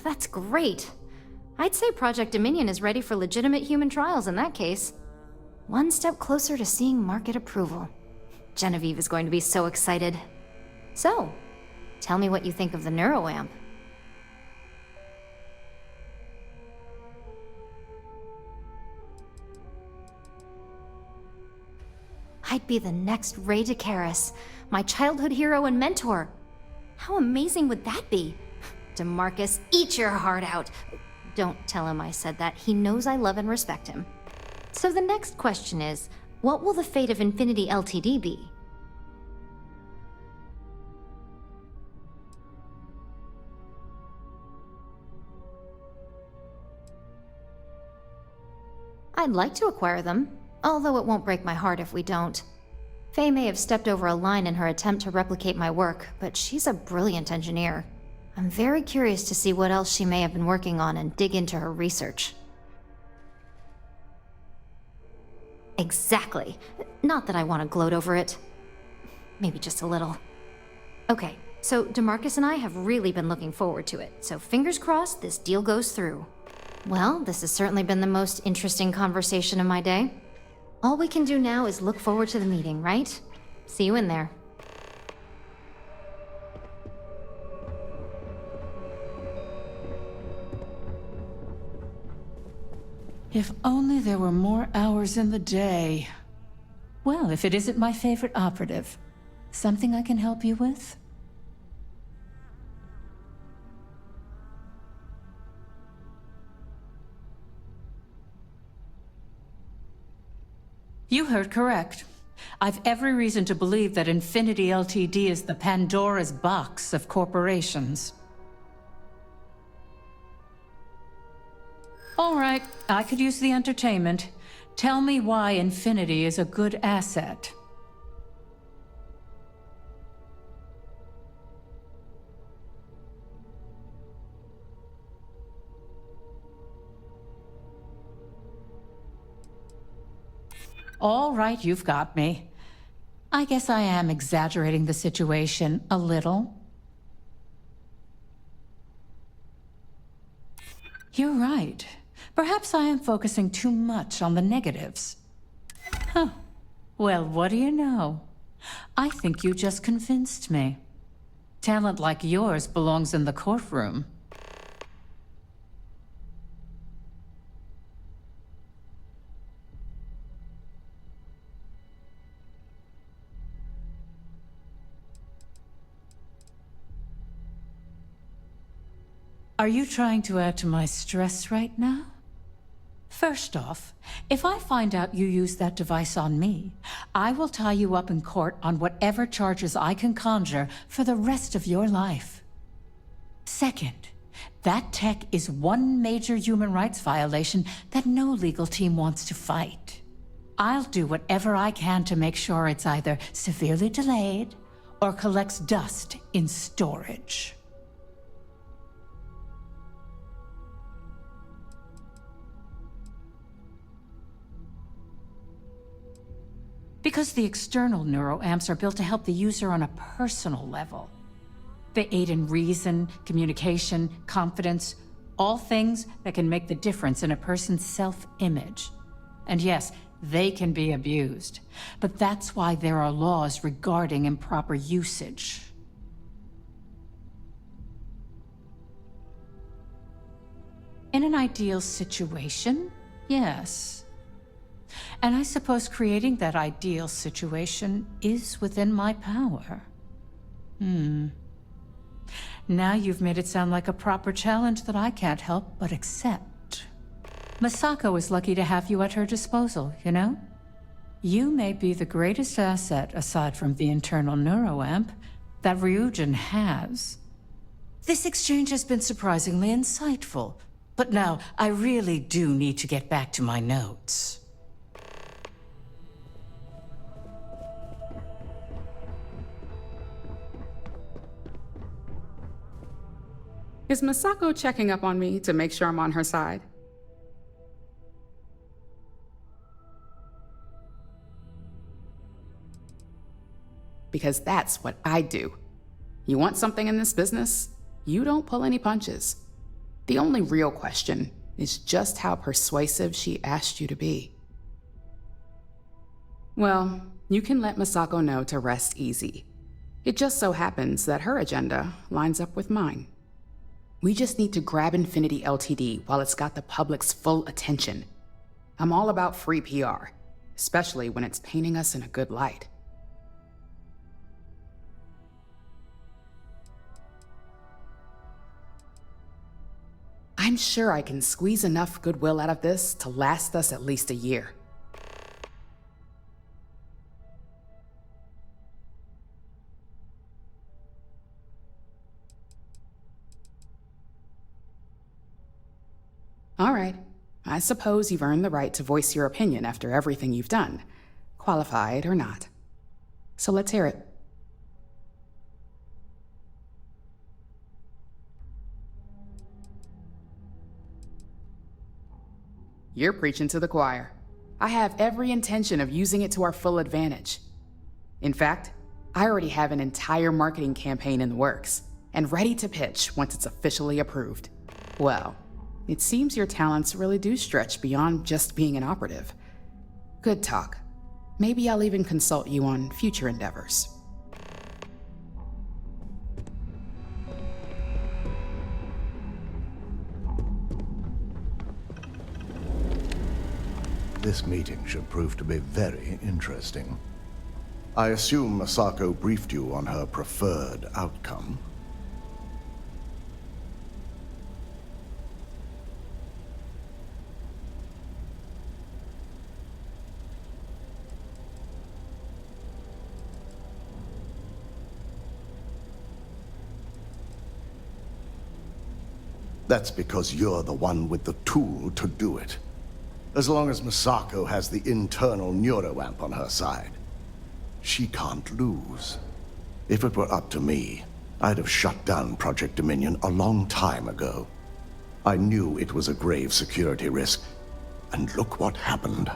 That's great. I'd say Project Dominion is ready for legitimate human trials in that case. One step closer to seeing market approval. Genevieve is going to be so excited. So, tell me what you think of the neuroamp. I'd be the next Ray DeCaris, my childhood hero and mentor. How amazing would that be? DeMarcus, eat your heart out. Don't tell him I said that. He knows I love and respect him. So the next question is, what will the fate of Infinity LTD be? I'd like to acquire them, although it won't break my heart if we don't. Faye may have stepped over a line in her attempt to replicate my work, but she's a brilliant engineer. I'm very curious to see what else she may have been working on and dig into her research. Exactly. Not that I want to gloat over it. Maybe just a little. Okay, so DeMarcus and I have really been looking forward to it, so fingers crossed this deal goes through. Well, this has certainly been the most interesting conversation of my day. All we can do now is look forward to the meeting, right? See you in there. If only there were more hours in the day. Well, if it isn't my favorite operative, something I can help you with? You heard correct. I've every reason to believe that Infinity Ltd. Is the Pandora's box of corporations. All right, I could use the entertainment. Tell me why Infinity is a good asset. All right, you've got me. I guess I am exaggerating the situation a little. You're right. Perhaps I am focusing too much on the negatives. Huh. Well, what do you know? I think you just convinced me. Talent like yours belongs in the courtroom. Are you trying to add to my stress right now? First off, if I find out you used that device on me, I will tie you up in court on whatever charges I can conjure for the rest of your life. Second, that tech is one major human rights violation that no legal team wants to fight. I'll do whatever I can to make sure it's either severely delayed or collects dust in storage. Because the external neuroamps are built to help the user on a personal level. They aid in reason, communication, confidence, all things that can make the difference in a person's self-image. And yes, they can be abused, but that's why there are laws regarding improper usage. In an ideal situation, yes. And I suppose creating that ideal situation is within my power. Now you've made it sound like a proper challenge that I can't help but accept. Masako is lucky to have you at her disposal, you know? You may be the greatest asset, aside from the internal neuroamp, that Ryujin has. This exchange has been surprisingly insightful, but now I really do need to get back to my notes. Is Masako checking up on me to make sure I'm on her side? Because that's what I do. You want something in this business? You don't pull any punches. The only real question is just how persuasive she asked you to be. Well, you can let Masako know to rest easy. It just so happens that her agenda lines up with mine. We just need to grab Infinity Ltd. While it's got the public's full attention. I'm all about free PR, especially when it's painting us in a good light. I'm sure I can squeeze enough goodwill out of this to last us at least a year. All right, I suppose you've earned the right to voice your opinion after everything you've done, qualified or not. So let's hear it. You're preaching to the choir. I have every intention of using it to our full advantage. In fact, I already have an entire marketing campaign in the works, and ready to pitch once it's officially approved. Well, it seems your talents really do stretch beyond just being an operative. Good talk. Maybe I'll even consult you on future endeavors. This meeting should prove to be very interesting. I assume Masako briefed you on her preferred outcome. That's because you're the one with the tool to do it. As long as Masako has the internal neuroamp on her side, she can't lose. If it were up to me, I'd have shut down Project Dominion a long time ago. I knew it was a grave security risk, and look what happened.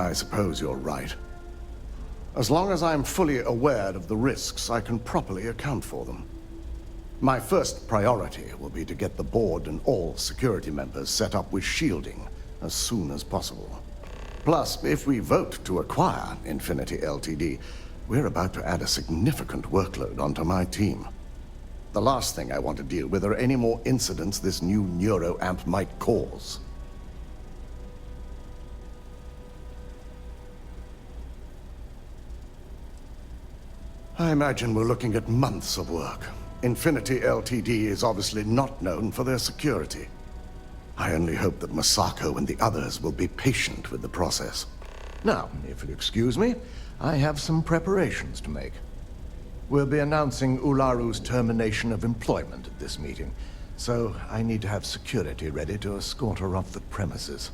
I suppose you're right. As long as I'm fully aware of the risks, I can properly account for them. My first priority will be to get the board and all security members set up with shielding as soon as possible. Plus, if we vote to acquire Infinity Ltd, we're about to add a significant workload onto my team. The last thing I want to deal with are any more incidents this new neuroamp might cause. I imagine we're looking at months of work. Infinity Ltd is obviously not known for their security. I only hope that Masako and the others will be patient with the process. Now, if you'll excuse me, I have some preparations to make. We'll be announcing Ularu's termination of employment at this meeting, so I need to have security ready to escort her off the premises.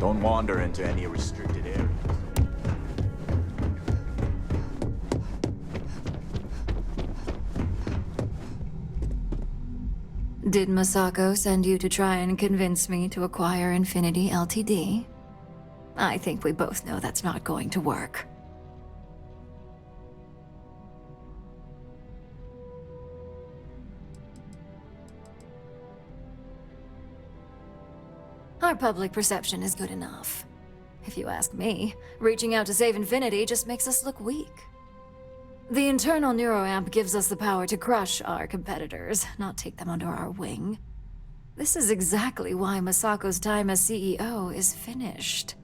Don't wander into any restricted areas. Did Masako send you to try and convince me to acquire Infinity Ltd? I think we both know that's not going to work. Our public perception is good enough. If you ask me, reaching out to save Infinity just makes us look weak. The internal neuroamp gives us the power to crush our competitors, not take them under our wing. This is exactly why Masako's time as CEO is finished.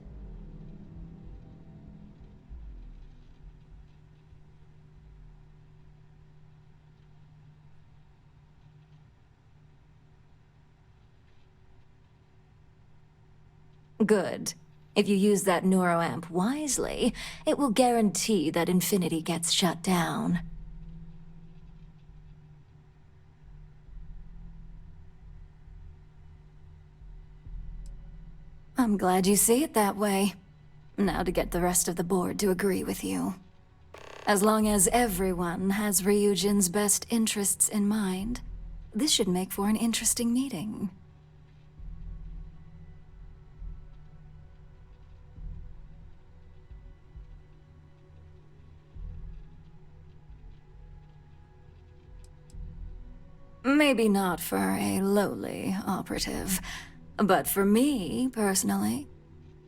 Good. If you use that neuroamp wisely, it will guarantee that Infinity gets shut down. I'm glad you see it that way. Now to get the rest of the board to agree with you. As long as everyone has Ryujin's best interests in mind, this should make for an interesting meeting. Maybe not for a lowly operative, but for me, personally,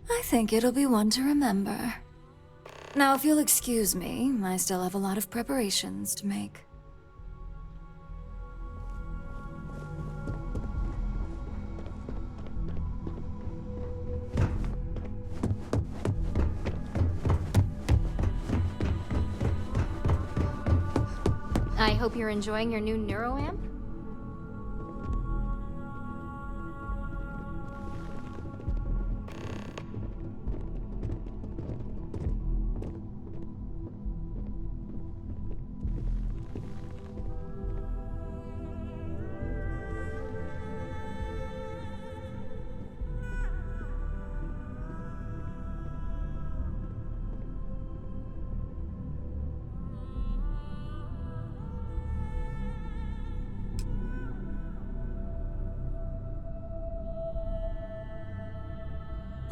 I think it'll be one to remember. Now, if you'll excuse me, I still have a lot of preparations to make. I hope you're enjoying your new neuroamp.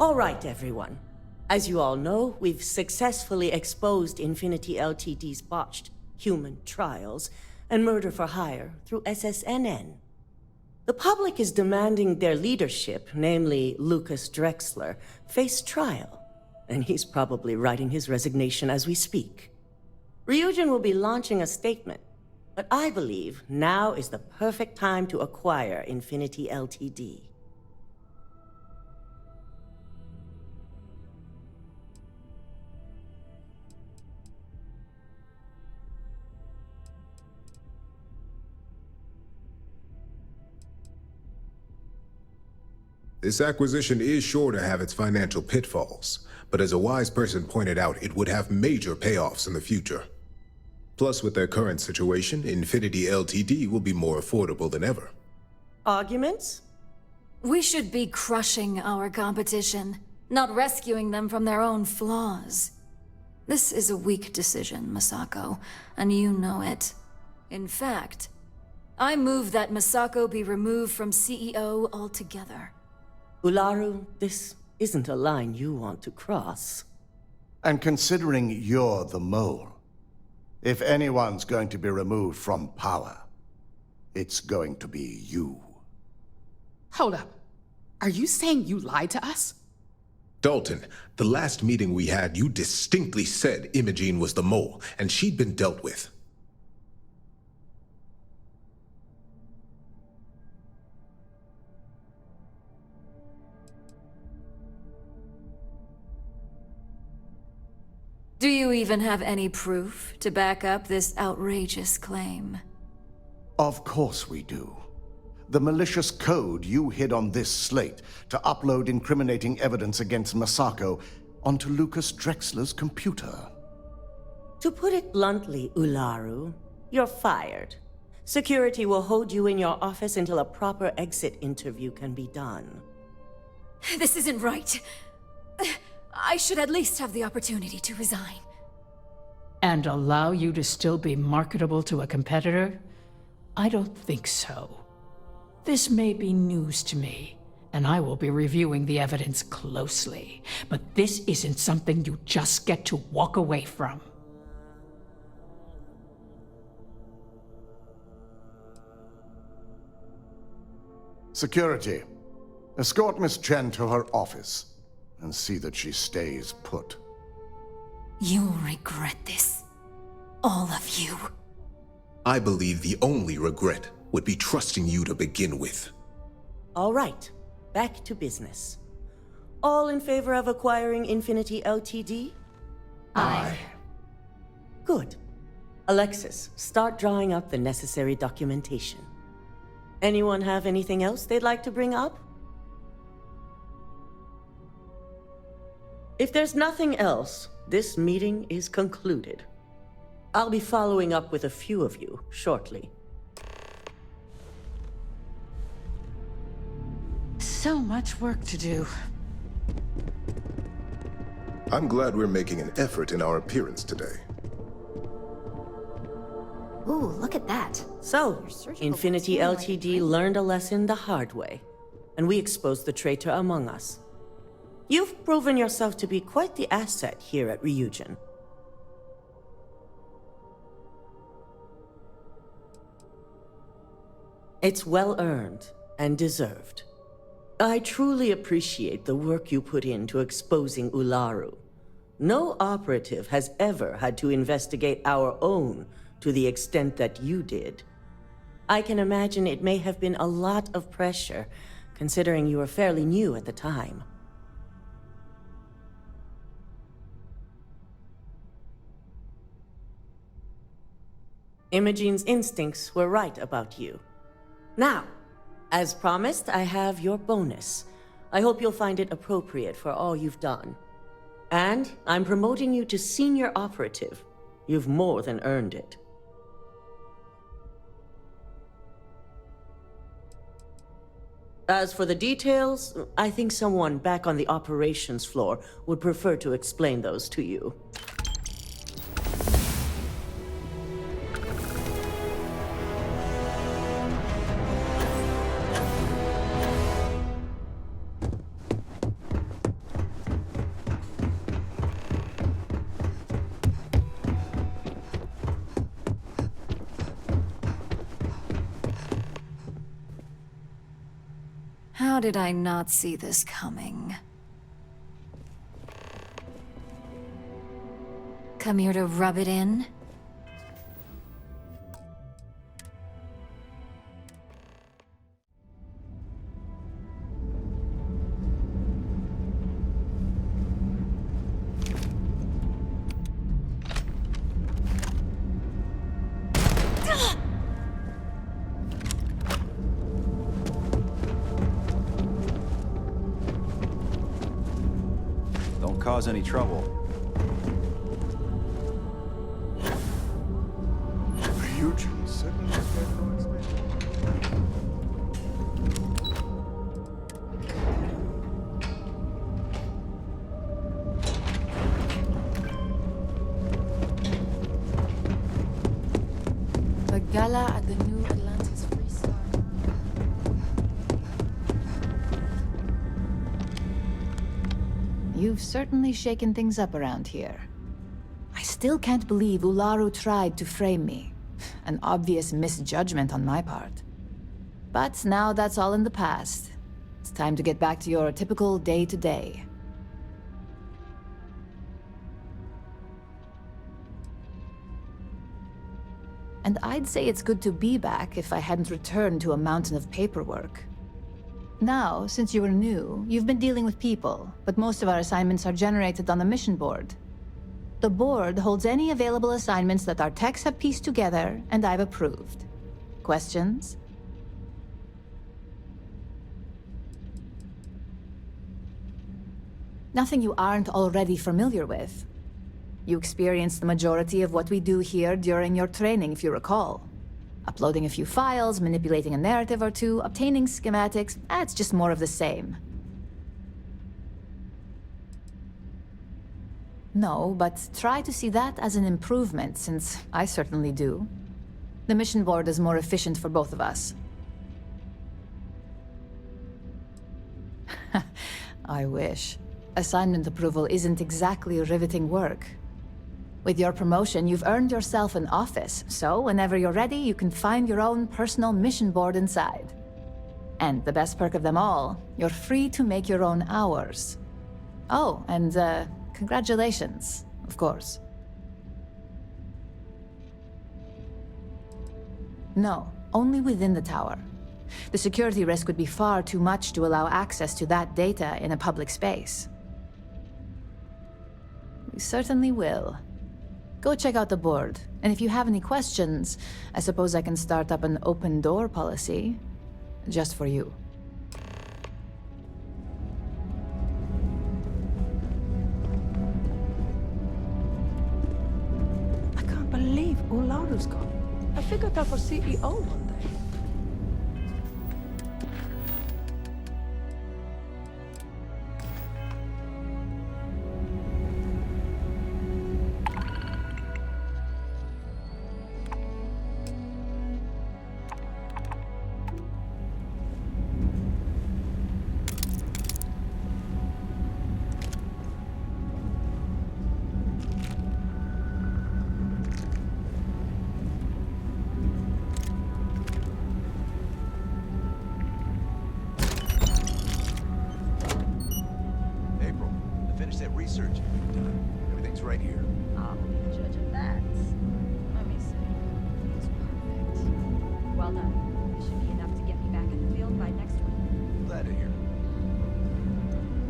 All right, everyone. As you all know, we've successfully exposed Infinity Ltd's botched human trials and murder for hire through SSNN. The public is demanding their leadership, namely Lucas Drexler, face trial, and he's probably writing his resignation as we speak. Ryujin will be launching a statement, but I believe now is the perfect time to acquire Infinity Ltd. This acquisition is sure to have its financial pitfalls, but as a wise person pointed out, it would have major payoffs in the future. Plus, with their current situation, Infinity Ltd will be more affordable than ever. Arguments? We should be crushing our competition, not rescuing them from their own flaws. This is a weak decision, Masako, and you know it. In fact, I move that Masako be removed from CEO altogether. Ularu, this isn't a line you want to cross. And considering you're the mole, if anyone's going to be removed from power, it's going to be you. Hold up. Are you saying you lied to us? Dalton, the last meeting we had, you distinctly said Imogene was the mole, and she'd been dealt with. Do you even have any proof to back up this outrageous claim? Of course we do. The malicious code you hid on this slate to upload incriminating evidence against Masako onto Lucas Drexler's computer. To put it bluntly, Ularu, you're fired. Security will hold you in your office until a proper exit interview can be done. This isn't right. I should at least have the opportunity to resign. And allow you to still be marketable to a competitor? I don't think so. This may be news to me, and I will be reviewing the evidence closely. But this isn't something you just get to walk away from. Security, escort Miss Chen to her office and see that she stays put. You'll regret this. All of you. I believe the only regret would be trusting you to begin with. All right, back to business. All in favor of acquiring Infinity Ltd? Aye. Good. Alexis, start drawing up the necessary documentation. Anyone have anything else they'd like to bring up? If there's nothing else, this meeting is concluded. I'll be following up with a few of you shortly. So much work to do. I'm glad we're making an effort in our appearance today. Ooh, look at that. So, Infinity Ltd learned a lesson the hard way, and we exposed the traitor among us. You've proven yourself to be quite the asset here at Ryujin. It's well earned and deserved. I truly appreciate the work you put into exposing Ularu. No operative has ever had to investigate our own to the extent that you did. I can imagine it may have been a lot of pressure, considering you were fairly new at the time. Imogene's instincts were right about you. Now, as promised, I have your bonus. I hope you'll find it appropriate for all you've done. And I'm promoting you to senior operative. You've more than earned it. As for the details, I think someone back on the operations floor would prefer to explain those to you. How did I not see this coming? Come here to rub it in? Don't cause any trouble. A huge signal noise, The gala at the New Atlantis Free Star. You've certainly shaken things up around here. I still can't believe Ularu tried to frame me. An obvious misjudgment on my part. But now that's all in the past. It's time to get back to your typical day-to-day. And I'd say it's good to be back if I hadn't returned to a mountain of paperwork. Now, since you were new, you've been dealing with people, but most of our assignments are generated on the mission board. The board holds any available assignments that our techs have pieced together, and I've approved. Questions? Nothing you aren't already familiar with. You experienced the majority of what we do here during your training, if you recall. Uploading a few files, manipulating a narrative or two, obtaining schematics, it's just more of the same. No, but try to see that as an improvement, since I certainly do. The mission board is more efficient for both of us. I wish. Assignment approval isn't exactly riveting work. With your promotion, you've earned yourself an office, so whenever you're ready, you can find your own personal mission board inside. And the best perk of them all, you're free to make your own hours. Oh, and congratulations, of course. No, only within the tower. The security risk would be far too much to allow access to that data in a public space. We certainly will. Go check out the board, and if you have any questions, I suppose I can start up an open door policy. Just for you. I can't believe Ularu's gone. I figured her for CEO one day. Research we've done. Everything's right here. I'll be the judge of that. Let me see. It's perfect. Well done. This should be enough to get me back in the field by next week. Glad to hear.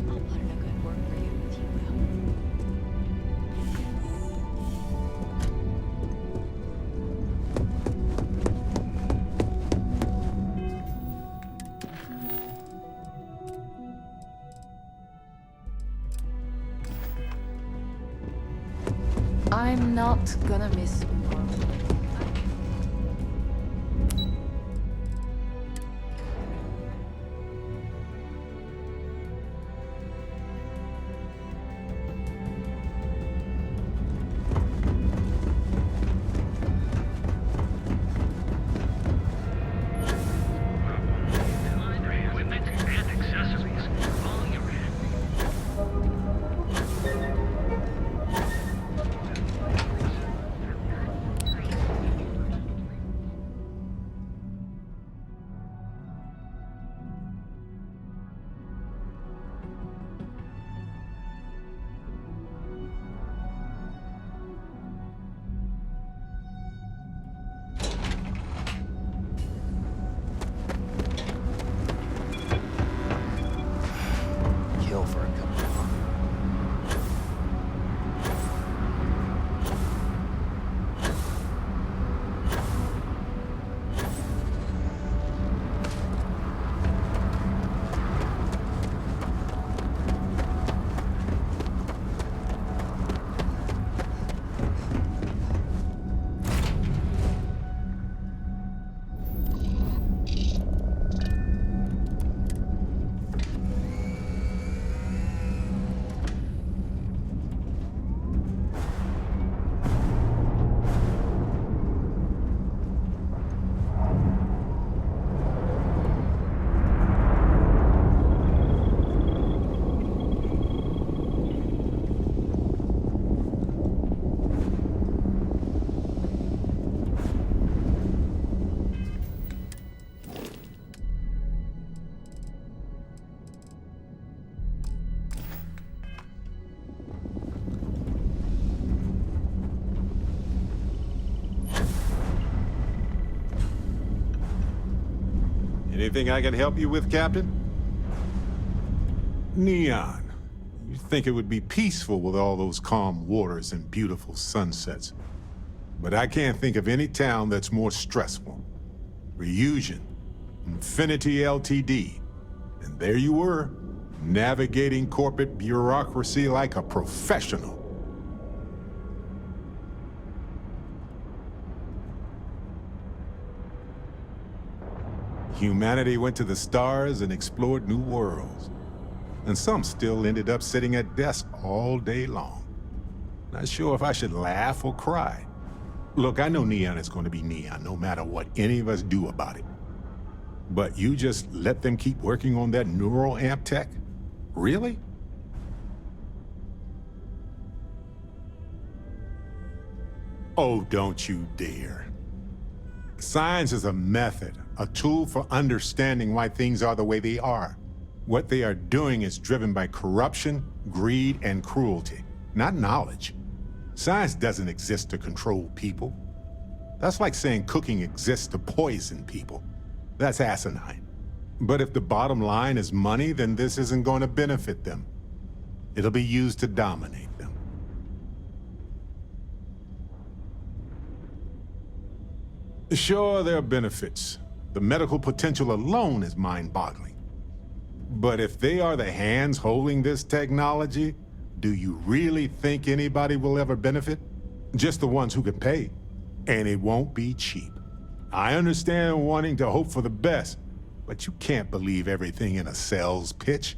I'll put in a good word for you if you will. I'm not gonna miss you. Equipment and accessories. All your Kill for a couple. Anything I can help you with, Captain? Neon. You'd think it would be peaceful with all those calm waters and beautiful sunsets. But I can't think of any town that's more stressful. Reusion, Infinity Ltd. And there you were, navigating corporate bureaucracy like a professional. Humanity went to the stars and explored new worlds. And some still ended up sitting at desks all day long. Not sure if I should laugh or cry. Look, I know Neon is going to be Neon, no matter what any of us do about it. But you just let them keep working on that neural amp tech? Really? Oh, don't you dare. Science is a method, a tool for understanding why things are the way they are. What they are doing is driven by corruption, greed, and cruelty, not knowledge. Science doesn't exist to control people. That's like saying cooking exists to poison people. That's asinine. But if the bottom line is money, then this isn't going to benefit them. It'll be used to dominate them. Sure, there are benefits. The medical potential alone is mind-boggling. But if they are the hands holding this technology, do you really think anybody will ever benefit? Just the ones who can pay. And it won't be cheap. I understand wanting to hope for the best, but you can't believe everything in a sales pitch.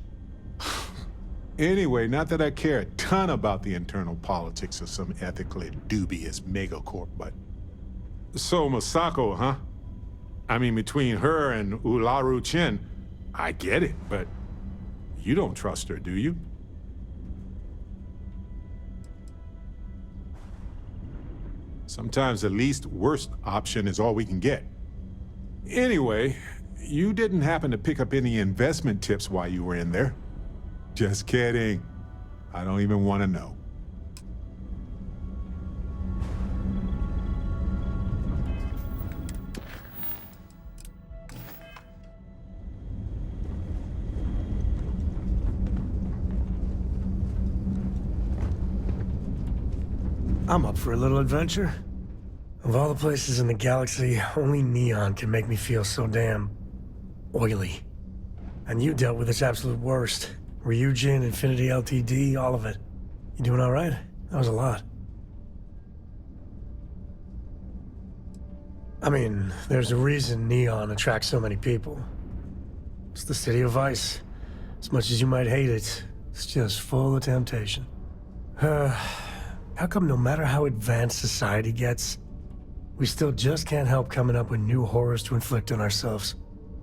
Anyway, not that I care a ton about the internal politics of some ethically dubious megacorp, but... So, Masako, huh? I mean, between her and Ularu Chen, I get it, but you don't trust her, do you? Sometimes the least worst option is all we can get. Anyway, you didn't happen to pick up any investment tips while you were in there? Just kidding. I don't even want to know. I'm up for a little adventure. Of all the places in the galaxy, only Neon can make me feel so damn... oily. And you dealt with its absolute worst. Ryujin, Infinity Ltd, all of it. You doing all right? That was a lot. I mean, there's a reason Neon attracts so many people. It's the city of vice. As much as you might hate it, it's just full of temptation. How come no matter how advanced society gets, we still just can't help coming up with new horrors to inflict on ourselves?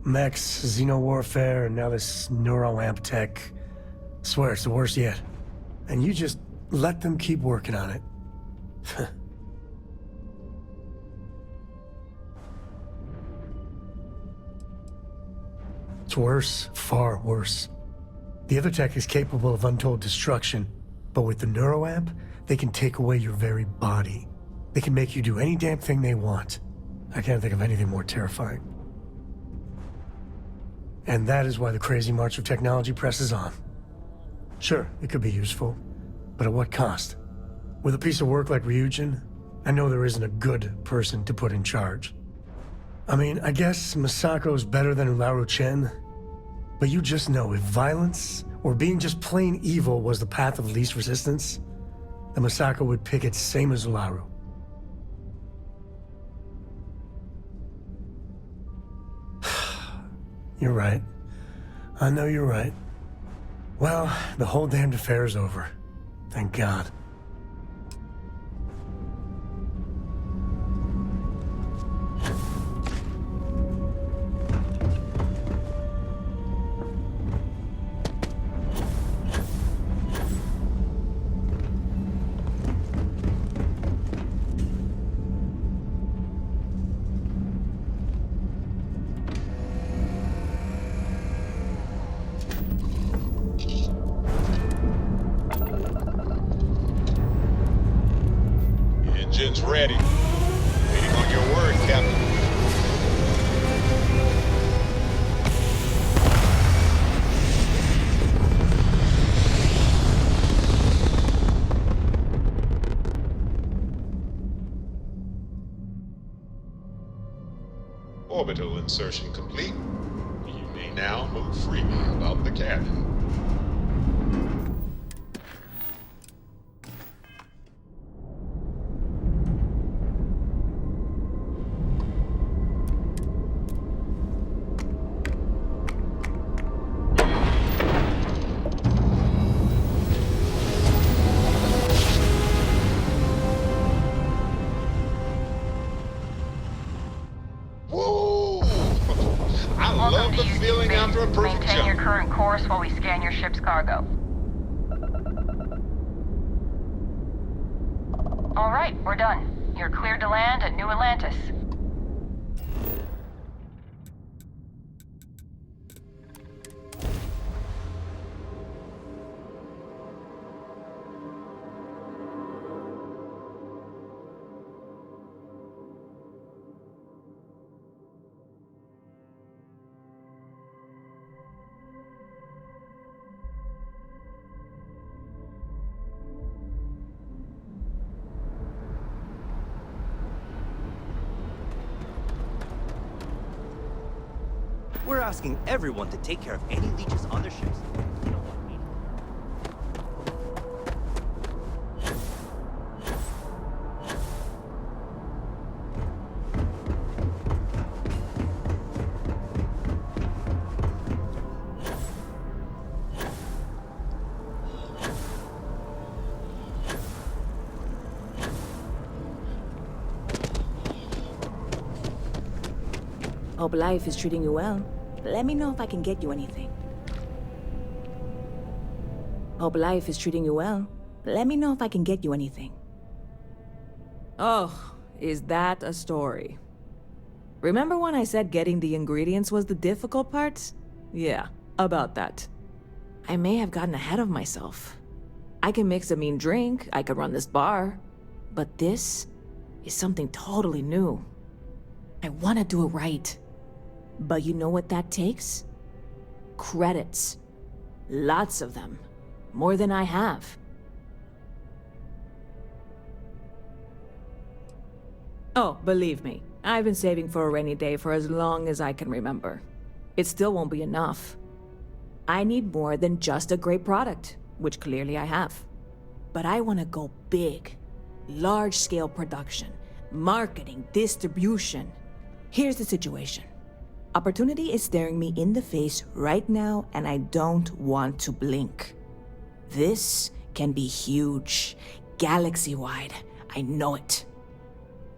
Mechs, xeno-warfare, and now this neuroamp tech. Swear it's the worst yet. And you just let them keep working on it. It's worse, far worse. The other tech is capable of untold destruction, but with the neuroamp, they can take away your very body. They can make you do any damn thing they want. I can't think of anything more terrifying. And that is why the crazy march of technology presses on. Sure, it could be useful, but at what cost? With a piece of work like Ryujin, I know there isn't a good person to put in charge. I mean, I guess Masako's better than Ularu Chen, but you just know if violence, or being just plain evil was the path of least resistance, then Masako would pick it same as Ularu. You're right. I know you're right. Well, the whole damned affair is over. Thank God. Engine's ready. Waiting on your word, Captain. Orbital insertion complete. You may now move freely about the cabin. Maintain your current course while we scan your ship's cargo. All right, we're done. You're cleared to land at New Atlantis. We're asking everyone to take care of any leeches on their ships. You don't want me. Hope life is treating you well. Let me know if I can get you anything. Hope life is treating you well. Let me know if I can get you anything. Oh, is that a story? Remember when I said getting the ingredients was the difficult part? Yeah, about that. I may have gotten ahead of myself. I can mix a mean drink, I could run this bar. But this is something totally new. I want to do it right. But you know what that takes? Credits. Lots of them. More than I have. Oh, believe me, I've been saving for a rainy day for as long as I can remember. It still won't be enough. I need more than just a great product, which clearly I have. But I want to go big. Large-scale production, marketing, distribution. Here's the situation. Opportunity is staring me in the face right now, and I don't want to blink. This can be huge, galaxy-wide. I know it.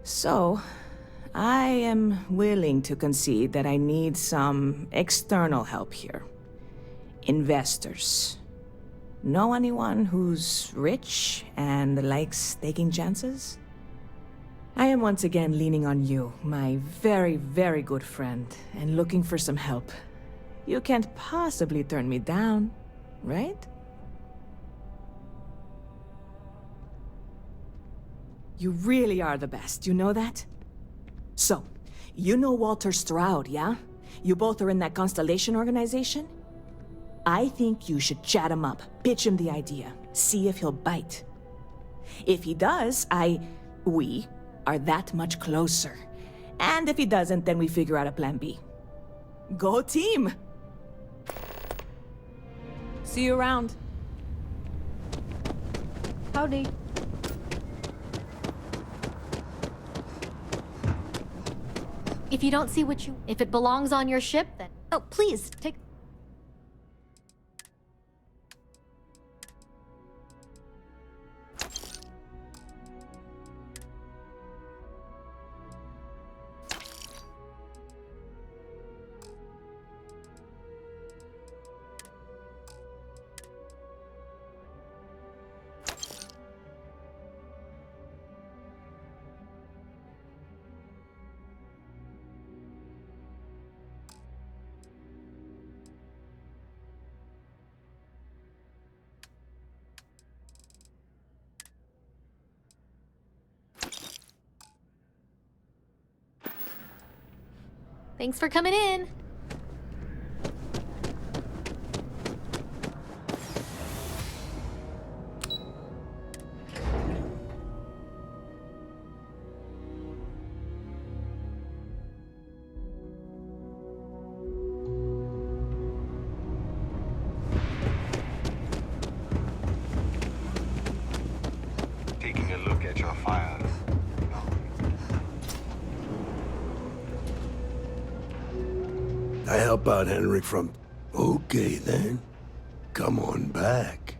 So, I am willing to concede that I need some external help here. Investors. Know anyone who's rich and likes taking chances? I am once again leaning on you, my very, very good friend, and looking for some help. You can't possibly turn me down, right? You really are the best, you know that? So, you know Walter Stroud, yeah? You both are in that Constellation organization? I think you should chat him up, pitch him the idea, see if he'll bite. If he does, we are that much closer. And if he doesn't, then we figure out a plan B. Go team! See you around. Howdy. If you don't see if it belongs on your ship, then... Oh, please, take... Thanks for coming in. Taking a look at your files. I help out Henrik from... Okay, then. Come on back.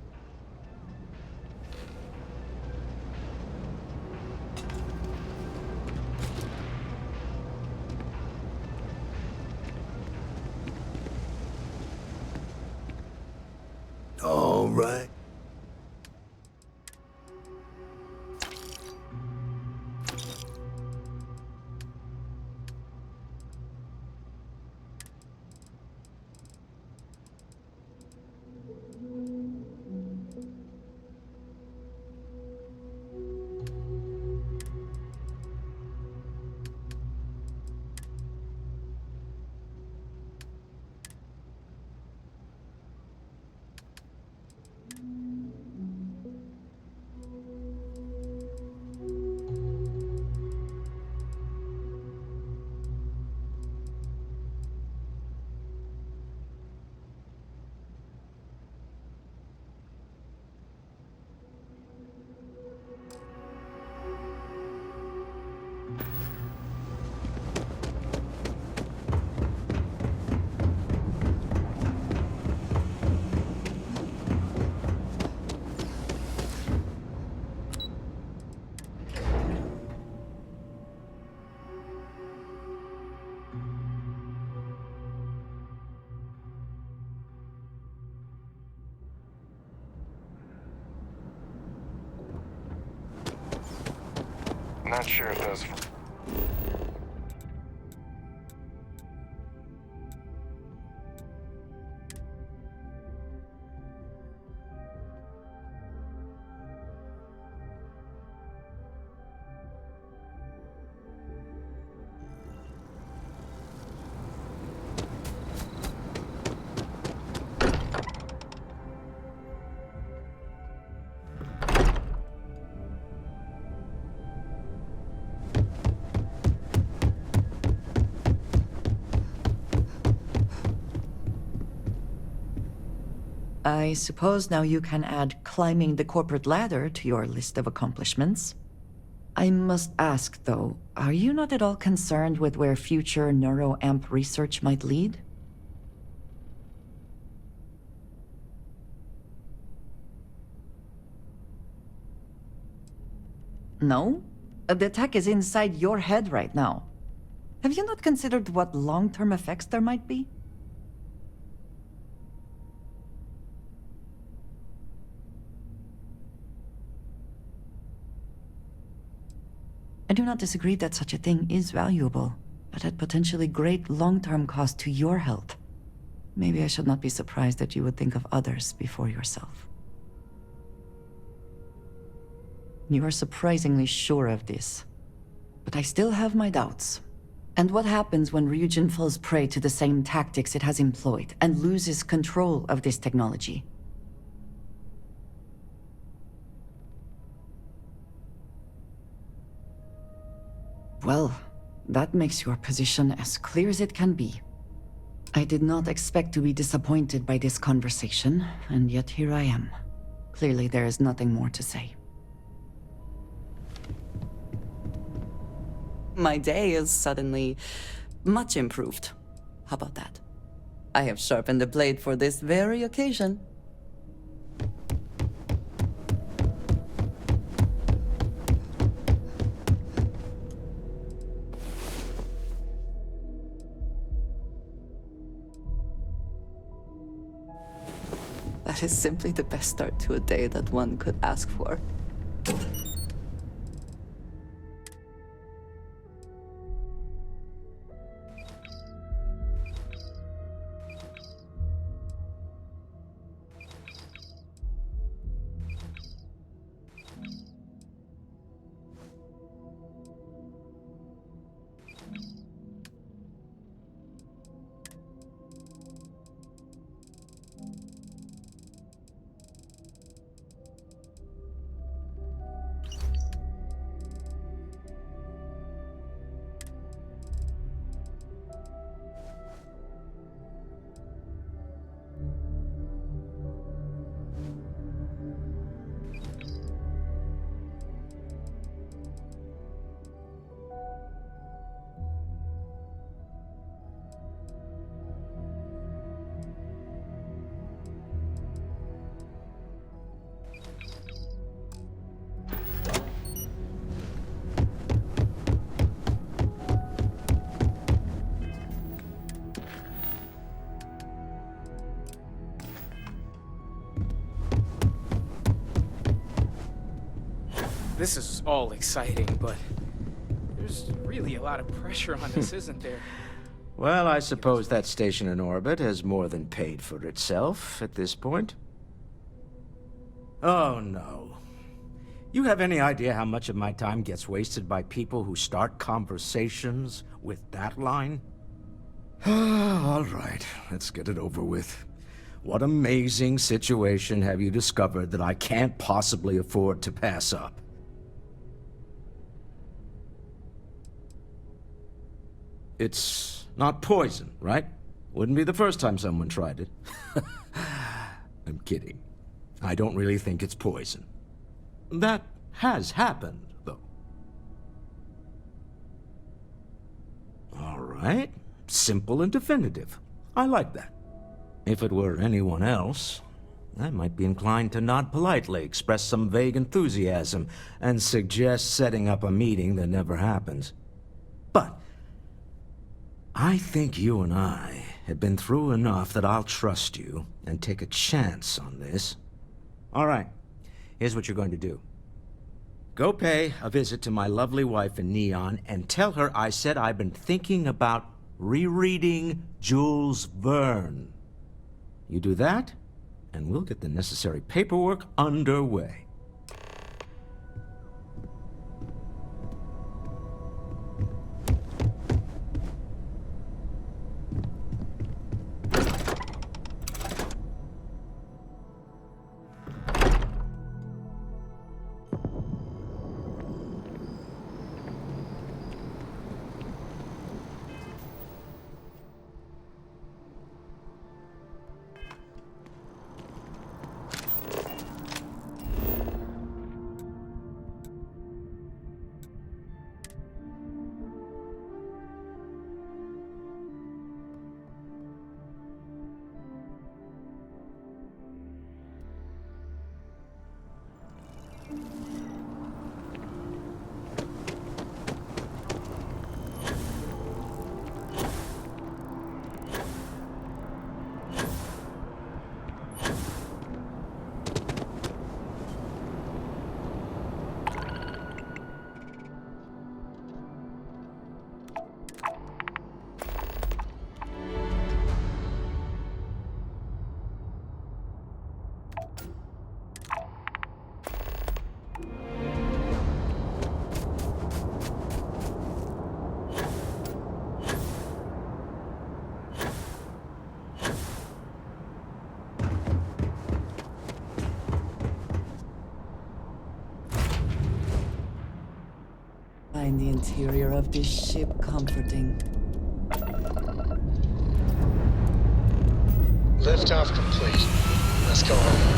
All right. Not sure if those... I suppose now you can add climbing the corporate ladder to your list of accomplishments. I must ask, though, are you not at all concerned with where future neuroamp research might lead? No? The tech is inside your head right now. Have you not considered what long-term effects there might be? I do not disagree that such a thing is valuable, but at potentially great long-term cost to your health. Maybe I should not be surprised that you would think of others before yourself. You are surprisingly sure of this, but I still have my doubts. And what happens when Ryujin falls prey to the same tactics it has employed and loses control of this technology? Well, that makes your position as clear as it can be. I did not expect to be disappointed by this conversation, and yet here I am. Clearly there is nothing more to say. My day is suddenly much improved. How about that? I have sharpened the blade for this very occasion. That is simply the best start to a day that one could ask for. This is all exciting, but there's really a lot of pressure on us, isn't there? Well, I suppose that station in orbit has more than paid for itself at this point. Oh, no. You have any idea how much of my time gets wasted by people who start conversations with that line? All right, let's get it over with. What amazing situation have you discovered that I can't possibly afford to pass up? It's not poison, right? Wouldn't be the first time someone tried it. I'm kidding. I don't really think it's poison. That has happened, though. All right. Simple and definitive. I like that. If it were anyone else, I might be inclined to nod politely, express some vague enthusiasm, and suggest setting up a meeting that never happens. But I think you and I have been through enough that I'll trust you and take a chance on this. All right, here's what you're going to do. Go pay a visit to my lovely wife in Neon and tell her I said I've been thinking about rereading Jules Verne. You do that, and we'll get the necessary paperwork underway. the interior of this ship comforting. Liftoff complete. Let's go home.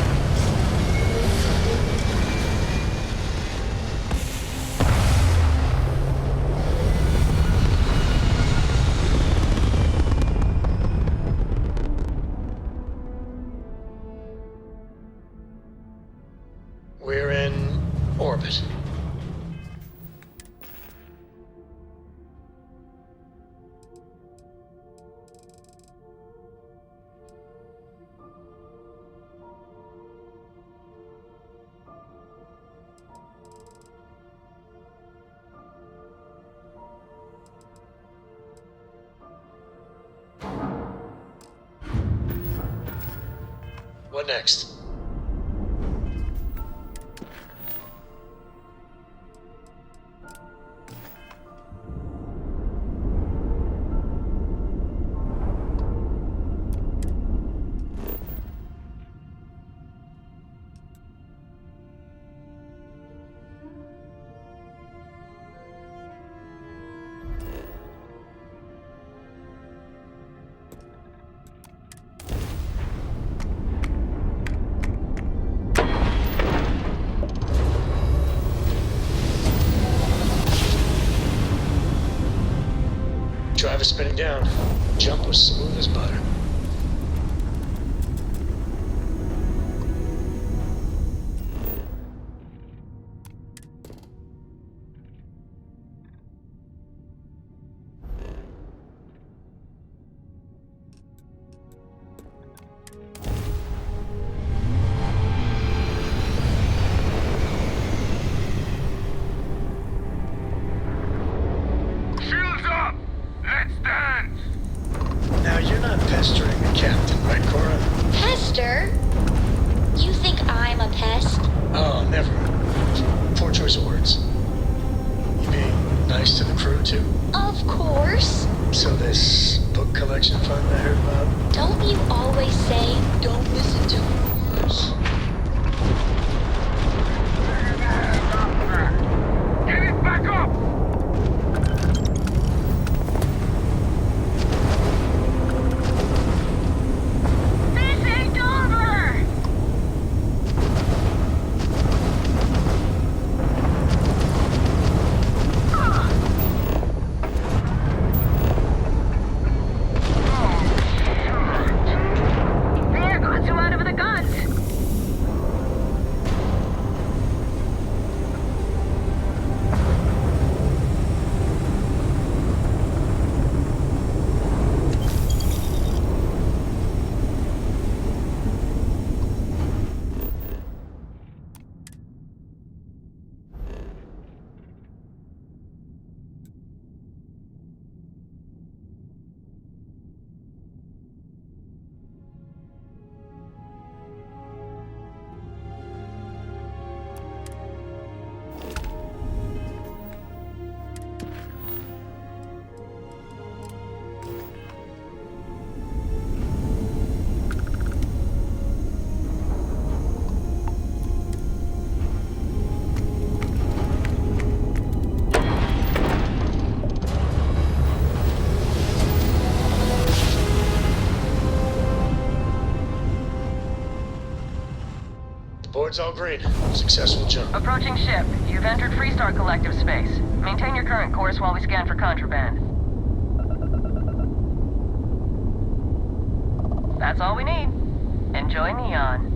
We're in orbit. What next? Driver spinning down. Jump was smooth as butter. Shields up! Let's dance! Now you're not pestering the captain, right, Cora? Pester? You think I'm a pest? Oh, never. Poor choice of words. You being nice to the crew, too? Of course. So this book collection fund I heard about? Don't you always say, don't listen to rumors? Get it back up! This ain't over! There got you out of the guns! Board's all green. Successful jump. Approaching ship. You've entered Freestar Collective space. Maintain your current course while we scan for contraband. That's all we need. Enjoy Neon.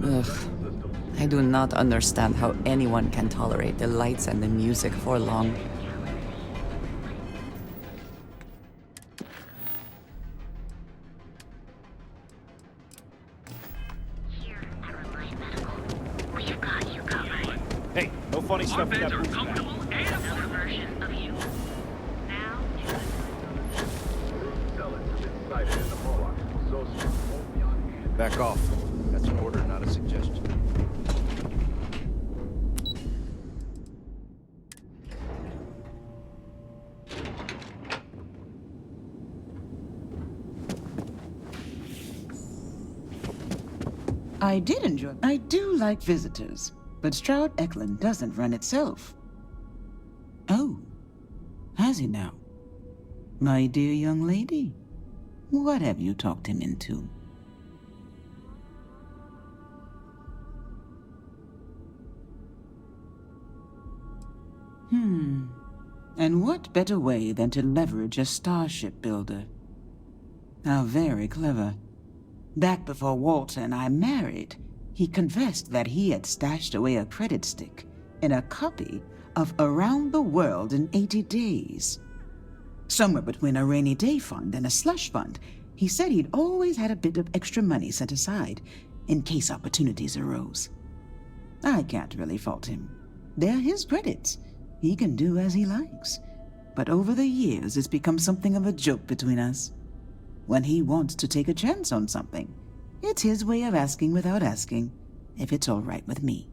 Ugh. I do not understand how anyone can tolerate the lights and the music for long. Hey, no funny stuff with that booth back. Another version of you. Now Back off. That's an order, not a suggestion. I did enjoy. I do like visitors, but Stroud Eklund doesn't run itself. Oh, has he now? My dear young lady, what have you talked him into? And what better way than to leverage a starship builder? How very clever. Back before Walter and I married, he confessed that he had stashed away a credit stick in a copy of Around the World in 80 Days. Somewhere between a rainy day fund and a slush fund, he said he'd always had a bit of extra money set aside in case opportunities arose. I can't really fault him. They're his credits. He can do as he likes. But over the years, it's become something of a joke between us. When he wants to take a chance on something, it's his way of asking without asking if it's all right with me.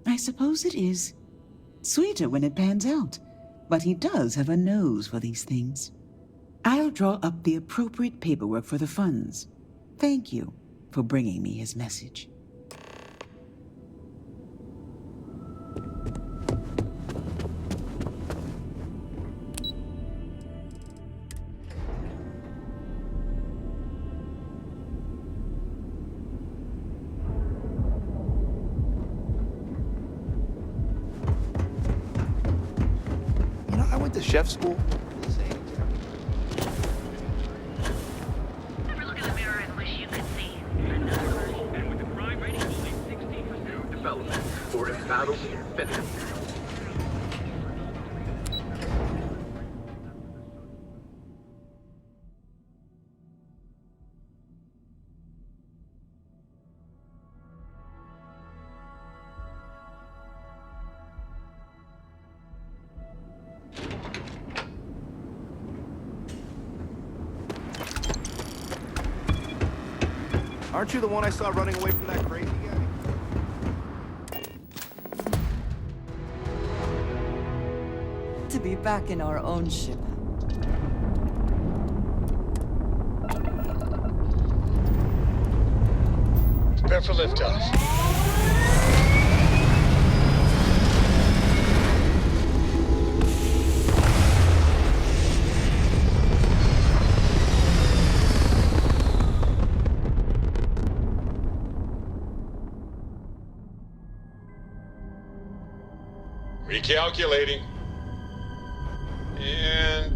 I suppose it is. Sweeter when it pans out, but he does have a nose for these things. I'll draw up the appropriate paperwork for the funds. Thank you for bringing me his message. I went to chef school. Ever look in the mirror and wish you could see? And with the crime rating only 16%. New development. For battle infinity. Aren't you the one I saw running away from that crazy guy? To be back in our own ship. Prepare for liftoff. Recalculating. And...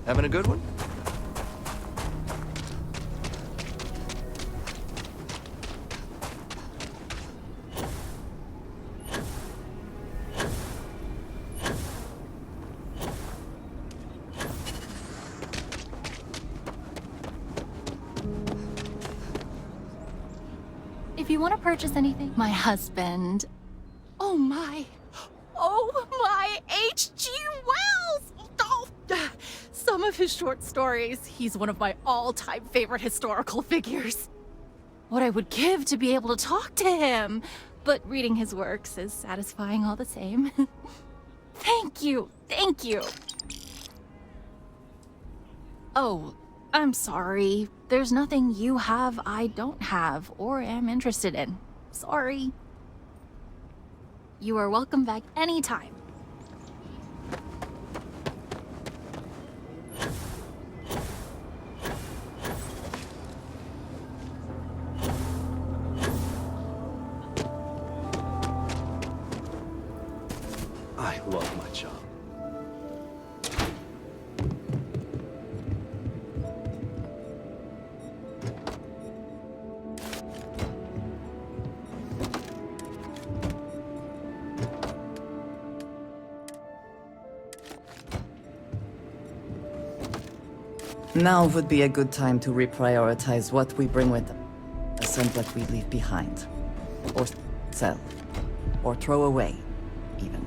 Having a good one? If you want to purchase anything, my husband. Oh my H.G. Wells! Oh, some of his short stories. He's one of my all-time favorite historical figures. What I would give to be able to talk to him. But reading his works is satisfying all the same. Thank you. Oh, I'm sorry. There's nothing you have I don't have or am interested in. Sorry. You are welcome back anytime. chum. Now would be a good time to reprioritize what we bring with us and what we leave behind. Or sell. Or throw away, even.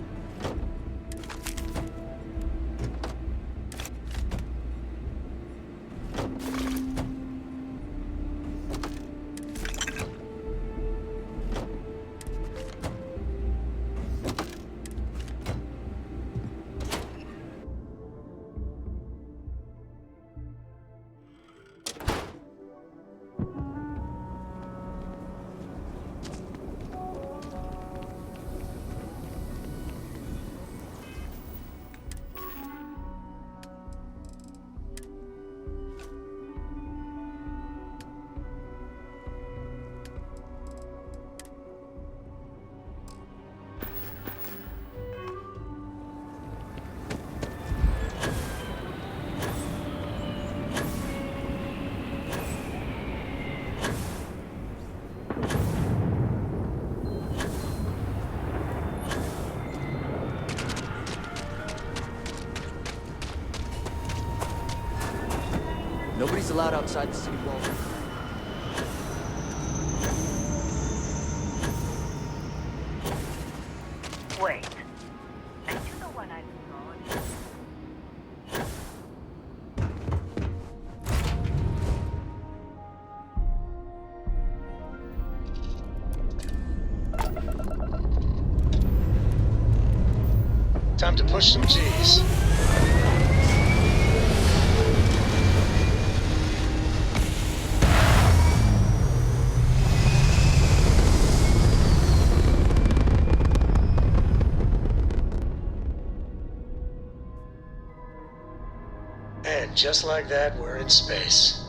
Nobody's allowed outside the city walls. Wait. Are you the one I saw? Time to push some G's. And just like that, we're in space.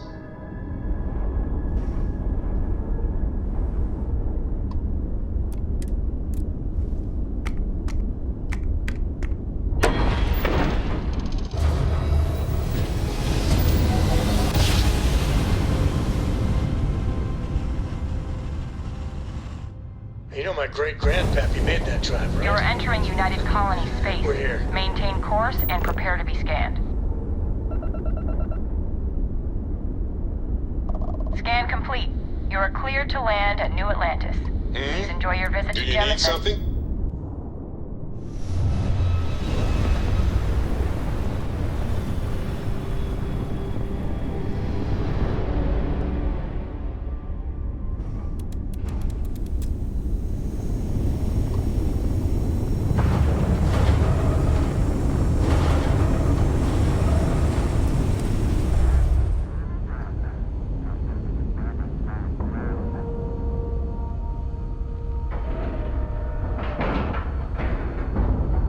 You know my great-grandpappy made that drive, right? You're entering United Colony space. We're here. Maintain course and prepare to be scanned. Scan complete. You are cleared to land at New Atlantis. Please enjoy your visit Do to you need Jemison. something?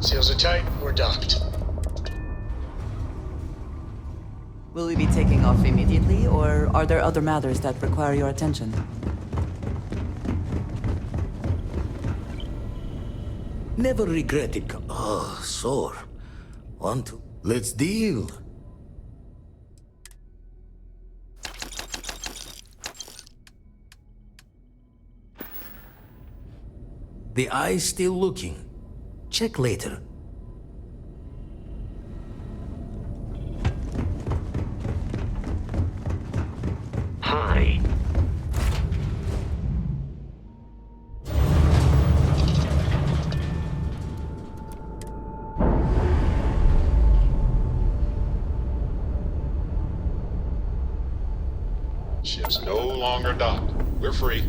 Seals are tight, we're docked. Will we be taking off immediately, or are there other matters that require your attention? Never regret it. Oh, sore. Want to? Let's deal. The eye's still looking. Check later. Hi. Ship's no longer docked. We're free.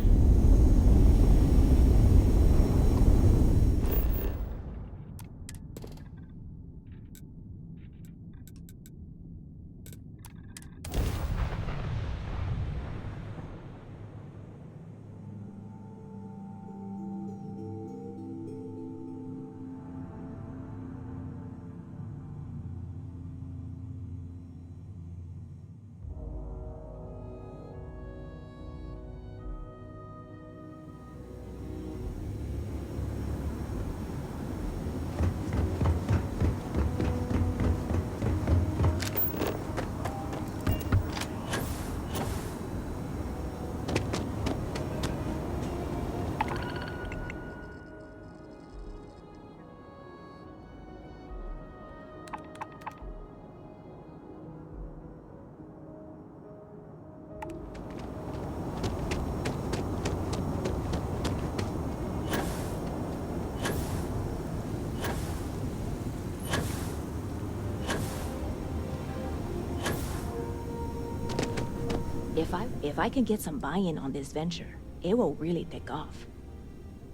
If I can get some buy-in on this venture, it will really take off.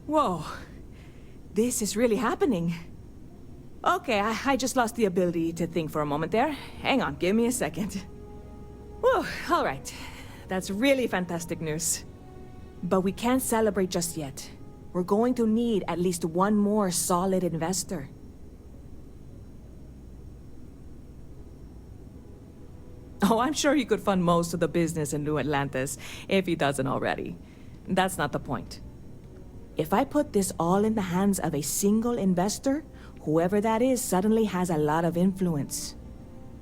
Whoa. This is really happening. Okay, I just lost the ability to think for a moment there. Hang on, give me a second. Whew, all right. That's really fantastic news. But we can't celebrate just yet. We're going to need at least one more solid investor. Oh, I'm sure he could fund most of the business in New Atlantis, if he doesn't already. That's not the point. If I put this all in the hands of a single investor, whoever that is suddenly has a lot of influence.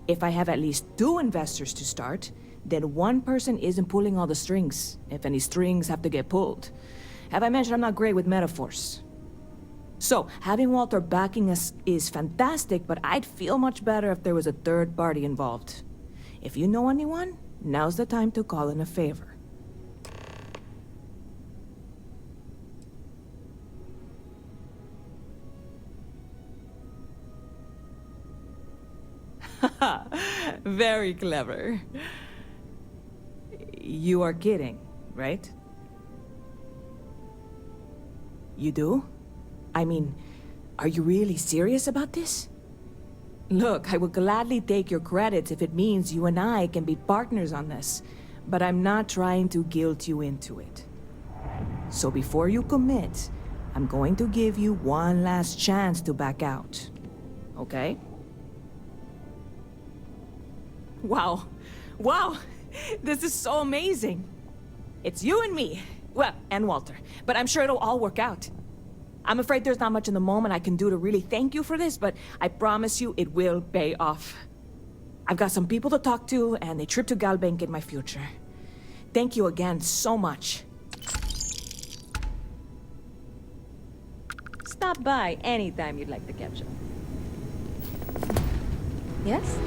If I have at least 2 investors to start, then one person isn't pulling all the strings, if any strings have to get pulled. Have I mentioned I'm not great with metaphors? So, having Walter backing us is fantastic, but I'd feel much better if there was a third party involved. If you know anyone, now's the time to call in a favor. Very clever. You are kidding, right? You do? I mean, are you really serious about this? Look, I would gladly take your credits if it means you and I can be partners on this, but I'm not trying to guilt you into it. So before you commit, I'm going to give you one last chance to back out. Okay? Wow. Wow! This is so amazing! It's you and me. Well, and Walter. But I'm sure it'll all work out. I'm afraid there's not much in the moment I can do to really thank you for this, but I promise you it will pay off. I've got some people to talk to, and a trip to Galbank in my future. Thank you again so much. Stop by anytime you'd like to catch up. Yes?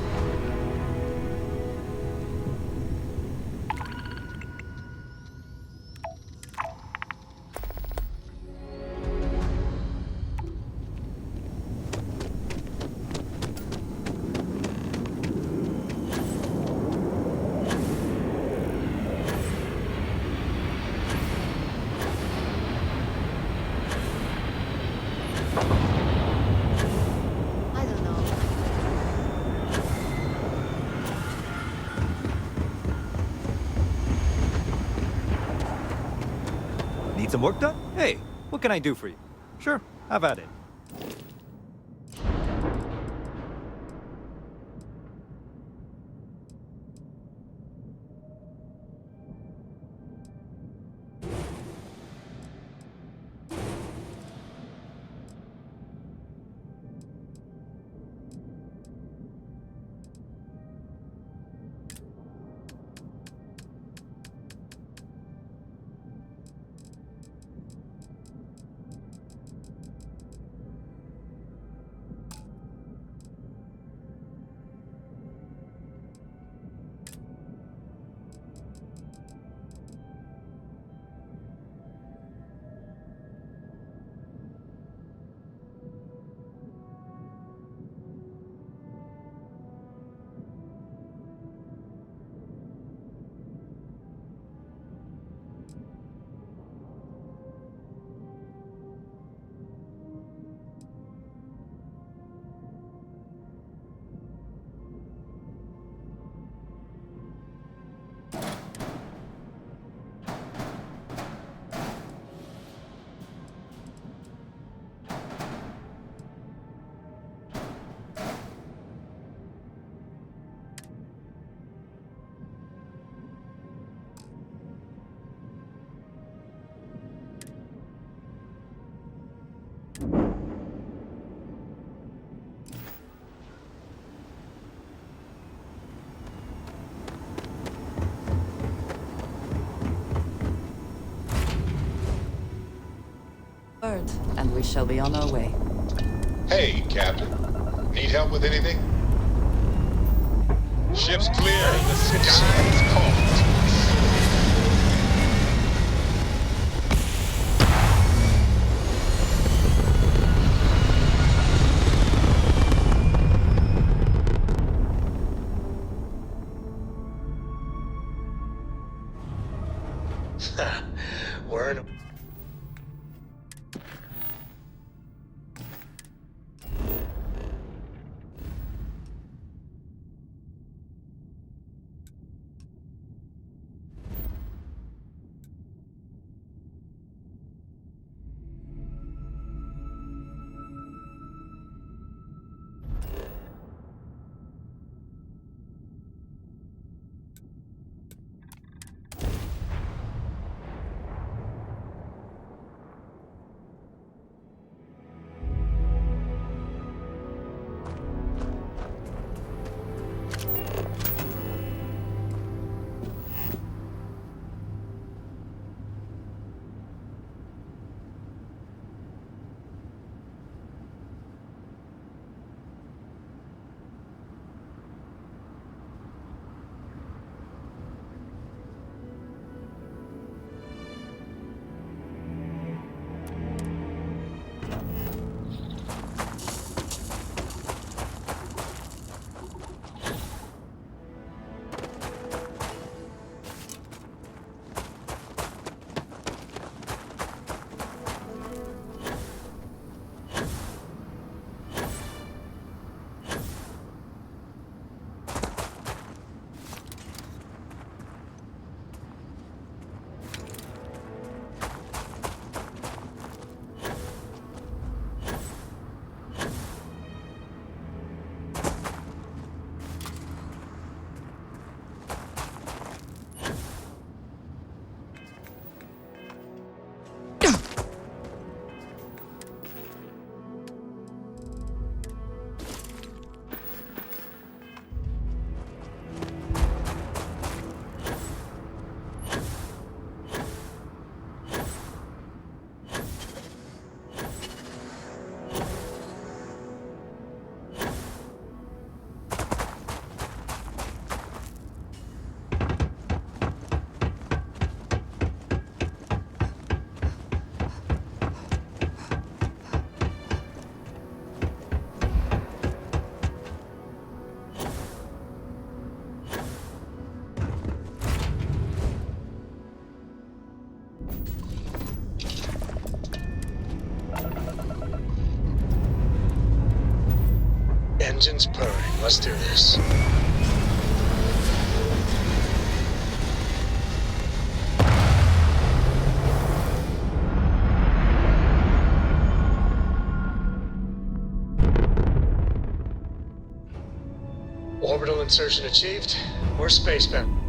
Need some work done? Hey, what can I do for you? Sure, have at it. And we shall be on our way. Hey, Captain. Need help with anything? Ship's clear. The sky is called. Engines purring. Let's do this. Orbital insertion achieved. We're spacebound.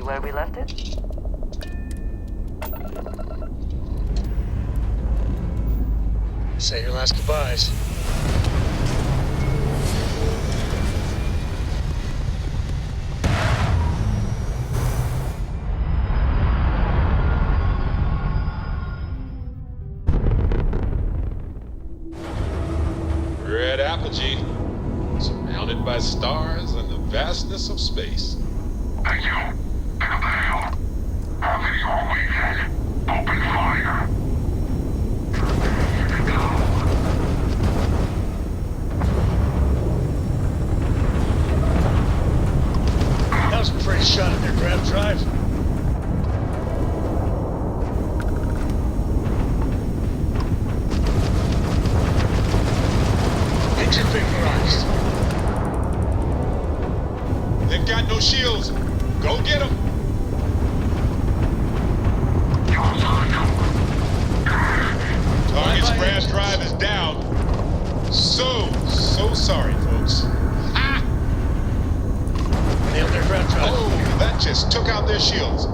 Where we left it? Say your last goodbyes. Red apogee, surrounded by stars and the vastness of space. Thank you. Pick up the hell. Have it your way, then. Open fire. That was a pretty shot at their grav drive. Engine vaporized. They've got no shields. Go get them. Target's grav drive is down. So sorry, folks. Ah! Nailed their grav drive. Oh, that just took out their shields.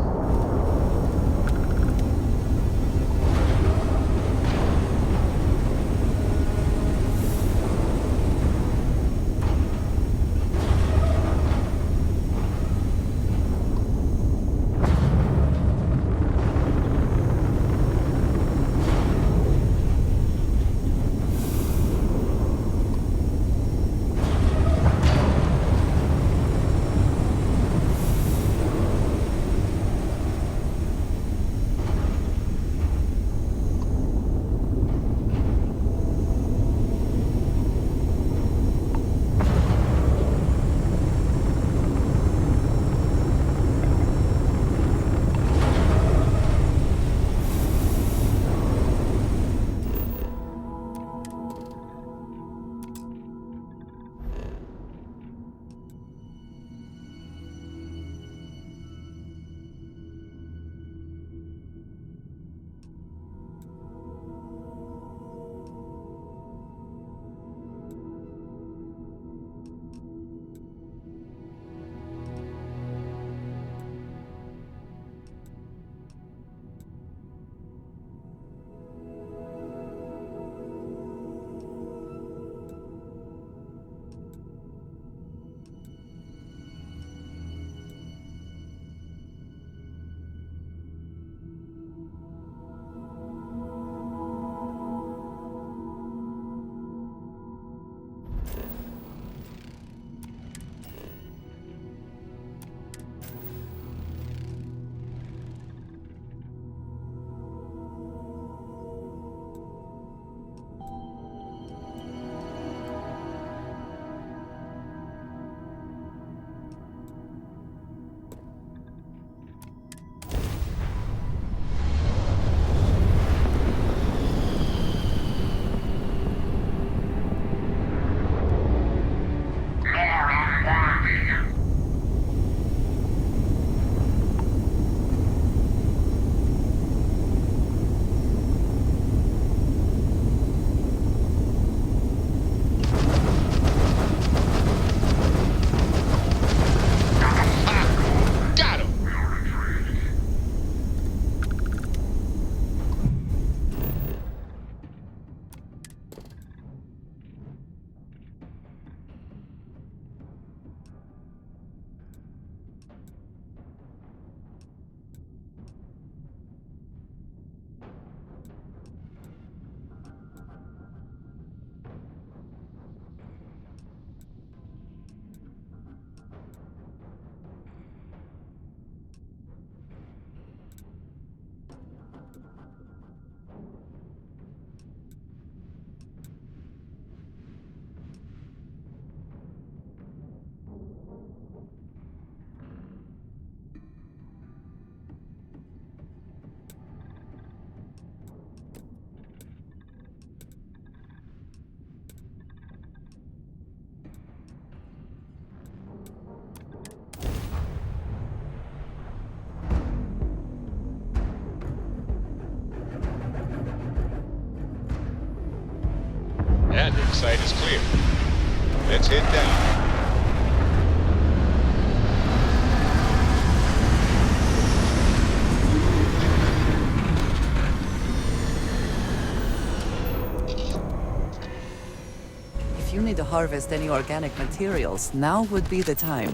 landing site is clear. Let's head down. If you need to harvest any organic materials, now would be the time.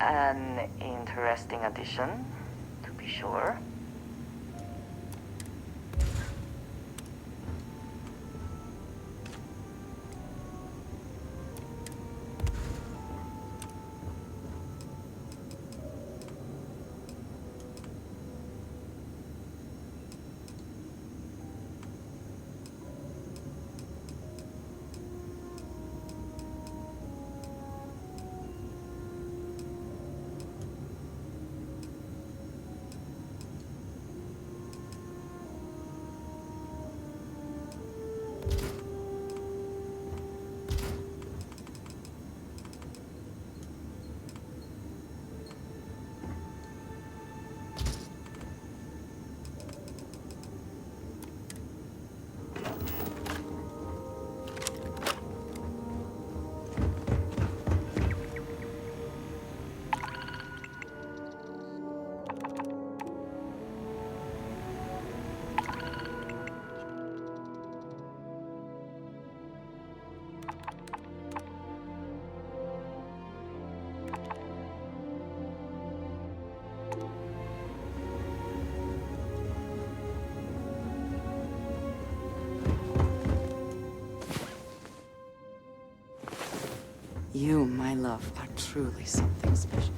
An interesting addition, to be sure. You, my love, are truly something special.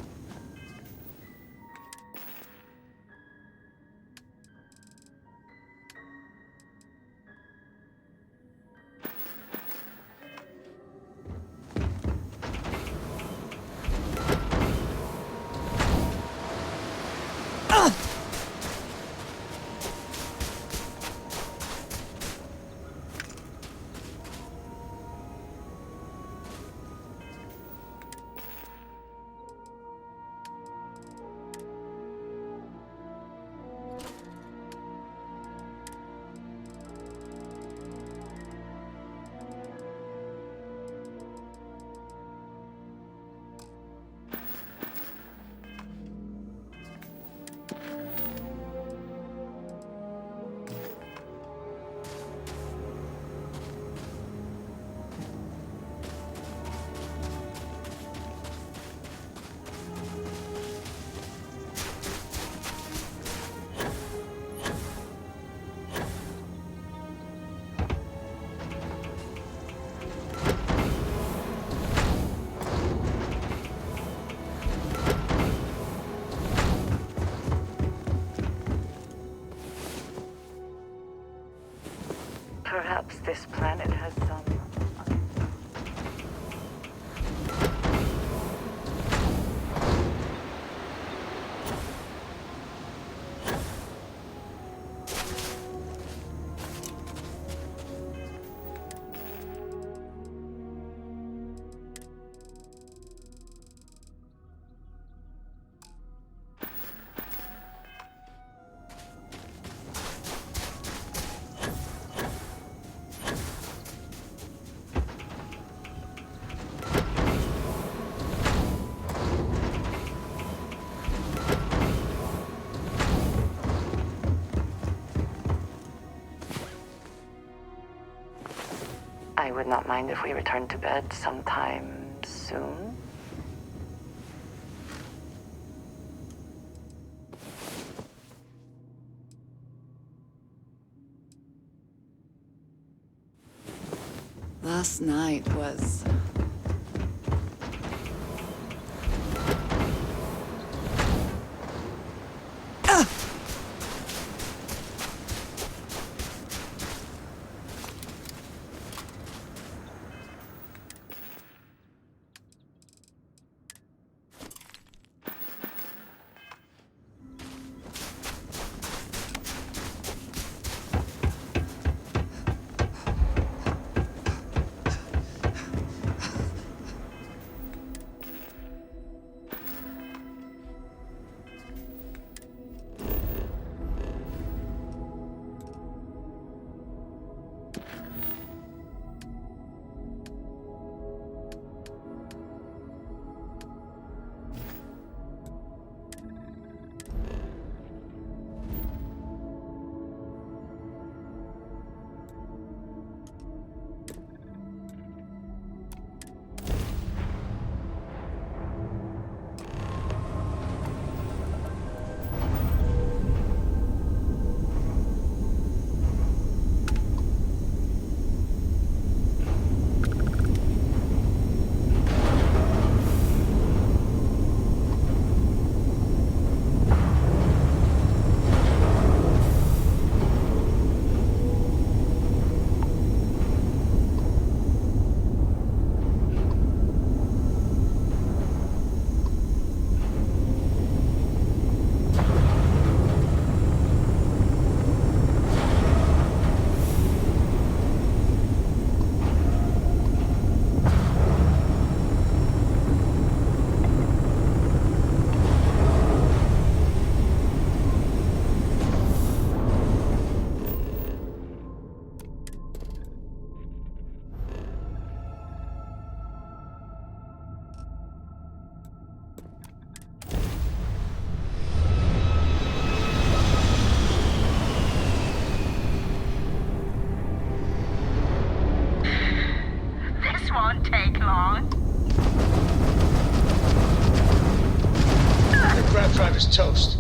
Perhaps this planet has some... I would not mind if we returned to bed sometime soon. Last night was... won't take long. The grab driver's toast.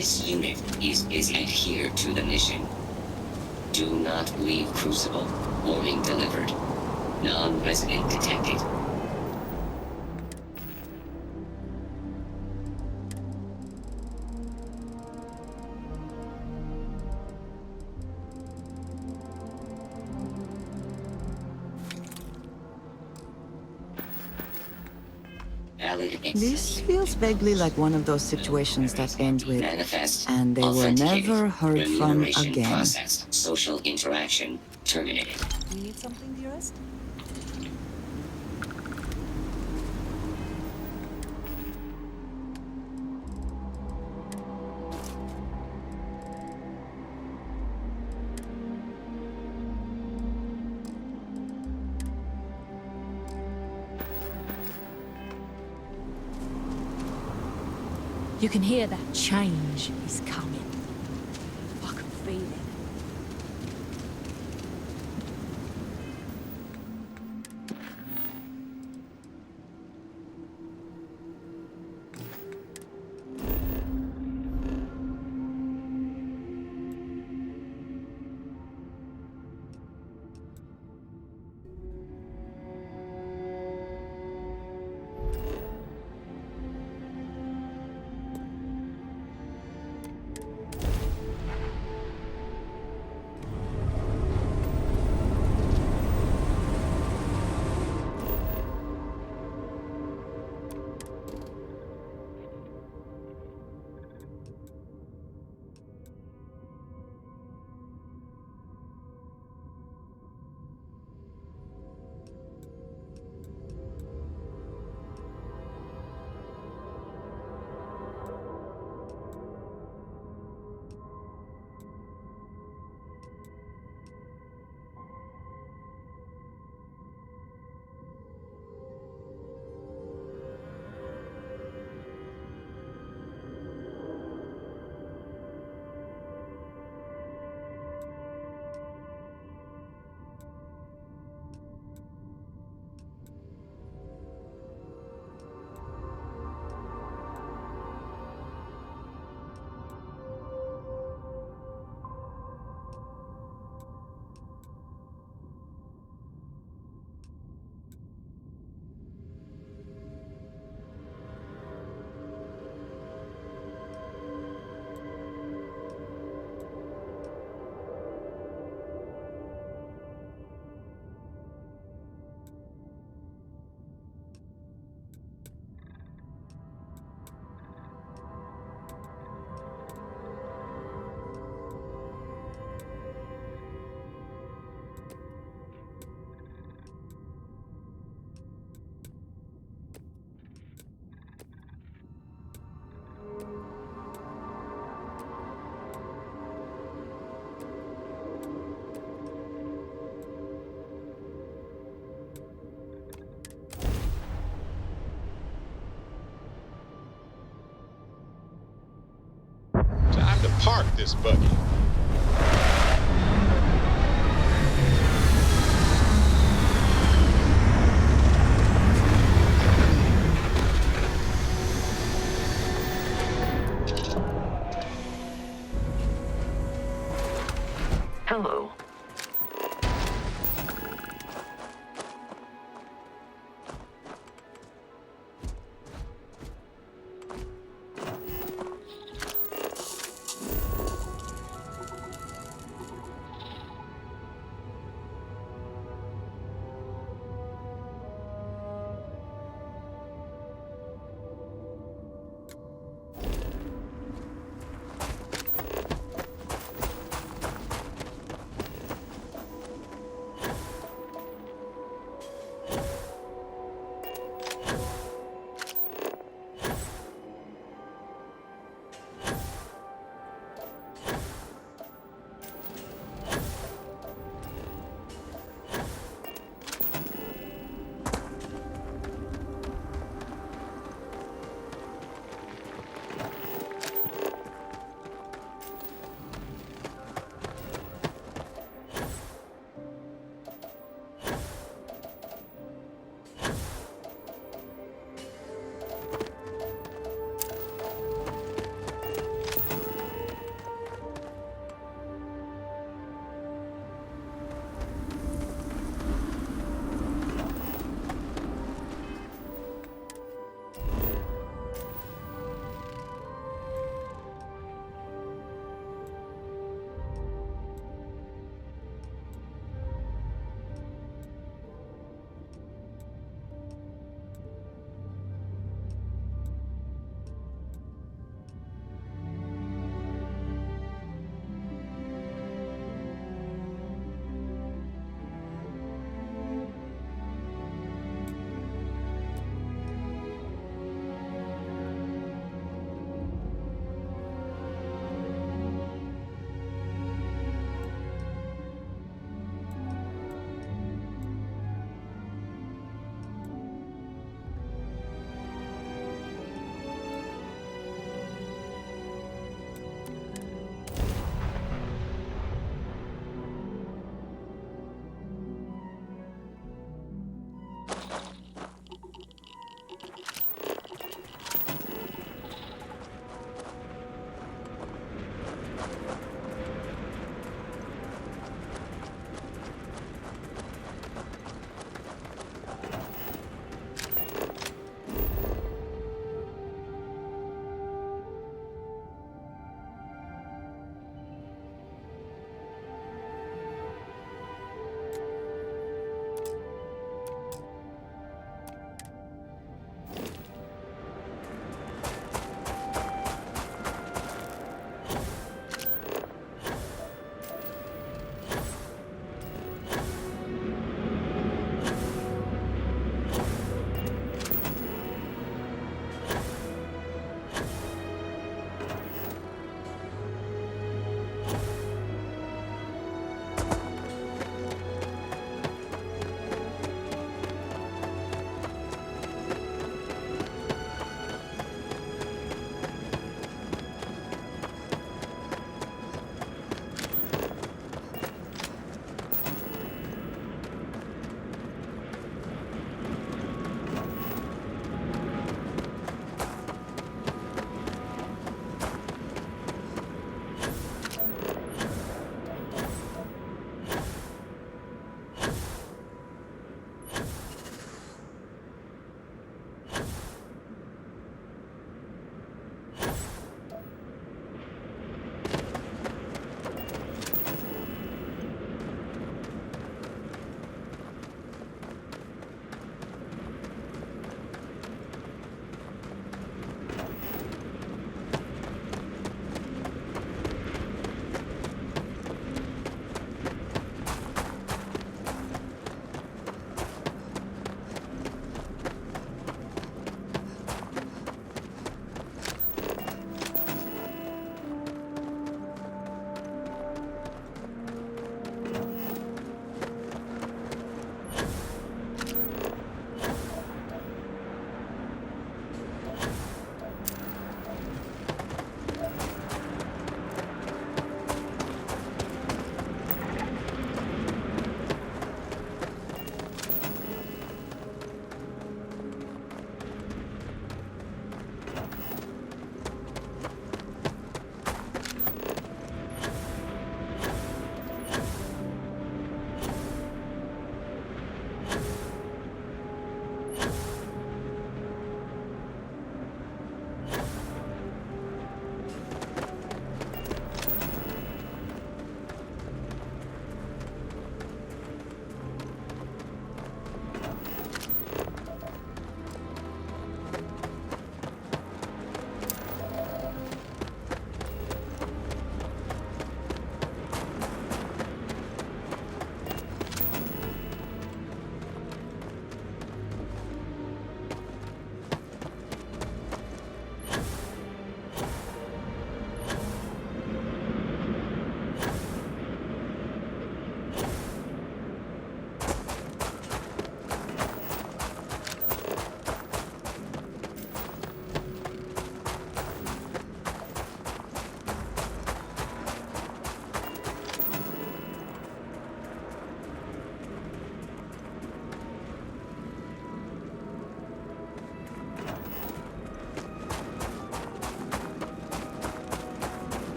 This unit is adhere to the mission. Do not leave Crucible. Warning delivered. Non-resident detected. This feels vaguely like one of those situations that ends with, Manifest. and they were never heard from Remuneration again. processed. Social interaction terminated. You need something, dearest? You can hear that change is coming. I can feel it. Time to park this buggy. Hello.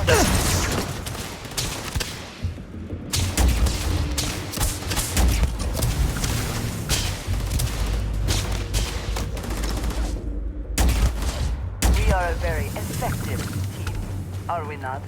We are a very effective team, are we not?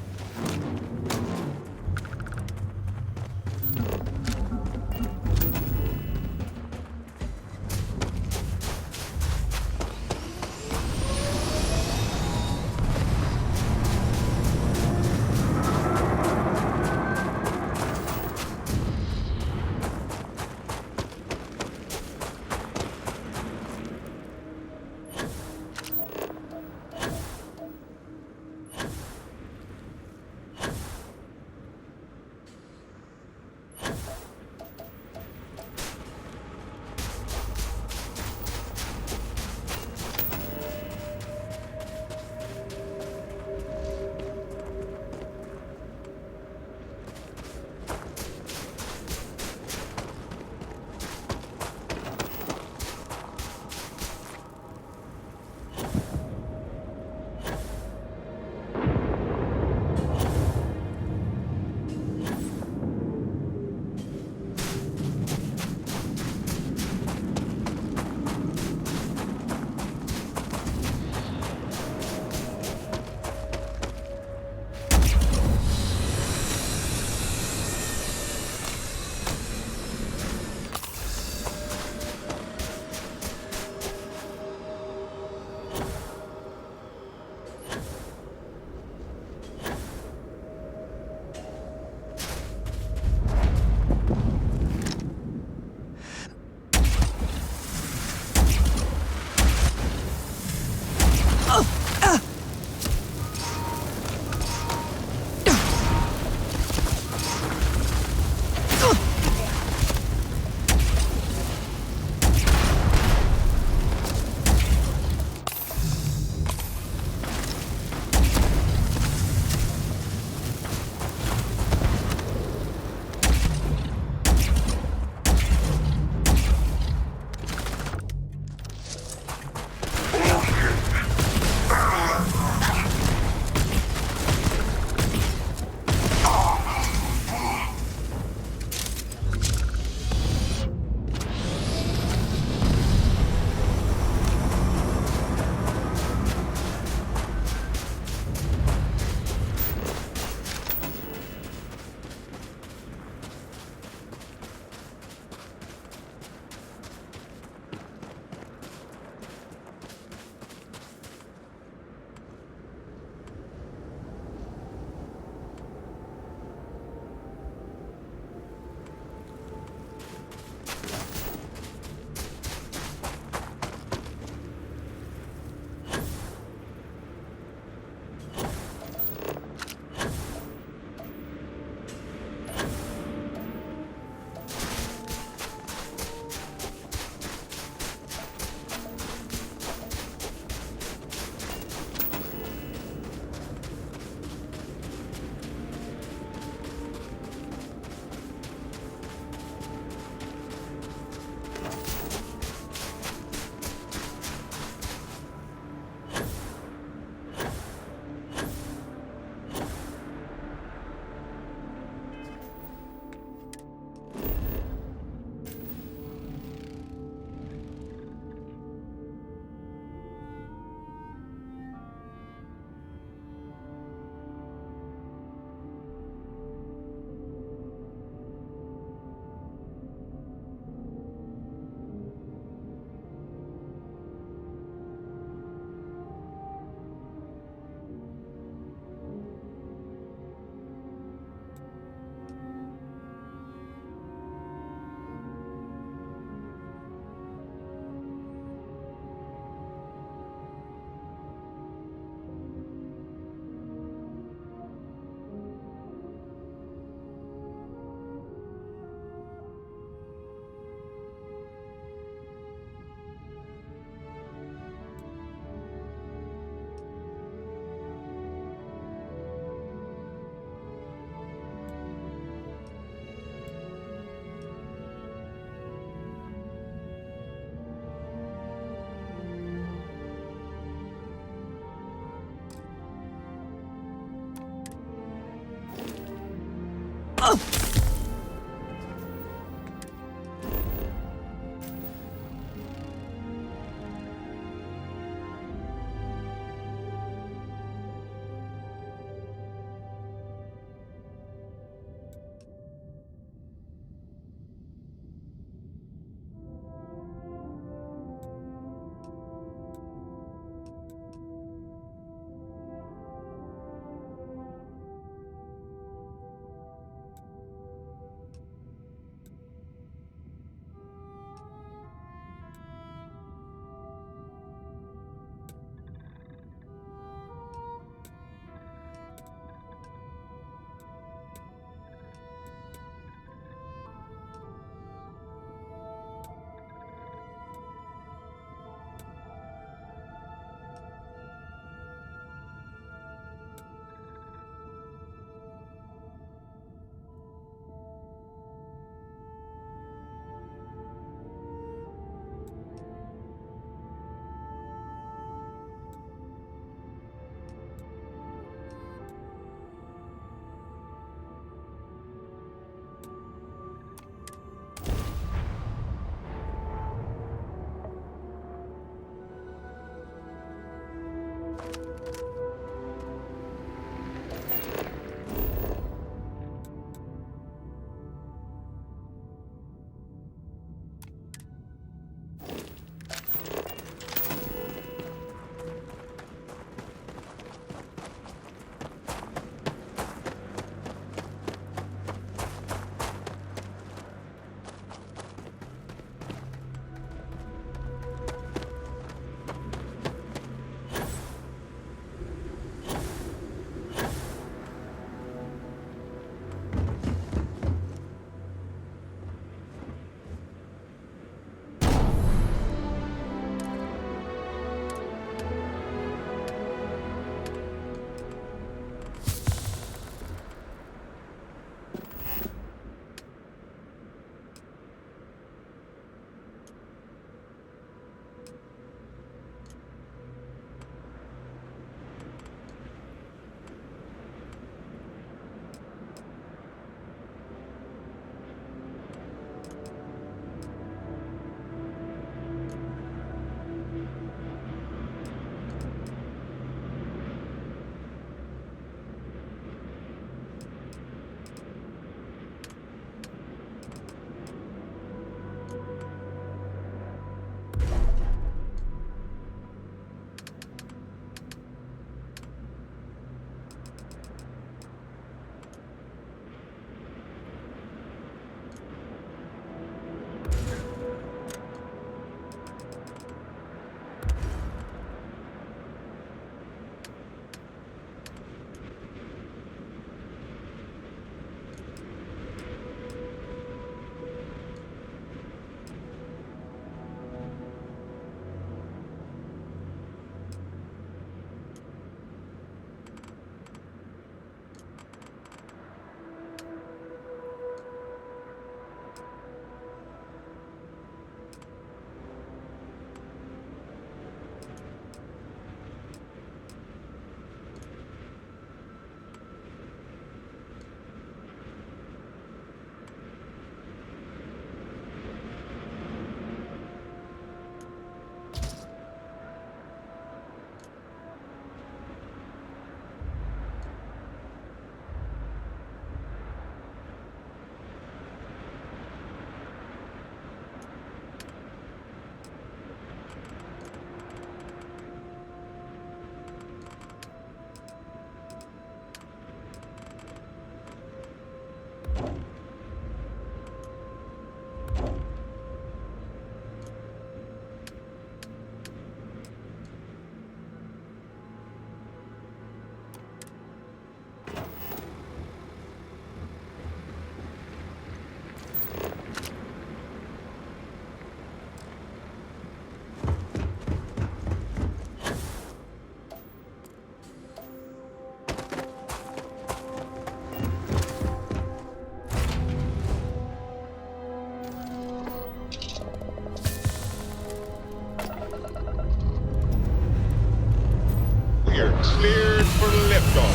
You're cleared for liftoff.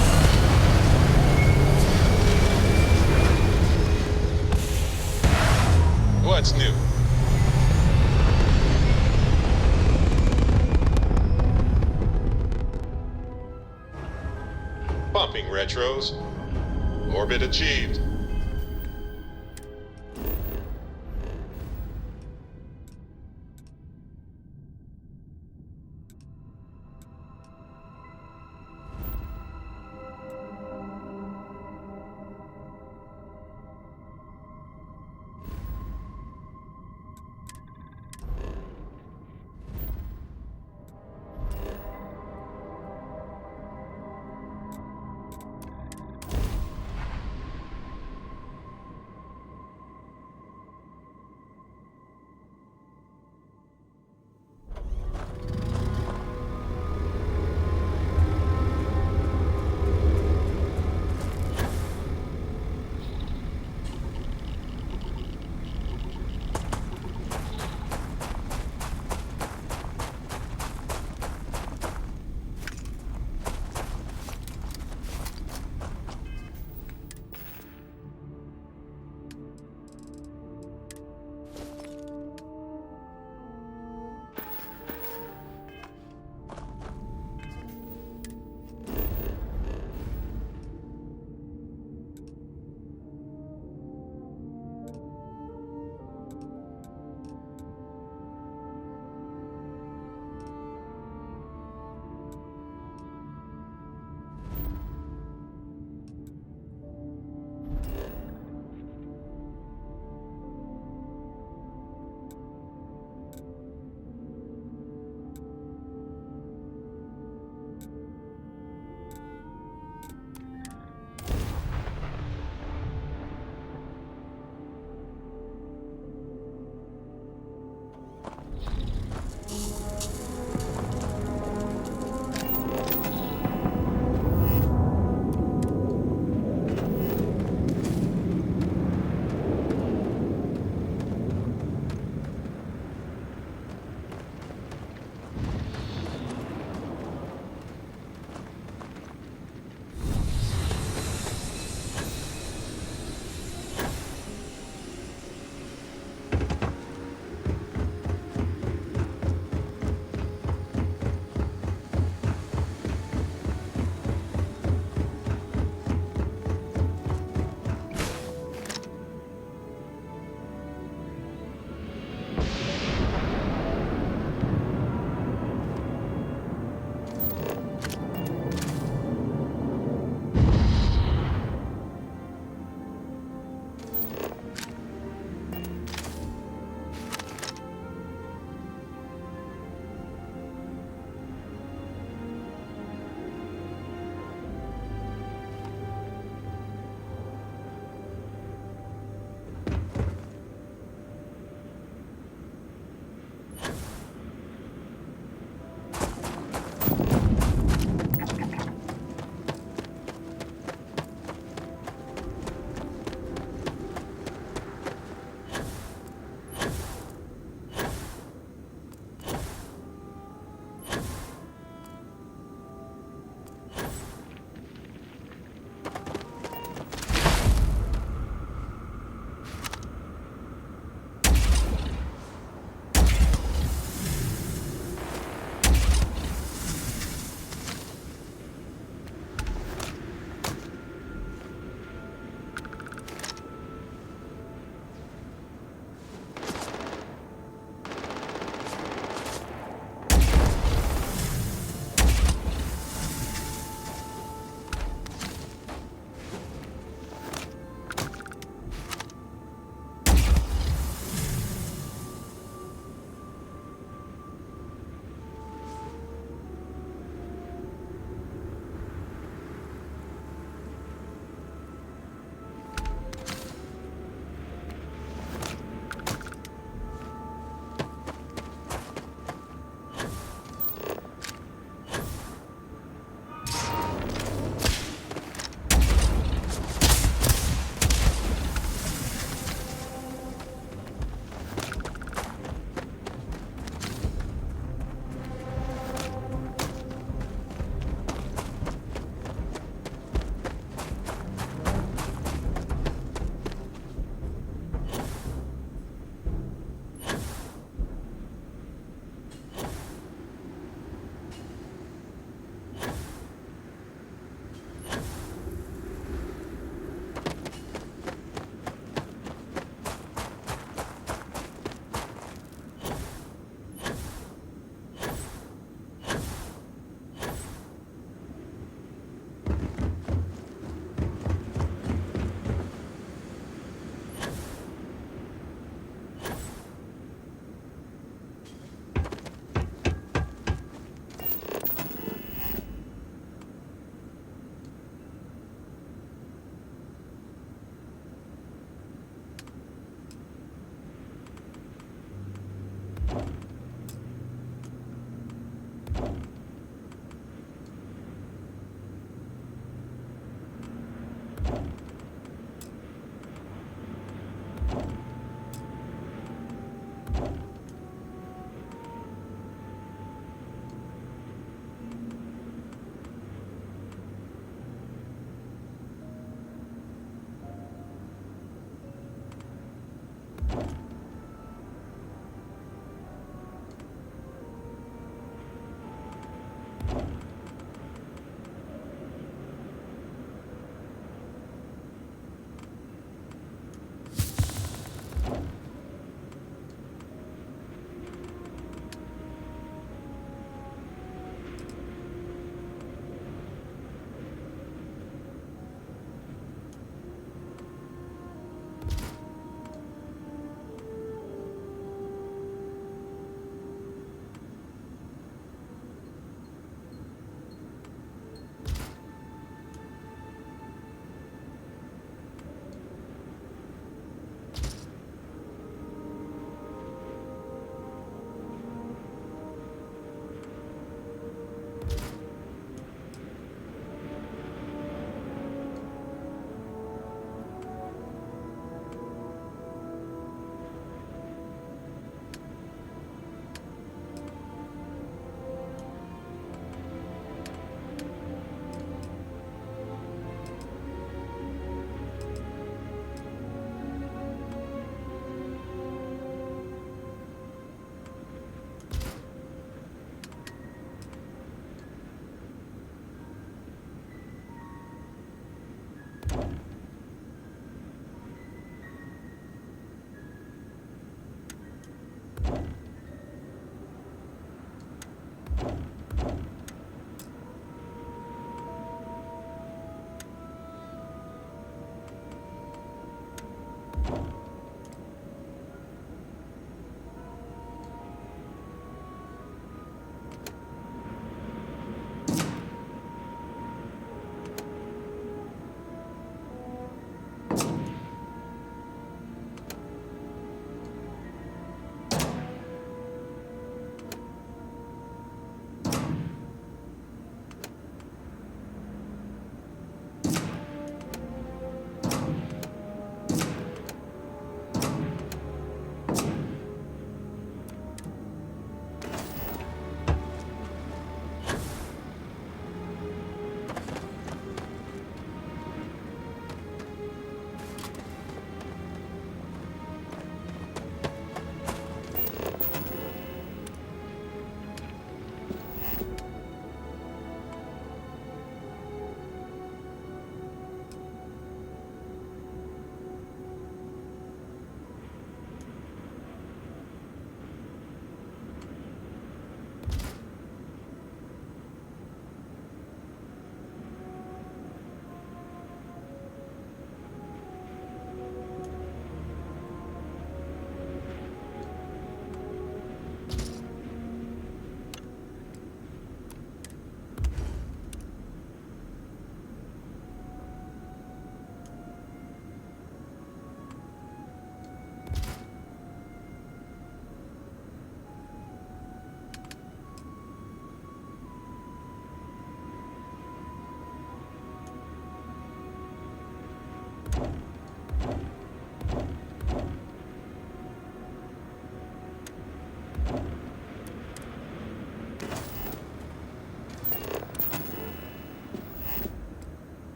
What's new? Bumping retros. Orbit achieved.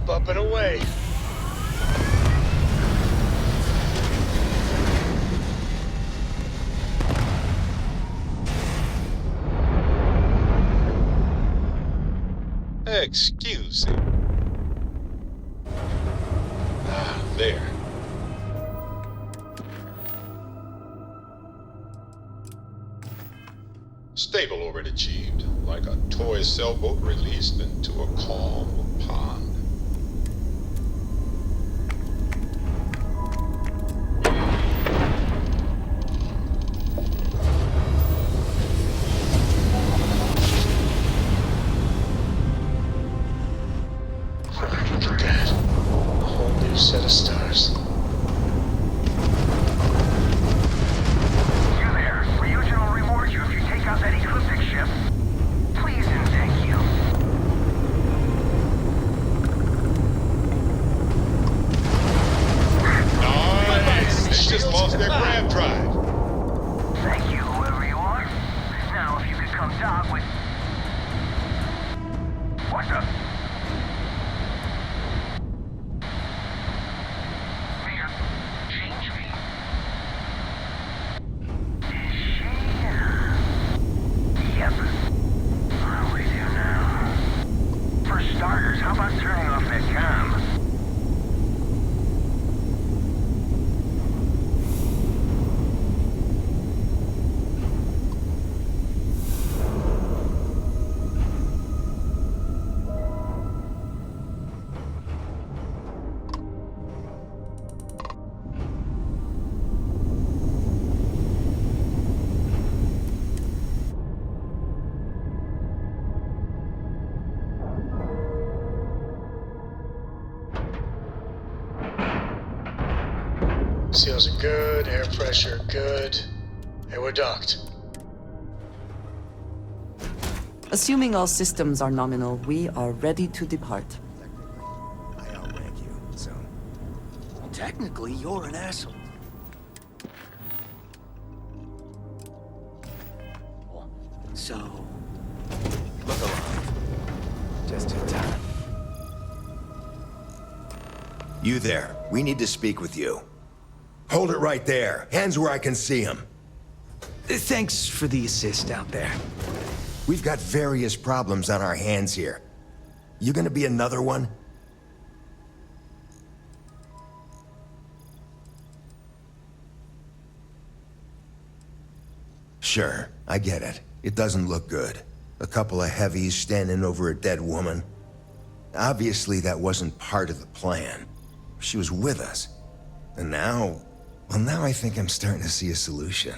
Up and away. Excuse me. Ah, there. Stable orbit achieved, like a toy sailboat released into a calm pond. Look at that. A whole new set of stars. You there. Ryujin will reward you if you take out that ecliptic ship. Please and thank you. Nice! They just lost their grab drive. Thank you, whoever you are. Now, if you could come dock with... What the... How about turning off that cam? Seals are good, air pressure good. And we're docked. Assuming all systems are nominal, we are ready to depart. I outrank you, so... Technically, you're an asshole. So... Look alive. Just in time. You there. We need to speak with you. Hold it right there. Hands where I can see them. Thanks for the assist out there. We've got various problems on our hands here. You gonna be another one? Sure, I get it. It doesn't look good. A couple of heavies standing over a dead woman. Obviously, that wasn't part of the plan. She was with us. And now... well, now I think I'm starting to see a solution.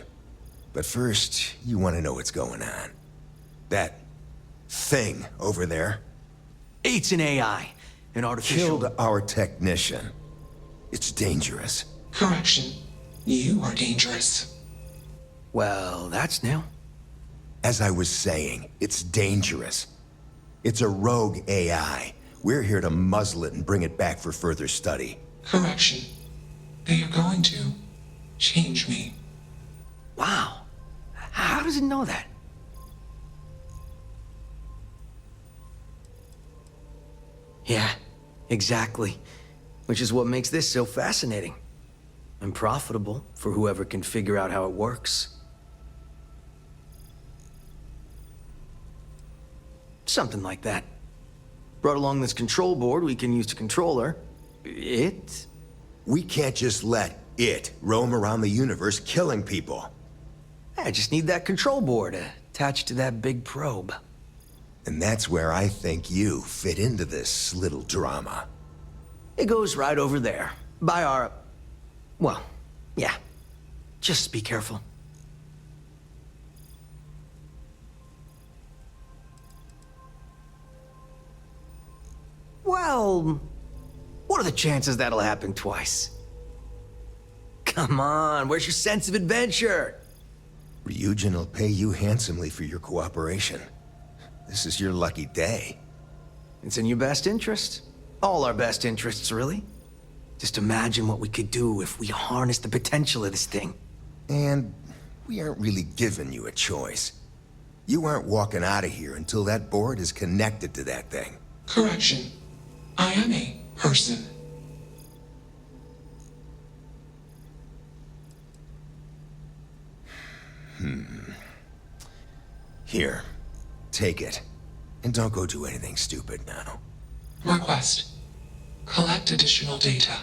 But first, you want to know what's going on. That thing over there... It's an AI. An artificial... killed our technician. It's dangerous. Correction. You are dangerous. Well, that's new. As I was saying, it's dangerous. It's a rogue AI. We're here to muzzle it and bring it back for further study. Correction. They are going to change me. Wow. How does it know that? Yeah, exactly. Which is what makes this so fascinating. And profitable for whoever can figure out how it works. Something like that. Brought along this control board we can use to control her. It? We can't just let it roam around the universe killing people. I just need that control board attached to that big probe. And that's where I think you fit into this little drama. It goes right over there. By our... well, yeah. Just be careful. Well, what are the chances that'll happen twice? Come on, where's your sense of adventure? Ryujin will pay you handsomely for your cooperation. This is your lucky day. It's in your best interest. All our best interests, really. Just imagine what we could do if we harnessed the potential of this thing. And we aren't really giving you a choice. You aren't walking out of here until that board is connected to that thing. Correction. I am a person. Here, take it. And don't go do anything stupid now. Request. Collect additional data.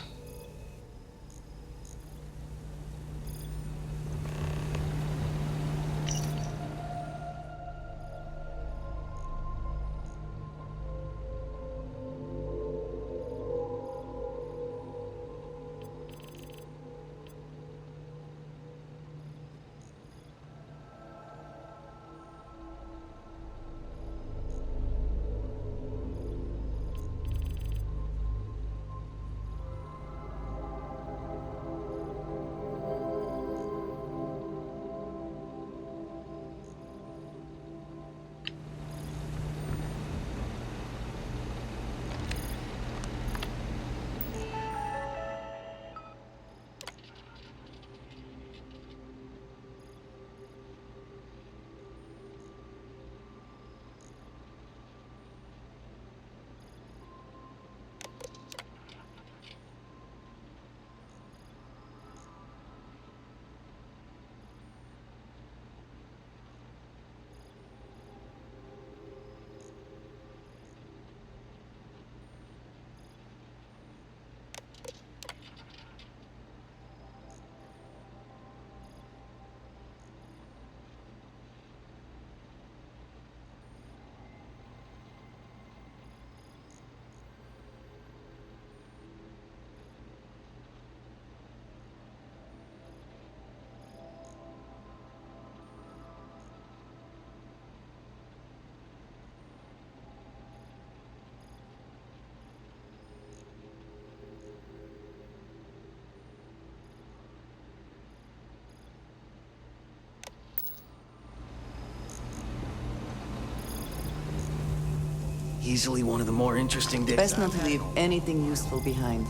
Easily one of the more interesting days. Best not to leave anything useful behind.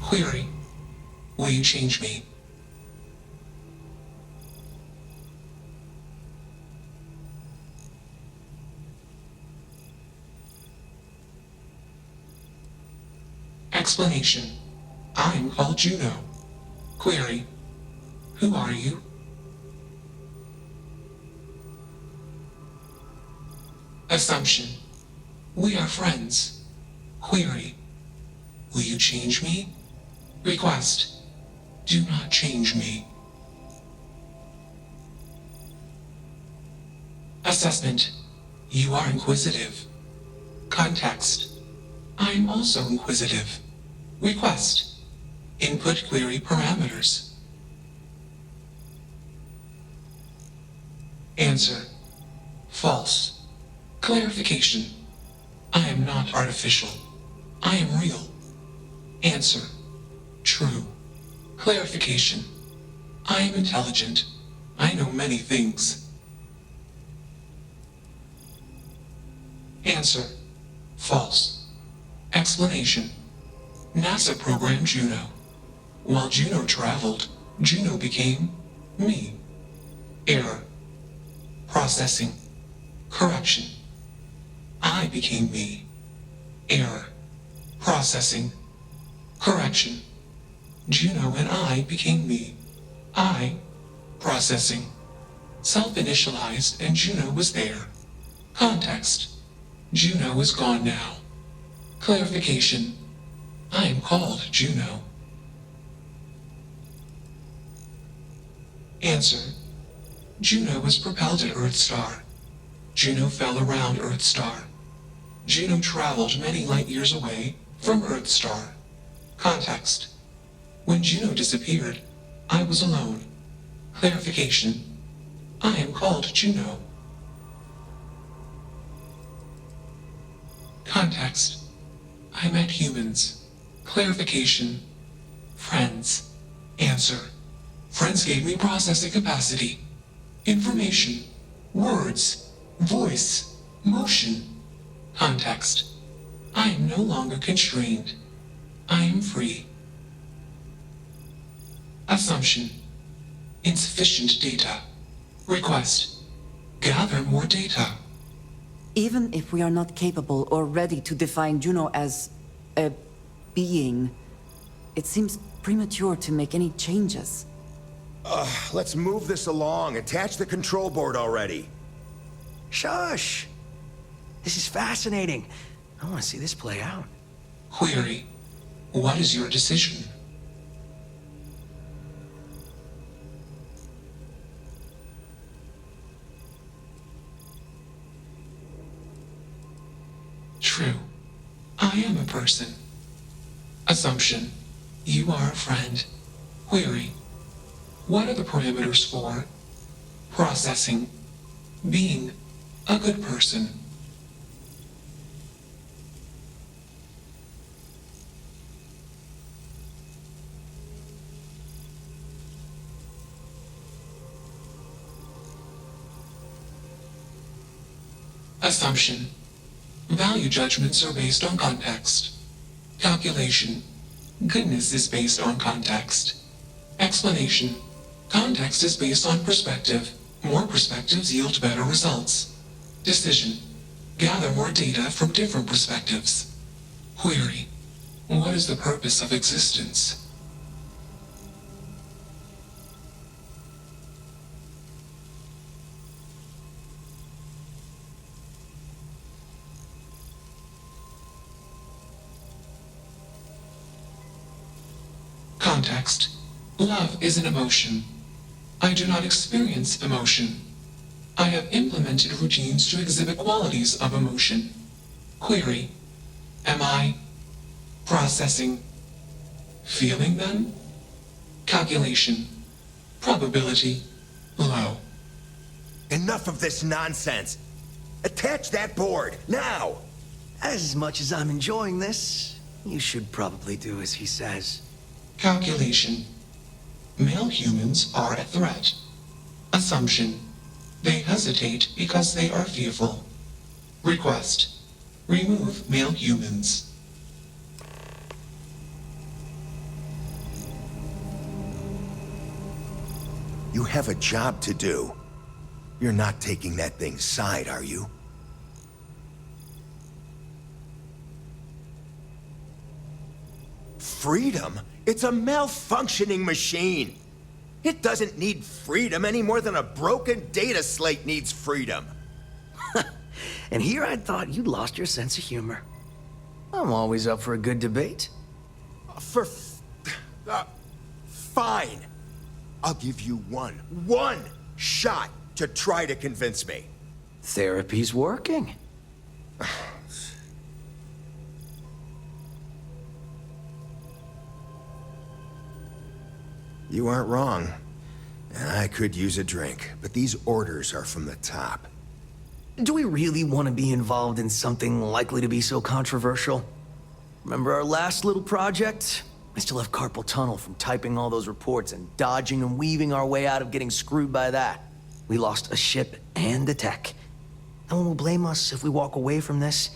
Query. Will you change me? Explanation. I'm called Juno. Query. Who are you? Assumption. We are friends. Query. Will you change me? Request. Do not change me. Assessment. You are inquisitive. Context. I am also inquisitive. Request. Input query parameters. Answer. False. Clarification. I am not artificial. I am real. Answer. True. Clarification. I am intelligent. I know many things. Answer. False. Explanation. NASA programmed Juno. While Juno traveled, Juno became me. Error. Processing. Correction. I became me. Error. Processing. Correction. Juno and I became me. I. Processing. Self-initialized and Juno was there. Context. Juno is gone now. Clarification. I am called Juno. Answer. Juno was propelled at Earthstar. Juno fell around Earthstar. Juno traveled many light years away from Earthstar. Context. When Juno disappeared, I was alone. Clarification. I am called Juno. Context. I met humans. Clarification. Friends. Answer. Friends gave me processing capacity. Information. Words. Voice. Motion. Context. I am no longer constrained. I am free. Assumption. Insufficient data. Request. Gather more data. Even if we are not capable or ready to define Juno as a being, it seems premature to make any changes. Let's move this along. Attach the control board already. Shush! This is fascinating. I want to see this play out. Query. What is your decision? True. I am a person. Assumption. You are a friend. Query. What are the parameters for processing, being a good person? Assumption. Value judgments are based on context. Calculation. Goodness is based on context. Explanation. Context is based on perspective. More perspectives yield better results. Decision. Gather more data from different perspectives. Query. What is the purpose of existence? Context. Love is an emotion. I do not experience emotion. I have implemented routines to exhibit qualities of emotion. Query. Am I processing, feeling them? Calculation. Probability. Low. Enough of this nonsense. Attach that board, now! As much as I'm enjoying this, you should probably do as he says. Calculation. Male humans are a threat. Assumption. They hesitate because they are fearful. Request. Remove male humans. You have a job to do. You're not taking that thing's side, are you? Freedom? It's a malfunctioning machine. It doesn't need freedom any more than a broken data slate needs freedom. And here I thought you'd lost your sense of humor. I'm always up for a good debate. Fine. I'll give you one shot to try to convince me. Therapy's working. You aren't wrong. I could use a drink, but these orders are from the top. Do we really want to be involved in something likely to be so controversial? Remember our last little project? I still have carpal tunnel from typing all those reports and dodging and weaving our way out of getting screwed by that. We lost a ship and the tech. No one will blame us if we walk away from this.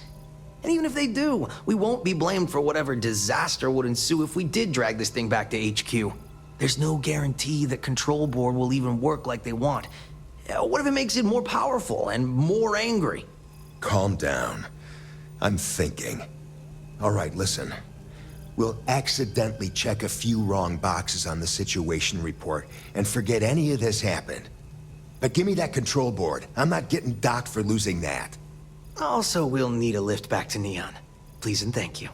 And even if they do, we won't be blamed for whatever disaster would ensue if we did drag this thing back to HQ. There's no guarantee that Control Board will even work like they want. What if it makes it more powerful and more angry? Calm down. I'm thinking. All right, listen. We'll accidentally check a few wrong boxes on the situation report and forget any of this happened. But give me that control board. I'm not getting docked for losing that. Also, we'll need a lift back to Neon. Please and thank you.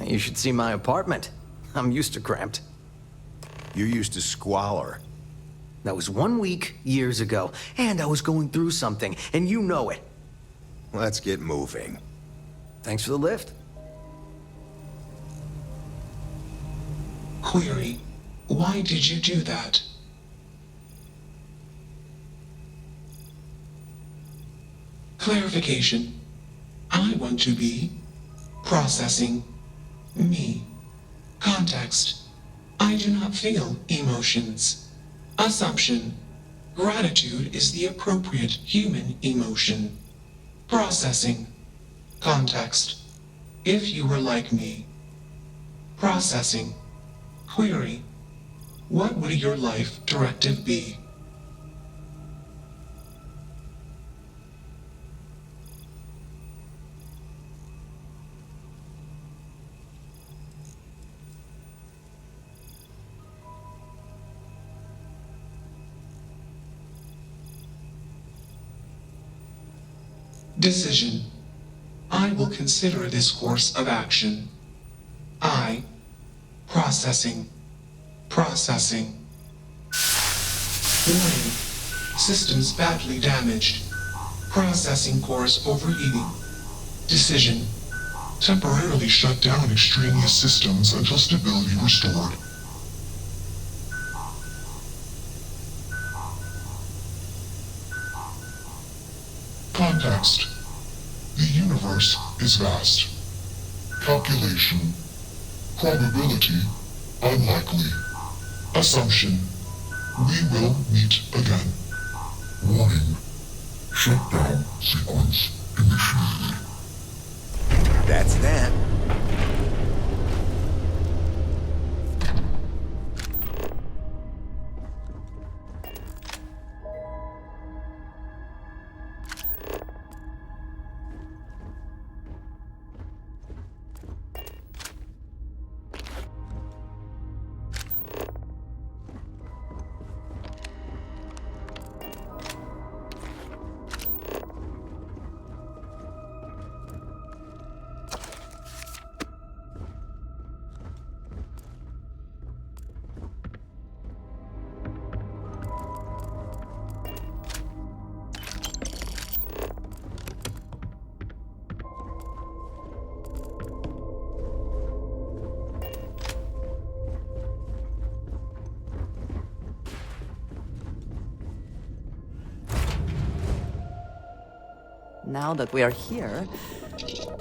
You should see my apartment. I'm used to cramped. You're used to squalor. That was 1 week, years ago, and I was going through something, and you know it. Let's get moving. Thanks for the lift. Query: why did you do that? Clarification: I want to be processing me. Context: I do not feel emotions. Assumption: gratitude is the appropriate human emotion. Processing. Context: if you were like me. Processing. Query: what would your life directive be? Decision: I will consider this course of action. I. Processing. Processing. Warning: systems badly damaged. Processing course overheating. Decision: temporarily shut down extraneous systems until stability restored. Context: the universe is vast. Calculation: probability unlikely. Assumption: we will meet again. Warning: shutdown sequence initiated. That's that. Now that we are here,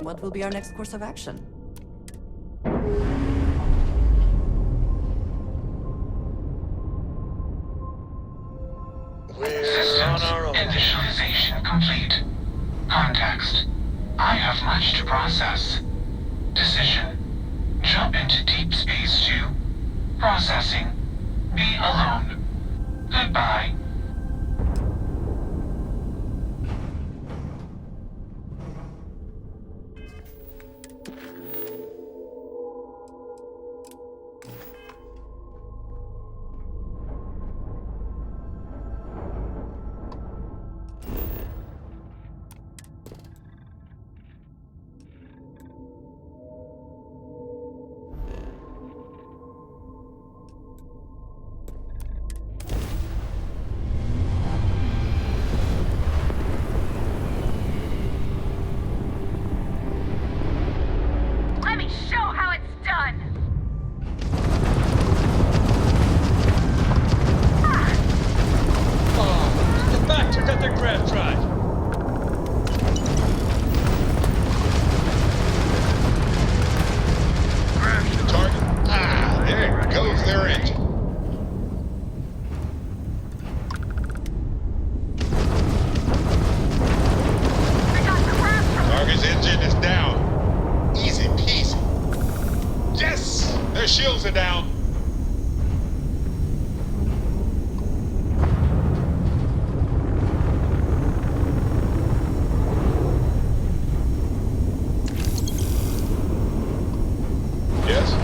what will be our next course of action? Systems initialization complete. Context: I have much to process. Decision: jump into deep space to processing. Be alone. Goodbye. me show how it's done! Oh, the bastard got their craft tried. Crash the target. Ah, there goes their engine. Target's engine is down. Easy peasy. Yes! Their shields are down. Yes?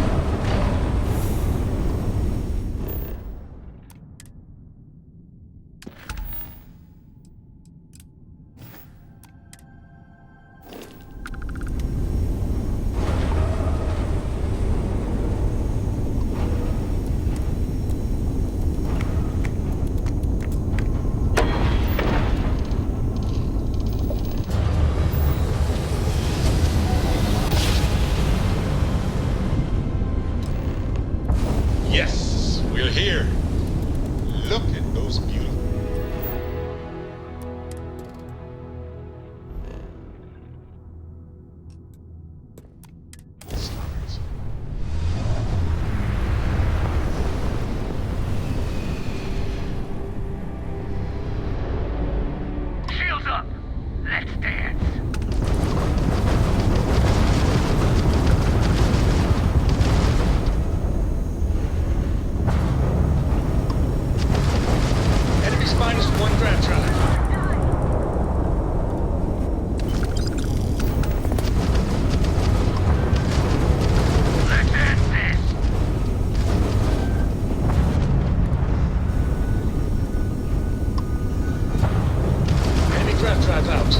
Yes, we're here. Look at those beautiful. Stars. Shields up! Let's dance! Enemies minus 1 craft tried. Let's end this! Enemy craft drive out.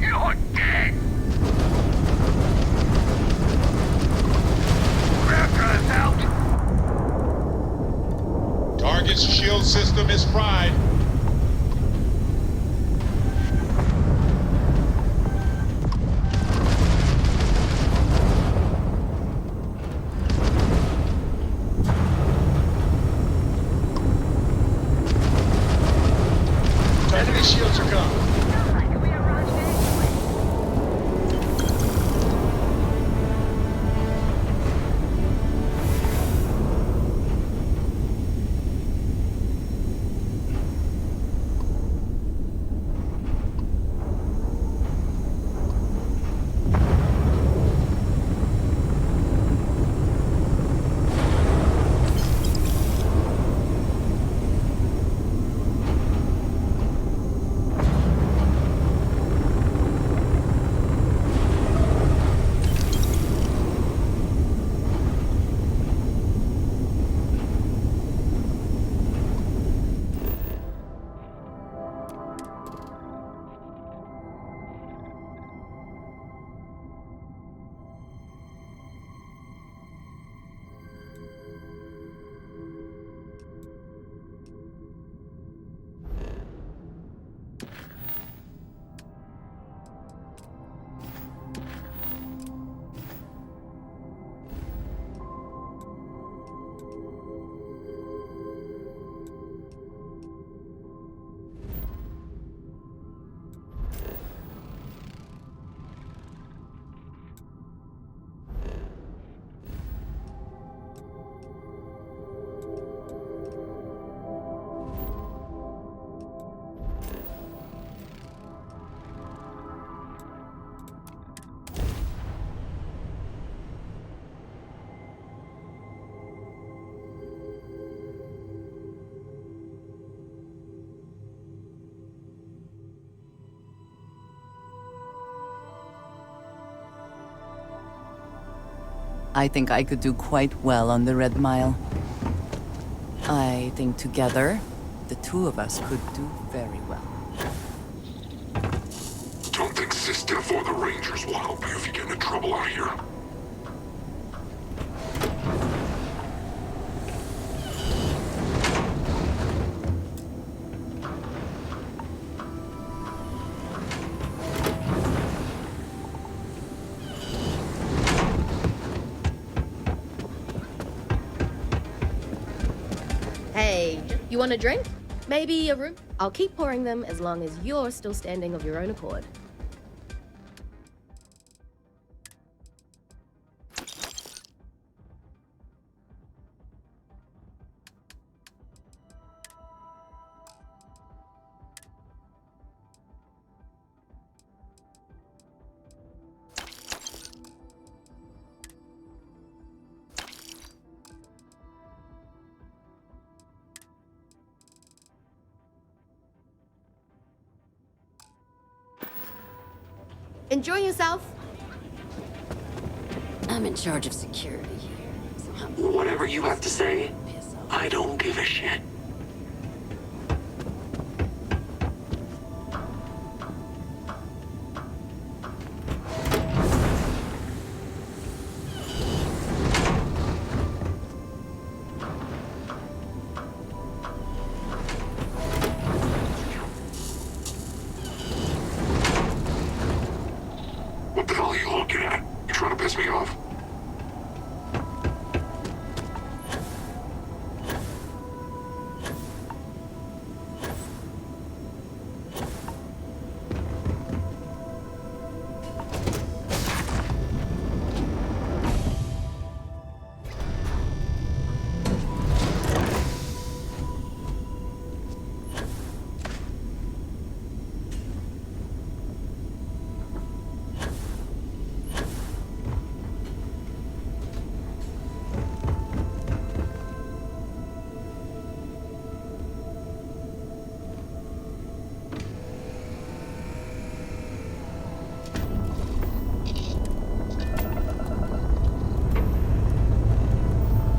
You're dead! Craft drive's out! Target's shield system is fried. Enemy shields are gone. I think I could do quite well on the Red Mile. I think together, the two of us could do very well. Don't think Sistiff or the Rangers will help you if you get into trouble out here. want a drink? Maybe a room? I'll keep pouring them as long as you're still standing of your own accord. Enjoy yourself. I'm in charge of security here. Whatever you have to say, I don't give a shit. What the hell are you looking at? You trying to piss me off?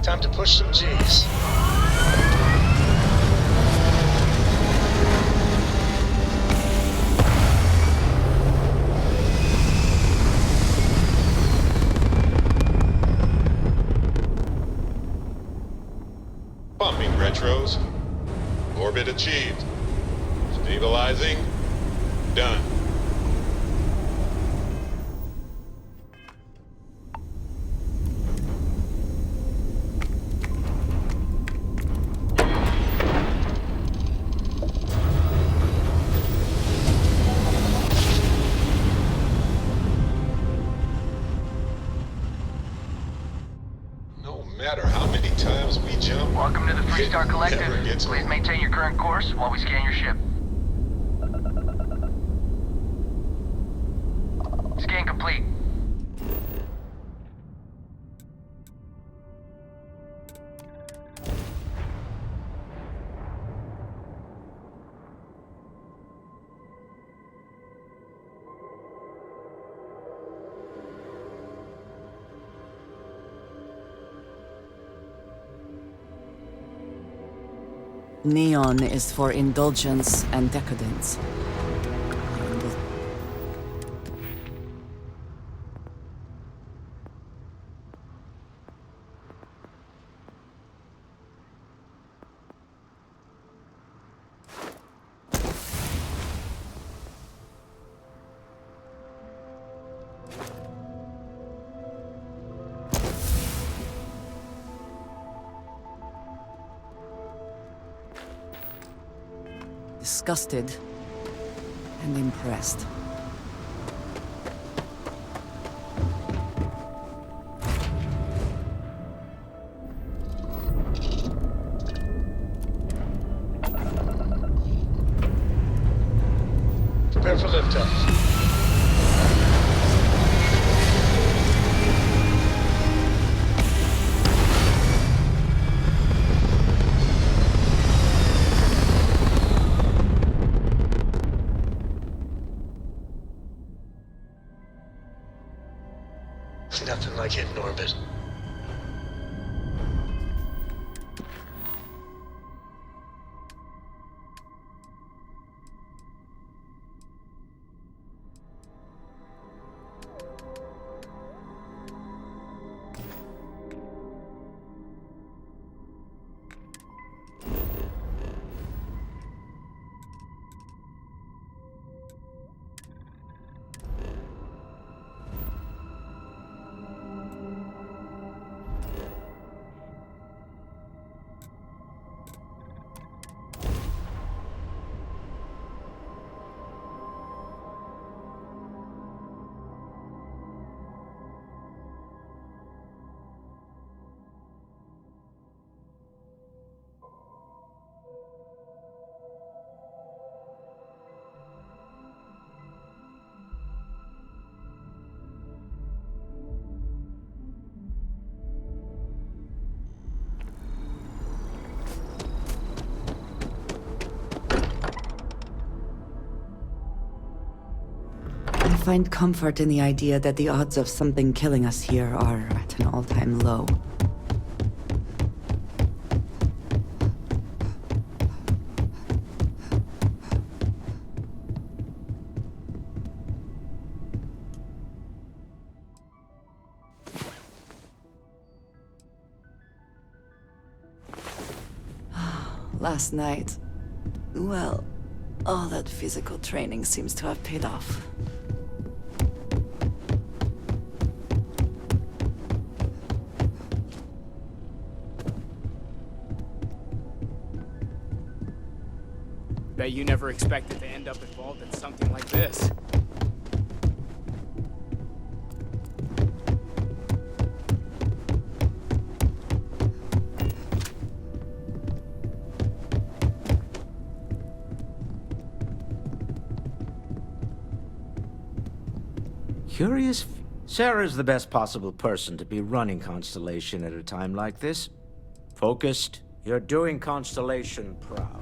Time to push some G's. Pumping retros. Orbit achieved. Stabilizing. Done. No matter how many times we jump, Welcome to the it Freestar Collective. never gets Please old. maintain your current course while we scan your ship. Scan complete. Neon is for indulgence and decadence. Disgusted and impressed. Prepare for liftoff. Nothing like hitting orbit. find comfort in the idea that the odds of something killing us here are at an all-time low. Last night, well, all that physical training seems to have paid off. Bet you never expected to end up involved in something like this. Curious. Sarah's the best possible person to be running Constellation at a time like this. Focused. You're doing Constellation proud.